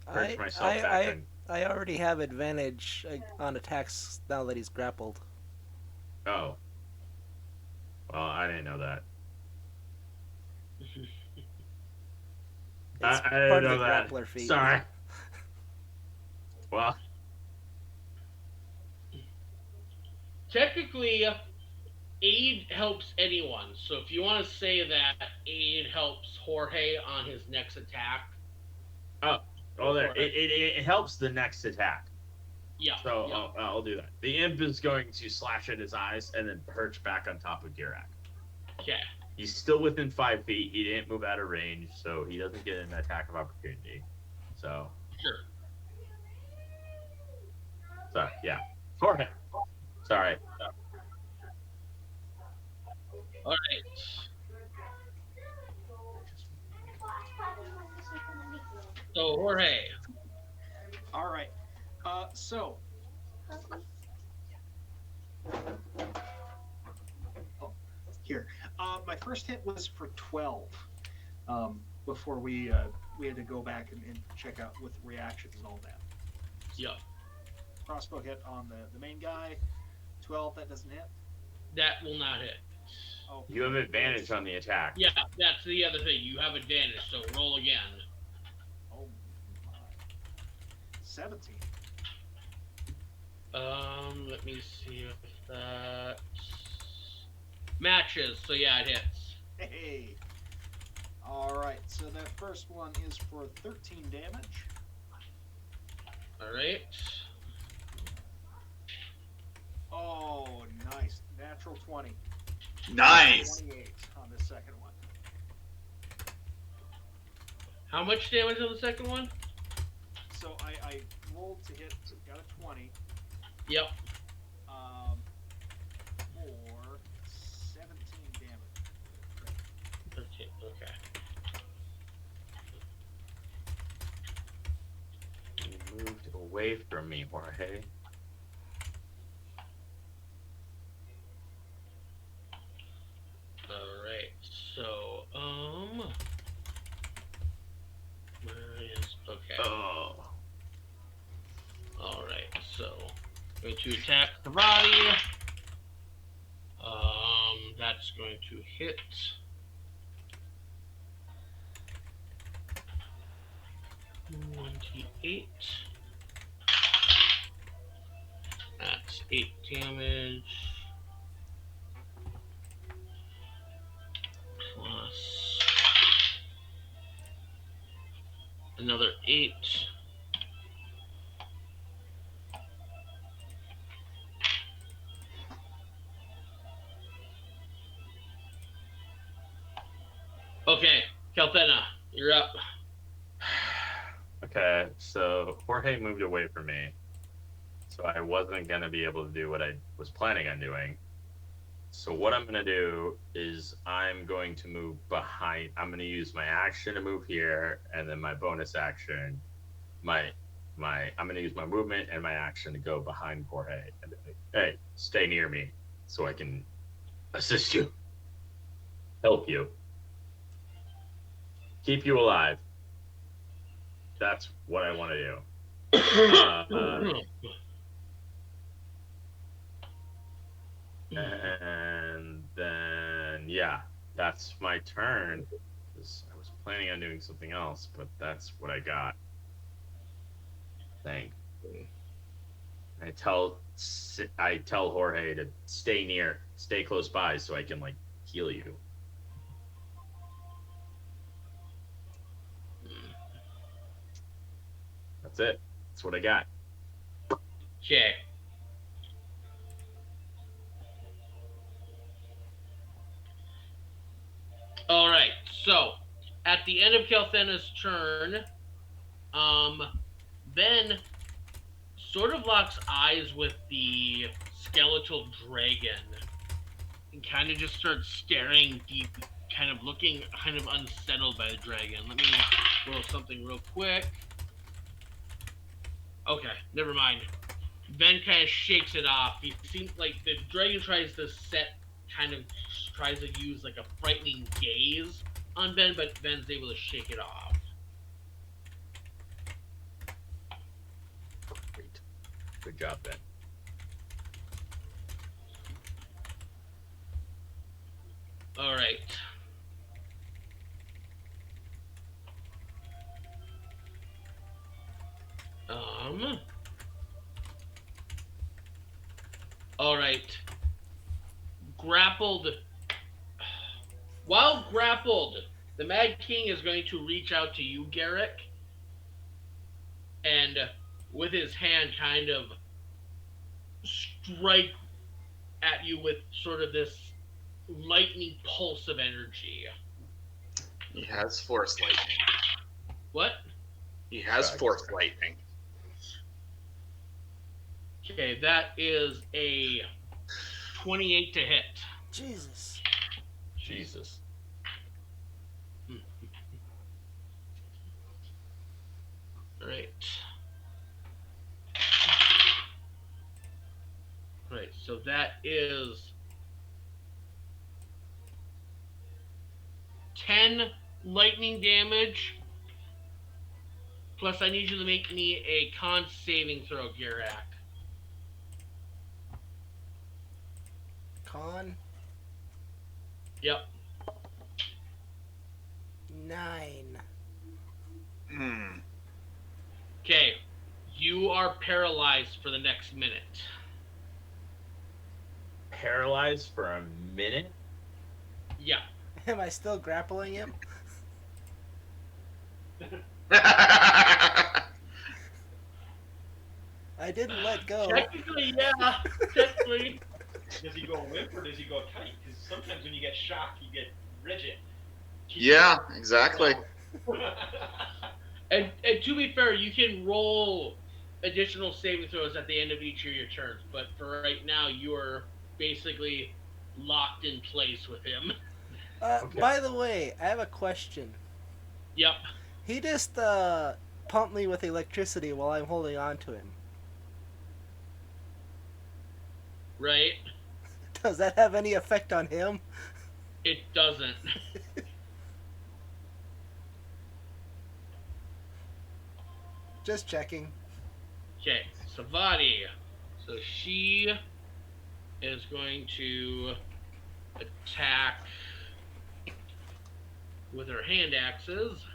myself back in. I already have advantage on attacks now that he's grappled. Oh. Well, I didn't know that. It's I part didn't of know the that. grappler feat. Sorry. Well, Technically, aid helps anyone. So if you want to say that aid helps Jorge on his next attack. there. It helps the next attack. Yeah. So yeah. I'll do that. The imp is going to slash at his eyes and then perch back on top of Girak. Okay. He's still within 5 feet. He didn't move out of range, so he doesn't get an attack of opportunity. So. Sure. Sorry, yeah. Jorge. Sorry. All right. So Jorge. All right. So. Oh, here. My first hit was for 12. Before we had to go back and check out with reactions and all that. Yeah. Crossbow hit on the main guy. 12. That doesn't hit. That will not hit. Oh. You have advantage on the attack. Yeah, that's the other thing. You have advantage, so roll again. Oh my. 17. Let me see if that matches. So yeah, it hits. Hey. All right. So that first one is for 13 damage. All right. Oh, nice. Natural 20. Nice. 28 on the second one. How much damage on the second one? So I rolled to hit, got a 20. Yep. For 17 damage. 13. Okay. You moved away from me, Jorge. Alright, so, where is, okay. Oh. Alright, so, going to attack the body. That's going to hit. $28. That's 8 damage. Plus another 8. Okay, Calthena, you're up. Okay, so Jorge moved away from me, so I wasn't gonna be able to do what I was planning on doing. So what I'm gonna do is I'm going to move behind. I'm gonna use my action to move here, and then my bonus action, my I'm gonna use my movement and my action to go behind Jorge and be like, hey, stay near me so I can assist you, help you, keep you alive. That's what I want to do. And then, yeah, that's my turn. Because I was planning on doing something else, but that's what I got. Thank. I tell Jorge to stay close by, so I can like heal you. That's it. That's what I got. Okay. All right. So, at the end of Kelthena's turn, Ben sort of locks eyes with the skeletal dragon and kind of just starts staring deep, kind of looking kind of unsettled by the dragon. Let me roll something real quick. Okay, never mind. Ben kind of shakes it off. He seems like the dragon tries to use like a frightening gaze on Ben, but Ben's able to shake it off. Great. Good job, Ben. All right. All right. Grappled. While grappled, the Mad King is going to reach out to you, Girak, and with his hand kind of strike at you with sort of this lightning pulse of energy. He has force lightning. What? He has force lightning. Okay, that is a 28 to hit. Jesus. Jesus. Right. Right, so that is 10 lightning damage. Plus, I need you to make me a con saving throw, Girak. Con Yep. 9. Okay, you are paralyzed for the next minute. Paralyzed for a minute? Yeah. Am I still grappling him? Hmm. I didn't let go. Technically, yeah. Technically. Does he go limp or does he go tight? Because sometimes when you get shocked, you get rigid. Yeah, exactly. And to be fair, you can roll additional saving throws at the end of each of your turns, but for right now, you are basically locked in place with him. Okay. By the way, I have a question. Yep. He just pumped me with electricity while I'm holding on to him. Right? Does that have any effect on him? It doesn't. Just checking. Okay, Savati. So she is going to attack with her hand axes.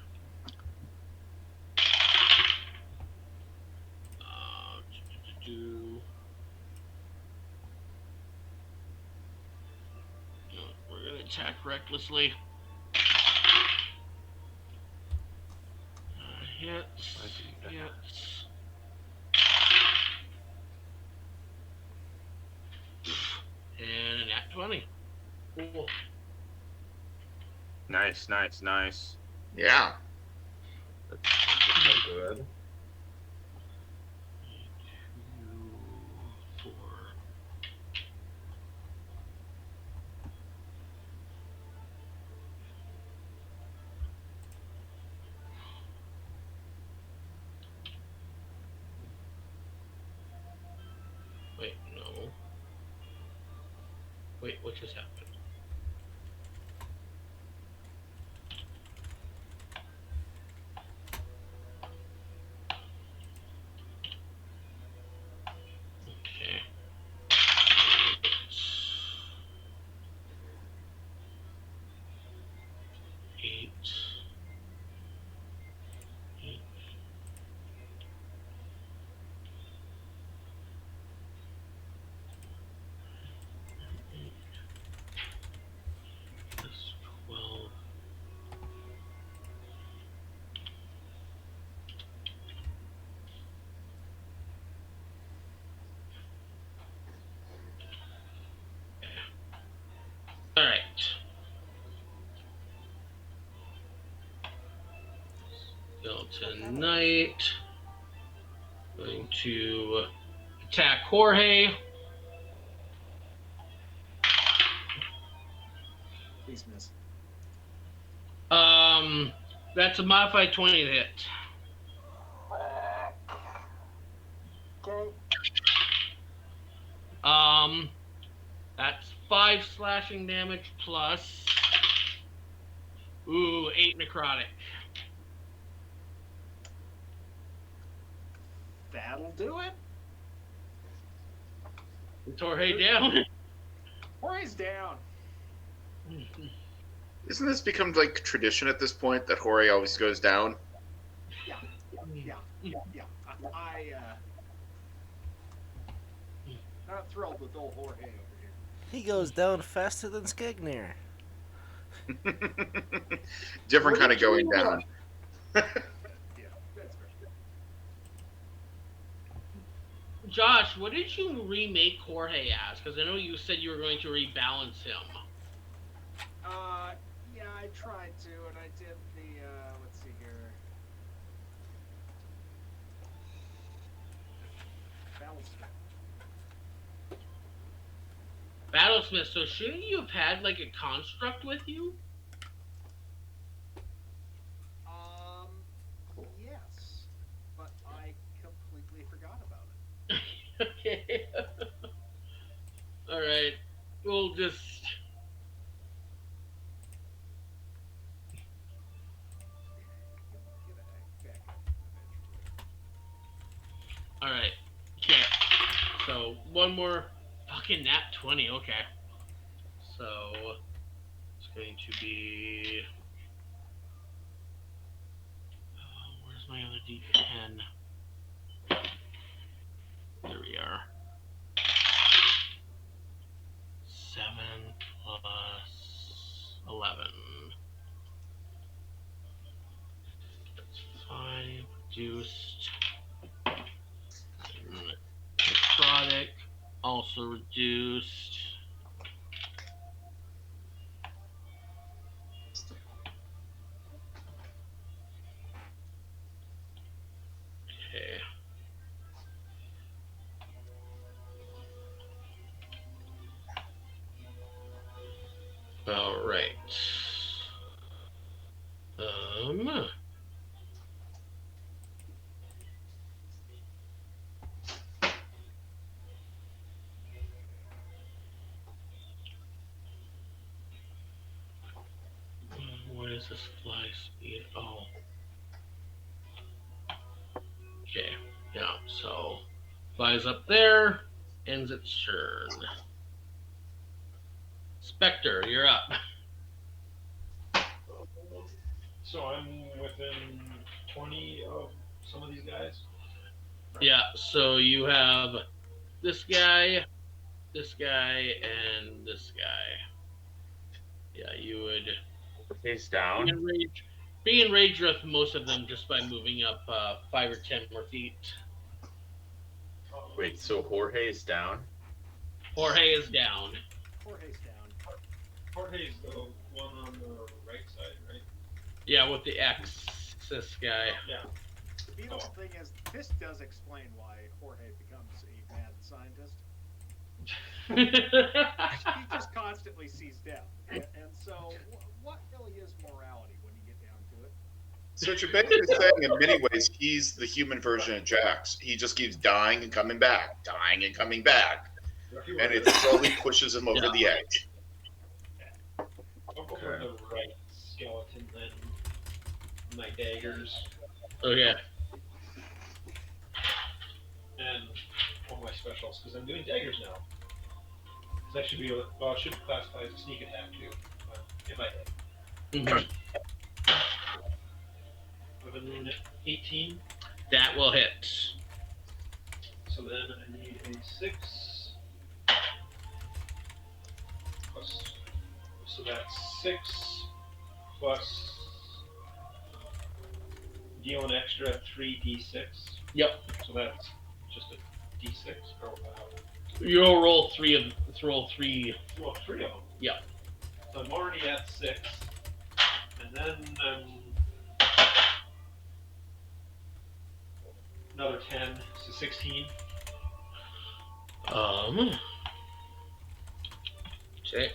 We're going to attack recklessly. Hits. Hits. And a nat 20. Cool. Nice, nice, nice. Yeah. That's Good. 2, 4. Wait, no. Wait, what just happened? Okay. 8. 8. Plus 12. All right. Skeleton Knight. Going to attack Jorge. Please miss. That's a modified 20 to hit. Okay. That's 5 slashing damage plus 8 necrotic. That'll do it. Jorge down. Jorge's down. Isn't this become like tradition at this point that Hori always goes down? Yeah. Not thrilled with old Jorge over here. He goes down faster than Skegnir. Different kind of going down. Yeah, that's fair. Josh, what did you remake Jorge as? Because I know you said you were going to rebalance him. Yeah, I tried to, and I did the, let's see here. Battlesmith, so shouldn't you have had like a construct with you? Yes, but I completely forgot about it. Okay. Alright. We'll just... Alright. Okay. So, one more fucking nat 20. Okay. So, it's going to be... where's my other D10? There we are. 7 plus 11. That's 5 reduced. Necrotic also reduced. Okay. All right. What is this fly speed? Oh. Okay. Yeah. So flies up there, ends its turn. Spectre, you're up. So I'm within 20 of some of these guys. Yeah. So you have this guy, and this guy. Yeah, you would Face down. be in rage with most of them just by moving up 5 or 10 more feet. Wait, so Jorge is down? Jorge is down. Jorge's down. Jorge's the one on the right side, right? Yeah, with the X, this guy. Yeah. To be beautiful thing is, this does explain why Jorge becomes a mad scientist. He just constantly sees death, and so what really is morality when you get down to it? So what you're basically saying, in many ways, he's the human version of Jax. He just keeps dying and coming back, dying and coming back, and it slowly pushes him over the edge. I'll go for the right skeleton then. My daggers Okay. and all my specials because I'm doing daggers now. Because I should be able. Well, I should classify as a sneak attack too. If I hit. Mhm. 18. That will hit. So then I need a 6 plus. So that's 6 plus. Deal an extra 3d6. Yep. So that's just a d6. Or, You'll roll three. well, 3 of them. Yeah. So I'm already at 6. And then another 10, so 16. Okay.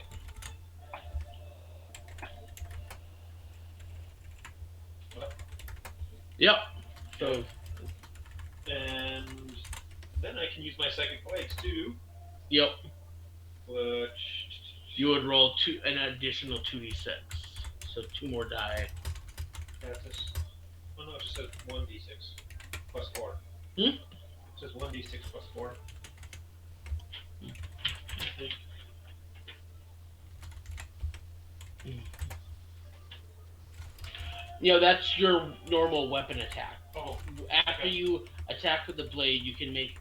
Yep. So And then I can use my psychic blades too, yep. which You would roll an additional 2d6. So 2 more die. that's just, oh no, it just says 1d6 plus 4. Hmm? It says 1d6 plus 4. I think. That's your normal weapon attack. Oh, After you attack with the blade, you can make.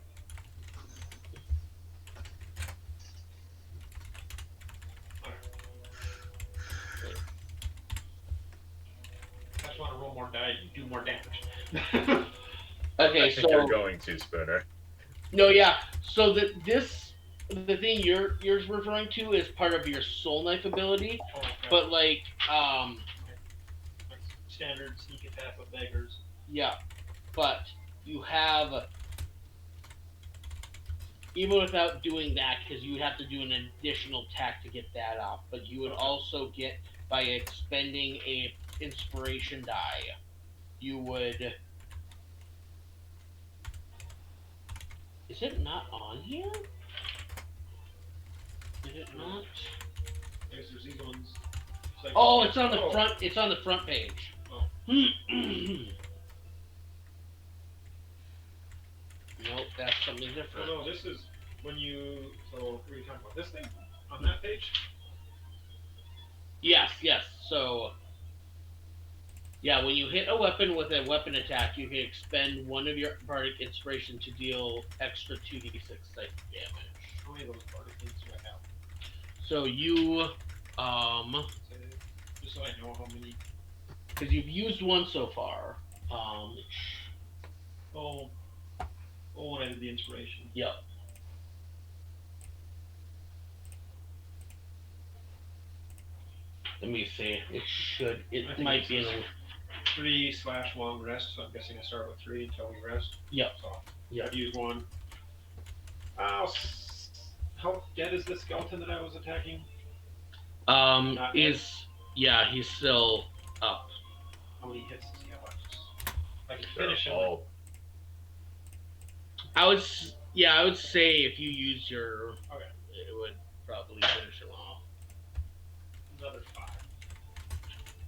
I just want to roll more die, do more damage. Okay, I think you're going to, Spooner. No, yeah. So the thing you're referring to is part of your soul knife ability, Oh, okay. but like Standard sneak attack with daggers. yeah, but you have, even without doing that, because you would have to do an additional attack to get that off, but you would also get, by expending a inspiration die, you would. Is it not on here? Is it not? I guess there's these ones. Like, Oh, it's on the front. It's on the front page. Oh. Nope, that's something Oh different. no, this is when you. So, what are you talking about? This thing on that page? Yes. So, yeah, when you hit a weapon with a weapon attack, you can expend one of your bardic inspiration to deal extra 2d6 psychic damage. How many of those bardic things do I have? So you, Just so I know how many. because you've used one so far. When I did the inspiration. Yep. Let me see. It might be in a. 3/long rest, so I'm guessing I start with 3 until we rest. Yep. So, Yep. I've used one. How dead is this skeleton that I was attacking? Not He's still up. How many hits does he have left? I can finish him. Oh, I would say if you use your, Okay. it would probably finish him off. Another 5.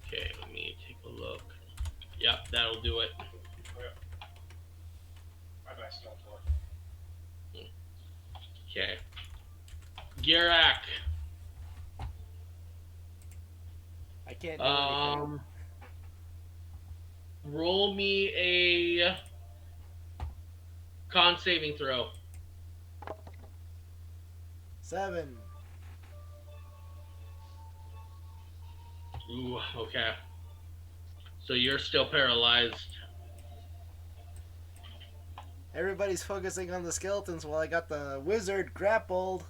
Okay, let me take a look. Yep, that'll do it. Bye-bye, Skeletor. Okay. Girak. I can't do anything. Roll me a con saving throw. 7. Ooh, okay. So you're still paralyzed. Everybody's focusing on the skeletons while I got the wizard grappled.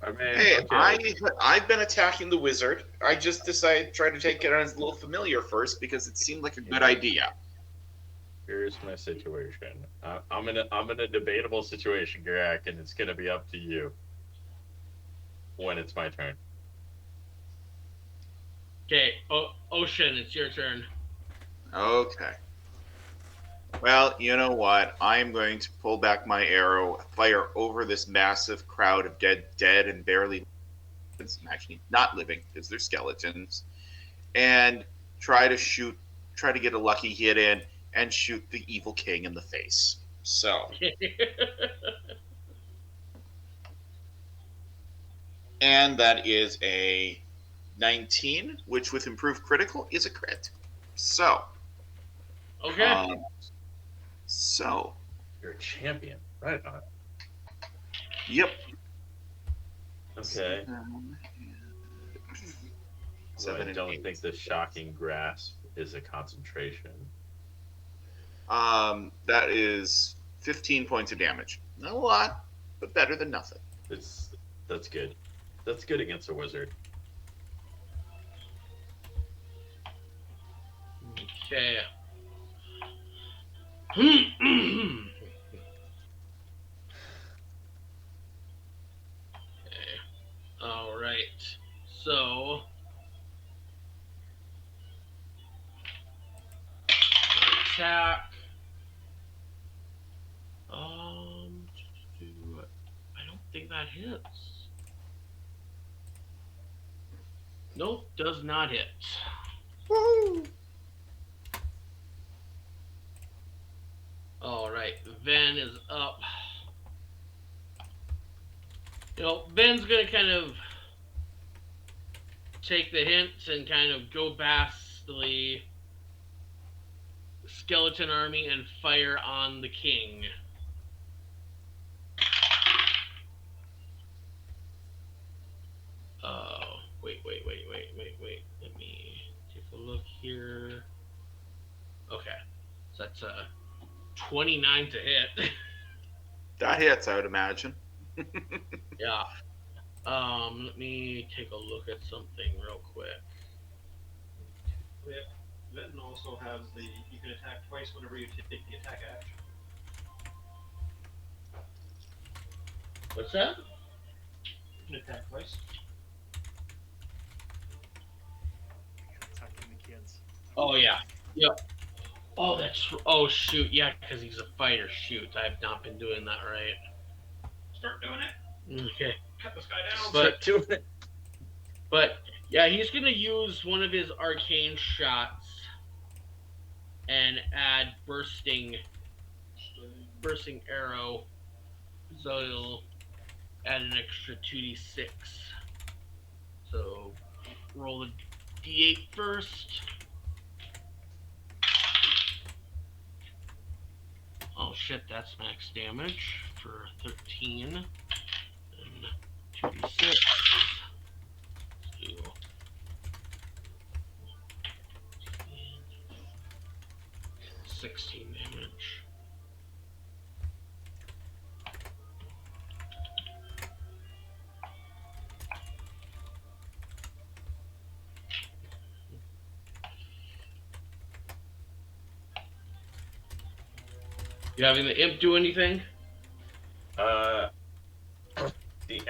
I mean, Hey, okay. I've been attacking the wizard. I just decided to try to take it on his little familiar first because it seemed like a good idea. Here's my situation. I'm in a debatable situation, Girak, and it's gonna be up to you when it's my turn. Okay, Ocean, it's your turn. Okay. Well, you know what? I'm going to pull back my arrow, fire over this massive crowd of dead and barely actually not living because they're skeletons, and try to get a lucky hit in and shoot the evil king in the face. So, and that is a 19, which with improved critical is a crit. So, Okay. so, You're a champion, right on. yep. Okay. So I 7 and don't 8. think the shocking grasp is a concentration. That is 15 points of damage. Not a lot, but better than nothing. That's good. That's good against a wizard. Okay. Okay. All right. So attack. I don't think that hits. Nope, does not hit. Woohoo! All right, Ven is up. Ven's gonna kind of take the hints and kind of go past the skeleton army and fire on the king. Wait. Let me take a look here. Okay, so that's a 29 to hit. That hits, I would imagine. Yeah. Let me take a look at something real quick. Yep. Vinton also has you can attack twice whenever you take the attack action. What's that? You can attack twice. Attacking the kids. Oh yeah. Yep. Oh, oh shoot, yeah, because he's a fighter. Shoot, I have not been doing that right. Start doing it. Okay. Cut this guy down. But yeah, he's gonna use one of his arcane shots and add bursting arrow, so he'll add an extra 2d6. So roll the d8 first. Oh shit, that's max damage for 13. And 2d6. 16 damage. You having the imp do anything? The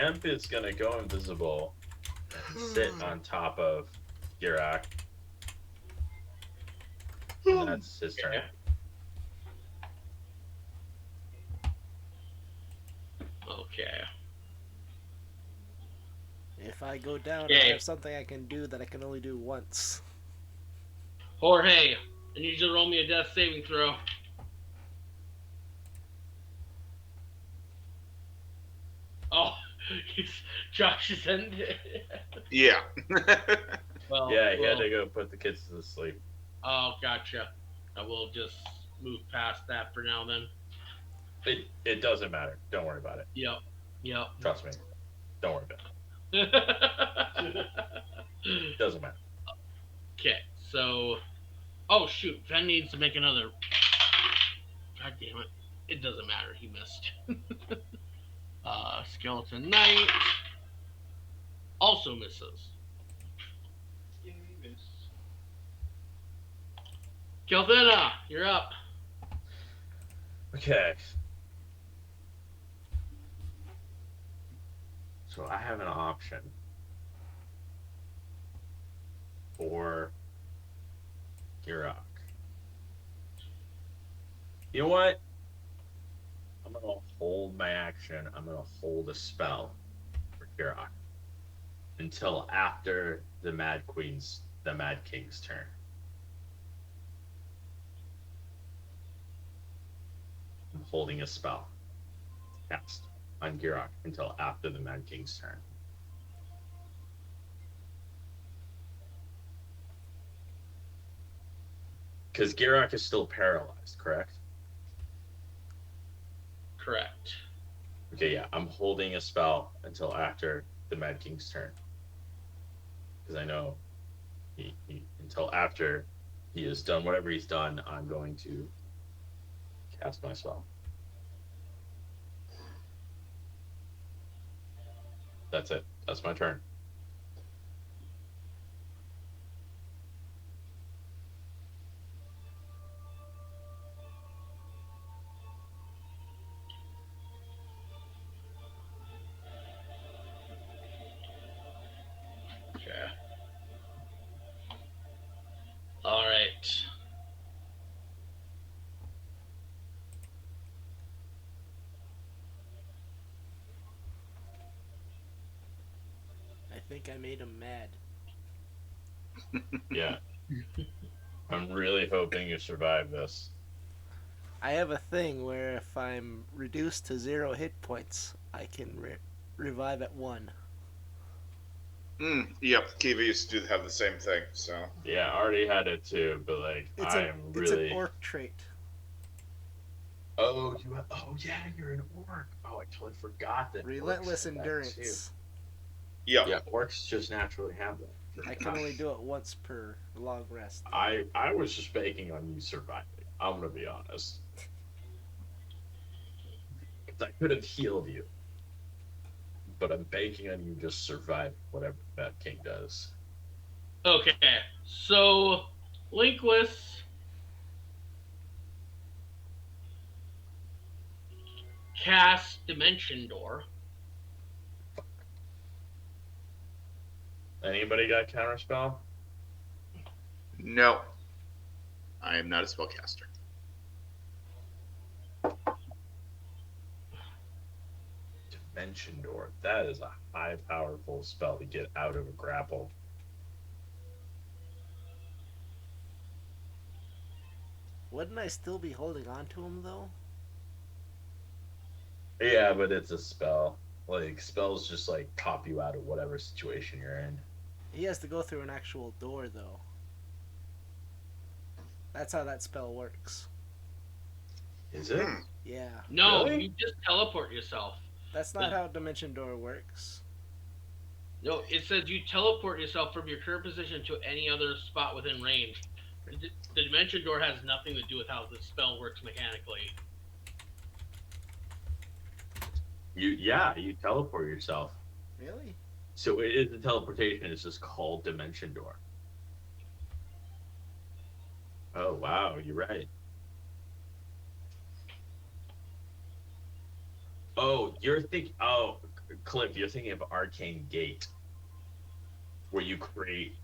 imp is gonna go invisible and sit on top of Girak. And that's his turn. Okay. If I go down, Okay. I have something I can do that I can only do once. Jorge, I need you to roll me a death saving throw. Oh, Josh is in. Yeah. Well, Yeah, he had to go put the kids to sleep. Oh, gotcha. I will just move past that for now then. It doesn't matter. Don't worry about it. Yep. Trust me. Don't worry about it. Doesn't matter. Okay, so... Oh, shoot. Ven needs to make another... God damn it. It doesn't matter. He missed. Skeleton Knight. also misses. Yay, miss. Kelvina, you're up. Okay. So I have an option for Girak. You know what? I'm gonna hold my action. I'm gonna hold a spell for Girak until after the Mad King's turn. I'm holding a spell cast on Girak until after the Mad King's turn. Because Girak is still paralyzed, correct? Correct. Okay, yeah, I'm holding a spell until after the Mad King's turn. Because I know until after he has done whatever he's done, I'm going to cast my spell. That's it. That's my turn. Okay. All right. I think I made him mad. Yeah. I'm really hoping you survive this. I have a thing where if I'm reduced to 0 hit points, I can revive at 1. Yep, Kiva used to have the same thing. So Yeah, I already had it too, but like It's I an am it's really. an orc trait. Oh, oh yeah, you're an orc. Oh, I totally forgot that. Relentless orcs have that endurance. too. Yeah, orcs just naturally have that. I can only do it once per long rest. I was just banking on you surviving. I'm gonna be honest. Because I could have healed you, but I'm banking on you just surviving whatever that king does. Okay. So, Linquist casts Dimension Door. Anybody got counterspell? no, I am not a spellcaster. Dimension Door. That is a high, powerful spell to get out of a grapple. Wouldn't I still be holding on to him though? Yeah, but it's a spell. Like spells just like pop you out of whatever situation you're in. He has to go through an actual door though. That's how that spell works. Is it? Yeah. No, Really? you just teleport yourself. That's not how Dimension Door works. No, it says you teleport yourself from your current position to any other spot within range. The Dimension Door has nothing to do with how the spell works mechanically. You teleport yourself. Really? So it is a teleportation. It's just called Dimension Door. Oh wow, you're right. Oh, Cliff, you're thinking of Arcane Gate, where you create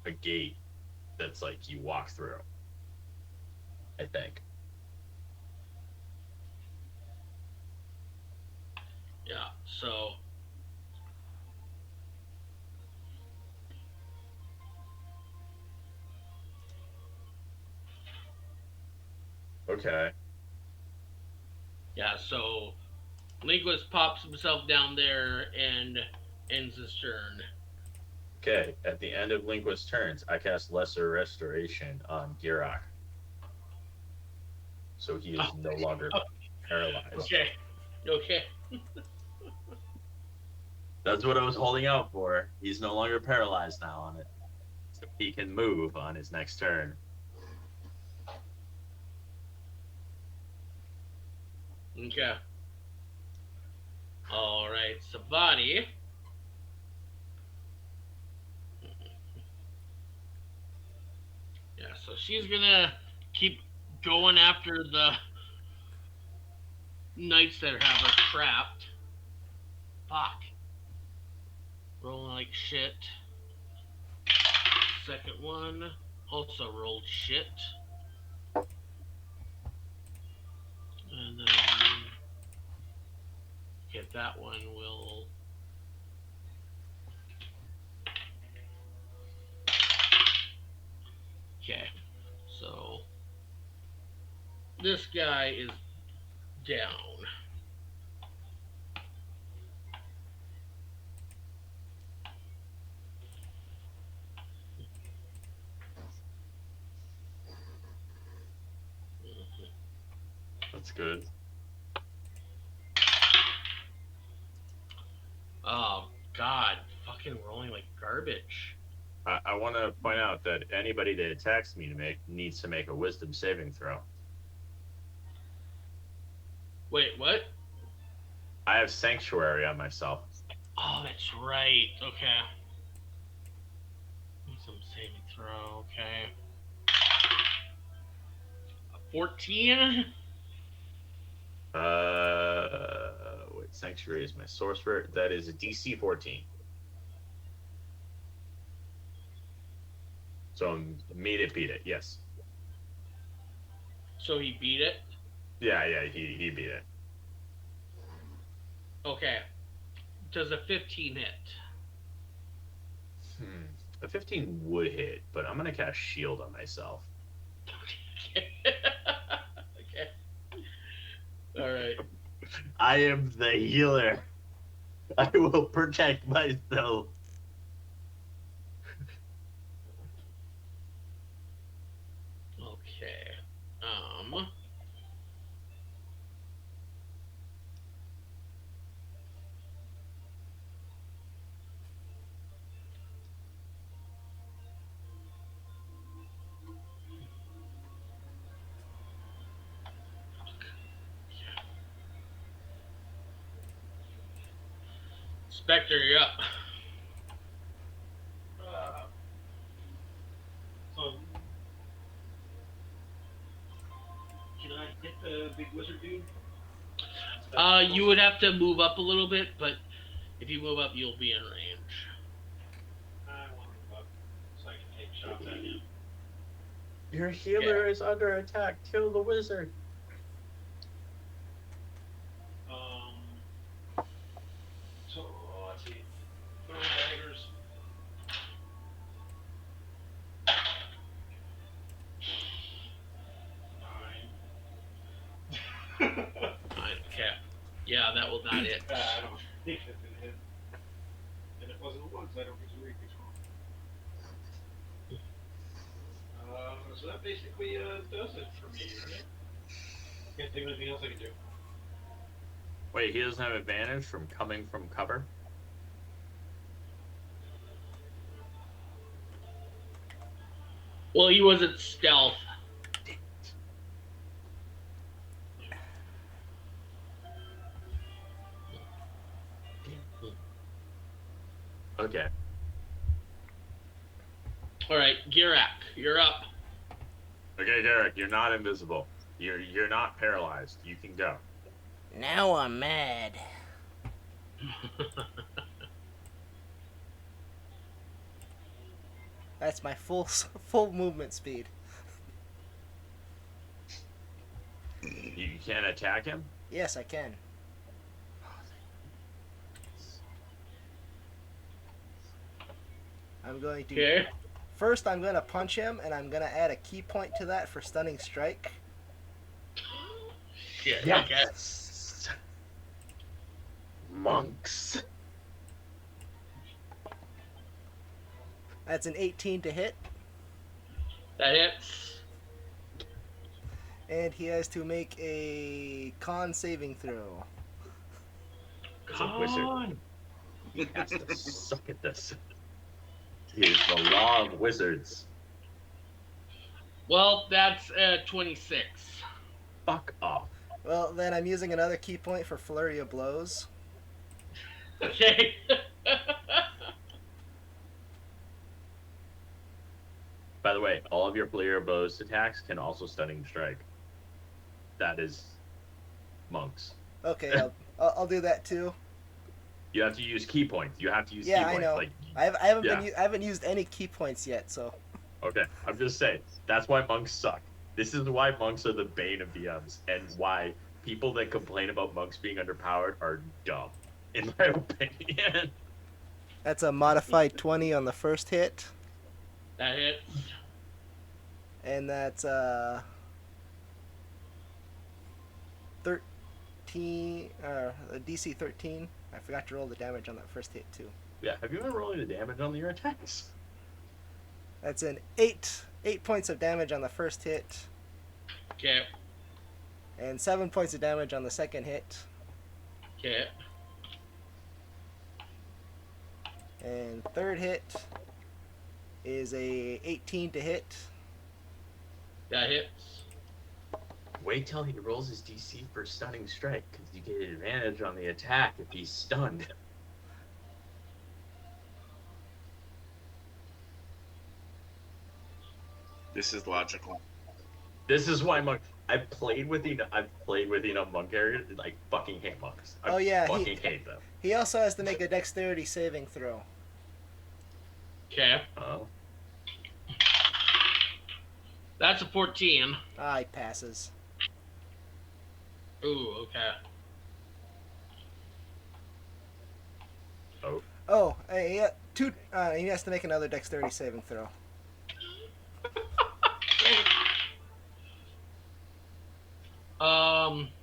a gate that's like you walk through. I think. Yeah, so Okay. yeah, so Linguist pops himself down there and ends his turn. Okay. At the end of Linquist's turns, I cast Lesser Restoration on Girak. So he is no longer paralyzed. Okay. Okay. That's what I was holding out for. He's no longer paralyzed now on it. So he can move on his next turn. Okay. Alright, Savani. Yeah, so she's gonna keep going after the knights that have her trapped. Fuck. Rolling like shit. Second one also rolled shit. And then get that one will. Okay, so this guy is down. That's good. Oh God, fucking rolling like garbage. I want to point out that anybody that attacks me needs to make a wisdom saving throw. Wait, what? I have sanctuary on myself. Oh, that's right. Okay. Some saving throw. Okay. 14. Wait, sanctuary is my sorcerer. That is a DC 14. So meet it, beat it. Yes. So he beat it. Yeah, he beat it. Okay. Does a 15 hit? A 15 would hit, but I'm gonna cast shield on myself. Okay. All right. I am the healer. I will protect myself. Okay. Spectre, you're up. So, can I hit the big wizard dude? You would have to move up a little bit, but if you move up, you'll be in range. I want to move up so I can take shots at him. Your healer is under attack. Kill the wizard. So let's see. Throwing daggers. Okay. Yeah, that will not hit. I don't think that's gonna hit. And it wasn't a one, so I don't think it's a weakness roll. So that basically does it for me, right? Can't think of anything else I can do. Wait, he doesn't have advantage from coming from cover? Well, he wasn't stealth. Okay. All right, Girak, you're up. Okay, Derek, you're not invisible. You're not paralyzed. You can go. Now I'm mad. That's my full movement speed. You can't attack him? Yes, I can. I'm going to... Okay. First, I'm going to punch him, and I'm going to add a key point to that for stunning strike. Shit. Yes. Monks. That's an 18 to hit, That hits. and he has to make a con saving throw. He's a wizard. He has to suck at this. He is the law of wizards. Well, that's 26. Fuck off. Well, then I'm using another key point for flurry of blows. Okay. By the way, all of your player bows attacks can also stunning strike. That is monks. Okay, I'll do that too. You have to use key points. You have to use Yeah, key I points. know. Like, I haven't used any key points yet, so. okay, I'm just saying. That's why monks suck. This is why monks are the bane of DMs, and why people that complain about monks being underpowered are dumb, in my opinion. That's a modified 20 on the first hit, That hits. and that's 13, a DC 13. I forgot to roll the damage on that first hit too. Yeah, have you been rolling the damage on your attacks? That's an 8 points of damage on the first hit, Okay. and 7 points of damage on the second hit, Okay. and third hit is a 18 to hit. That hits. Wait till he rolls his DC for stunning strike, because you get advantage on the attack if he's stunned. This is logical. This is why monk. I've played with monk areas. I fucking hate monks. I Oh, yeah, fucking hate them. He also has to make a dexterity saving throw. Okay. Oh. That's a 14. Ah, he passes. Ooh, okay. Oh. Oh, he has to make another dexterity saving throw.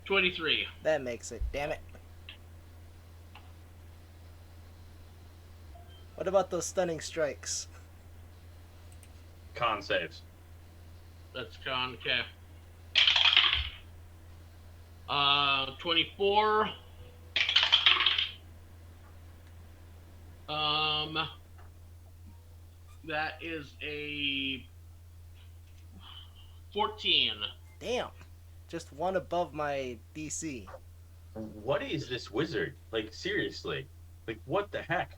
23. That makes it. Damn it. What about those stunning strikes? Con saves. That's con. Okay. 24. That is a 14. Damn. Just one above my DC. What is this wizard? Like, seriously. Like, what the heck?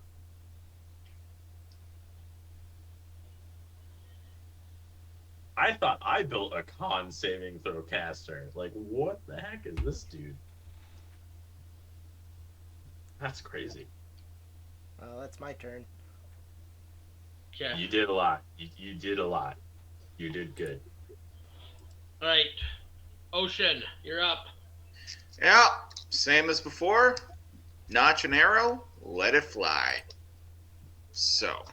I thought I built a con saving throw caster. Like, what the heck is this dude? That's crazy. Oh, that's my turn. Okay. You did a lot. You did a lot. You did good. All right. Ocean, you're up. Yeah, same as before. Notch an arrow, let it fly. So.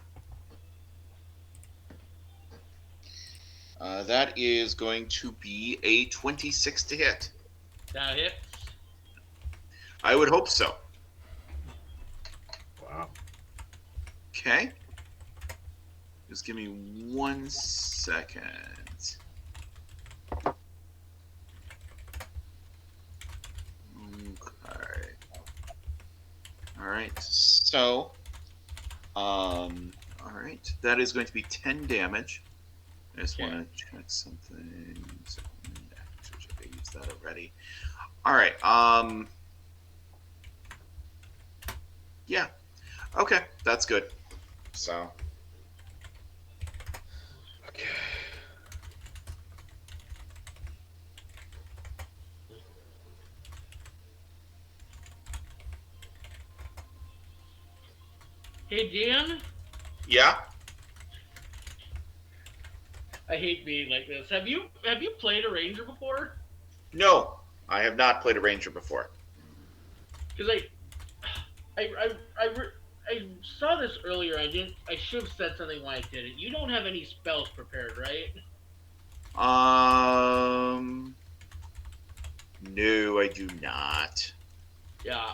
That is going to be a 26 to hit. That hits. I would hope so. Wow. Okay. Just give me 1 second. Okay. All right. So, all right. That is going to be 10 damage. I just want to check something. I used that already. All right. Yeah. Okay. That's good. So. Okay. Hey, Dan. Yeah. I hate being like this. Have you played a ranger before? No, I have not played a ranger before. Because I saw this earlier. I should have said something why I did it. You don't have any spells prepared, right? No, I do not. Yeah.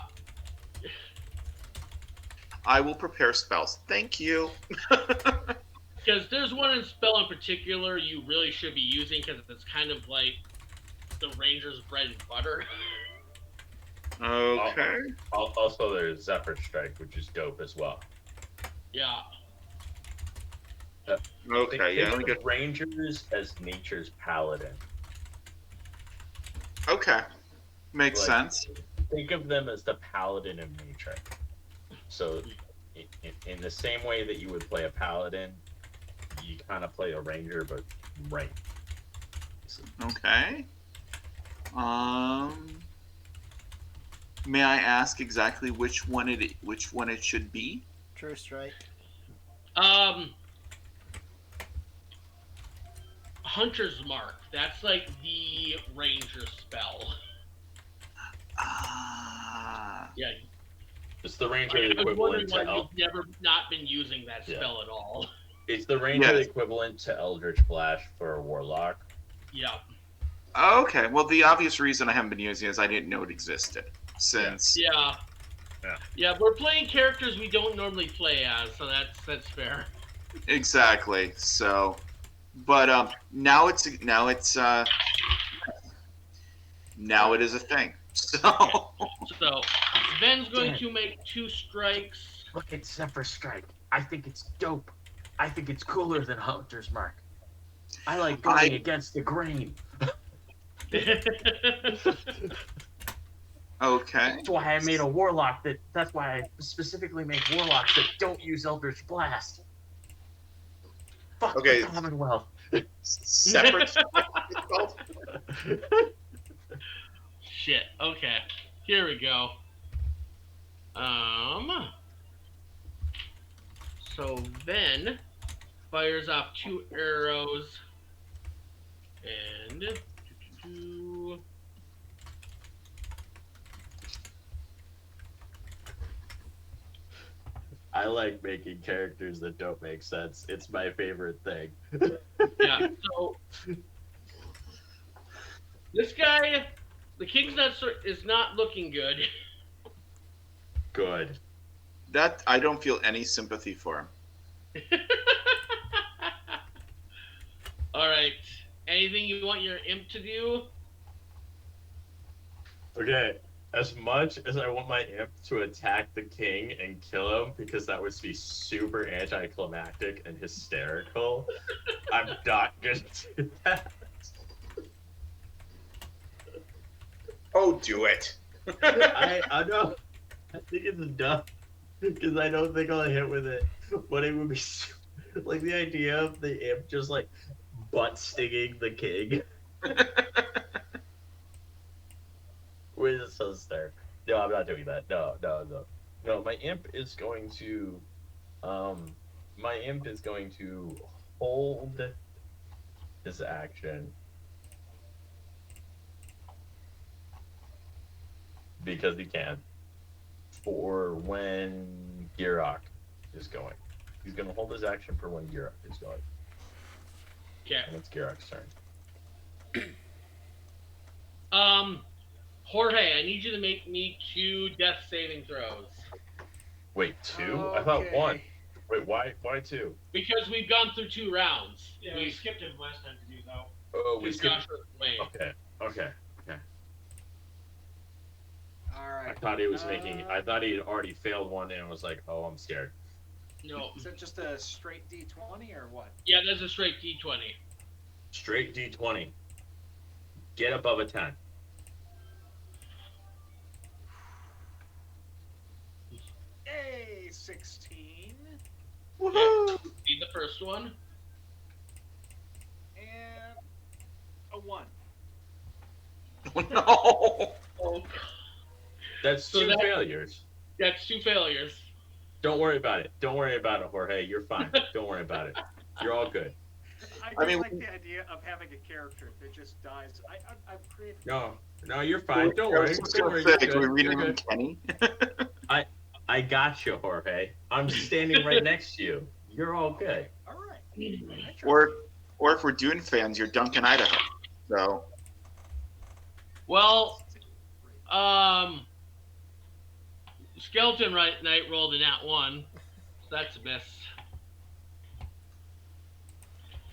I will prepare spells. Thank you. Because there's one spell in particular you really should be using because it's kind of like the ranger's bread and butter. Okay. Also, there's Zephyr Strike, which is dope as well. Yeah. Okay, yeah. Let me Think get... of Rangers as nature's paladin. Okay. Makes Like, sense. Think of them as the paladin of nature. So, in the same way that you would play a paladin, you kind of play a ranger, but rank. Okay. May I ask exactly which one it should be? True strike. Hunter's Mark. That's like the ranger spell. Ah. Yeah. It's the ranger I was wondering equivalent why to you've never not been using that Yeah. spell at all. It's the ranger Yes. equivalent to Eldritch Blast for a warlock. Yeah. Okay. Well, the obvious reason I haven't been using it is I didn't know it existed. Since Yeah. Yeah. Yeah, we're playing characters we don't normally play as, so that's fair. exactly. So, but now it is a thing. So So Ben's going to make 2 strikes. Look at Zephyr Strike. I think it's dope. I think it's cooler than Hunter's Mark. I like going against the grain. okay. That's why I made a warlock. That's why I specifically make warlocks that don't use Eldritch Blast. Fuck Okay. the Commonwealth. Separate. Shit. Okay. Here we go. So Ben fires off 2 arrows and I like making characters that don't make sense. It's my favorite thing. yeah. So this guy, the King's Nut is not looking good. Good. That I don't feel any sympathy for him. All right. Anything you want your imp to do? Okay. As much as I want my imp to attack the king and kill him, because that would be super anticlimactic and hysterical, I'm not gonna do that. Oh, do it. I know. I think it's dumb because I don't think I'll hit with it. But it would be like the idea of the imp just like butt stinging the king. Which is so hysterical. No, I'm not doing that. No. My imp is going to hold his action. Because he can. For when Girak is going. He's going to hold his action for when Girak is going. Okay. And it's Girak's turn. Jorge, I need you to make me 2 death saving throws. Wait, 2? I thought Okay. 1. Wait, why 2? Because we've gone through 2 rounds. Yeah, we skipped him last time to do that. Oh, we Because skipped. Josh was away. Okay. All I right. thought he was making. I thought he had already failed one, and I was like, "Oh, I'm scared." No. Is it just a straight D20 or what? Yeah, that's a straight D20. Straight D20. Get above a 10. Yay, 16. Woohoo! Be the first one. And a 1. No. Oh, That's So 2 that- failures. that's 2 failures. Don't worry about it. Don't worry about it, Jorge. You're fine. Don't worry about it. You're all good. I mean- like the idea of having a character that just dies. I've created. No, you're fine. Don't worry. I was just Don't gonna worry. say, You're can we good. rename You're him good. Kenny? I got you, Jorge. I'm standing right next to you. You're all good. All right. or if we're Dune fans, you're Duncan Idaho. So Well, Skeleton Knight rolled a nat 1. So that's a miss.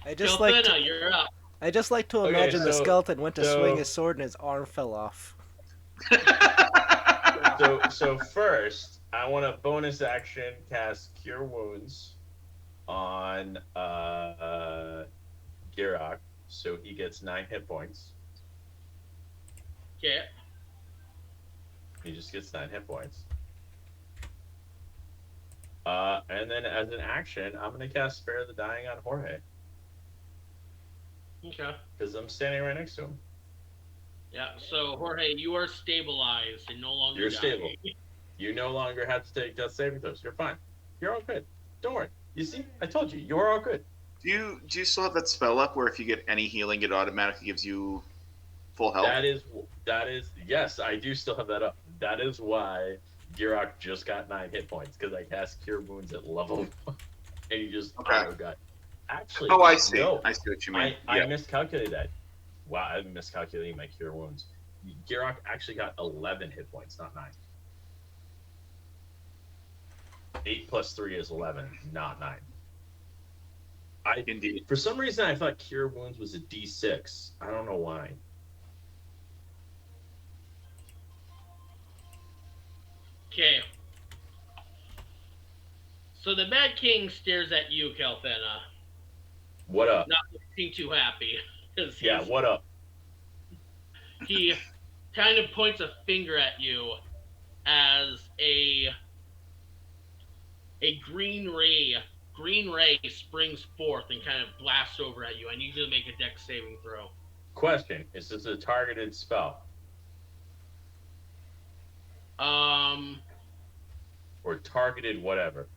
I just Skeleton, like to, you're up. I just like to Okay, imagine the so- skeleton went to so- swing his sword and his arm fell off. So first, I want to bonus action cast Cure Wounds on Girak, so he gets 9 hit points. Okay. He just gets 9 hit points. And then as an action, I'm gonna cast Spare the Dying on Jorge Okay. because I'm standing right next to him. Yeah. So Jorge, you are stabilized and no longer You're dying. stable. You no longer have to take death saving throws. You're fine. You're all good. Don't worry. You see, I told you, you're all good. Do you still have that spell up where if you get any healing, it automatically gives you full health? That is yes, I do still have that up. That is why Girak just got 9 hit points because I cast Cure Wounds at level 1, and he just Okay. auto got. Actually, Oh, I see. no, I see what you mean. I miscalculated that. Wow, I'm miscalculating my Cure Wounds. Girak actually got 11 hit points, not 9. 8 plus 3 is 11, not 9. Indeed. For some reason, I thought Cure Wounds was a D6. I don't know why. Okay. So the Mad King stares at you, Calthena, What up? not looking too happy. 'Cause Yeah, what up? he kind of points a finger at you as a green ray springs forth and kind of blasts over at you. I need you to make a dex saving throw. Question: is this a targeted spell or targeted whatever?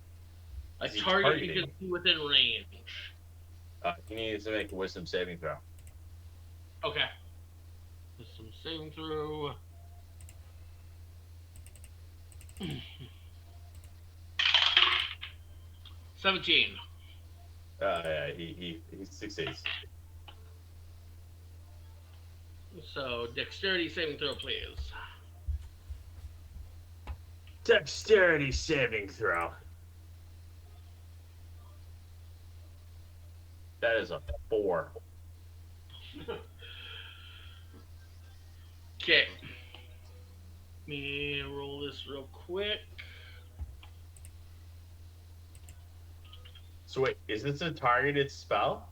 A Is he target you targeting? can see within range. He needs to make a wisdom saving throw. Okay. Just some saving throw. $17. Yeah, he succeeds. So dexterity saving throw, please. Dexterity saving throw. That is a 4. Okay. Let me roll this real quick. So wait, is this a targeted spell?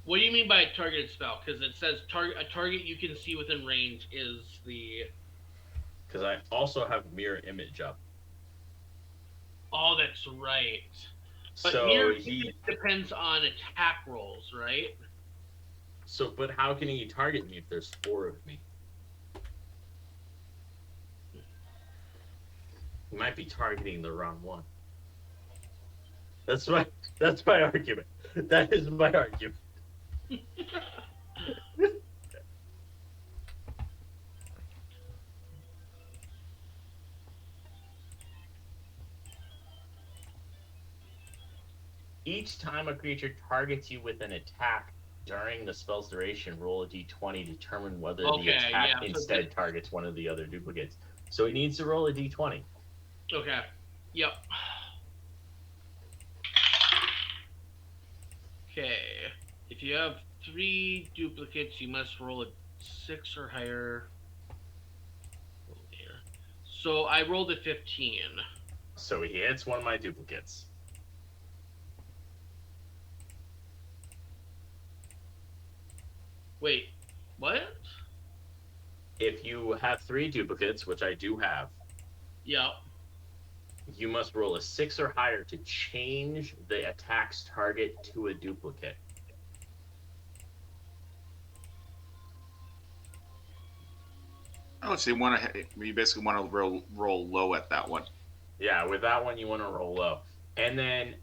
What do you mean by a targeted spell? Because it says a target you can see within range is the. Because I also have mirror image up. Oh, that's right. But So mirror he. image depends on attack rolls, right? So, but how can he target me if there's 4 of me? He might be targeting the wrong one. That's my argument. That is my argument. Each time a creature targets you with an attack during the spell's duration, roll a d20 to determine whether the attack yeah, so instead targets one of the other duplicates. So he needs to roll a d20. Okay. Yep. Okay. If you have 3 duplicates, you must roll a 6 or higher. So I rolled a 15. So he hits one of my duplicates. Wait, what? If you have 3 duplicates, which I do have, Yep. you must roll a 6 or higher to change the attack's target to a duplicate. Oh, so you basically want to roll low at that one. Yeah, with that one, you want to roll low. And then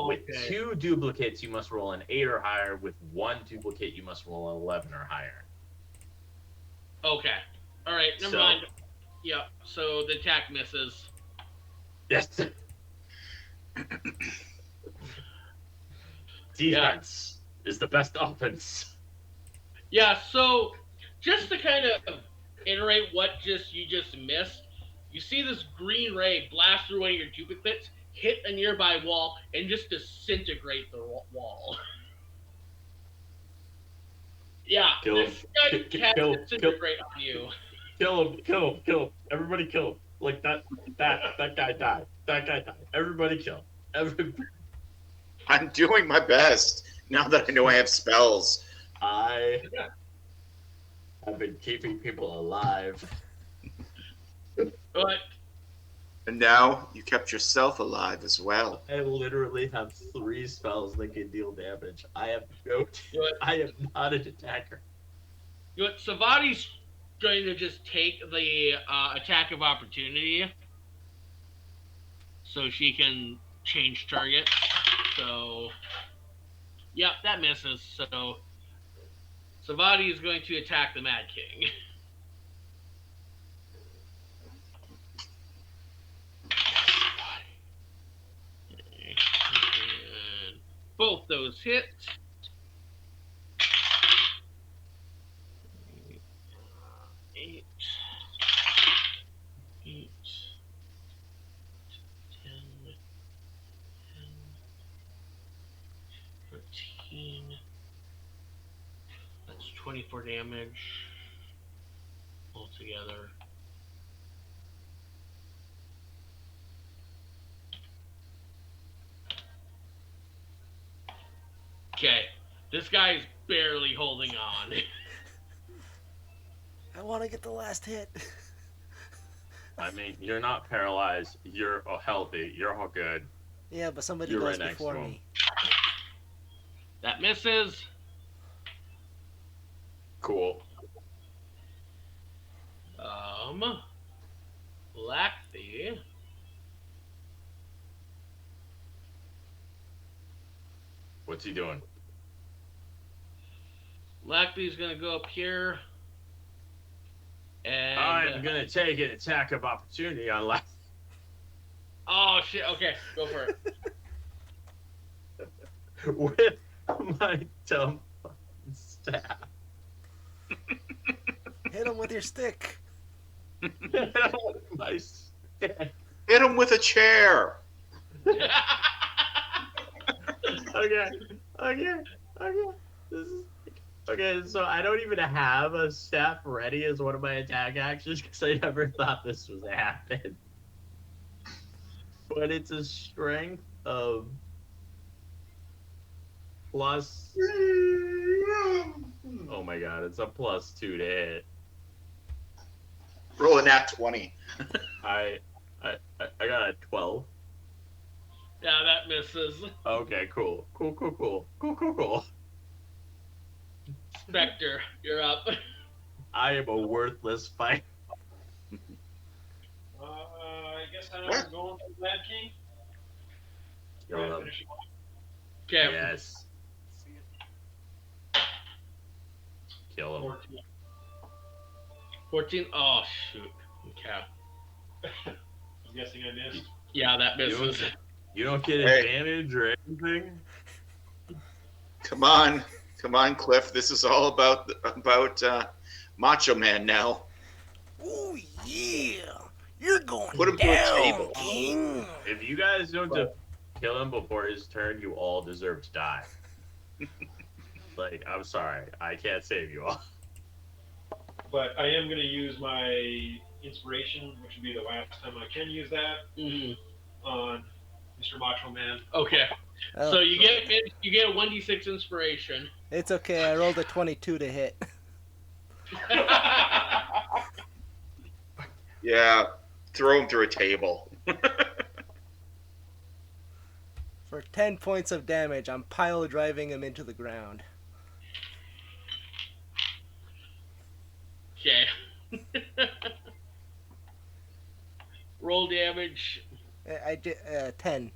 with 2 duplicates, you must roll an 8 or higher. With 1 duplicate, you must roll an 11 or higher. Okay. All right. Never mind. Yep. So the attack misses. Yes. Defense is the best offense. Yeah. So just to kind of iterate what you just missed, you see this green ray blast through one of your duplicates, hit a nearby wall, and just disintegrate the wall. Yeah, Kill this guy can disintegrate on you. Kill him. Everybody kill him. Like that guy died. That guy died. Everybody kill. I'm doing my best now that I know I have spells. I have been keeping people alive. But And now you kept yourself alive as well. I literally have 3 spells that can deal damage. I am not an attacker. Savati's going to just take the attack of opportunity so she can change target. So, yep, that misses. So, Savati is going to attack the Mad King. And both those hit. 8, 8, 10, 13. That's 24 damage altogether. Okay, this guy's barely holding on. I want to get the last hit. I mean, you're not paralyzed. You're healthy. You're all good. Yeah, but somebody You're goes right next before to him. me. That misses. Cool. Blackthea. What's he doing? Blackthea's gonna go up here. And I'm gonna take an attack of opportunity on last. oh shit, okay, go for it. With my dumb staff. Hit him with your stick. My stick. Hit him with a chair. Okay. This is okay. So I don't even have a staff ready as one of my attack actions because I never thought this was happen. But it's a strength of plus. Oh my god! It's a +2 to hit. Roll a nat 20. I got a 12. Yeah, that misses. Okay, cool. Spectre, you're up. I am a worthless fight. I guess I know we're going for Mad King. Kill Try to him. finish him off. Okay. Yes. See it. Kill him. 14. 14. Oh shoot. Okay. I'm guessing I missed. Yeah, that misses. You don't get Hey. advantage or anything? Come on, Cliff. This is all about Macho Man now. Oh yeah, you're going Put him to a down, table. King. If you guys don't kill him before his turn, you all deserve to die. Like, I'm sorry. I can't save you all. But I am going to use my inspiration, which would be the last time I can use that on Mr. Macho Man. Okay. Oh, So you get a 1d6 inspiration. it's okay. I rolled a 22 to hit. Yeah, throw him through a table. For 10 points of damage, I'm pile driving him into the ground. Okay. Roll damage. I did 10.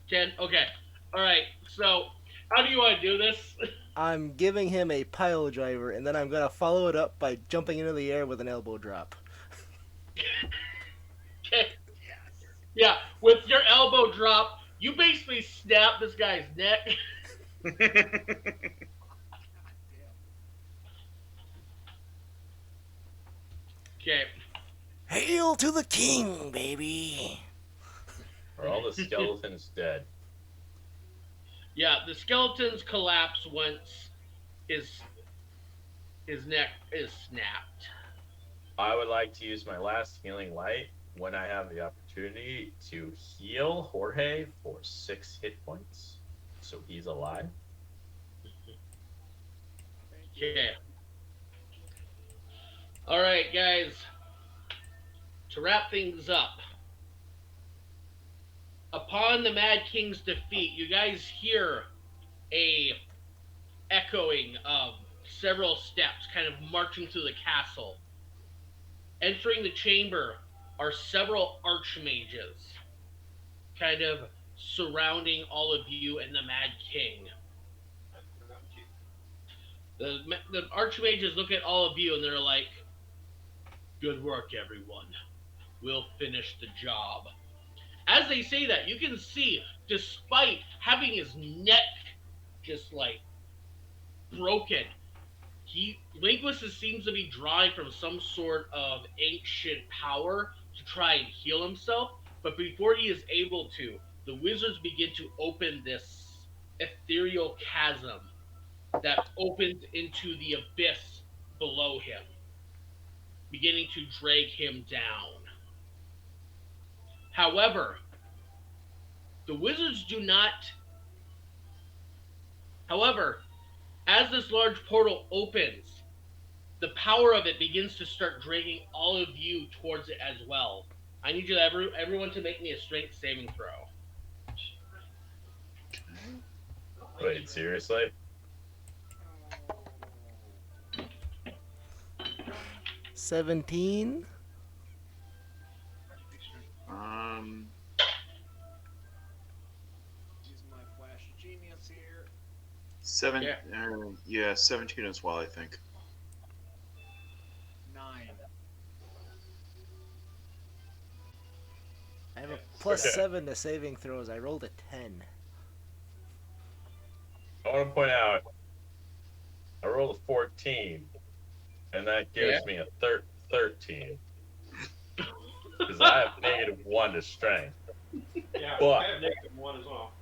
10. Okay. All right. So, how do you want to do this? I'm giving him a pile driver, and then I'm gonna follow it up by jumping into the air with an elbow drop. Okay. Yeah. With your elbow drop, you basically snap this guy's neck. Okay. Hail to the king, baby. Are all the skeletons dead? Yeah, the skeletons collapse once his neck is snapped. I would like to use my last healing light when I have the opportunity to heal Jorge for 6 hit points. So he's alive. Okay. All right, guys. to wrap things up, upon the Mad King's defeat, you guys hear a echoing of several steps kind of marching through the castle. Entering the chamber are several archmages kind of surrounding all of you and the Mad King. The archmages look at all of you and they're like, "Good work, everyone. We'll finish the job." As they say that, you can see, despite having his neck just like broken, Linguist seems to be drawing from some sort of ancient power to try and heal himself. But before he is able to, the wizards begin to open this ethereal chasm that opens into the abyss below him, beginning to drag him down. However, the wizards do not. However, as this large portal opens, the power of it begins to start dragging all of you towards it as well. I need you everyone to make me a strength saving throw. Wait, seriously? 17. Using my flash of genius here. 17 as well, I think. 9. I have a +7 to saving throws. I rolled a 10. I want to point out, I rolled a 14, and that gives me a 13. Because I have -1 to strength. Yeah, But- I have -1 as well.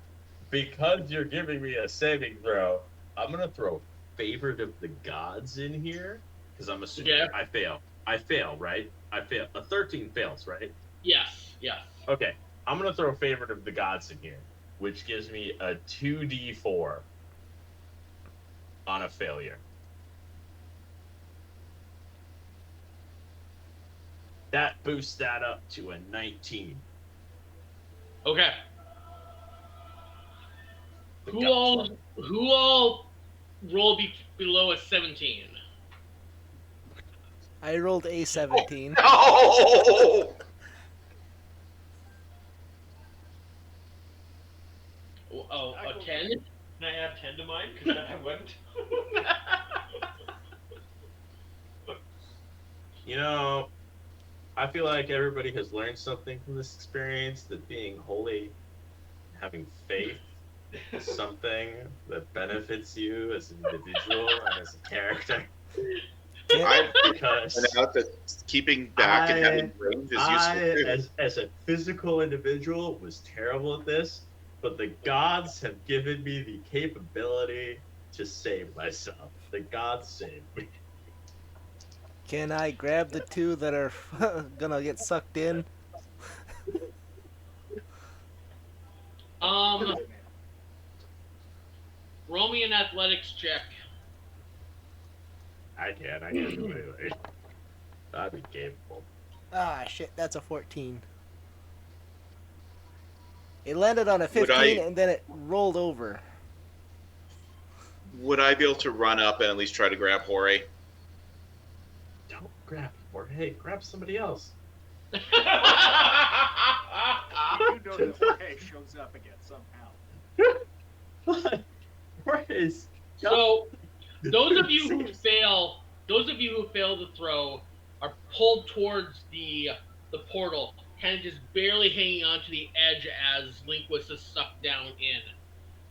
Because you're giving me a saving throw, I'm going to throw Favored of the Gods in here. Because I'm assuming I fail. I fail, right? I fail. A 13 fails, right? Yes, yes. Okay. I'm going to throw Favored of the Gods in here, which gives me a 2d4 on a failure. That boosts that up to a 19. Okay. The Who gods. all rolled below a 17? I rolled a 17. No! Oh, a 10? Can I add 10 to mine? Because I wouldn't. You know, I feel like everybody has learned something from this experience, that being holy, having faith, is something that benefits you as an individual and as a character. I Because point out that keeping back and having range is useful too. as a physical individual, was terrible at this, but the gods have given me the capability to save myself. The gods saved me. Can I grab the 2 that are gonna get sucked in? Roll me an athletics check. I can't do it anyway. I'd be capable. Ah, shit, that's a 14. It landed on a Would 15 I- and then it rolled over. Would I be able to run up and at least try to grab Jorge? Don't grab Jorge, grab somebody else. You do know that Jorge shows up again somehow. Jorge's So, those of you who fail to throw are pulled towards the portal, kind of just barely hanging onto the edge as Linguist is sucked down in.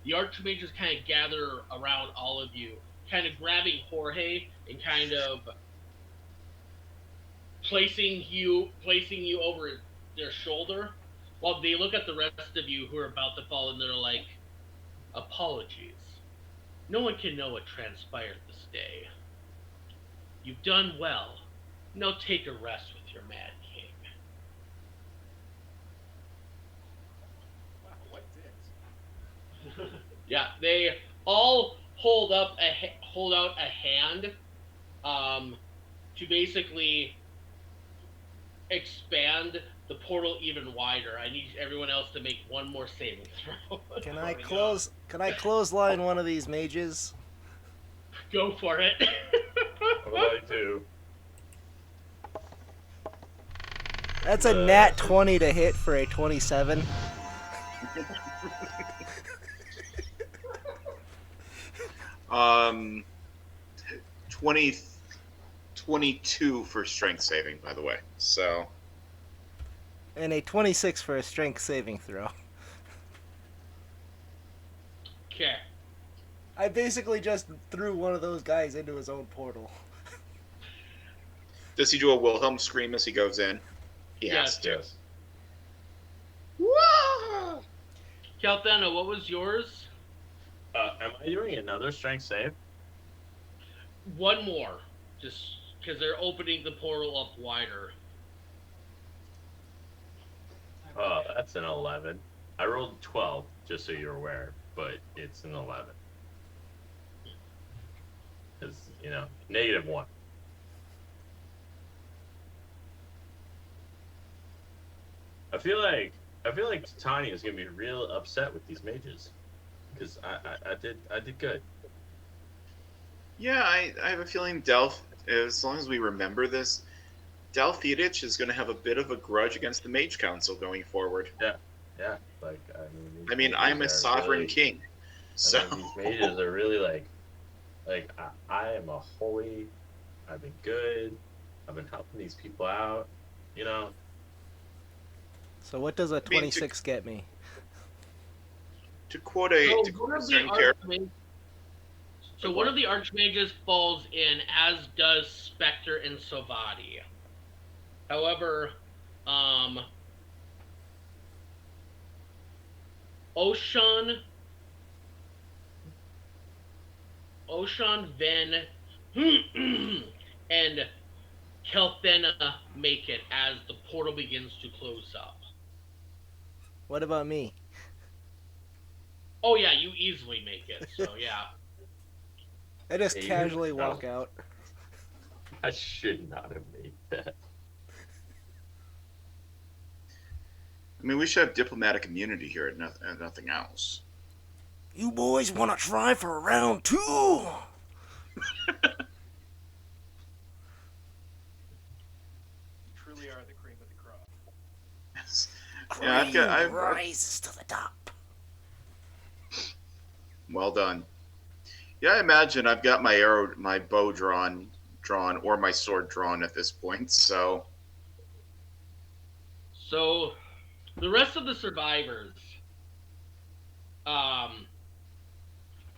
The archmages kind of gather around all of you, kind of grabbing Jorge and kind of placing you over their shoulder, while they look at the rest of you who are about to fall and they're like, "Apologies. No one can know what transpired this day. You've done well. Now take a rest with your Mad King." Wow, what did? Yeah, they all hold out a hand, to basically expand the portal even wider. I need everyone else to make one more saving throw. Can I Already close? Can I clothesline one of these mages? Go for it. I would like to. That's a nat 20 to hit for a 27. Um, 20, 22 for strength saving, by the way. So And a 26 for a strength saving throw. Okay. I basically just threw one of those guys into his own portal. does he do a Wilhelm scream as he goes in? He Yes. has to. Yes. Whoa! Calthena, what was yours? Am I doing another strength save? One more. Just because they're opening the portal up wider. That's an 11. I rolled 12, just so you're aware, but it's an 11. Because, -1. I feel like Tanya is gonna be real upset with these mages, because I did good. Yeah, I have a feeling Delph, as long as we remember this, Delphidich is going to have a bit of a grudge against the Mage Council going forward. Yeah, like I mean, I'm a sovereign king, so these mages are really like I am a holy. I've been good. I've been helping these people out. So what does a mean, 26 get me? to quote a certain character. So one of the archmages falls in, as does Spectre and Savati. However, Oshan, Ven, and Kelthena make it as the portal begins to close up. What about me? Oh yeah, you easily make it. So yeah. I just Yeah, you- casually walk out. I should not have made that. I mean, we should have diplomatic immunity here and nothing else. You boys want to try for round 2? Truly are the cream of the crop. Yeah, I've rises to the top. well done. Yeah, I imagine I've got my bow drawn, or my sword drawn at this point. So the rest of the survivors,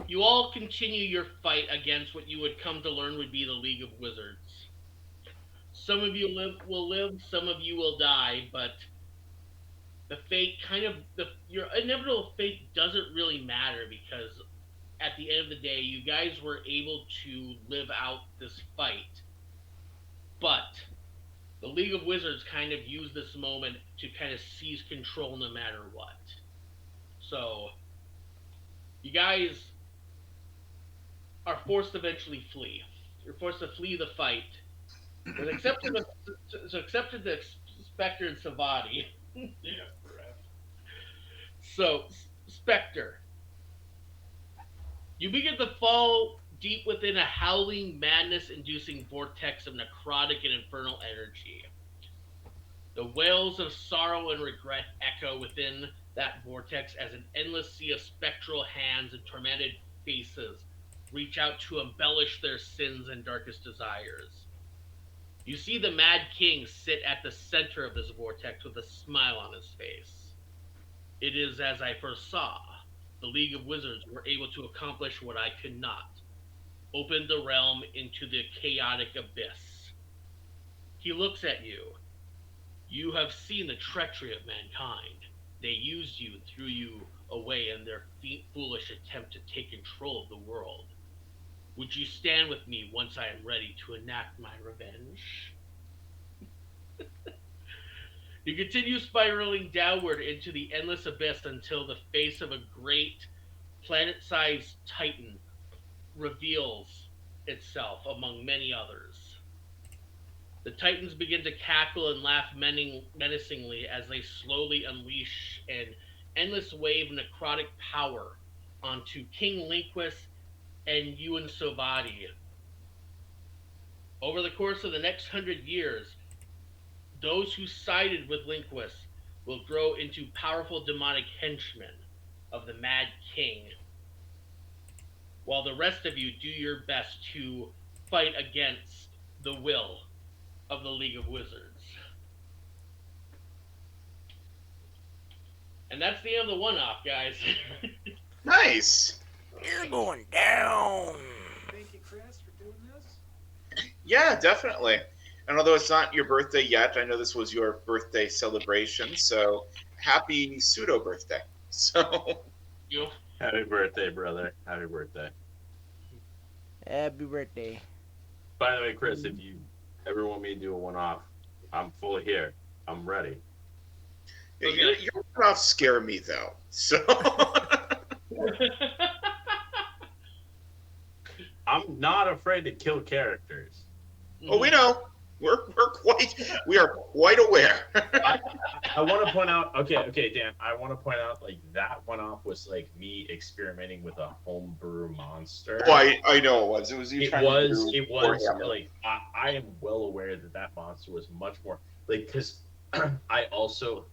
you all continue your fight against what you would come to learn would be the League of Wizards. Some of you will live, some of you will die, but the fate your inevitable fate doesn't really matter, because at the end of the day, you guys were able to live out this fight. But the League of Wizards kind of used this moment to kind of seize control no matter what. So, you guys are forced to eventually flee. You're forced to flee the fight. With exception of the Spectre and Savati. So, Spectre, you begin to fall deep within a howling, madness-inducing vortex of necrotic and infernal energy. The wails of sorrow and regret echo within that vortex as an endless sea of spectral hands and tormented faces reach out to embellish their sins and darkest desires. You see the Mad King sit at the center of this vortex with a smile on his face. It is as I foresaw. The League of Wizards were able to accomplish what I could not. Open the realm into the chaotic abyss. He looks at you. You have seen the treachery of mankind. They used you and threw you away in their foolish attempt to take control of the world. Would you stand with me once I am ready to enact my revenge? You continue spiraling downward into the endless abyss until the face of a great planet-sized titan reveals itself among many others. The Titans begin to cackle and laugh menacingly as they slowly unleash an endless wave of necrotic power onto King Linquist and Ewan Sovadi. Over the course of the next 100 years, those who sided with Linquist will grow into powerful demonic henchmen of the Mad King, while the rest of you do your best to fight against the will of the League of Wizards. And that's the end of the one-off, guys. Nice. You're going down. Thank you, Chris, for doing this. Yeah, definitely. And although it's not your birthday yet, I know this was your birthday celebration. So happy pseudo birthday. So You. Happy birthday, brother. Happy birthday. Happy birthday. By the way, Chris, if you ever want me to do a one-off, I'm fully here. I'm ready. your one-offs scare me though. So I'm not afraid to kill characters. oh, we know. We are quite aware. I want to point out, okay, Dan. I want to point out, like that one-off was like me experimenting with a homebrew monster. Oh, I know it was. It was you trying to do It was Warhammer. like I am well aware that that monster was much more like because I also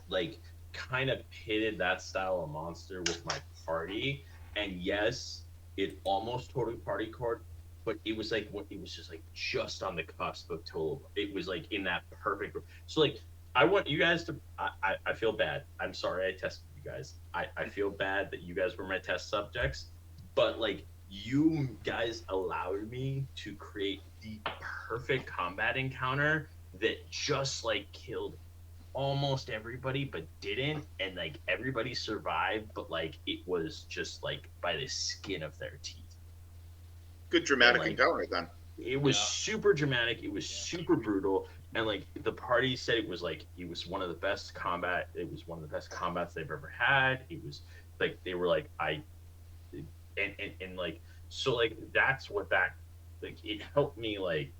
like kind of pitted that style of monster with my party, and yes, it almost totally party cord. But it was like it was just like just on the cusp of total. It was like in that perfect. So like I want you guys to. I feel bad. I'm sorry I tested you guys. I feel bad that you guys were my test subjects. But like you guys allowed me to create the perfect combat encounter that just like killed almost everybody but didn't, and like everybody survived, but like it was just like by the skin of their teeth. Good dramatic Like, encounter then. It was super dramatic. It was super brutal, and like the party said, it was one of the best combat. It was one of the best combats they've ever had. It was like they were like and like so like that's what that like it helped me like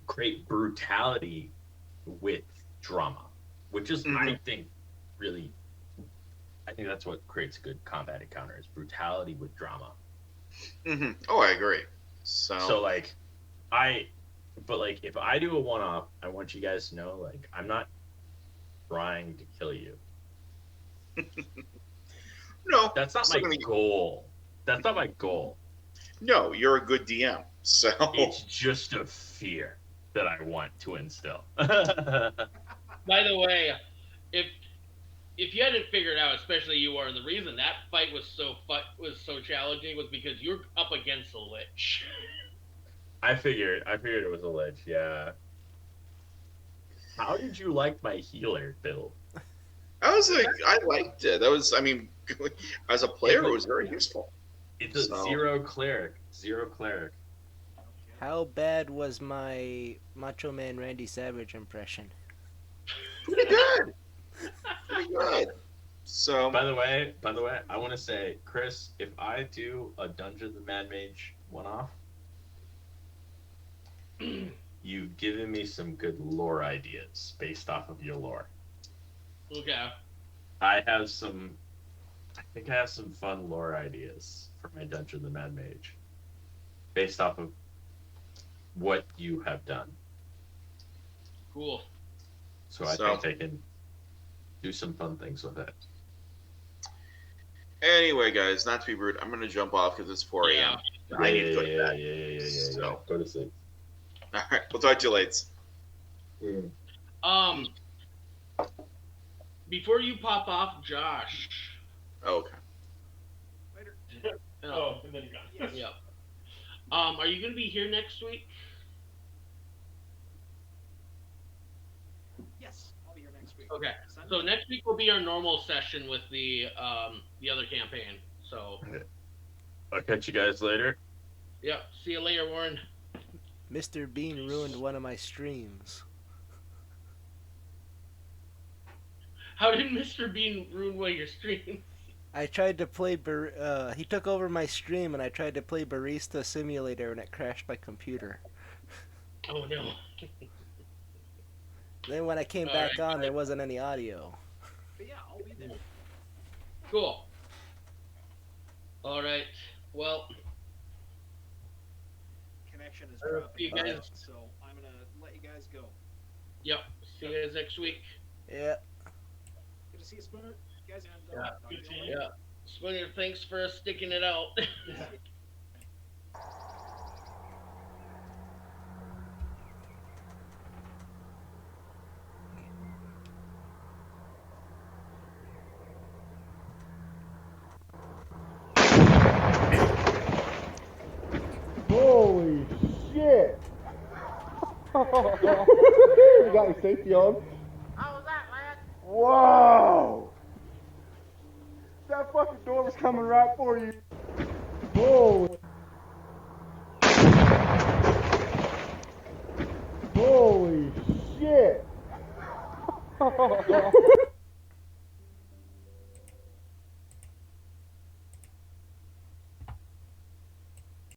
create brutality with drama, which is I think really I think that's what creates a good combat encounter is brutality with drama. Mm-hmm. Oh, I agree. So like but like if I do a one-off, I want you guys to know like I'm not trying to kill you. no, That's not my goal. That's not my goal. No, you're a good DM. So It's just a fear that I want to instill. By the way, if you hadn't figured out, especially you, Warren, the reason that fight was so challenging was because you're up against a lich. I figured it was a lich, yeah. How did you like my healer build? I liked it. That was, I mean, as a player, it was very useful. It's a zero cleric. How bad was my Macho Man Randy Savage impression? Pretty good. Pretty good. So By the way, I want to say, Chris, if I do a Dungeon of the Mad Mage one-off, you've given me some good lore ideas based off of your lore. Okay. I think I have some fun lore ideas for my Dungeon of the Mad Mage based off of what you have done. Cool. So I think I can do some fun things with it. anyway, guys, not to be rude, I'm gonna jump off because it's 4 a.m. I need to go to bed. Yeah. So. Go to sleep. All right, we'll talk to you later. Before you pop off, Josh. Oh, okay. Later. Oh, and then you're gone. Yep. Are you gonna be here next week? Yes, I'll be here next week. Okay. Sunday? So next week will be our normal session with the other campaign. So I'll catch you guys later. yeah. See you later, Warren. Mr. Bean ruined one of my streams. How did Mr. Bean ruin one of your streams? I tried to play, he took over my stream and I tried to play Barista Simulator and it crashed my computer. Oh no. Then when I came All back right, on, there wasn't any audio. But yeah, I'll be there. Cool. All right. Well, Connection is You dropping, guys- out, so I'm gonna let you guys go. yep. See you guys next week. Yeah. Good to see you, Spooner. You guys, and Yeah, talk good to you seeing later. Yeah. Spooner, thanks for sticking it out. Holy shit! You got your safety on? How was that, lad? Whoa! That fucking door was coming right for you. Holy. Holy shit!